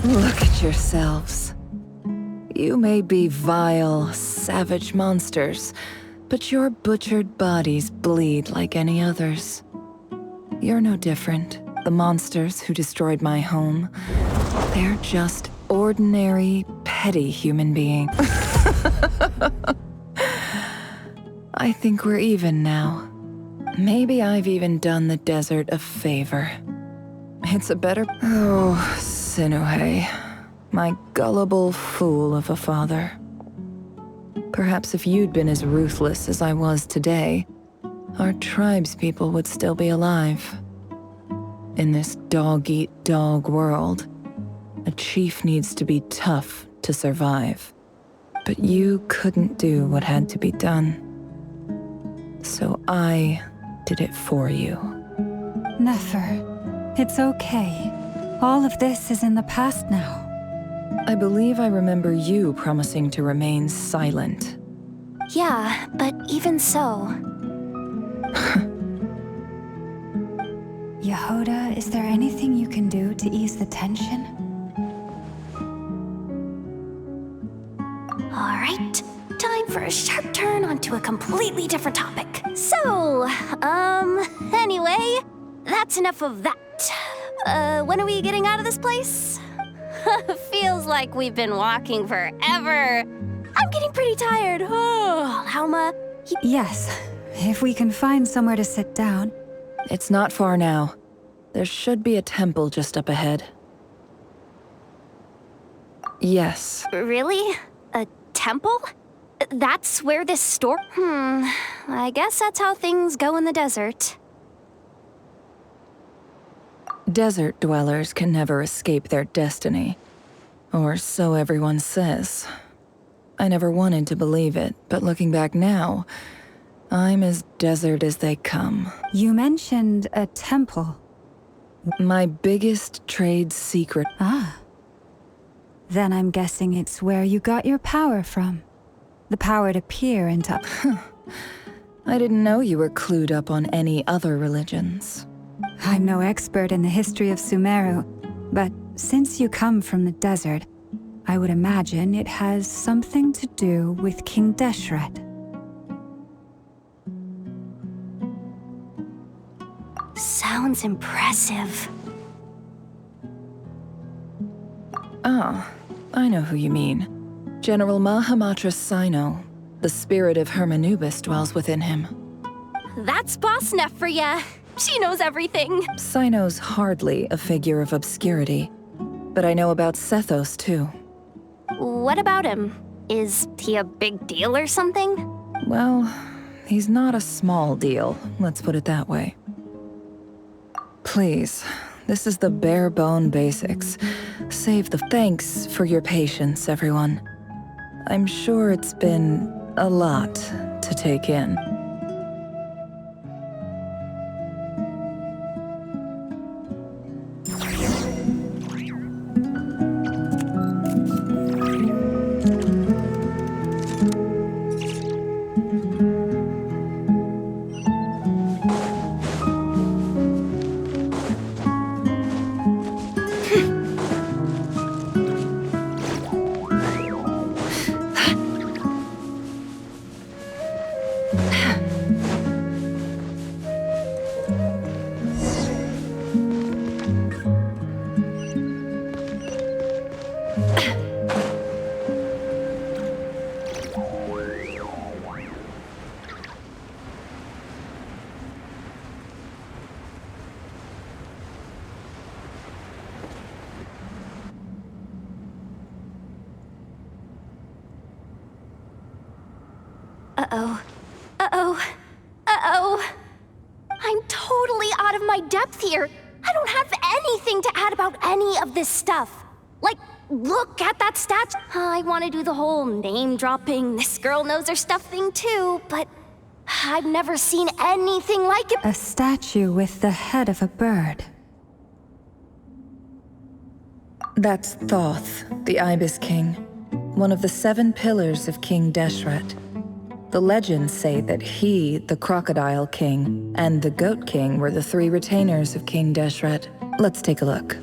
Look at yourselves. You may be vile, savage monsters, but your butchered bodies bleed like any others. You're no different. The monsters who destroyed my home, they're just ordinary, petty human beings. I think we're even now. Maybe I've even done the desert a favor. It's a better... Oh, Sinuhe, my gullible fool of a father. Perhaps if you'd been as ruthless as I was today, our tribespeople would still be alive. In this dog-eat-dog world, a chief needs to be tough to survive. But you couldn't do what had to be done. So I did it for you. Nefer, it's okay. All of this is in the past now. I believe I remember you promising to remain silent. Yeah, but even so... Yehoda, is there anything you can do to ease the tension? Alright, time for a sharp turn onto a completely different topic. So, anyway, that's enough of that. When are we getting out of this place? Feels like we've been walking forever. I'm getting pretty tired. Oh, Lauma... Yes, if we can find somewhere to sit down. It's not far now. There should be a temple just up ahead. Yes. Really? A temple? That's where this store... I guess that's how things go in the desert. Desert dwellers can never escape their destiny. Or so everyone says. I never wanted to believe it, but looking back now, I'm as desert as they come. You mentioned a temple. My biggest trade secret. Ah. Then I'm guessing it's where you got your power from. The power to peer into... I didn't know you were clued up on any other religions. I'm no expert in the history of Sumeru, but since you come from the desert, I would imagine it has something to do with King Deshret. Sounds impressive. Ah, I know who you mean. General Mahamatra Sino. The spirit of Hermanubis dwells within him. That's Boss Neff for ya. She knows everything. Sino's hardly a figure of obscurity, but I know about Sethos too. What about him? Is he a big deal or something? Well, he's not a small deal, let's put it that way. Please, this is the bare bone basics. Save the thanks for your patience, everyone. I'm sure it's been a lot to take in. Uh-oh. Uh-oh. Uh-oh. I'm totally out of my depth here. I don't have anything to add about any of this stuff. Like, look at that statue. I want to do the whole name-dropping, this girl knows her stuff thing too, but I've never seen anything like it. A statue with the head of a bird. That's Thoth, the Ibis King, one of the 7 pillars of King Deshret. The legends say that he, the Crocodile King, and the Goat King were the 3 retainers of King Deshret. Let's take a look.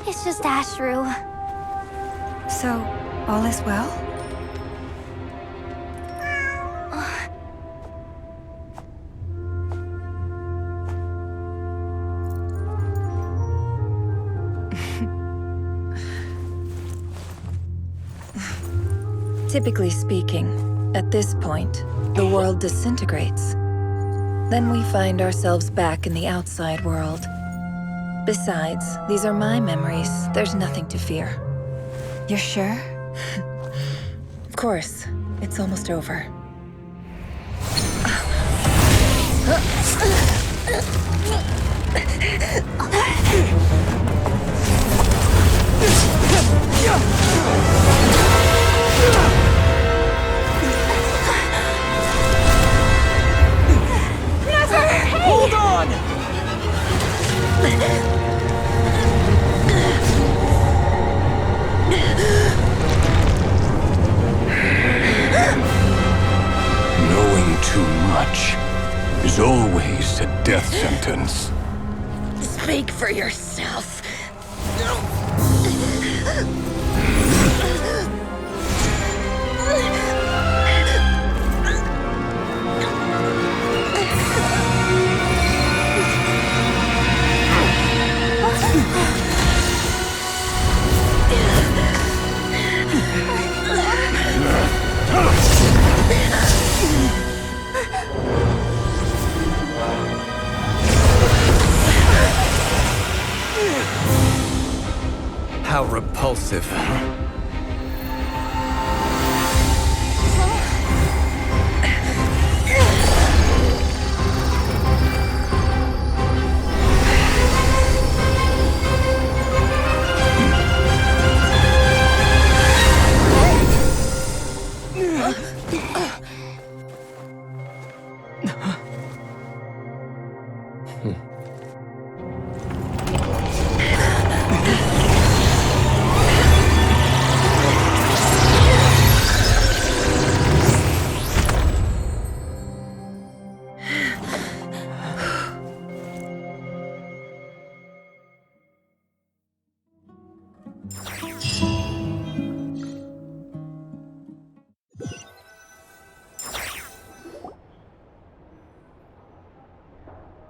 It's just Ashru. So, all is well? Typically speaking, at this point, the world disintegrates. Then we find ourselves back in the outside world. Besides, these are my memories. There's nothing to fear. You're sure? Of course. It's almost over. Never! Hey! Hold on! Knowing too much is always a death sentence. Speak for yourself. How repulsive.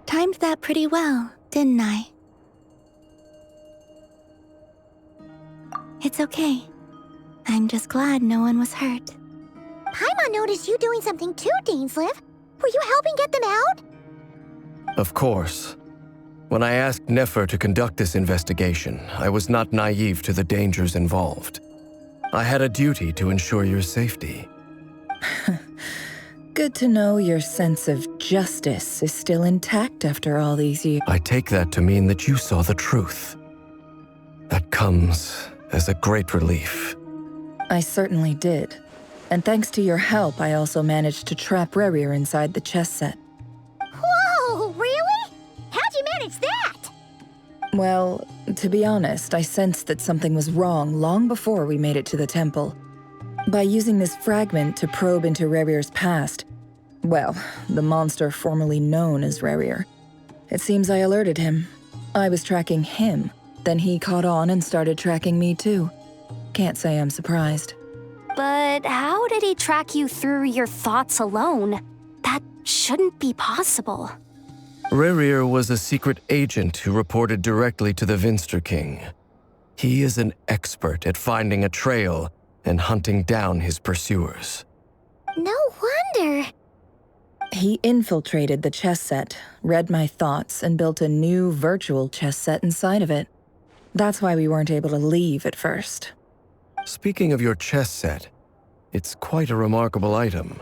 Timed that pretty well, didn't I? It's okay. I'm just glad no one was hurt. Paimon noticed you doing something too, Dainsleif. Were you helping get them out? Of course. When I asked Nefer to conduct this investigation, I was not naive to the dangers involved. I had a duty to ensure your safety. Good to know your sense of justice is still intact after all these years. I take that to mean that you saw the truth. That comes as a great relief. I certainly did. And thanks to your help, I also managed to trap Rerir inside the chess set. Whoa, really? How'd you manage that? Well, to be honest, I sensed that something was wrong long before we made it to the temple. By using this fragment to probe into Rerir's past, well, the monster formerly known as Rerir, it seems I alerted him. I was tracking him, then he caught on and started tracking me too. Can't say I'm surprised. But how did he track you through your thoughts alone? That shouldn't be possible. Rerir was a secret agent who reported directly to the Vinster King. He is an expert at finding a trail and hunting down his pursuers. No wonder. He infiltrated the chess set, read my thoughts, and built a new virtual chess set inside of it. That's why we weren't able to leave at first. Speaking of your chess set, it's quite a remarkable item.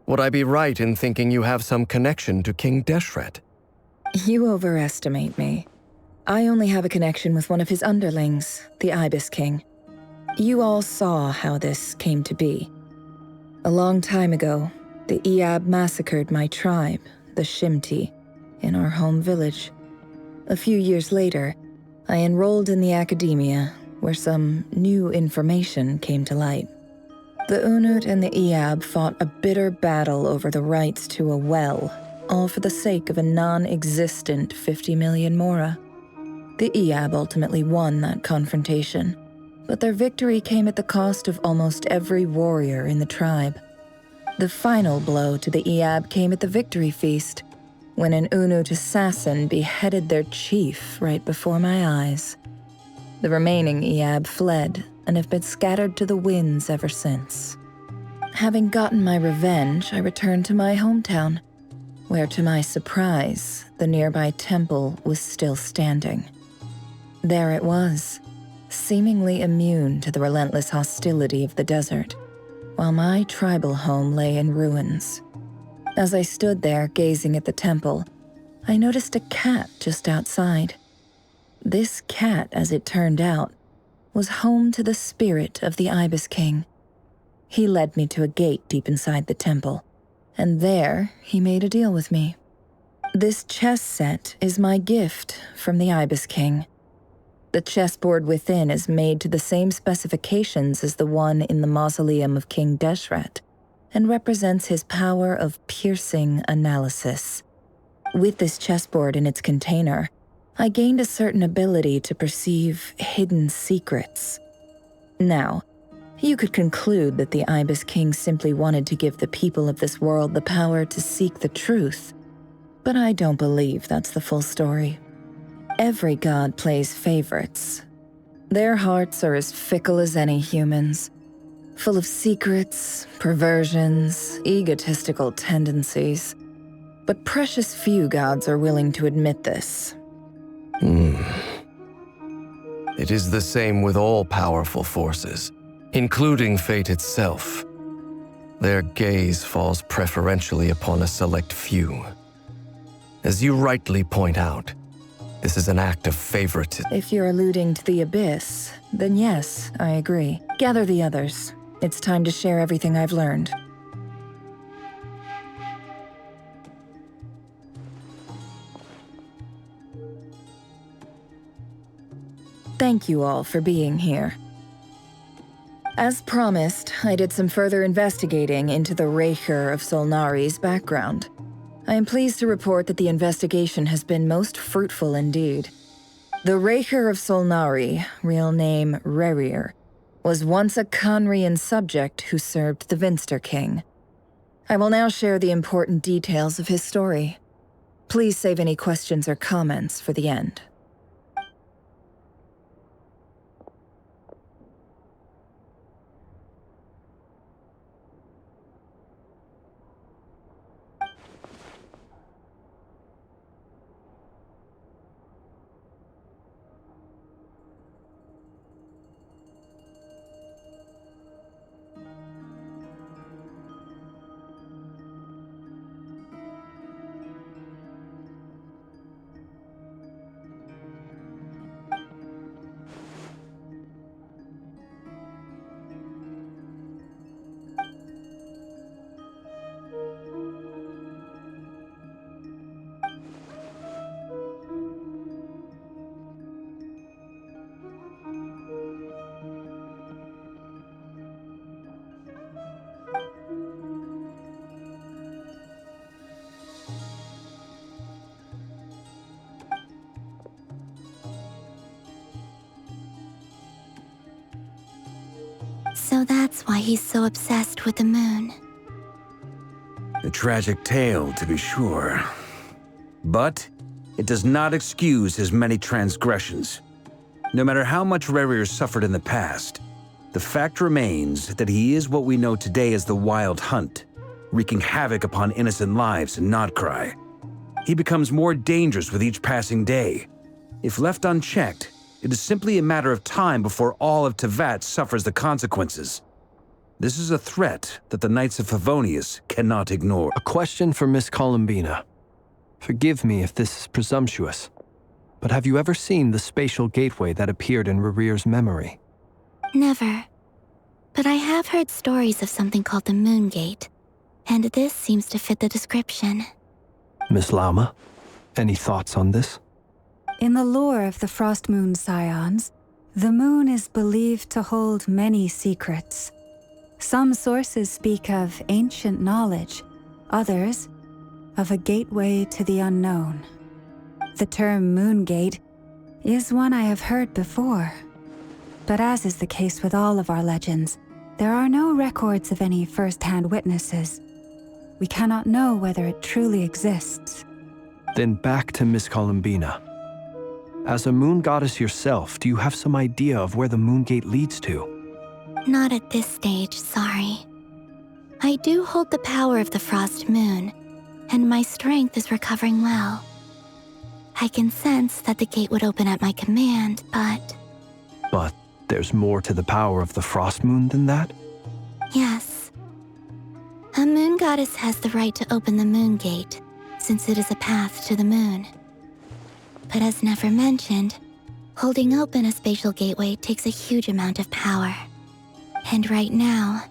Would I be right in thinking you have some connection to King Deshret? You overestimate me. I only have a connection with one of his underlings, the Ibis King. You all saw how this came to be. A long time ago, the Iab massacred my tribe, the Shimti, in our home village. A few years later, I enrolled in the academia, where some new information came to light. The Unut and the Iab fought a bitter battle over the rights to a well, all for the sake of a non-existent 50 million Mora. The Iab ultimately won that confrontation, but their victory came at the cost of almost every warrior in the tribe. The final blow to the Iab came at the victory feast, when an Unut assassin beheaded their chief right before my eyes. The remaining Iab fled and have been scattered to the winds ever since. Having gotten my revenge, I returned to my hometown, where to my surprise, the nearby temple was still standing. There it was, seemingly immune to the relentless hostility of the desert, while my tribal home lay in ruins. As I stood there gazing at the temple, I noticed a cat just outside. This cat, as it turned out, was home to the spirit of the Ibis King. He led me to a gate deep inside the temple, and there he made a deal with me. This chess set is my gift from the Ibis King. The chessboard within is made to the same specifications as the one in the mausoleum of King Deshret, and represents his power of piercing analysis. With this chessboard in its container, I gained a certain ability to perceive hidden secrets. Now, you could conclude that the Ibis King simply wanted to give the people of this world the power to seek the truth, but I don't believe that's the full story. Every god plays favorites. Their hearts are as fickle as any human's, full of secrets, perversions, egotistical tendencies. But precious few gods are willing to admit this. It is the same with all powerful forces, including fate itself. Their gaze falls preferentially upon a select few. As you rightly point out, this is an act of favoritism. If you're alluding to the Abyss, then yes, I agree. Gather the others. It's time to share everything I've learned. Thank you all for being here. As promised, I did some further investigating into the Raker of Solnari's background. I am pleased to report that the investigation has been most fruitful indeed. The Raker of Solnari, real name Rerir, was once a Conrian subject who served the Vinster King. I will now share the important details of his story. Please save any questions or comments for the end. So that's why he's so obsessed with the moon. A tragic tale, to be sure. But it does not excuse his many transgressions. No matter how much Rerir suffered in the past, the fact remains that he is what we know today as the Wild Hunt, wreaking havoc upon innocent lives in Notcry. He becomes more dangerous with each passing day. If left unchecked, it is simply a matter of time before all of Tevat suffers the consequences. This is a threat that the Knights of Favonius cannot ignore. A question for Miss Columbina. Forgive me if this is presumptuous, but have you ever seen the spatial gateway that appeared in Rerir's memory? Never. But I have heard stories of something called the Moon Gate, and this seems to fit the description. Miss Lauma, any thoughts on this? In the lore of the Frost Moon Scions, the moon is believed to hold many secrets. Some sources speak of ancient knowledge, others of a gateway to the unknown. The term Moon Gate is one I have heard before, but as is the case with all of our legends, there are no records of any first-hand witnesses. We cannot know whether it truly exists. Then back to Miss Columbina. As a moon goddess yourself, do you have some idea of where the Moon Gate leads to? Not at this stage, sorry. I do hold the power of the Frost Moon, and my strength is recovering well. I can sense that the gate would open at my command, but... But there's more to the power of the Frost Moon than that? Yes. A moon goddess has the right to open the Moon Gate, since it is a path to the moon. But as Nefer mentioned, holding open a spatial gateway takes a huge amount of power. And right now,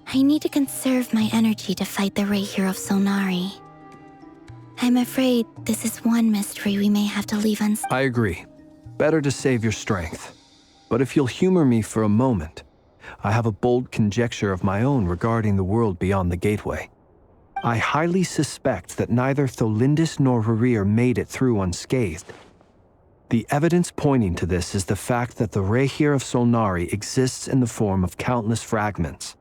I need to conserve my energy to fight the Raker of Solnari. I'm afraid this is one mystery we may have to leave unsolved. I agree. Better to save your strength. But if you'll humor me for a moment, I have a bold conjecture of my own regarding the world beyond the gateway. I highly suspect that neither Tholindis nor Rerir made it through unscathed. The evidence pointing to this is the fact that the Raker of Solnari exists in the form of countless fragments.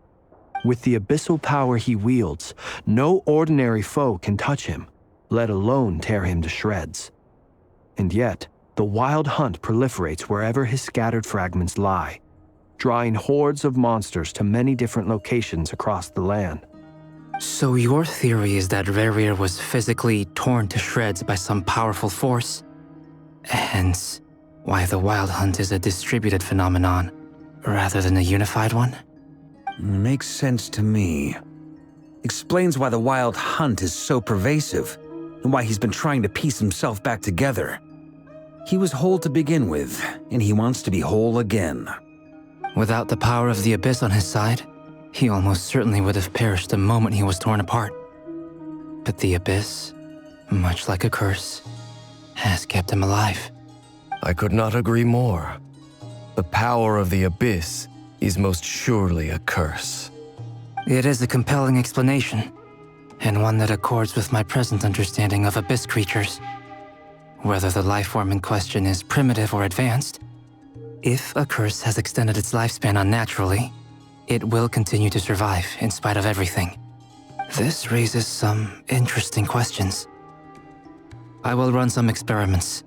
With the abyssal power he wields, no ordinary foe can touch him, let alone tear him to shreds. And yet, the Wild Hunt proliferates wherever his scattered fragments lie, drawing hordes of monsters to many different locations across the land. So your theory is that Rerir was physically torn to shreds by some powerful force? Hence, why the Wild Hunt is a distributed phenomenon rather than a unified one? Makes sense to me. Explains why the Wild Hunt is so pervasive, and why he's been trying to piece himself back together. He was whole to begin with, and he wants to be whole again. Without the power of the Abyss on his side, he almost certainly would have perished the moment he was torn apart. But the Abyss, much like a curse, has kept him alive. I could not agree more. The power of the Abyss is most surely a curse. It is a compelling explanation, and one that accords with my present understanding of Abyss creatures. Whether the life form in question is primitive or advanced, if a curse has extended its lifespan unnaturally, it will continue to survive in spite of everything. This raises some interesting questions. I will run some experiments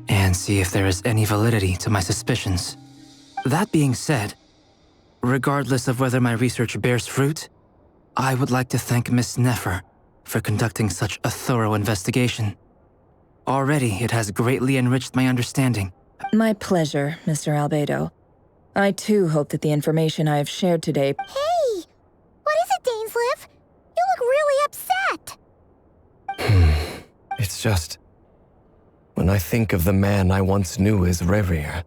and see if there is any validity to my suspicions. That being said, regardless of whether my research bears fruit, I would like to thank Miss Nefer for conducting such a thorough investigation. Already, it has greatly enriched my understanding. My pleasure, Mr. Albedo. I too hope that the information I have shared today— Hey! What is it, Dainsleif? You look really upset! It's just... when I think of the man I once knew as Rerir,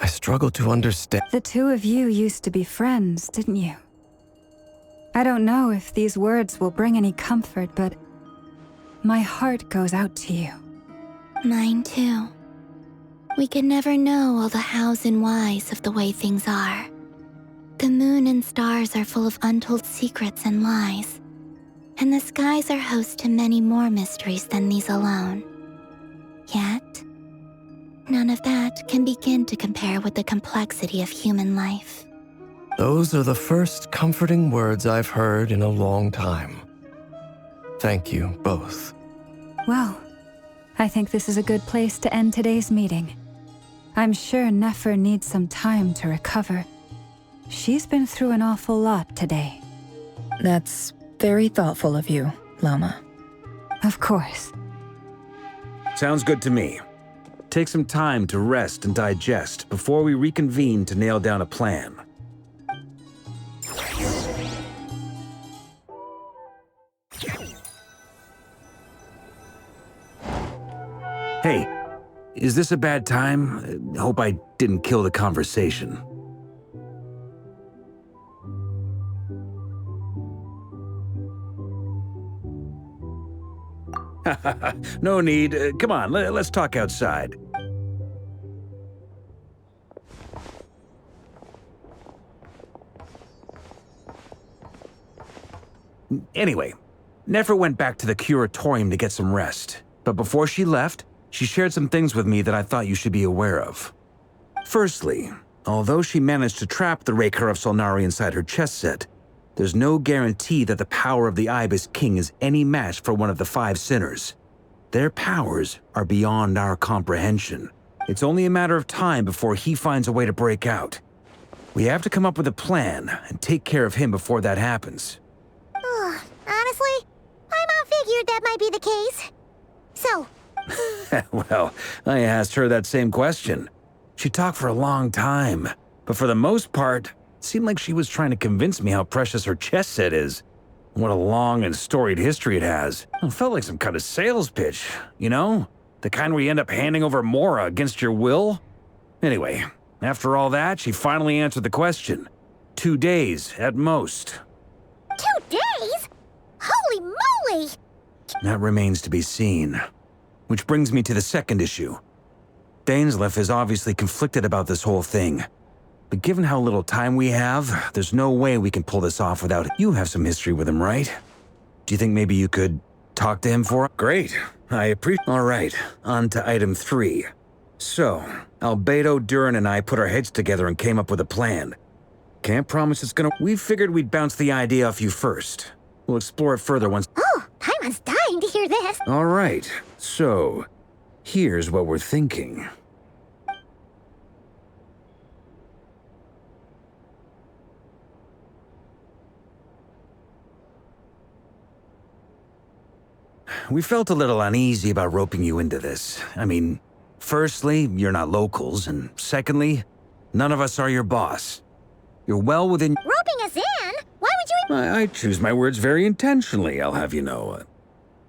I struggle to understand— The two of you used to be friends, didn't you? I don't know if these words will bring any comfort, but my heart goes out to you. Mine too. We could never know all the hows and whys of the way things are. The moon and stars are full of untold secrets and lies, and the skies are host to many more mysteries than these alone. Yet, none of that can begin to compare with the complexity of human life. Those are the first comforting words I've heard in a long time. Thank you, both. Well, I think this is a good place to end today's meeting. I'm sure Nefer needs some time to recover. She's been through an awful lot today. That's very thoughtful of you, Lama. Of course. Sounds good to me. Take some time to rest and digest before we reconvene to nail down a plan. Hey, is this a bad time? Hope I didn't kill the conversation. No need. Come on, let's talk outside. Anyway, Nefer went back to the curatorium to get some rest. But before she left, she shared some things with me that I thought you should be aware of. Firstly, although she managed to trap the Raker of Solnari inside her chest set, there's no guarantee that the power of the Ibis King is any match for one of the 5 sinners. Their powers are beyond our comprehension. It's only a matter of time before he finds a way to break out. We have to come up with a plan and take care of him before that happens. Honestly, my mom figured that might be the case. So, well, I asked her that same question. She talked for a long time, but for the most part, it seemed like she was trying to convince me how precious her chess set is. What a long and storied history it has. It felt like some kind of sales pitch, you know? The kind where you end up handing over Mora against your will? Anyway, after all that, she finally answered the question. 2 days, at most. 2 days? Holy moly! That remains to be seen. Which brings me to the second issue. Dainsleif is obviously conflicted about this whole thing. But given how little time we have, there's no way we can pull this off without— You have some history with him, right? Do you think maybe you could talk to him for— Great. I appreciate— All right, on to item 3. So, Albedo, Durin, and I put our heads together and came up with a plan. Can't promise it's gonna— We figured we'd bounce the idea off you first. We'll explore it further once— Oh, Paimon's dying to hear this. All right, so here's what we're thinking. We felt a little uneasy about roping you into this. I mean, Firstly, you're not locals, and secondly, none of us are your boss. You're well within... Roping us in? Why would you... I choose my words very intentionally, I'll have you know.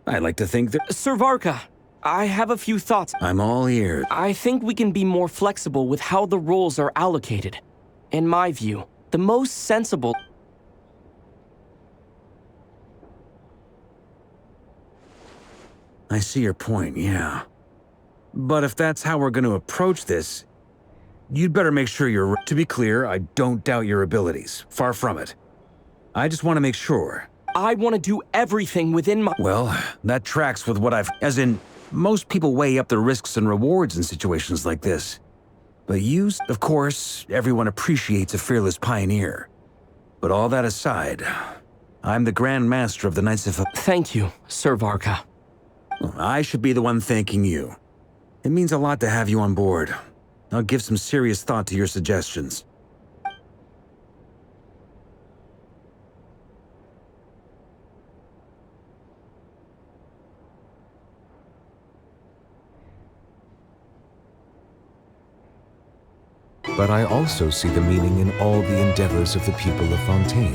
I like to think that... Sir Varka, I have a few thoughts. I'm all ears. I think we can be more flexible with how the roles are allocated. In my view, the most sensible... I see your point, yeah. But if that's how we're going to approach this, you'd better make sure you're... To be clear, I don't doubt your abilities. Far from it. I just want to make sure. I want to do everything within my... Well, that tracks with what I've... As in, most people weigh up the risks and rewards in situations like this. But you... Of course, everyone appreciates a fearless pioneer. But all that aside, I'm the Grand Master of the Knights of... Thank you, Sir Varka. I should be the one thanking you. It means a lot to have you on board. I'll give some serious thought to your suggestions. But I also see the meaning in all the endeavors of the people of Fontaine.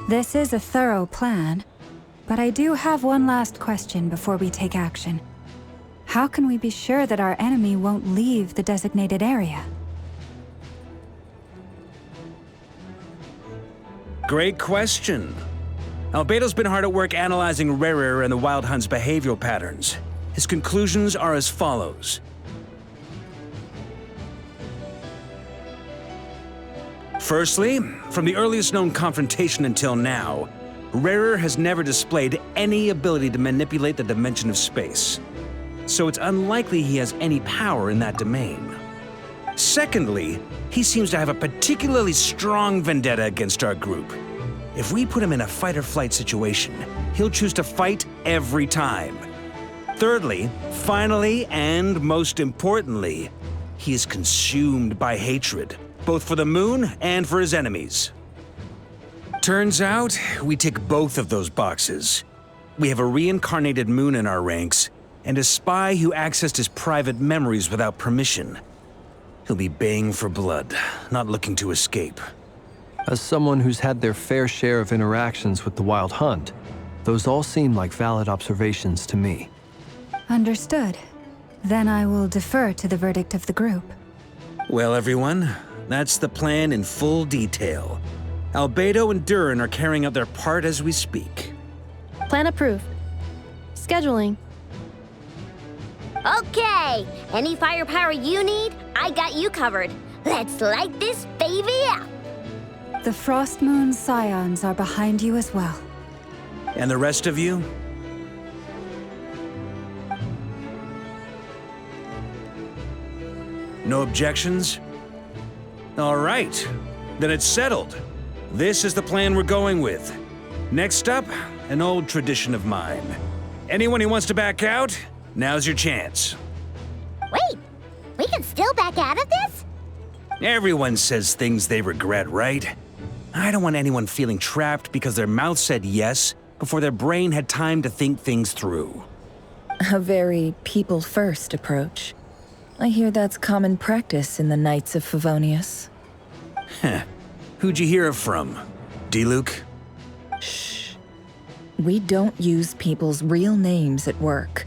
This is a thorough plan, but I do have one last question before we take action. How can we be sure that our enemy won't leave the designated area? Great question. Albedo's been hard at work analyzing Rerir and the Wild Hunt's behavioral patterns. His conclusions are as follows. Firstly, from the earliest known confrontation until now, Rerir has never displayed any ability to manipulate the dimension of space. So it's unlikely he has any power in that domain. Secondly, he seems to have a particularly strong vendetta against our group. If we put him in a fight-or-flight situation, he'll choose to fight every time. Thirdly, finally, and most importantly, he is consumed by hatred, both for the moon and for his enemies. Turns out, we tick both of those boxes. We have a reincarnated moon in our ranks, and a spy who accessed his private memories without permission. He'll be baying for blood, not looking to escape. As someone who's had their fair share of interactions with the Wild Hunt, those all seem like valid observations to me. Understood. Then I will defer to the verdict of the group. Well, everyone, that's the plan in full detail. Albedo and Durin are carrying out their part as we speak. Plan approved. Scheduling. Okay, any firepower you need, I got you covered. Let's light this baby up. The Frost Moon Scions are behind you as well. And the rest of you? No objections? All right, then it's settled. This is the plan we're going with. Next up, an old tradition of mine. Anyone who wants to back out, now's your chance. Wait, we can still back out of this? Everyone says things they regret, right? I don't want anyone feeling trapped because their mouth said yes before their brain had time to think things through. A very people-first approach. I hear that's common practice in the Knights of Favonius. Heh. Who'd you hear it from? D-Luke? Shh. We don't use people's real names at work.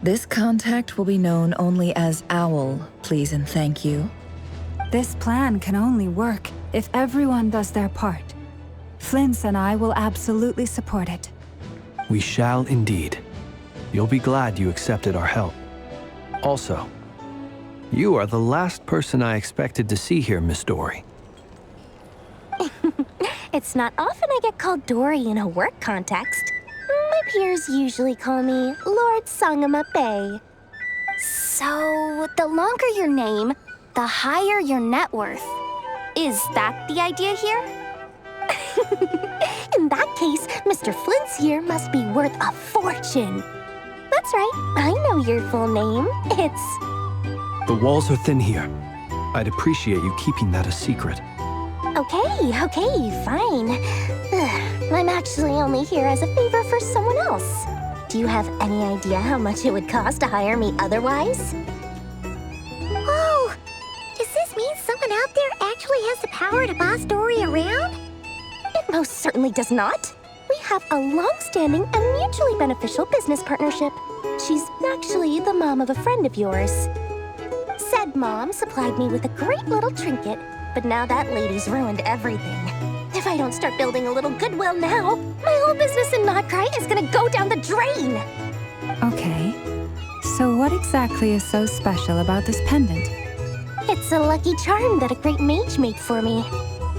This contact will be known only as Owl, please and thank you. This plan can only work if everyone does their part. Flint's and I will absolutely support it. We shall indeed. You'll be glad you accepted our help. Also, you are the last person I expected to see here, Miss Dory. It's not often I get called Dory in a work context. My peers usually call me Lord Sangamabe. So, the longer your name, the higher your net worth. Is that the idea here? In that case, Mr. Flint's here must be worth a fortune. That's right, I know your full name. It's... The walls are thin here. I'd appreciate you keeping that a secret. Okay, fine. I'm actually only here as a favor for someone else. Do you have any idea how much it would cost to hire me otherwise? Whoa! Does this mean someone out there actually has the power to boss Dory around? It most certainly does not. We have a long-standing and mutually beneficial business partnership. She's actually the mom of a friend of yours. Said mom supplied me with a great little trinket, but now that lady's ruined everything. If I don't start building a little goodwill now, my whole business in Notcry is gonna go down the drain! Okay. So what exactly is so special about this pendant? It's a lucky charm that a great mage made for me.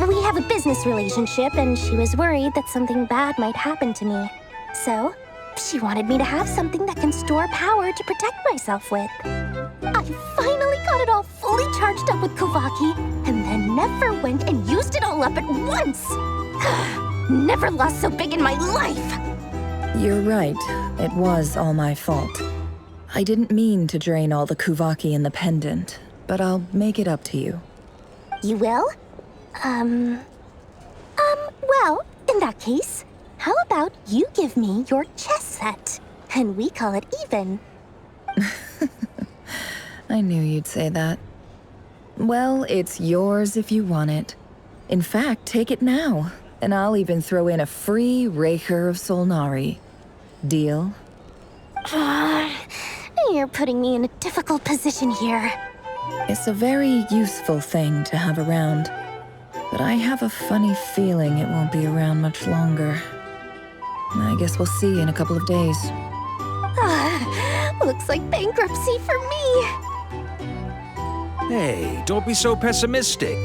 We have a business relationship, and she was worried that something bad might happen to me. So, she wanted me to have something that can store power to protect myself with. I finally got it all fully charged up with Kovaki, and then never went and used it all up at once! Never lost so big in my life! You're right. It was all my fault. I didn't mean to drain all the Kuvaki in the pendant, but I'll make it up to you. You will? Well, in that case, how about you give me your chess set, and we call it even? I knew you'd say that. Well, it's yours if you want it. In fact, take it now, and I'll even throw in a free Raker of Solnari. Deal? You're putting me in a difficult position here. It's a very useful thing to have around, but I have a funny feeling it won't be around much longer. I guess we'll see in a couple of days. Looks like bankruptcy for me. Hey, don't be so pessimistic.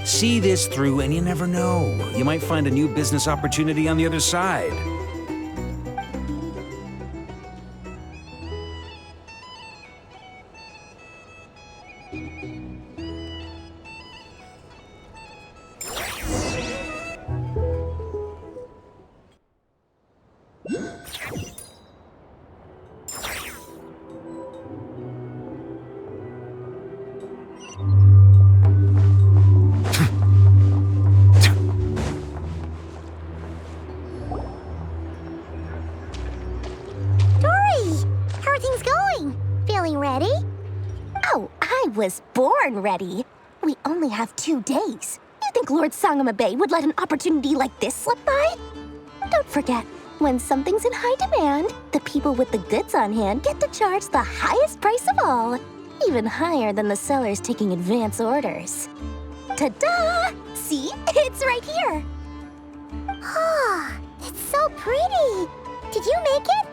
See this through and you never know. You might find a new business opportunity on the other side. Was born ready. We only have 2 days. You think Lord Sangamabe would let an opportunity like this slip by? Don't forget, when something's in high demand, the people with the goods on hand get to charge the highest price of all, even higher than the sellers taking advance orders. Ta-da! See? It's right here! Oh, it's so pretty! Did you make it?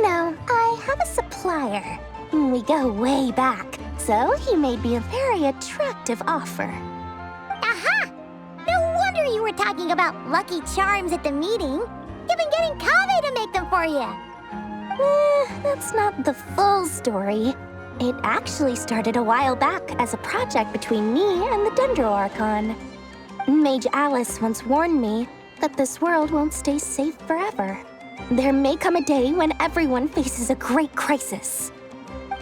No, I have a supplier. We go way back, so he made me a very attractive offer. Aha! No wonder you were talking about lucky charms at the meeting. You've been getting Kaveh to make them for you. That's not the full story. It actually started a while back as a project between me and the Dendro Archon. Mage Alice once warned me that this world won't stay safe forever. There may come a day when everyone faces a great crisis.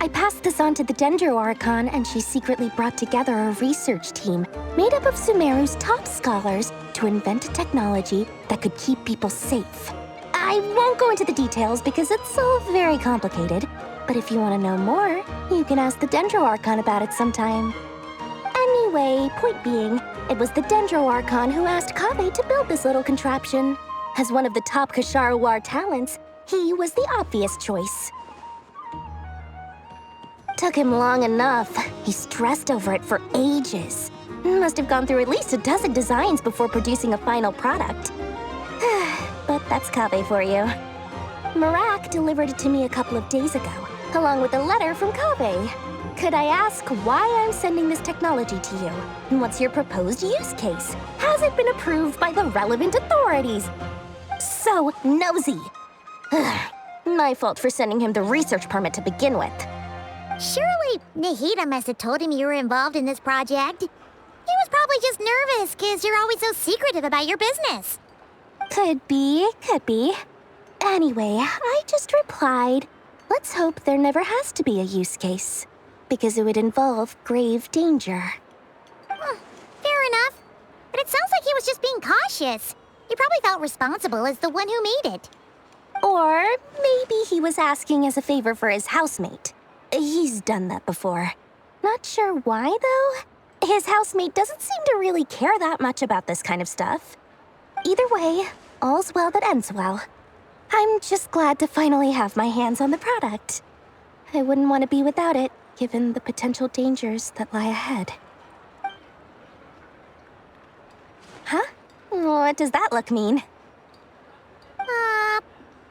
I passed this on to the Dendro Archon, and she secretly brought together a research team made up of Sumeru's top scholars to invent a technology that could keep people safe. I won't go into the details because it's all very complicated, but if you want to know more, you can ask the Dendro Archon about it sometime. Anyway, point being, it was the Dendro Archon who asked Kaveh to build this little contraption. As one of the top Kasharawar talents, he was the obvious choice. Took him long enough. He stressed over it for ages. Must have gone through at least a dozen designs before producing a final product. But that's Kaveh for you. Marak delivered it to me a couple of days ago, along with a letter from Kaveh. Could I ask why I'm sending this technology to you? And what's your proposed use case? Has it been approved by the relevant authorities? So nosy. My fault for sending him the research permit to begin with. Surely Nahida must have told him you were involved in this project. He was probably just nervous because you're always so secretive about your business. Could be. Anyway, I just replied, let's hope there never has to be a use case, because it would involve grave danger. just being cautious. He probably felt responsible as the one who made it. Or maybe he was asking as a favor for his housemate. He's done that before. Not sure why, though. His housemate doesn't seem to really care that much about this kind of stuff. Either way, all's well that ends well. I'm just glad to finally have my hands on the product. I wouldn't want to be without it, given the potential dangers that lie ahead. Huh? What does that look mean?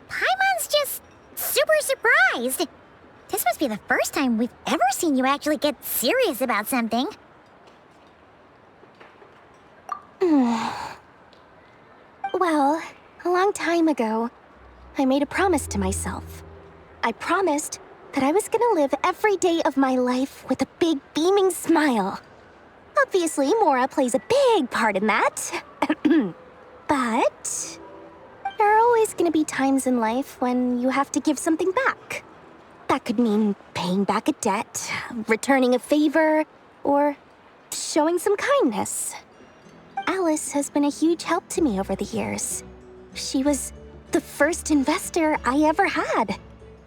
Paimon's just super surprised. This must be the first time we've ever seen you actually get serious about something. Well, a long time ago, I made a promise to myself. I promised that I was gonna live every day of my life with a big beaming smile. Obviously, Mora plays a big part in that. But there are always gonna be times in life when you have to give something back. That could mean paying back a debt, returning a favor, or showing some kindness. Alice has been a huge help to me over the years. She was the first investor I ever had.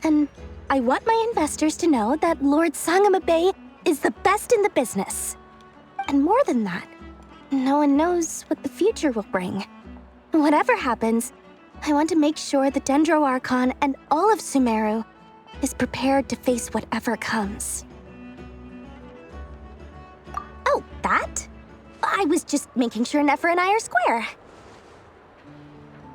And I want my investors to know that Lord Sangama Bay is the best in the business. And more than that, no one knows what the future will bring. Whatever happens, I want to make sure the Dendro Archon and all of Sumeru is prepared to face whatever comes. Oh, that? I was just making sure Nefer and I are square.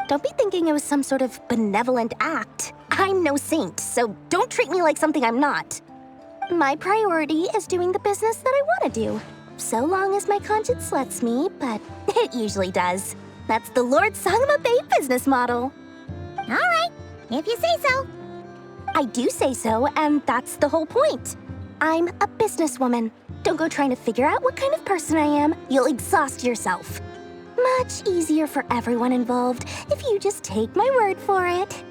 Don't be thinking it was some sort of benevolent act. I'm no saint, so don't treat me like something I'm not. My priority is doing the business that I want to do, so long as my conscience lets me, but it usually does. That's the Lord Sangama Bay business model. All right, if you say so. I do say so, and that's the whole point. I'm a businesswoman. Don't go trying to figure out what kind of person I am. You'll exhaust yourself. Much easier for everyone involved if you just take my word for it.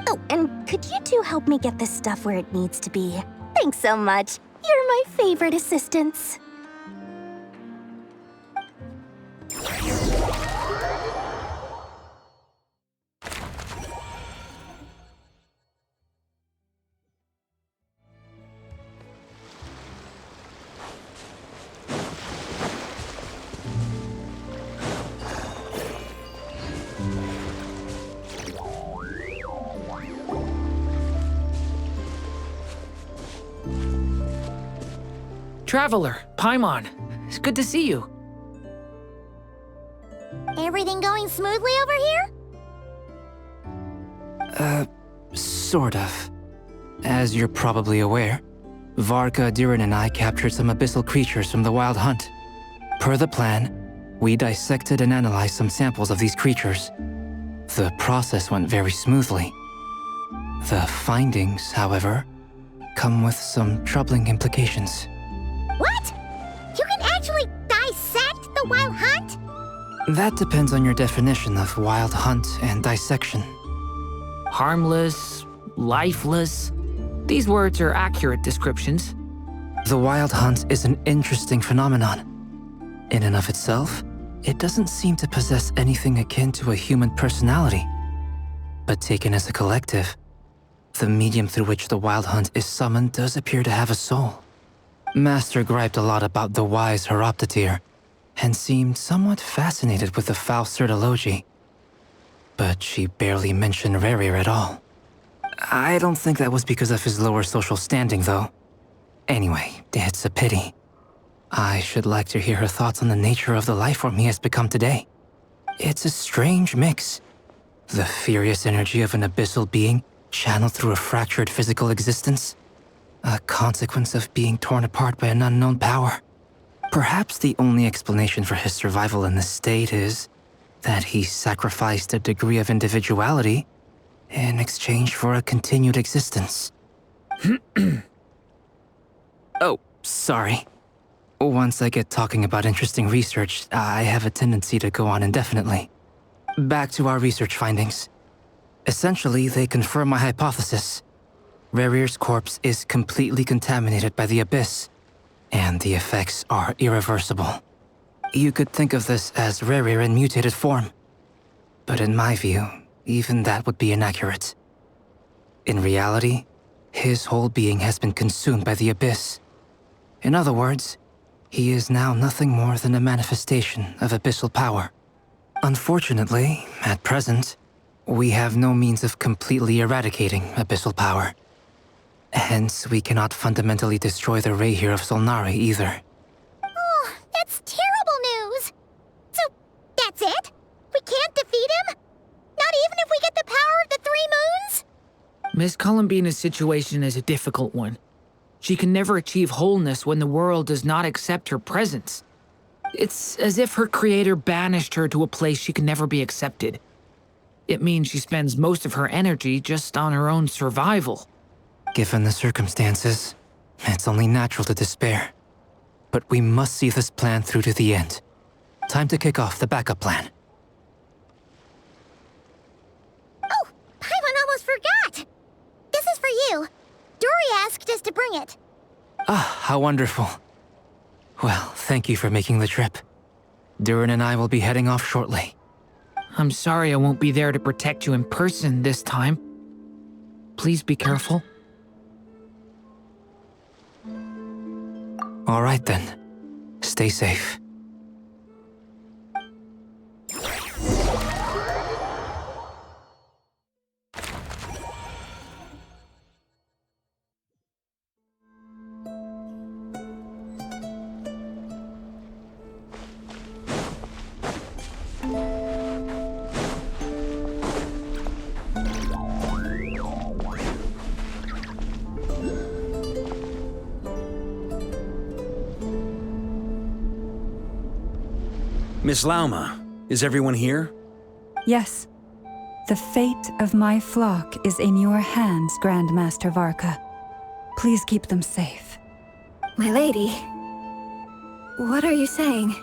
Oh, and could you two help me get this stuff where it needs to be? Thanks so much. You're my favorite assistants. Traveler, Paimon, it's good to see you. Everything going smoothly over here? Sort of. As you're probably aware, Varka, Diren, and I captured some abyssal creatures from the Wild Hunt. Per the plan, we dissected and analyzed some samples of these creatures. The process went very smoothly. The findings, however, come with some troubling implications. What? You can actually dissect the Wild Hunt? That depends on your definition of Wild Hunt and dissection. Harmless, lifeless. These words are accurate descriptions. The Wild Hunt is an interesting phenomenon. In and of itself, it doesn't seem to possess anything akin to a human personality. But taken as a collective, the medium through which the Wild Hunt is summoned does appear to have a soul. Master griped a lot about the wise Horoptatyr, and seemed somewhat fascinated with the foul Certology. But she barely mentioned Rerir at all. I don't think that was because of his lower social standing, though. Anyway, it's a pity. I should like to hear her thoughts on the nature of the lifeform he has become today. It's a strange mix. The furious energy of an abyssal being channeled through a fractured physical existence. A consequence of being torn apart by an unknown power. Perhaps the only explanation for his survival in this state is that he sacrificed a degree of individuality in exchange for a continued existence. Oh, sorry. Once I get talking about interesting research, I have a tendency to go on indefinitely. Back to our research findings. Essentially, they confirm my hypothesis. Rerir's corpse is completely contaminated by the Abyss, and the effects are irreversible. You could think of this as rarer in mutated form. But in my view, even that would be inaccurate. In reality, his whole being has been consumed by the Abyss. In other words, he is now nothing more than a manifestation of abyssal power. Unfortunately, at present, we have no means of completely eradicating abyssal power. Hence, we cannot fundamentally destroy the Rayhir of Solnari either. Oh, that's terrible news! So, that's it? We can't defeat him? Not even if we get the power of the Three Moons? Miss Columbina's situation is a difficult one. She can never achieve wholeness when the world does not accept her presence. It's as if her creator banished her to a place she can never be accepted. It means she spends most of her energy just on her own survival. Given the circumstances, it's only natural to despair. But we must see this plan through to the end. Time to kick off the backup plan. Oh, Paimon almost forgot! This is for you. Dory asked us to bring it. Ah, how wonderful. Well, thank you for making the trip. Durin and I will be heading off shortly. I'm sorry I won't be there to protect you in person this time. Please be careful. All right then. Stay safe. Miss Lauma, is everyone here? Yes. The fate of my flock is in your hands, Grandmaster Varka. Please keep them safe. My lady, what are you saying?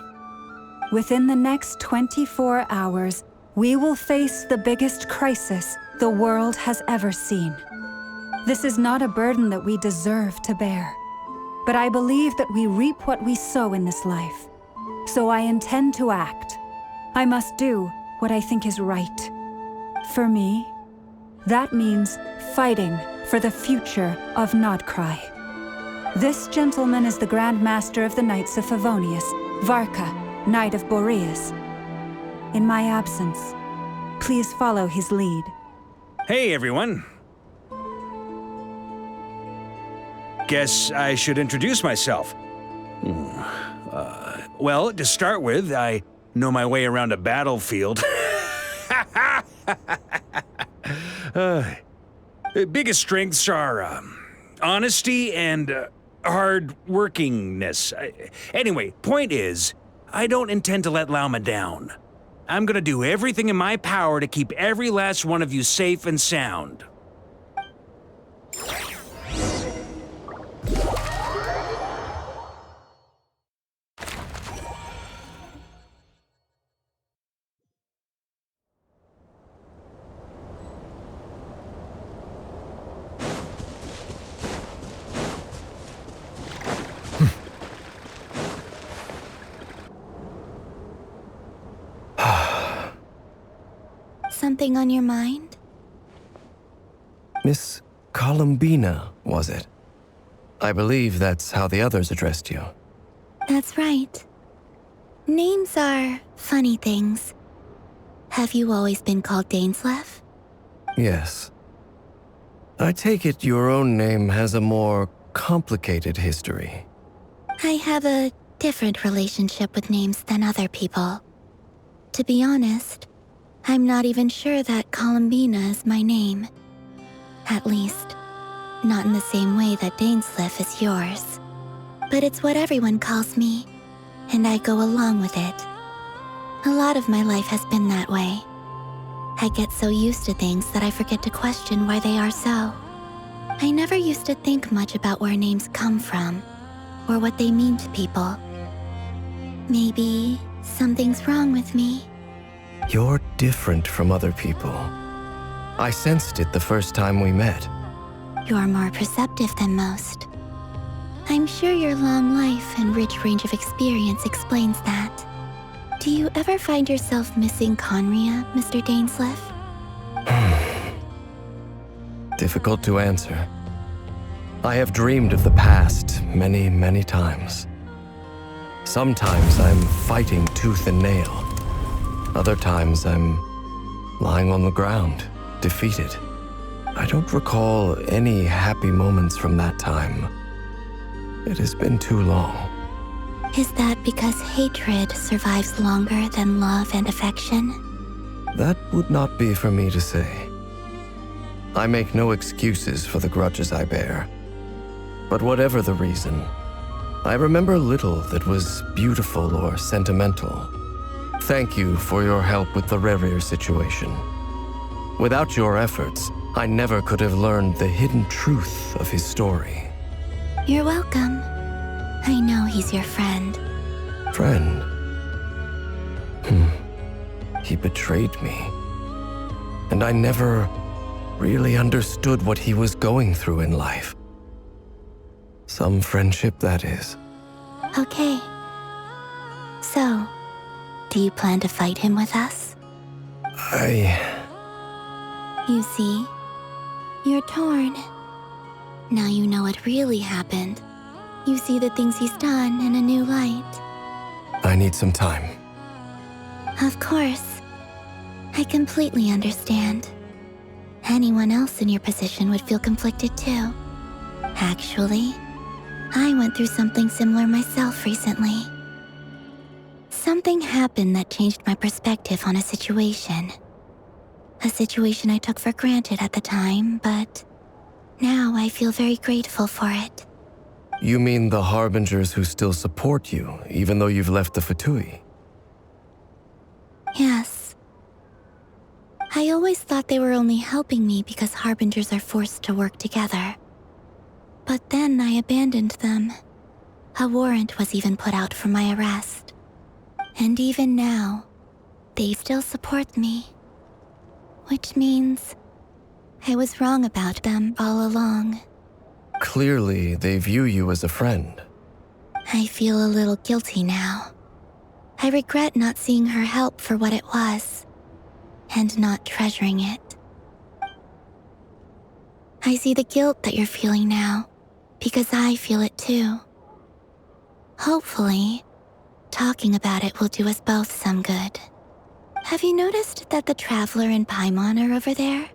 Within the next 24 hours, we will face the biggest crisis the world has ever seen. This is not a burden that we deserve to bear, but I believe that we reap what we sow in this life. So I intend to act. I must do what I think is right. For me, that means fighting for the future of Nodcry. This gentleman is the Grand Master of the Knights of Favonius, Varka, Knight of Boreas. In my absence, please follow his lead. Hey, everyone. Guess I should introduce myself. Well, to start with, I know my way around a battlefield. Biggest strengths are honesty and hard-workingness. Anyway, point is, I don't intend to let Lauma down. I'm gonna do everything in my power to keep every last one of you safe and sound. Something on your mind? Miss Columbina, was it? I believe that's how the others addressed you. That's right. Names are funny things. Have you always been called Dainsleif? Yes. I take it your own name has a more complicated history. I have a different relationship with names than other people. To be honest, I'm not even sure that Columbina is my name. At least, not in the same way that Dainsleif is yours. But it's what everyone calls me, and I go along with it. A lot of my life has been that way. I get so used to things that I forget to question why they are so. I never used to think much about where names come from, or what they mean to people. Maybe something's wrong with me. You're different from other people. I sensed it the first time we met. You're more perceptive than most. I'm sure your long life and rich range of experience explains that. Do you ever find yourself missing Conria, Mr. Dainsleif? Difficult to answer. I have dreamed of the past many, many times. Sometimes I'm fighting tooth and nail. Other times I'm lying on the ground, defeated. I don't recall any happy moments from that time. It has been too long. Is that because hatred survives longer than love and affection? That would not be for me to say. I make no excuses for the grudges I bear. But whatever the reason, I remember little that was beautiful or sentimental. Thank you for your help with the Rerir situation. Without your efforts, I never could have learned the hidden truth of his story. You're welcome. I know he's your friend. Friend? He betrayed me. And I never really understood what he was going through in life. Some friendship, that is. Okay. So, do you plan to fight him with us? You see, you're torn. Now you know what really happened. You see the things he's done in a new light. I need some time. Of course. I completely understand. Anyone else in your position would feel conflicted too. Actually, I went through something similar myself recently. Something happened that changed my perspective on a situation. A situation I took for granted at the time, but now I feel very grateful for it. You mean the Harbingers who still support you, even though you've left the Fatui? Yes. I always thought they were only helping me because Harbingers are forced to work together. But then I abandoned them. A warrant was even put out for my arrest. And even now, they still support me. Which means I was wrong about them all along. Clearly, they view you as a friend. I feel a little guilty now. I regret not seeing her help for what it was, and not treasuring it. I see the guilt that you're feeling now, because I feel it too. Hopefully, talking about it will do us both some good. Have you noticed that the Traveler and Paimon are over there?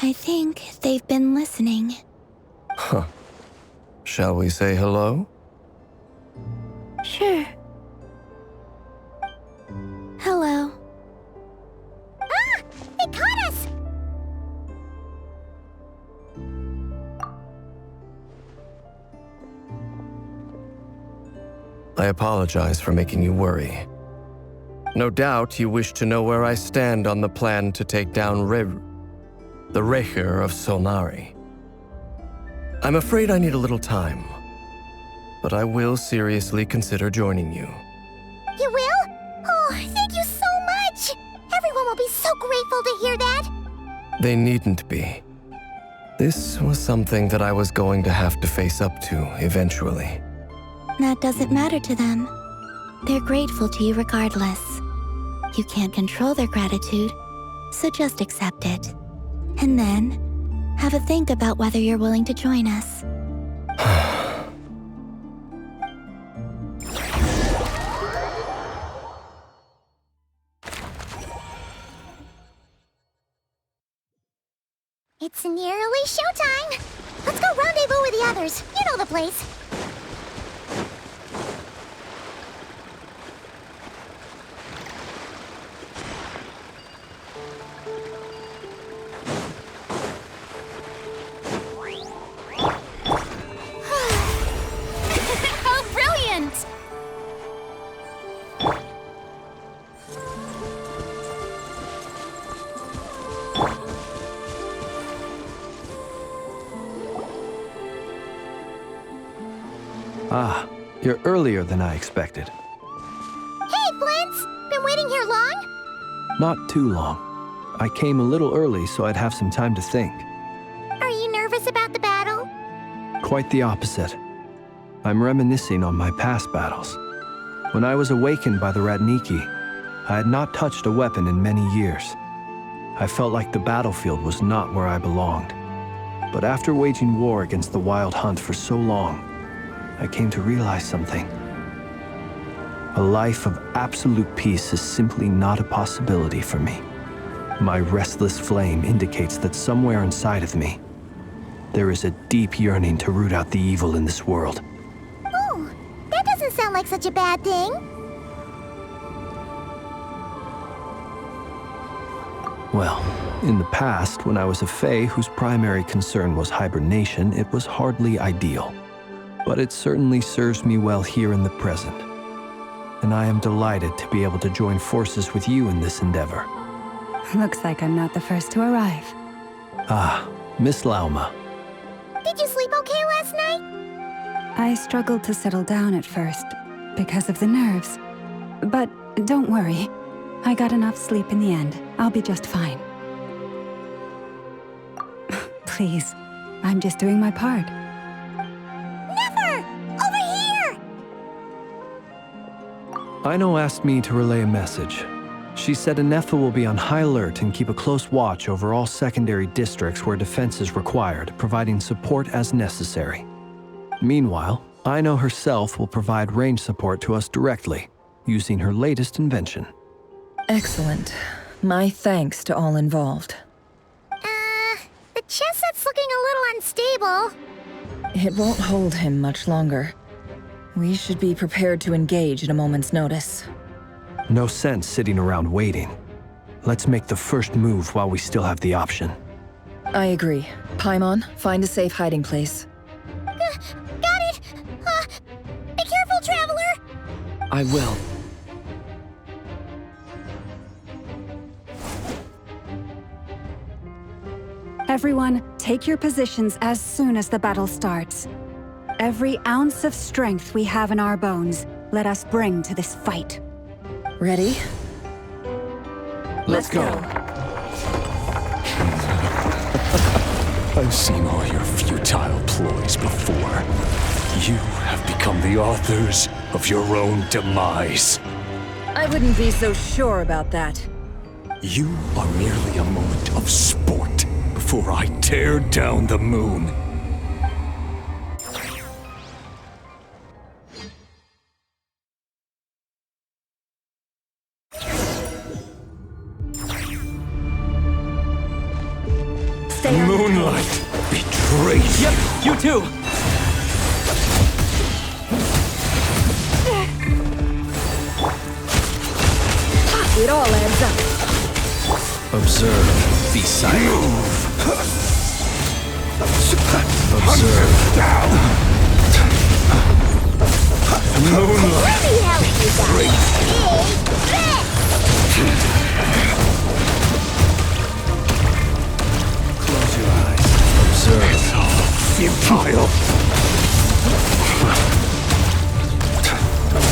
I think they've been listening. Huh. Shall we say hello? Sure. Hello. Ah! They caught us! I apologize for making you worry. No doubt you wish to know where I stand on the plan to take down the Rerir of Solnari. I'm afraid I need a little time, but I will seriously consider joining you. You will? Oh, thank you so much! Everyone will be so grateful to hear that! They needn't be. This was something that I was going to have to face up to eventually. That doesn't matter to them. They're grateful to you regardless. You can't control their gratitude, so just accept it. And then, have a think about whether you're willing to join us. It's nearly showtime! Let's go rendezvous with the others. You know the place. How brilliant! Ah, you're earlier than I expected. Hey, Flint's! Been waiting here long? Not too long. I came a little early so I'd have some time to think. Are you nervous about the battle? Quite the opposite. I'm reminiscing on my past battles. When I was awakened by the Ratniki, I had not touched a weapon in many years. I felt like the battlefield was not where I belonged. But after waging war against the Wild Hunt for so long, I came to realize something. A life of absolute peace is simply not a possibility for me. My restless flame indicates that somewhere inside of me, there is a deep yearning to root out the evil in this world. Oh, that doesn't sound like such a bad thing. Well, in the past, when I was a Fae whose primary concern was hibernation, it was hardly ideal. But it certainly serves me well here in the present. And I am delighted to be able to join forces with you in this endeavor. Looks like I'm not the first to arrive. Ah, Miss Lauma. Did you sleep okay last night? I struggled to settle down at first, because of the nerves. But don't worry. I got enough sleep in the end. I'll be just fine. Please, I'm just doing my part. Never! Over here! Aino asked me to relay a message. She said Anefa will be on high alert and keep a close watch over all secondary districts where defense is required, providing support as necessary. Meanwhile, Aino herself will provide range support to us directly, using her latest invention. Excellent. My thanks to all involved. The chess set's looking a little unstable. It won't hold him much longer. We should be prepared to engage at a moment's notice. No sense sitting around waiting. Let's make the first move while we still have the option. I agree. Paimon, find a safe hiding place. Got it! Be careful, Traveler! I will. Everyone, take your positions as soon as the battle starts. Every ounce of strength we have in our bones, let us bring to this fight. Ready? Let's go. I've seen all your futile ploys before. You have become the authors of your own demise. I wouldn't be so sure about that. You are merely a moment of sport before I tear down the moon. Moonlight betrays you. Yep, you too. It all adds up. Observe. Be silent. Observe. Moonlight betrays. Close your eyes. Observe. Futile.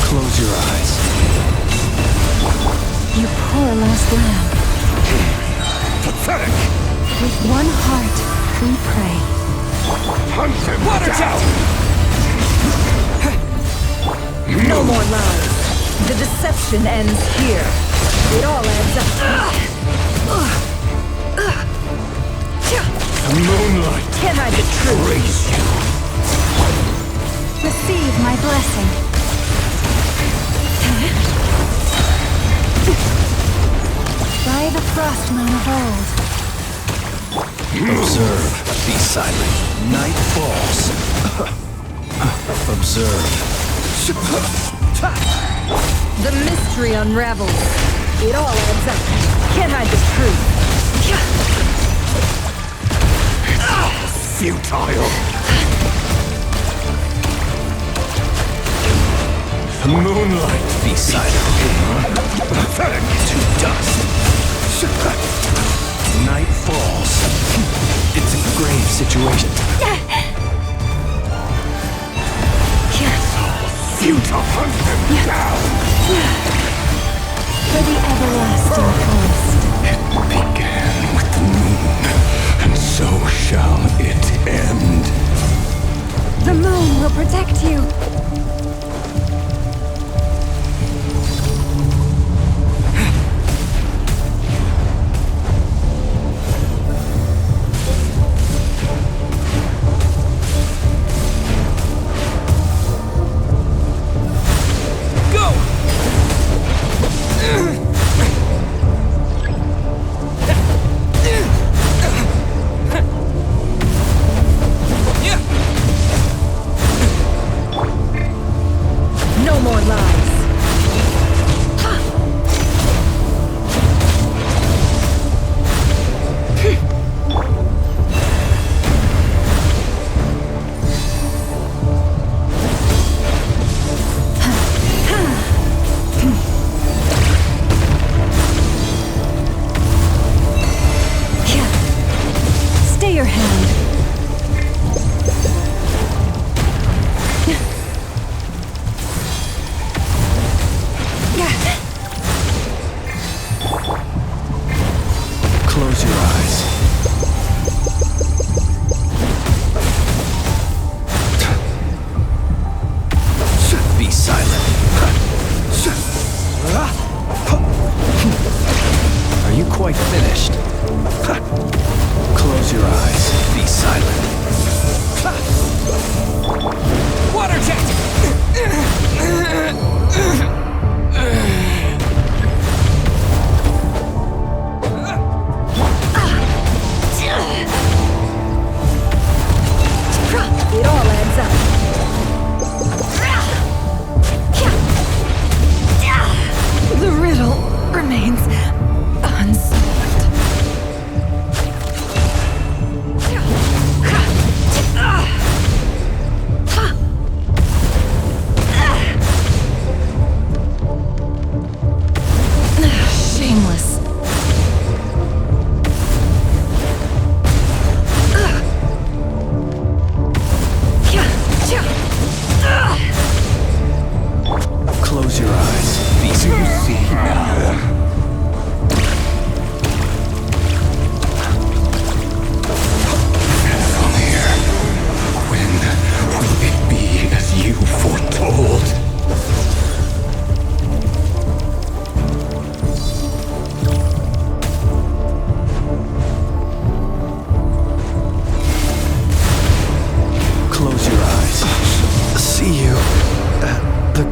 Close your eyes. You poor lost lamb. Pathetic. With one heart, we pray. Hunt him down. No more lies. The deception ends here. It all adds up. Moonlight Can't hide the truth. betrays you. Receive my blessing. By the frost moon of old. Observe. Be silent. Night falls. Observe. The mystery unravels. It all adds up. Can't hide the truth. Futile. Moonlight. Be silent. Pathetic. To dust. Night falls. It's a grave situation. Futile. Hunt him down. For the everlasting forest. It began with the moon, and so shall it end. The moon will protect you. more lies. Stay your hand. Close your eyes. Be silent. Are you quite finished? Close your eyes. Be silent. Water jet! It all adds up. The riddle remains unsolved. Shameless. Close your eyes. Be silent. You see now. From here, when will it be as you foretold? Close your eyes. See you at the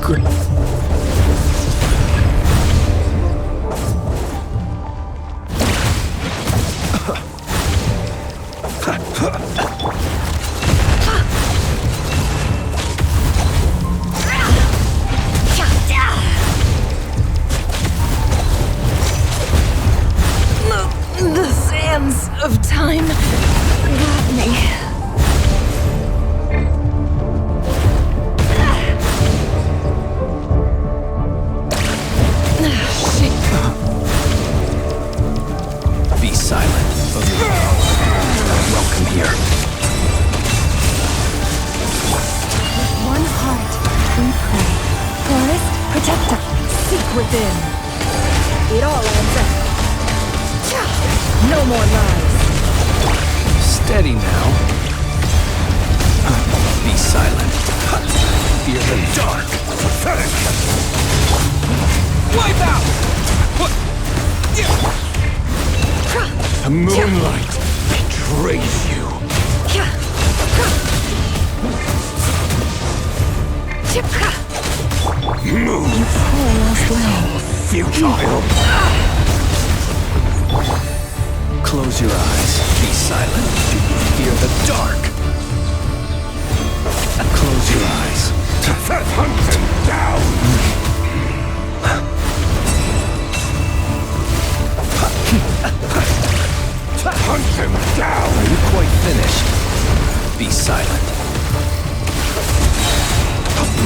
The sands of time got me. Be silent. Welcome here. One heart, we pray. Forest, protector, seek within. It all adds up. No more lies. Steady now. Be silent. Fear the dark. Pathetic. Wipe out! The moonlight betrays you. Move! You poor lost lamb. Futile! Close your eyes. Be silent. Fear the dark. Close your eyes. Hunt him down! Hunt him down! Are you quite finished? Be silent.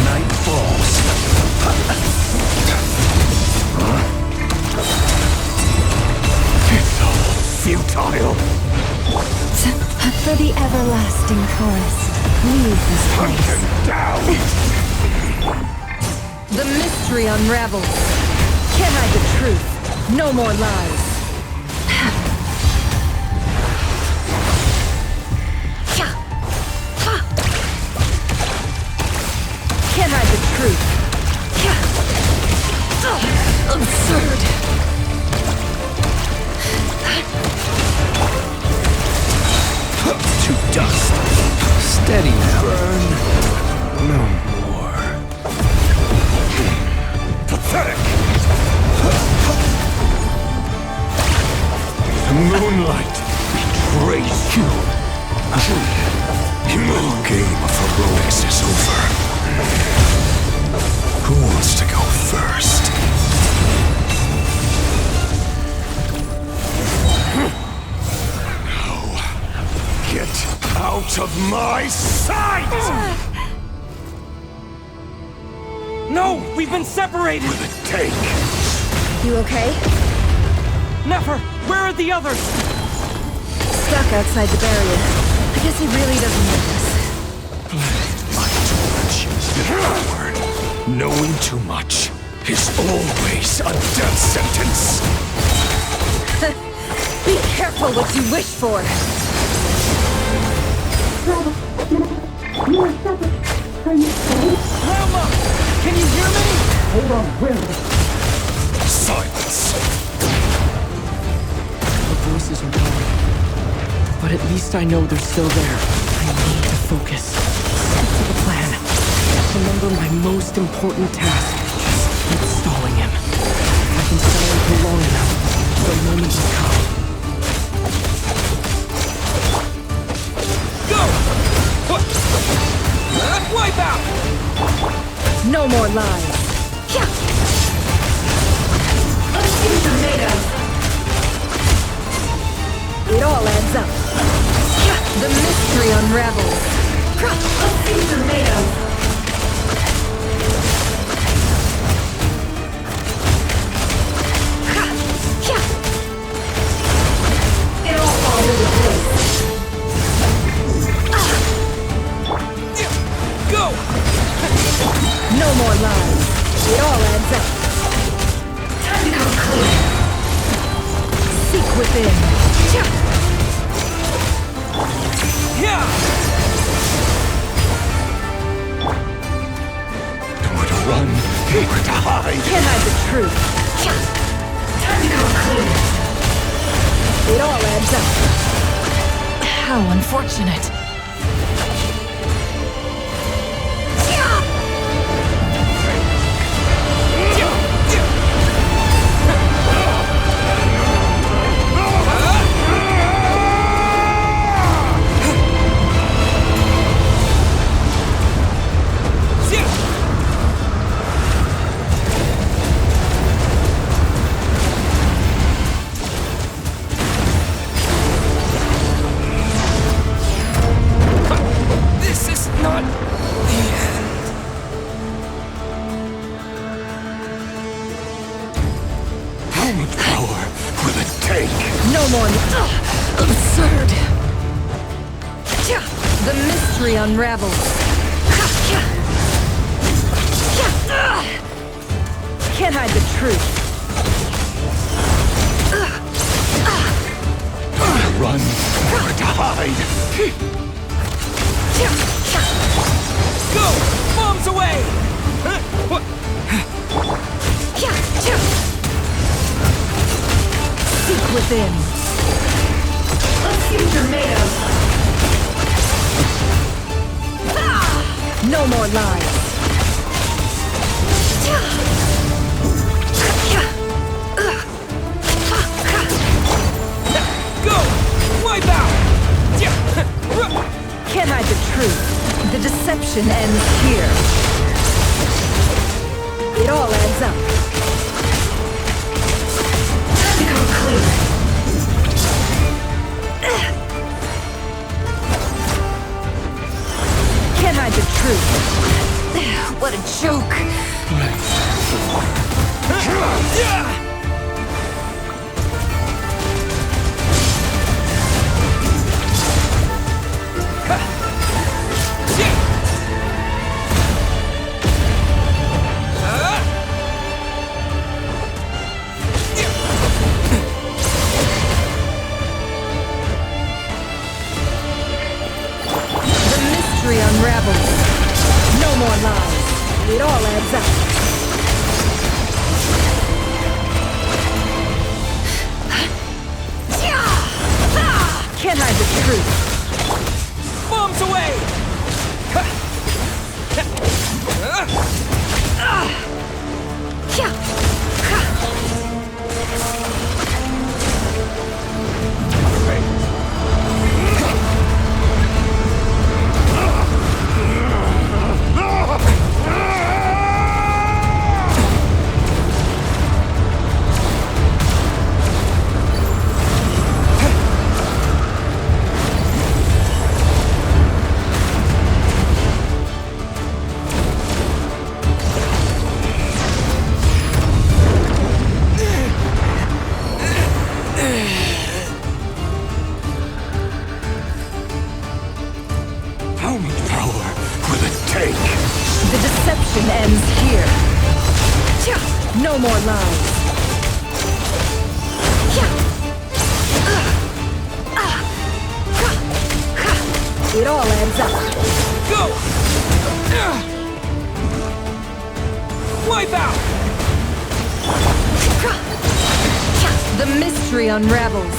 Night falls. It's all futile! For the everlasting forest, leave this Hunt place. him down! The mystery unravels. Can't hide the truth. No more lies. Can't hide the truth. Absurd. To dust. Steady now. Burn. No more. Pathetic! The moonlight betrays you. The game of heroics is over. my sight! No! We've been separated! Take! You okay? Never! Where are the others? Stuck outside the barrier. I guess he really doesn't like us. Knowing too much is always a death sentence. Be careful what you wish for! Grandma! Can you hear me? Hold on, where? Silence. The voices are gone. But at least I know they're still there. I need to focus. Stick to the plan. Remember my most important task. Just keep stalling him. If I can stall him for long enough, the moment will come. Go! Wipe out! No more lies. It all adds up. The mystery unravels. It all falls into place. Go! No more lies. It all adds up. Time to come clean. Seek within. Yeah! Nowhere to run, nowhere to hide. Can't hide the truth. Time to come clean. It all adds up. How unfortunate. Absurd! The mystery unravels. Can't hide the truth. Nowhere to run, nowhere to hide. Go! Bombs away! Seek within. Let's see what you're made of. No more lies. Go! Wipe out! Can't hide the truth. The deception ends here. It all adds up. Time to come clean. Can't hide the truth. What a joke. Unravels. No more lies. It all adds up. Can't hide the truth. Bombs away! No more lies. It all adds up. Go! Wipe out! The mystery unravels.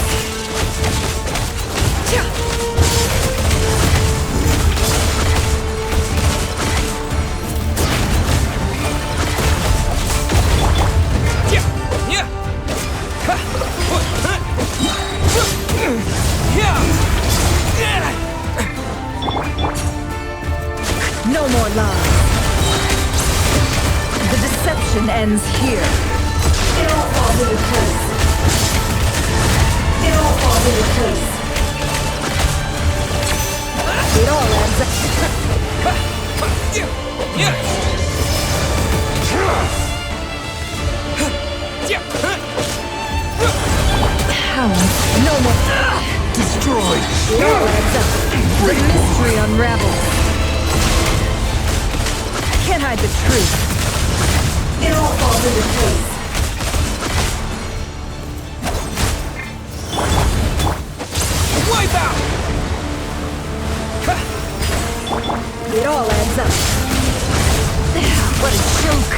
No more lies. The deception ends here. It all falls into place. It all falls into place. It all adds up. Hound, no more. Destroyed. It all adds up. The mystery unravels. Can't hide the truth. It all falls into place. Wipe out! It all adds up. What a joke.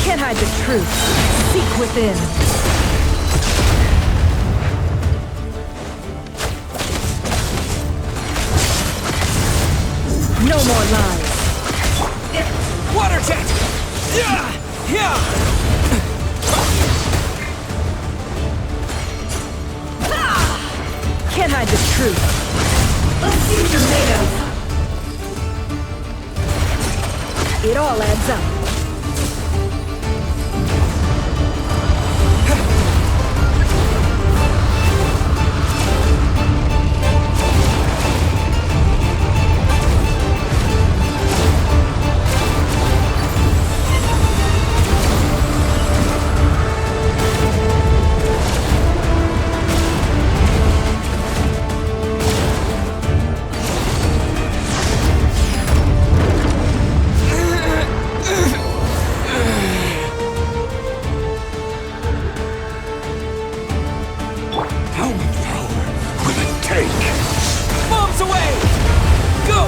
Can't hide the truth. Seek within. No more lies. Water jet! Yeah! Can't hide the truth. Let's see what you're made of. It all adds up. Bombs away! Go!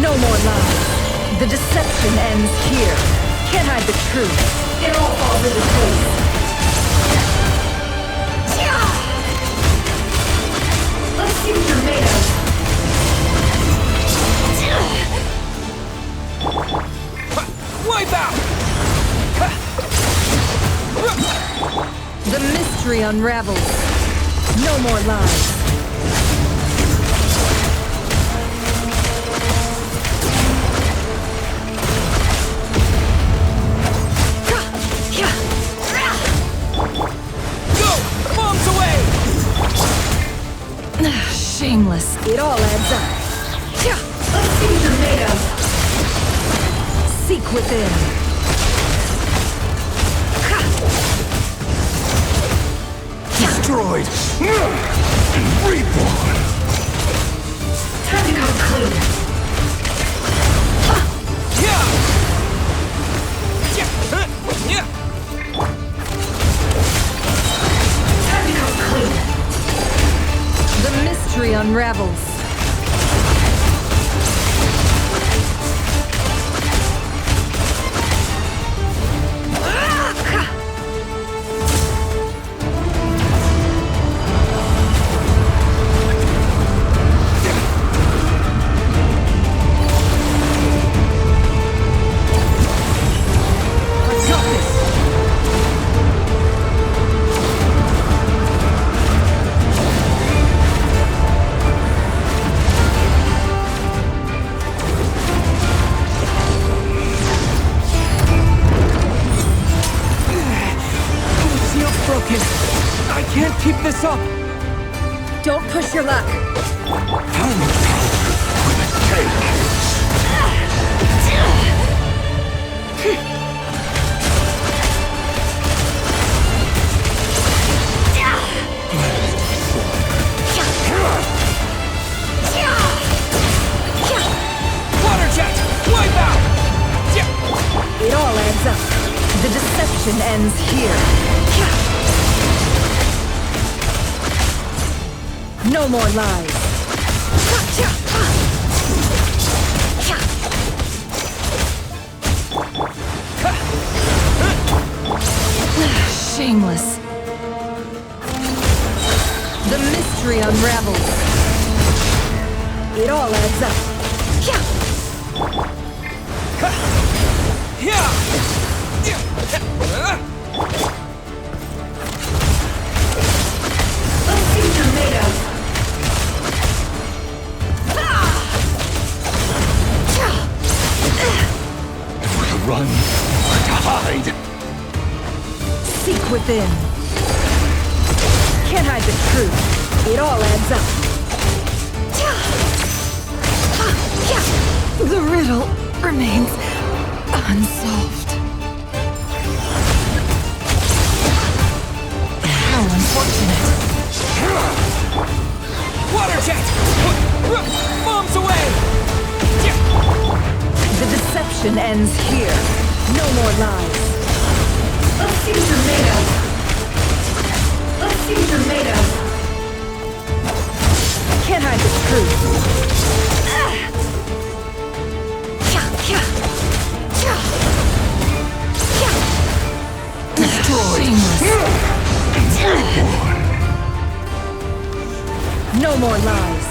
No more lies. The deception ends here. Can't hide the truth. It all falls into place. Let's see what you're made of. Wipe out! The mystery unravels. No more lies. Shameless. It all adds up. Let's see what you're made of. Seek within. Destroyed. Reborn. Time to come clean. Time to come clean. The mystery unravels. I can't keep this up! Don't push your luck. Water jet! Wipe out! It all adds up. The deception ends here. No more lies. Shameless. The mystery unravels. It all adds up. Run or to hide. Seek within. Can't hide the truth. It all adds up. The riddle remains unsolved. How unfortunate. Water jet! Bombs away! The deception ends here. No more lies. Let's see what you're made of. Let's see what you're made of. Can't hide the truth. Destroyed. No more lies.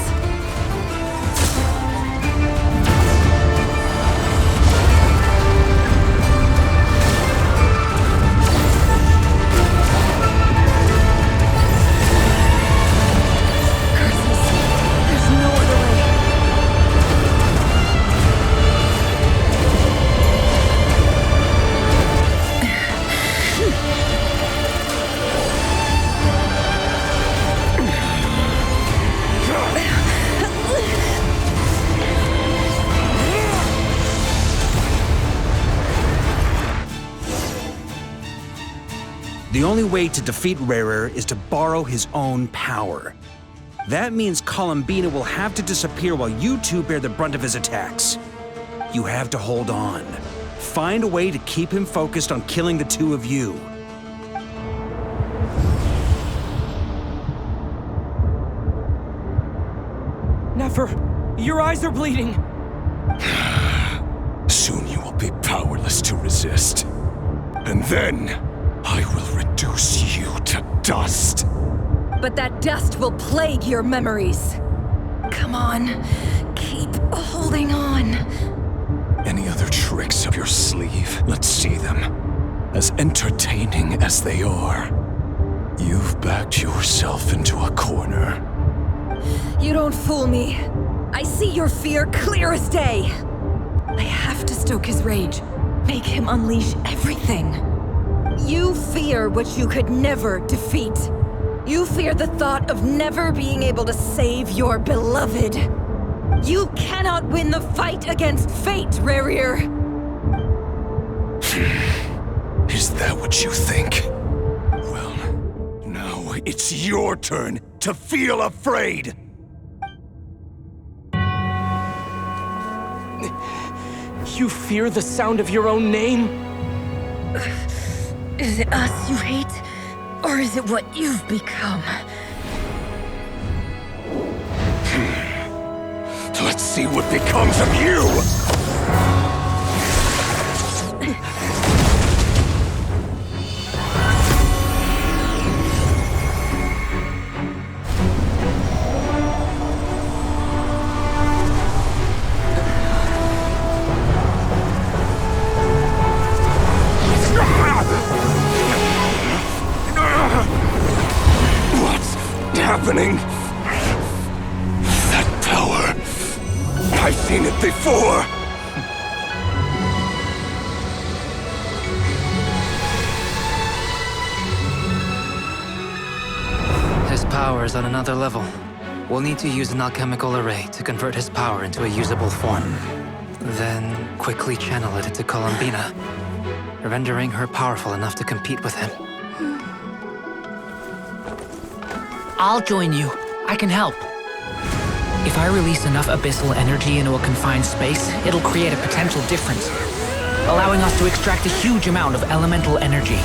The only way to defeat Rarer is to borrow his own power. That means Columbina will have to disappear while you two bear the brunt of his attacks. You have to hold on. Find a way to keep him focused on killing the two of you. Never. Your eyes are bleeding. Soon you will be powerless to resist. And then, I will reduce you to dust. But that dust will plague your memories. Come on, keep holding on. Any other tricks up your sleeve? Let's see them. As entertaining as they are. You've backed yourself into a corner. You don't fool me. I see your fear clear as day. I have to stoke his rage. Make him unleash everything. You fear what you could never defeat. You fear the thought of never being able to save your beloved. You cannot win the fight against fate, Rarer. Is that what you think? Well, now it's your turn to feel afraid! You fear the sound of your own name? Is it us you hate? Or is it what you've become? Let's see what becomes of you! Happening? That power. I've seen it before. His power is on another level. We'll need to use an alchemical array to convert his power into a usable form. Then quickly channel it into Columbina, rendering her powerful enough to compete with him. I'll join you. I can help. If I release enough abyssal energy into a confined space, it'll create a potential difference, allowing us to extract a huge amount of elemental energy.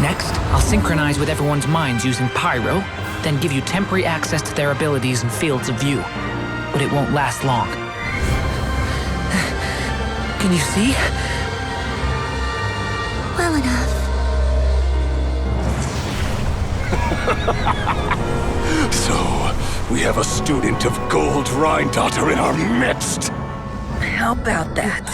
Next, I'll synchronize with everyone's minds using Pyro, then give you temporary access to their abilities and fields of view. But it won't last long. Can you see? Well enough. So, we have a student of Gold Rhine-Daughter in our midst. How about that?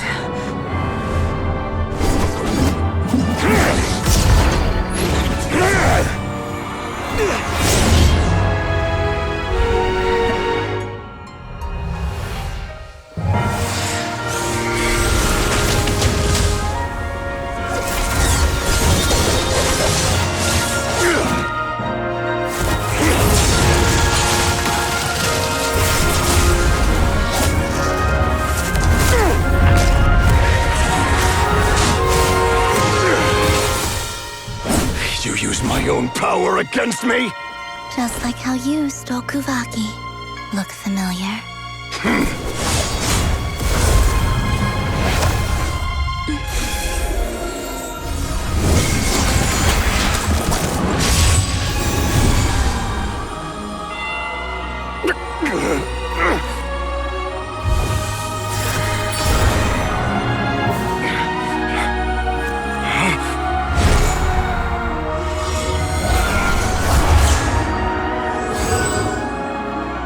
You use my own power against me? Just like how you stole Kuvaki. Look familiar?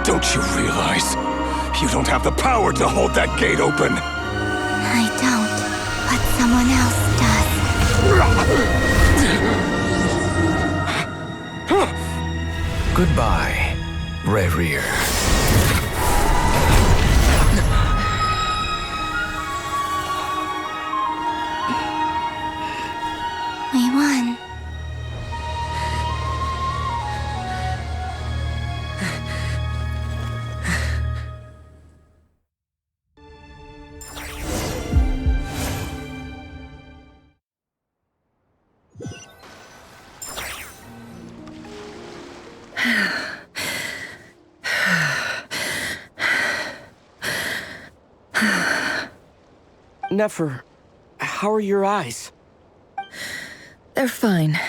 Don't you realize? You don't have the power to hold that gate open! I don't, but someone else does. Goodbye, Rerir. We won. Nefer, how are your eyes? They're fine.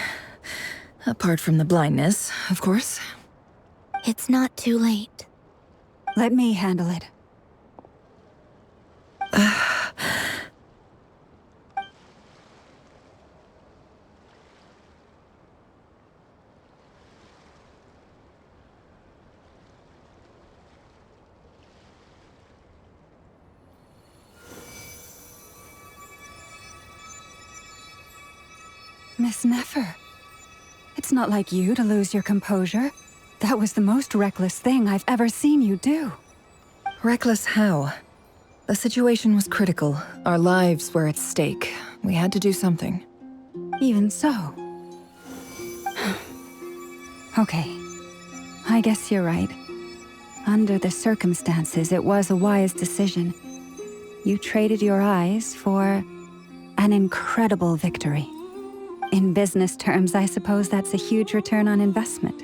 Apart from the blindness, of course. It's not too late. Let me handle it. Miss Nefer, it's not like you to lose your composure. That was the most reckless thing I've ever seen you do. Reckless how? The situation was critical. Our lives were at stake. We had to do something. Even so. Okay. I guess you're right. Under the circumstances, it was a wise decision. You traded your eyes for an incredible victory. In business terms, I suppose that's a huge return on investment.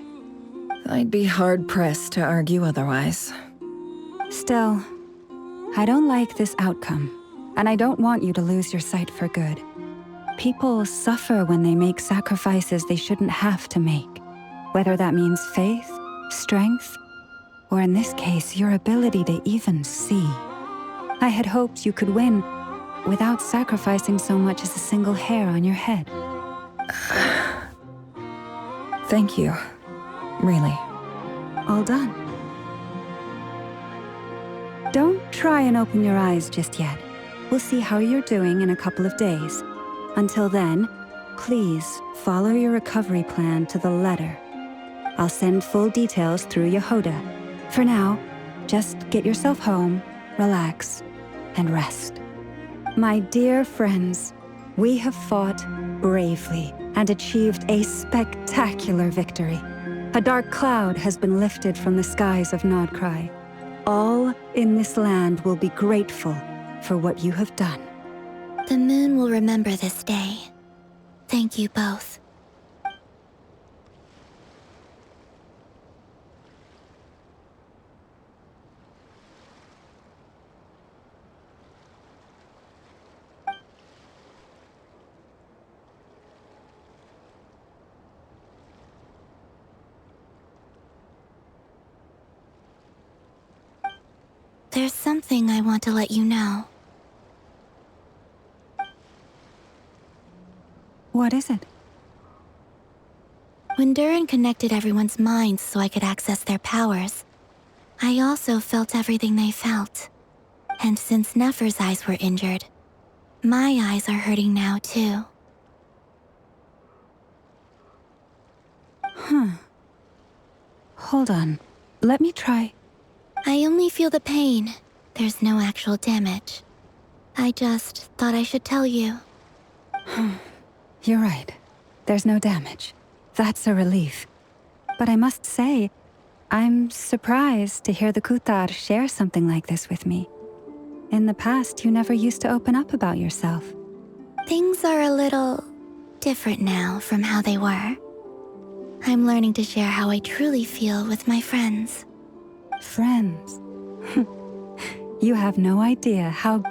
I'd be hard-pressed to argue otherwise. Still, I don't like this outcome, and I don't want you to lose your sight for good. People suffer when they make sacrifices they shouldn't have to make, whether that means faith, strength, or in this case, your ability to even see. I had hoped you could win without sacrificing so much as a single hair on your head. Thank you. Really. All done. Don't try and open your eyes just yet. We'll see how you're doing in a couple of days. Until then, please follow your recovery plan to the letter. I'll send full details through Yehoda. For now, just get yourself home, relax, and rest. My dear friends, we have fought bravely and achieved a spectacular victory. A dark cloud has been lifted from the skies of Nodcry. All in this land will be grateful for what you have done. The moon will remember this day. Thank you both. There's something I want to let you know. What is it? When Durin connected everyone's minds so I could access their powers, I also felt everything they felt. And since Nefer's eyes were injured, my eyes are hurting now too. Hold on. Let me try. I only feel the pain. There's no actual damage. I just thought I should tell you. You're right. There's no damage. That's a relief. But I must say, I'm surprised to hear the Kutar share something like this with me. In the past, you never used to open up about yourself. Things are a little different now from how they were. I'm learning to share how I truly feel with my friends. Friends? You have no idea how...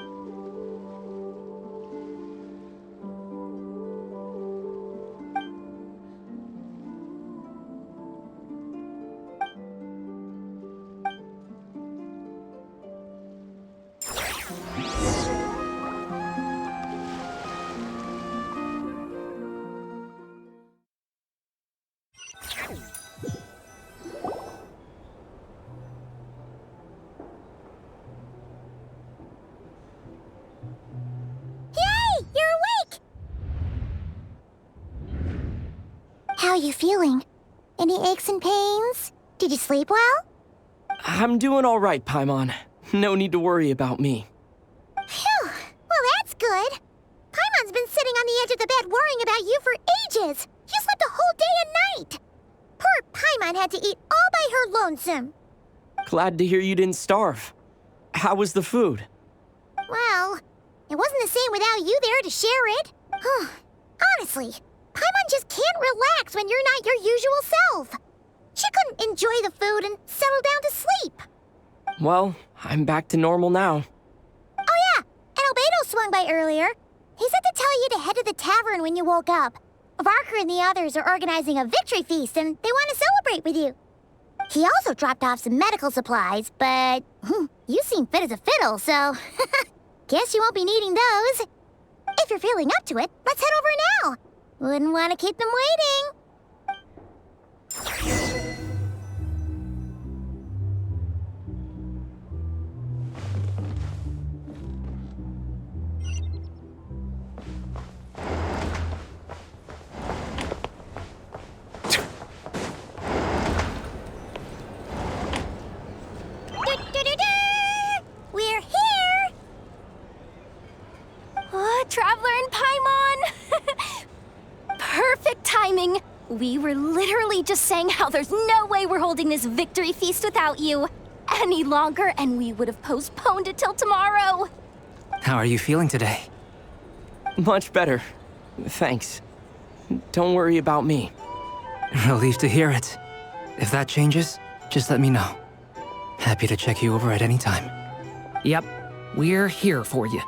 How are you feeling? Any aches and pains? Did you sleep well? I'm doing all right, Paimon. No need to worry about me. Phew! Well, that's good. Paimon's been sitting on the edge of the bed worrying about you for ages. You slept a whole day and night. Poor Paimon had to eat all by her lonesome. Glad to hear you didn't starve. How was the food? Well, it wasn't the same without you there to share it. Honestly, Paimon just can't relax when you're not your usual self. She couldn't enjoy the food and settle down to sleep. Well, I'm back to normal now. Oh yeah, and Albedo swung by earlier. He said to tell you to head to the tavern when you woke up. Varker and the others are organizing a victory feast and they want to celebrate with you. He also dropped off some medical supplies, but you seem fit as a fiddle, so guess you won't be needing those. If you're feeling up to it, let's head over now. Wouldn't want to keep them waiting. We're here! Oh, Traveler and Paimon! Perfect timing! We were literally just saying how there's no way we're holding this victory feast without you any longer, and we would have postponed it till tomorrow. How are you feeling today? Much better. Thanks. Don't worry about me. Relieved to hear it. If that changes, just let me know. Happy to check you over at any time. Yep, we're here for you.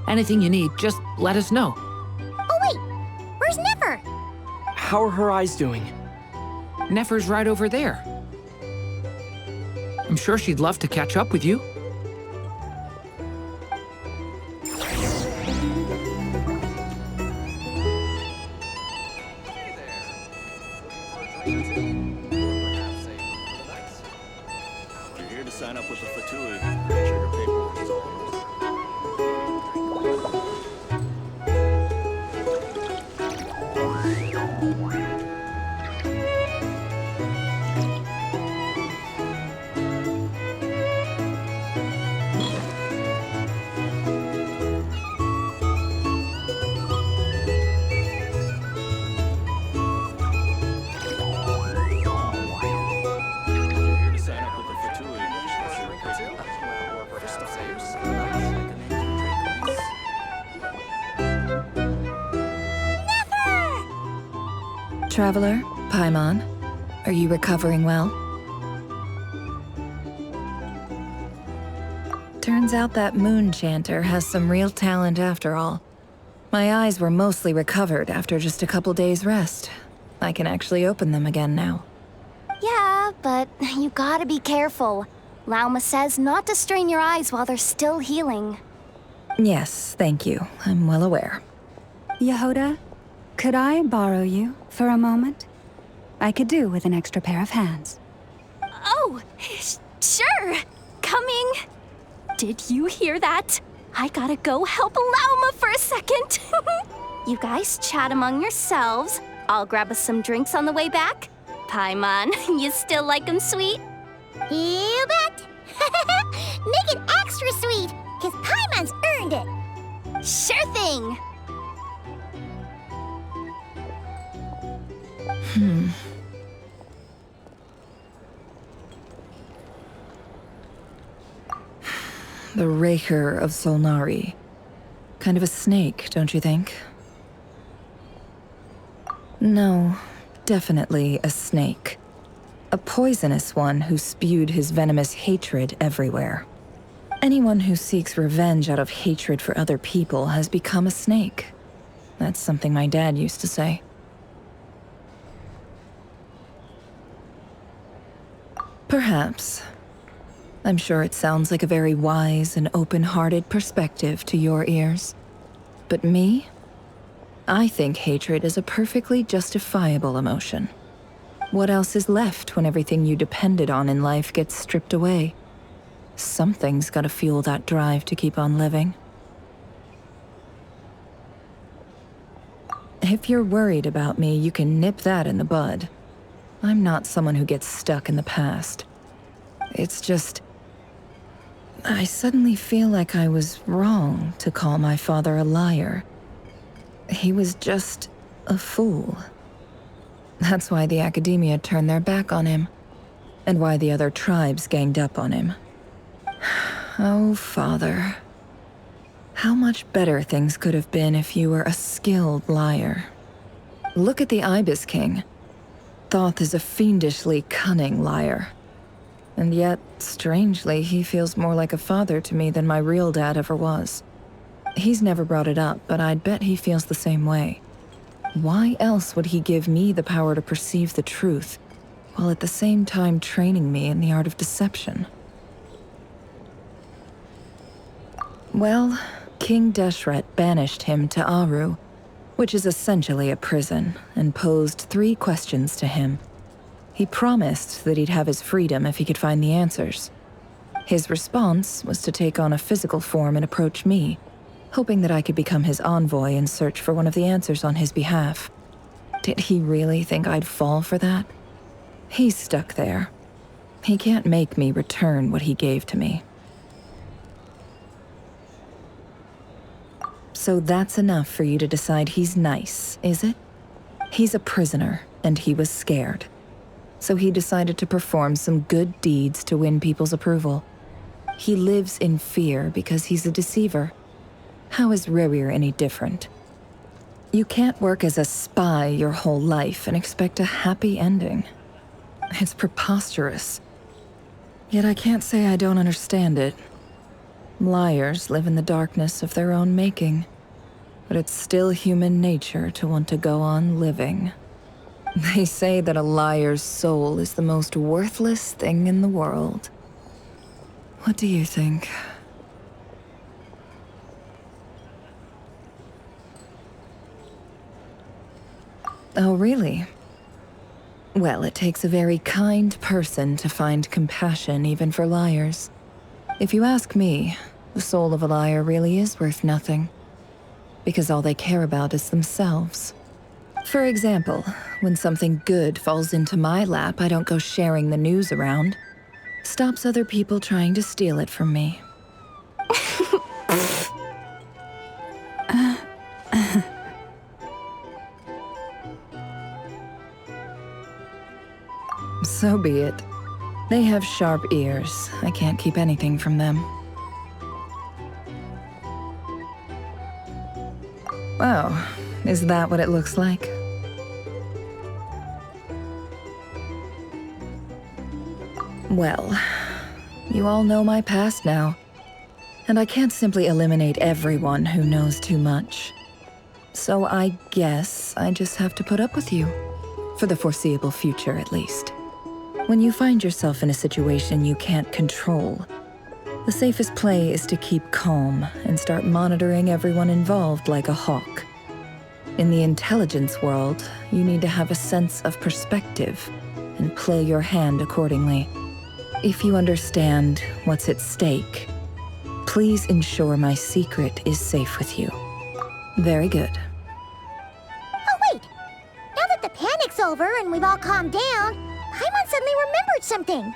Anything you need, just let us know. Oh wait, where's Nefer? How are her eyes doing? Nefer's right over there. I'm sure she'd love to catch up with you. You're here to sign up with the Fatui. Make sure your paperwork is all in order. Traveler, Paimon, are you recovering well? Turns out that moon chanter has some real talent after all. My eyes were mostly recovered after just a couple days' rest. I can actually open them again now. Yeah, but you gotta be careful. Lauma says not to strain your eyes while they're still healing. Yes, thank you. I'm well aware. Yehoda, could I borrow you for a moment? I could do with an extra pair of hands. Oh, sure. Coming. Did you hear that? I gotta go help Lauma for a second. You guys chat among yourselves. I'll grab us some drinks on the way back. Paimon, you still like 'em sweet? You bet! Make it extra sweet, because Paimon's earned it! Sure thing! The Raker of Solnari. Kind of a snake, don't you think? No, definitely a snake. A poisonous one who spewed his venomous hatred everywhere. Anyone who seeks revenge out of hatred for other people has become a snake. That's something my dad used to say. Perhaps. I'm sure it sounds like a very wise and open-hearted perspective to your ears. But me? I think hatred is a perfectly justifiable emotion. What else is left when everything you depended on in life gets stripped away? Something's gotta fuel that drive to keep on living. If you're worried about me, you can nip that in the bud. I'm not someone who gets stuck in the past. It's just... I suddenly feel like I was wrong to call my father a liar. He was just a fool. That's why the Academia turned their back on him, and why the other tribes ganged up on him. Oh, Father. How much better things could have been if you were a skilled liar. Look at the Ibis King. Thoth is a fiendishly cunning liar. And yet, strangely, he feels more like a father to me than my real dad ever was. He's never brought it up, but I'd bet he feels the same way. Why else would he give me the power to perceive the truth, while at the same time training me in the art of deception? Well, King Deshret banished him to Aru, which is essentially a prison, and posed 3 questions to him. He promised that he'd have his freedom if he could find the answers. His response was to take on a physical form and approach me, hoping that I could become his envoy and search for one of the answers on his behalf. Did he really think I'd fall for that? He's stuck there. He can't make me return what he gave to me. So that's enough for you to decide he's nice, is it? He's a prisoner, and he was scared. So he decided to perform some good deeds to win people's approval. He lives in fear because he's a deceiver. How is Rerir any different? You can't work as a spy your whole life and expect a happy ending. It's preposterous. Yet I can't say I don't understand it. Liars live in the darkness of their own making, but it's still human nature to want to go on living. They say that a liar's soul is the most worthless thing in the world. What do you think? Oh, really? Well, it takes a very kind person to find compassion even for liars. If you ask me, the soul of a liar really is worth nothing, because all they care about is themselves. For example, when something good falls into my lap, I don't go sharing the news around. Stops other people trying to steal it from me. So be it. They have sharp ears. I can't keep anything from them. Wow, is that what it looks like? Well, you all know my past now. And I can't simply eliminate everyone who knows too much. So I guess I just have to put up with you. For the foreseeable future, at least. When you find yourself in a situation you can't control, the safest play is to keep calm and start monitoring everyone involved like a hawk. In the intelligence world, you need to have a sense of perspective and play your hand accordingly. If you understand what's at stake, please ensure my secret is safe with you. Very good. Oh wait! Now that the panic's over and we've all calmed down, Paimon suddenly remembered something.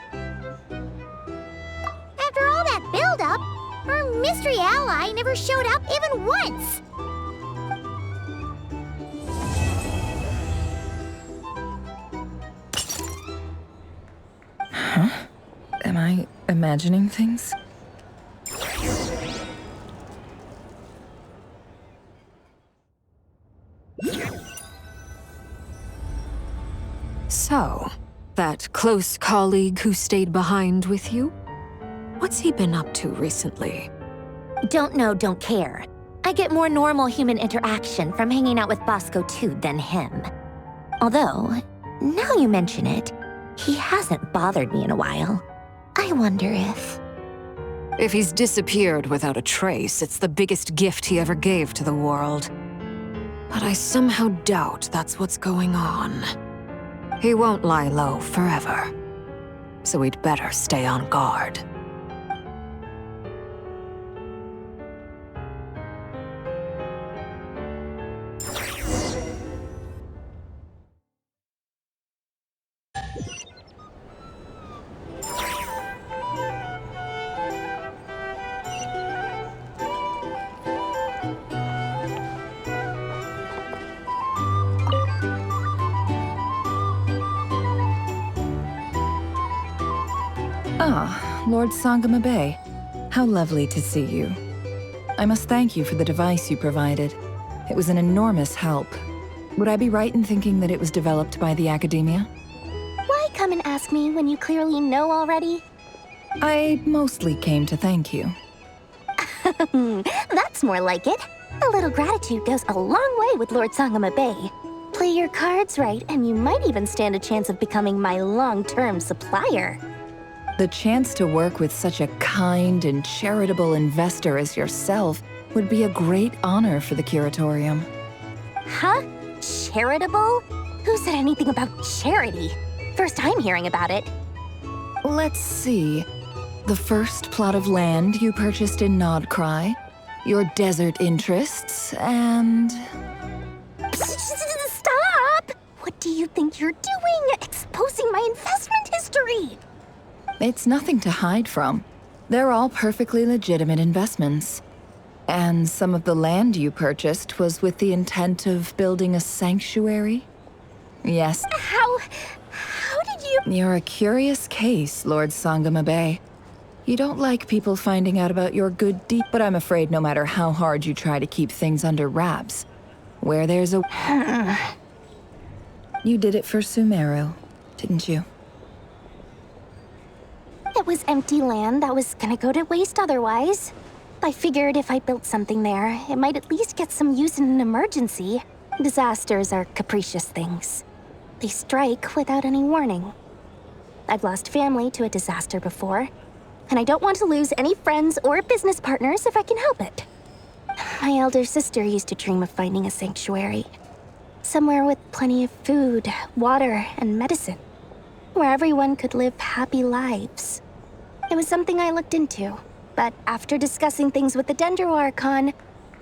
After all that build-up, our mystery ally never showed up even once! Huh? Am I imagining things? So, that close colleague who stayed behind with you? What's he been up to recently? Don't know, don't care. I get more normal human interaction from hanging out with Bosco too than him. Although, now you mention it, he hasn't bothered me in a while. I wonder if... If he's disappeared without a trace, it's the biggest gift he ever gave to the world. But I somehow doubt that's what's going on. He won't lie low forever. So we'd better stay on guard. Ah, Lord Sangama Bay. How lovely to see you. I must thank you for the device you provided. It was an enormous help. Would I be right in thinking that it was developed by the Academia? Why come and ask me when you clearly know already? I mostly came to thank you. That's more like it. A little gratitude goes a long way with Lord Sangama Bay. Play your cards right, and you might even stand a chance of becoming my long-term supplier. The chance to work with such a kind and charitable investor as yourself would be a great honor for the Curatorium. Huh? Charitable? Who said anything about charity? First I'm hearing about it. Let's see. The first plot of land you purchased in Nodcry, your desert interests, and... Stop! What do you think you're doing? Exposing my investment history! It's nothing to hide from. They're all perfectly legitimate investments. And some of the land you purchased was with the intent of building a sanctuary? Yes. How did you... You're a curious case, Lord Sangama Bay. You don't like people finding out about your good deed, but I'm afraid no matter how hard you try to keep things under wraps, where there's a... You did it for Sumeru, didn't you? It was empty land that was gonna go to waste otherwise. I figured if I built something there, it might at least get some use in an emergency. Disasters are capricious things. They strike without any warning. I've lost family to a disaster before, and I don't want to lose any friends or business partners if I can help it. My elder sister used to dream of finding a sanctuary. Somewhere with plenty of food, water, and medicine. Where everyone could live happy lives. It was something I looked into, but after discussing things with the Dendro Archon,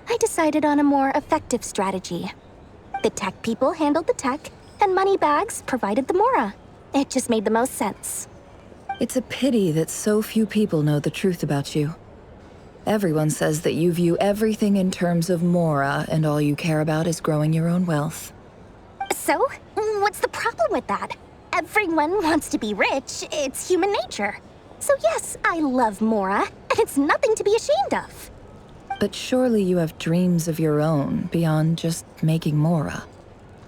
I decided on a more effective strategy. The tech people handled the tech, and Moneybags provided the Mora. It just made the most sense. It's a pity that so few people know the truth about you. Everyone says that you view everything in terms of Mora, and all you care about is growing your own wealth. So, what's the problem with that? Everyone wants to be rich. It's human nature. So yes, I love Mora, and it's nothing to be ashamed of. But surely you have dreams of your own beyond just making Mora.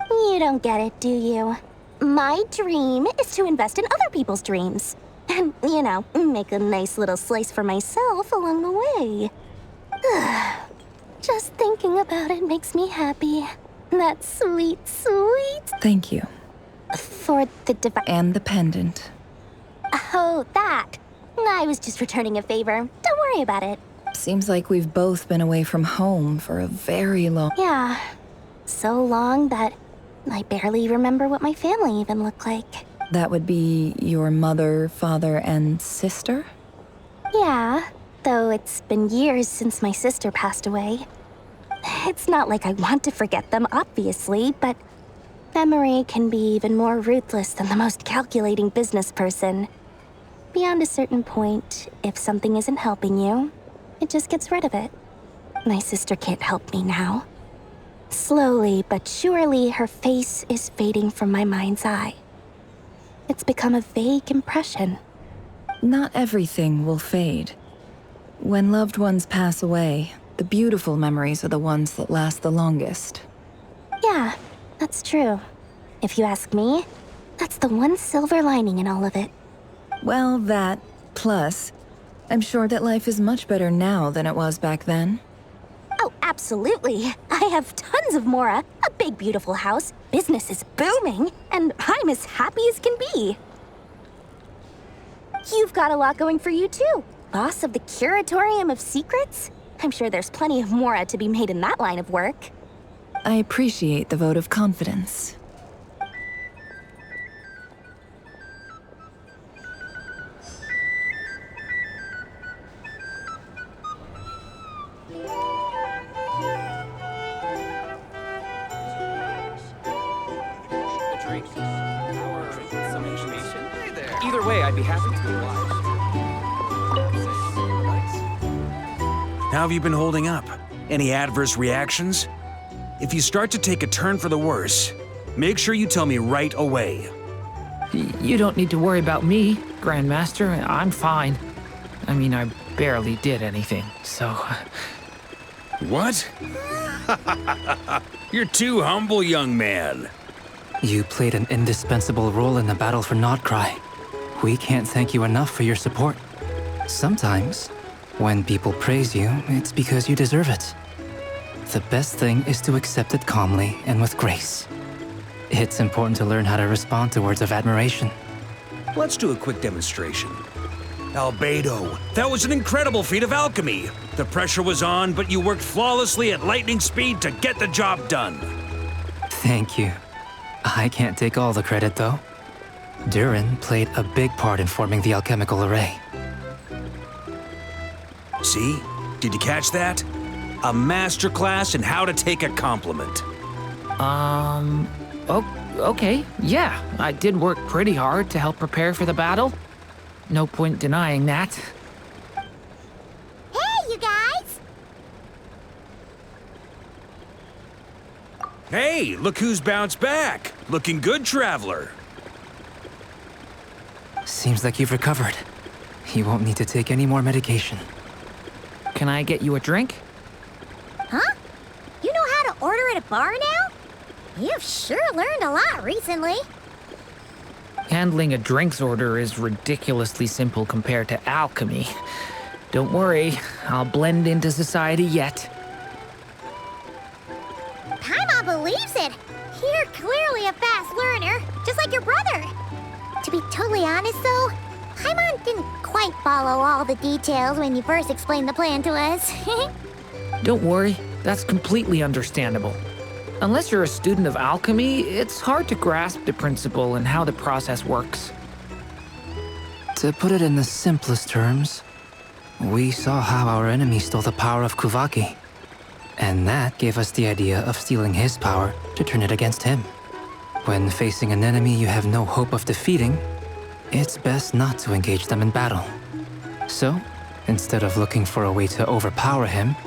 You don't get it, do you? My dream is to invest in other people's dreams. And, you know, make a nice little slice for myself along the way. Just thinking about it makes me happy. That sweet, sweet... Thank you. For the And the pendant. Oh, that. I was just returning a favor. Don't worry about it. Seems like we've both been away from home for a very long... Yeah. So long that I barely remember what my family even looked like. That would be your mother, father, and sister? Yeah, though it's been years since my sister passed away. It's not like I want to forget them, obviously, but memory can be even more ruthless than the most calculating business person. Beyond a certain point, if something isn't helping you, it just gets rid of it. My sister can't help me now. Slowly but surely, her face is fading from my mind's eye. It's become a vague impression. Not everything will fade. When loved ones pass away, the beautiful memories are the ones that last the longest. Yeah, that's true. If you ask me, that's the one silver lining in all of it. Well, that, plus, I'm sure that life is much better now than it was back then. Oh, absolutely. I have tons of Mora, a big beautiful house, business is booming, and I'm as happy as can be. You've got a lot going for you too. Boss of the Curatorium of Secrets? I'm sure there's plenty of Mora to be made in that line of work. I appreciate the vote of confidence. Either way, I'd be happy to oblige. How have you been holding up? Any adverse reactions? If you start to take a turn for the worse, make sure you tell me right away. You don't need to worry about me, Grandmaster. I'm fine. I mean, I barely did anything, so... What? You're too humble, young man. You played an indispensable role in the battle for Notcry. We can't thank you enough for your support. Sometimes, when people praise you, it's because you deserve it. The best thing is to accept it calmly and with grace. It's important to learn how to respond to words of admiration. Let's do a quick demonstration. Albedo, that was an incredible feat of alchemy. The pressure was on, but you worked flawlessly at lightning speed to get the job done. Thank you. I can't take all the credit, though. Durin played a big part in forming the alchemical array. See? Did you catch that? A masterclass in how to take a compliment. Okay, yeah. I did work pretty hard to help prepare for the battle. No point denying that. Hey, you guys! Hey, look who's bounced back. Looking good, Traveler. Seems like you've recovered. You won't need to take any more medication. Can I get you a drink? Huh? You know how to order at a bar now? You've sure learned a lot recently. Handling a drinks order is ridiculously simple compared to alchemy. Don't worry, I'll blend into society yet. Paimon believes it. You're clearly a fast learner, just like your brother. To be totally honest, though, Paimon didn't quite follow all the details when you first explained the plan to us. Don't worry, that's completely understandable. Unless you're a student of alchemy, it's hard to grasp the principle and how the process works. To put it in the simplest terms, we saw how our enemy stole the power of Kuvaki. And that gave us the idea of stealing his power to turn it against him. When facing an enemy you have no hope of defeating, it's best not to engage them in battle. So, instead of looking for a way to overpower him,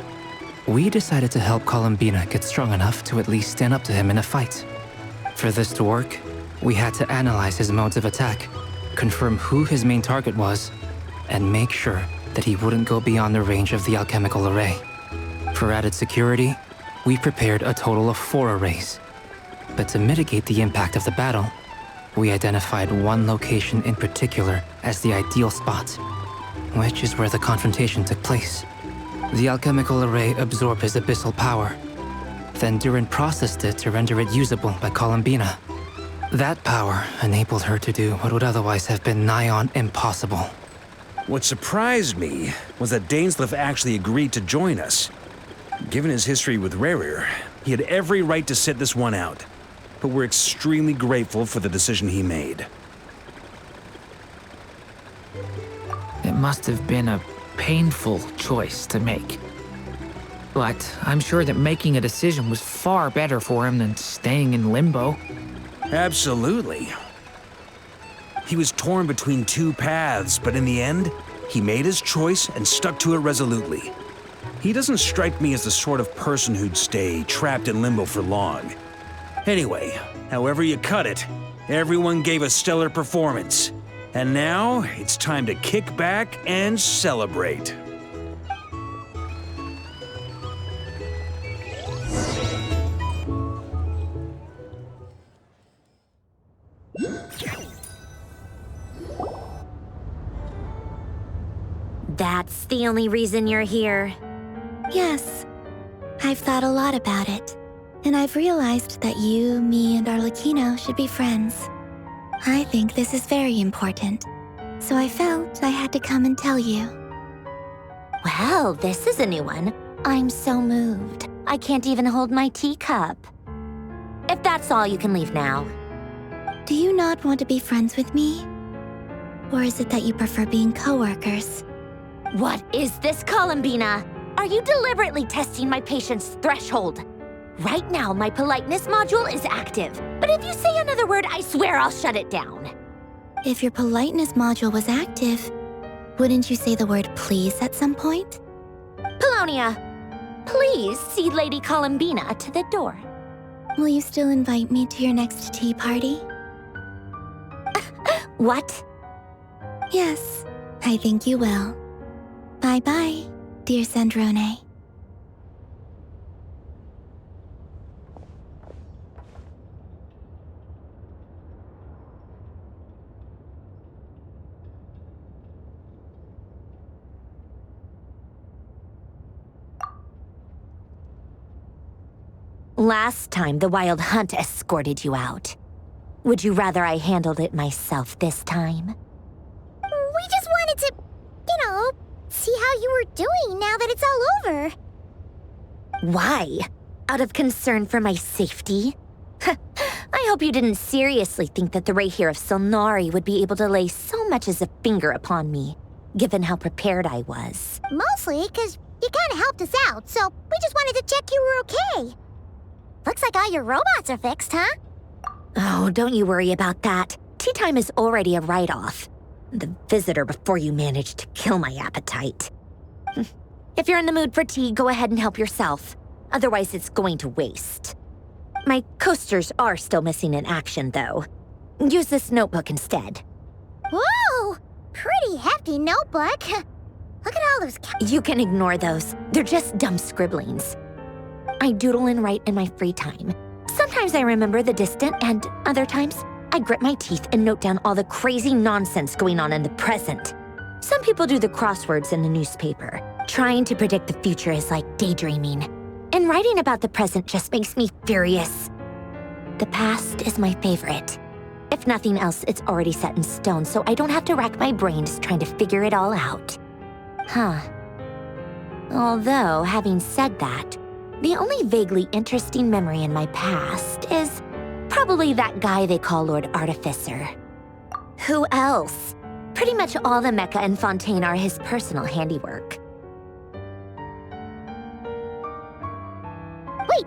we decided to help Columbina get strong enough to at least stand up to him in a fight. For this to work, we had to analyze his modes of attack, confirm who his main target was, and make sure that he wouldn't go beyond the range of the alchemical array. For added security, we prepared a total of 4 arrays. But to mitigate the impact of the battle, we identified one location in particular as the ideal spot, which is where the confrontation took place. The alchemical array absorbed his abyssal power. Then Durin processed it to render it usable by Columbina. That power enabled her to do what would otherwise have been nigh on impossible. What surprised me was that Dainsleif actually agreed to join us. Given his history with Rerir, he had every right to sit this one out. But we're extremely grateful for the decision he made. It must have been a painful choice to make. But I'm sure that making a decision was far better for him than staying in limbo. Absolutely. He was torn between two paths, but in the end, he made his choice and stuck to it resolutely. He doesn't strike me as the sort of person who'd stay trapped in limbo for long. Anyway, however you cut it, everyone gave a stellar performance. And now, it's time to kick back and celebrate. That's the only reason you're here? Yes. I've thought a lot about it. And I've realized that you, me, and Arlecchino should be friends. I think this is very important. So I felt I had to come and tell you. Well, this is a new one. I'm so moved. I can't even hold my teacup. If that's all, you can leave now. Do you not want to be friends with me? Or is it that you prefer being co-workers? What is this, Columbina? Are you deliberately testing my patience threshold? Right now, my politeness module is active. But if you say another word, I swear I'll shut it down. If your politeness module was active, wouldn't you say the word please at some point? Polonia, please see Lady Columbina to the door. Will you still invite me to your next tea party? What? Yes, I think you will. Bye-bye, dear Sandrone. Last time, the Wild Hunt escorted you out. Would you rather I handled it myself this time? We just wanted to, see how you were doing now that it's all over. Why? Out of concern for my safety? I hope you didn't seriously think that the Rahier of Solnari would be able to lay so much as a finger upon me, given how prepared I was. Mostly because you kind of helped us out, so we just wanted to check you were okay. Looks like all your robots are fixed, huh? Oh, don't you worry about that. Tea time is already a write-off. The visitor before you managed to kill my appetite. If you're in the mood for tea, go ahead and help yourself. Otherwise, it's going to waste. My coasters are still missing in action, though. Use this notebook instead. Whoa! Pretty hefty notebook. Look at all those... You can ignore those. They're just dumb scribblings. I doodle and write in my free time. Sometimes I remember the distant, and other times, I grit my teeth and note down all the crazy nonsense going on in the present. Some people do the crosswords in the newspaper. Trying to predict the future is like daydreaming. And writing about the present just makes me furious. The past is my favorite. If nothing else, it's already set in stone, so I don't have to rack my brains trying to figure it all out. Huh. Although, having said that, the only vaguely interesting memory in my past is probably that guy they call Lord Artificer. Who else? Pretty much all the mecha in Fontaine are his personal handiwork. Wait,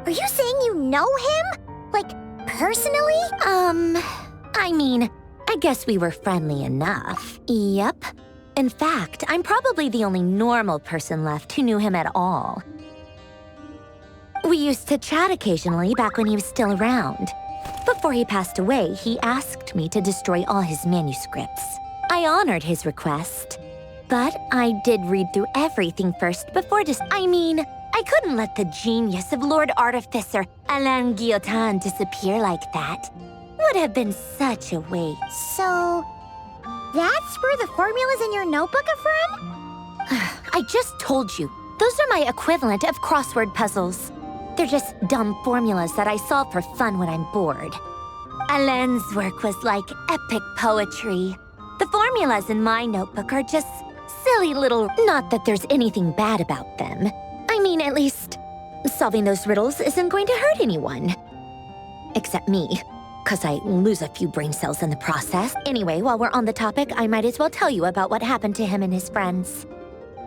are you saying you know him? Like, personally? I mean, I guess we were friendly enough. Yep. In fact, I'm probably the only normal person left who knew him at all. We used to chat occasionally back when he was still around. Before he passed away, he asked me to destroy all his manuscripts. I honored his request, but I did read through everything first before I couldn't let the genius of Lord Artificer Alain Guillotin disappear like that. Would have been such a waste. So, that's where the formulas in your notebook are from? I just told you. Those are my equivalent of crossword puzzles. They're just dumb formulas that I solve for fun when I'm bored. Alain's work was like epic poetry. The formulas in my notebook are just silly little... Not that there's anything bad about them. I mean, at least, solving those riddles isn't going to hurt anyone. Except me, because I lose a few brain cells in the process. Anyway, while we're on the topic, I might as well tell you about what happened to him and his friends.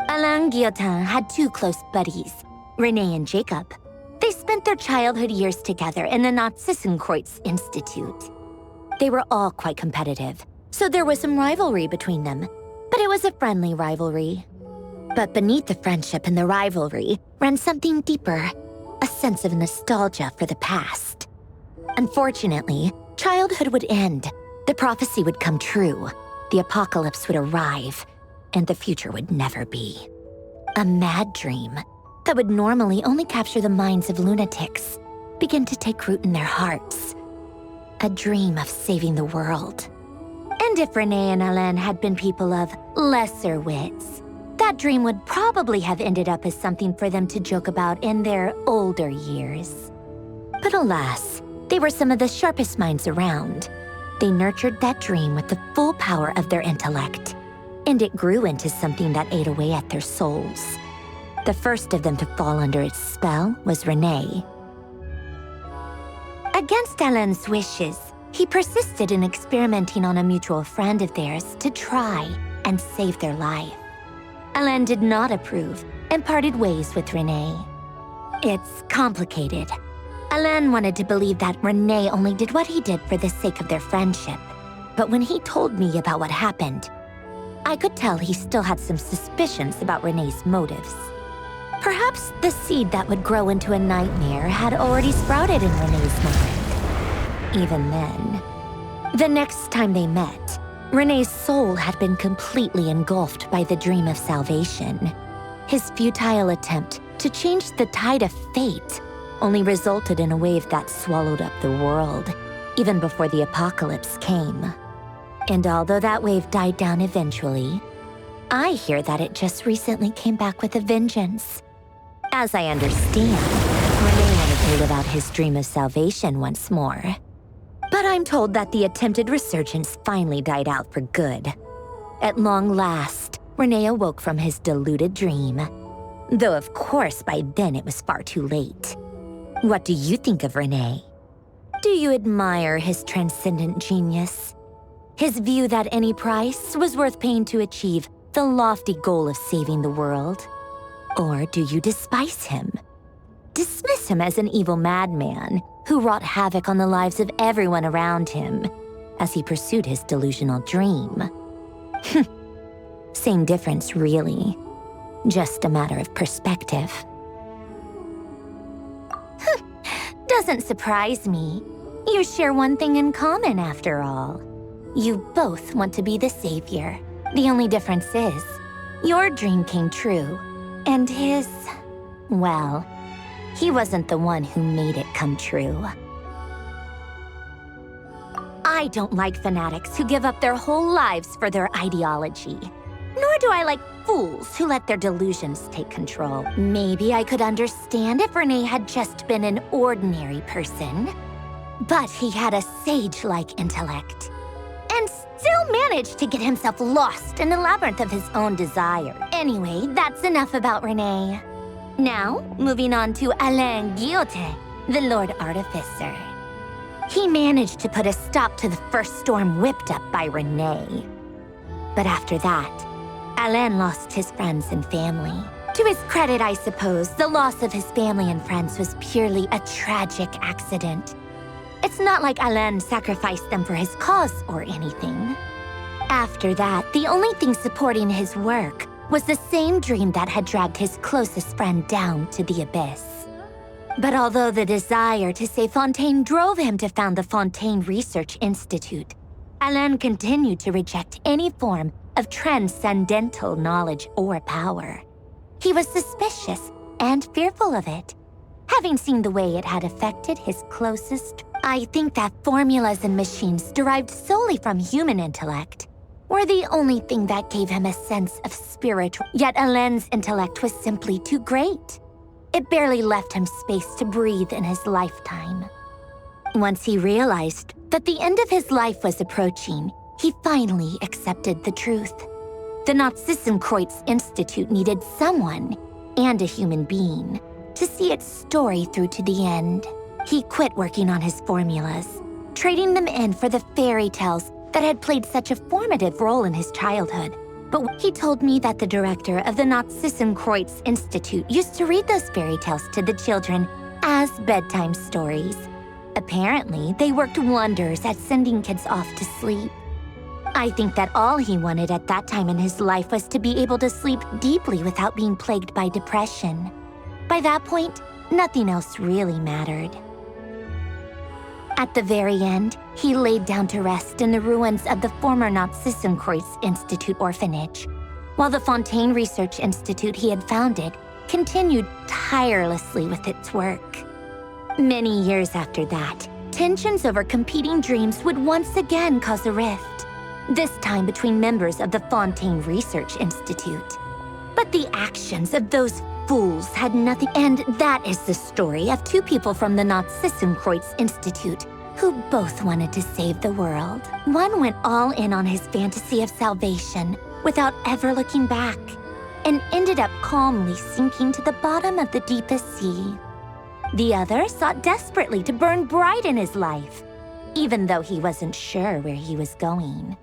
Alain Guillotin had two close buddies, René and Jacob. They spent their childhood years together in the Narzissenkreuz Institute. They were all quite competitive, so there was some rivalry between them, but it was a friendly rivalry. But beneath the friendship and the rivalry ran something deeper, a sense of nostalgia for the past. Unfortunately, childhood would end, the prophecy would come true, the apocalypse would arrive, and the future would never be. A mad dream that would normally only capture the minds of lunatics begin to take root in their hearts. A dream of saving the world. And if René and Alain had been people of lesser wits, that dream would probably have ended up as something for them to joke about in their older years. But alas, they were some of the sharpest minds around. They nurtured that dream with the full power of their intellect, and it grew into something that ate away at their souls. The first of them to fall under its spell was René. Against Alain's wishes, he persisted in experimenting on a mutual friend of theirs to try and save their life. Alain did not approve and parted ways with René. It's complicated. Alain wanted to believe that René only did what he did for the sake of their friendship. But when he told me about what happened, I could tell he still had some suspicions about René's motives. Perhaps the seed that would grow into a nightmare had already sprouted in René's mind. Even then, the next time they met, René's soul had been completely engulfed by the dream of salvation. His futile attempt to change the tide of fate only resulted in a wave that swallowed up the world, even before the apocalypse came. And although that wave died down eventually, I hear that it just recently came back with a vengeance. As I understand, René wanted to live out his dream of salvation once more. But I'm told that the attempted resurgence finally died out for good. At long last, René awoke from his deluded dream. Though of course by then it was far too late. What do you think of René? Do you admire his transcendent genius? His view that any price was worth paying to achieve the lofty goal of saving the world? Or do you despise him? Dismiss him as an evil madman who wrought havoc on the lives of everyone around him as he pursued his delusional dream? Same difference, really. Just a matter of perspective. Doesn't surprise me. You share one thing in common, after all. You both want to be the savior. The only difference is, your dream came true, and his, well, he wasn't the one who made it come true. I don't like fanatics who give up their whole lives for their ideology. Nor do I like fools who let their delusions take control. Maybe I could understand if René had just been an ordinary person. But he had a sage-like intellect, and still managed to get himself lost in the labyrinth of his own desire. Anyway, that's enough about René. Now, moving on to Alain Guillotin, the Lord Artificer. He managed to put a stop to the first storm whipped up by René. But after that, Alain lost his friends and family. To his credit, I suppose, the loss of his family and friends was purely a tragic accident. It's not like Alain sacrificed them for his cause or anything. After that, the only thing supporting his work was the same dream that had dragged his closest friend down to the abyss. But although the desire to save Fontaine drove him to found the Fontaine Research Institute, Alain continued to reject any form of transcendental knowledge or power. He was suspicious and fearful of it, having seen the way it had affected his closest I think that formulas and machines derived solely from human intellect were the only thing that gave him a sense of spirit, yet Alain's intellect was simply too great. It barely left him space to breathe in his lifetime. Once he realized that the end of his life was approaching, he finally accepted the truth. The Nazissenkreuz Institute needed someone, and a human being, to see its story through to the end. He quit working on his formulas, trading them in for the fairy tales that had played such a formative role in his childhood. But he told me that the director of the Nazissenkreuz Institute used to read those fairy tales to the children as bedtime stories. Apparently, they worked wonders at sending kids off to sleep. I think that all he wanted at that time in his life was to be able to sleep deeply without being plagued by depression. By that point, nothing else really mattered. At the very end, he laid down to rest in the ruins of the former Nazissenkreuz Institute orphanage, while the Fontaine Research Institute he had founded continued tirelessly with its work. Many years after that, tensions over competing dreams would once again cause a rift, this time between members of the Fontaine Research Institute. But the actions of those fools had nothing, and that is the story of two people from the Nazissenkreuz Institute who both wanted to save the world. One went all in on his fantasy of salvation without ever looking back, and ended up calmly sinking to the bottom of the deepest sea. The other sought desperately to burn bright in his life, even though he wasn't sure where he was going.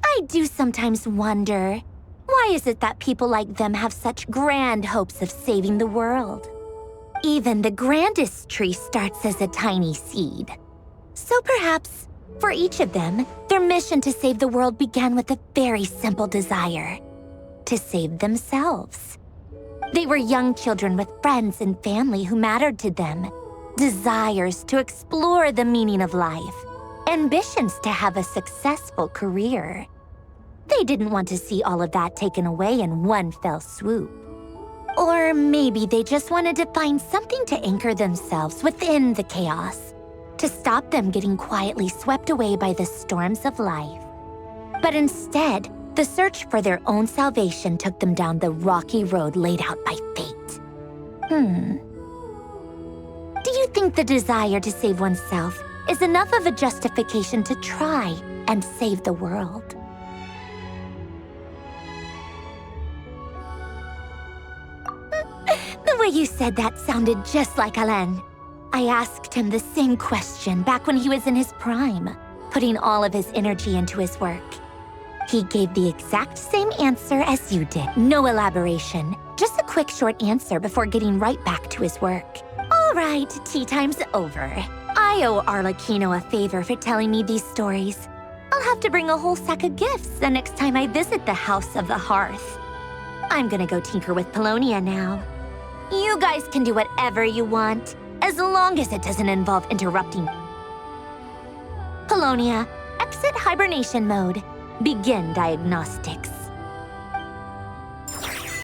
I do sometimes wonder, why is it that people like them have such grand hopes of saving the world? Even the grandest tree starts as a tiny seed. So perhaps, for each of them, their mission to save the world began with a very simple desire: to save themselves. They were young children with friends and family who mattered to them, desires to explore the meaning of life, ambitions to have a successful career. They didn't want to see all of that taken away in one fell swoop. Or maybe they just wanted to find something to anchor themselves within the chaos, to stop them getting quietly swept away by the storms of life. But instead, the search for their own salvation took them down the rocky road laid out by fate. Do you think the desire to save oneself is enough of a justification to try and save the world? The way you said that sounded just like Alain. I asked him the same question back when he was in his prime, putting all of his energy into his work. He gave the exact same answer as you did. No elaboration, just a quick short answer before getting right back to his work. All right, tea time's over. I owe Arlecchino a favor for telling me these stories. I'll have to bring a whole sack of gifts the next time I visit the House of the Hearth. I'm gonna go tinker with Polonia now. You guys can do whatever you want, as long as it doesn't involve interrupting. Polonia, exit hibernation mode. Begin diagnostics.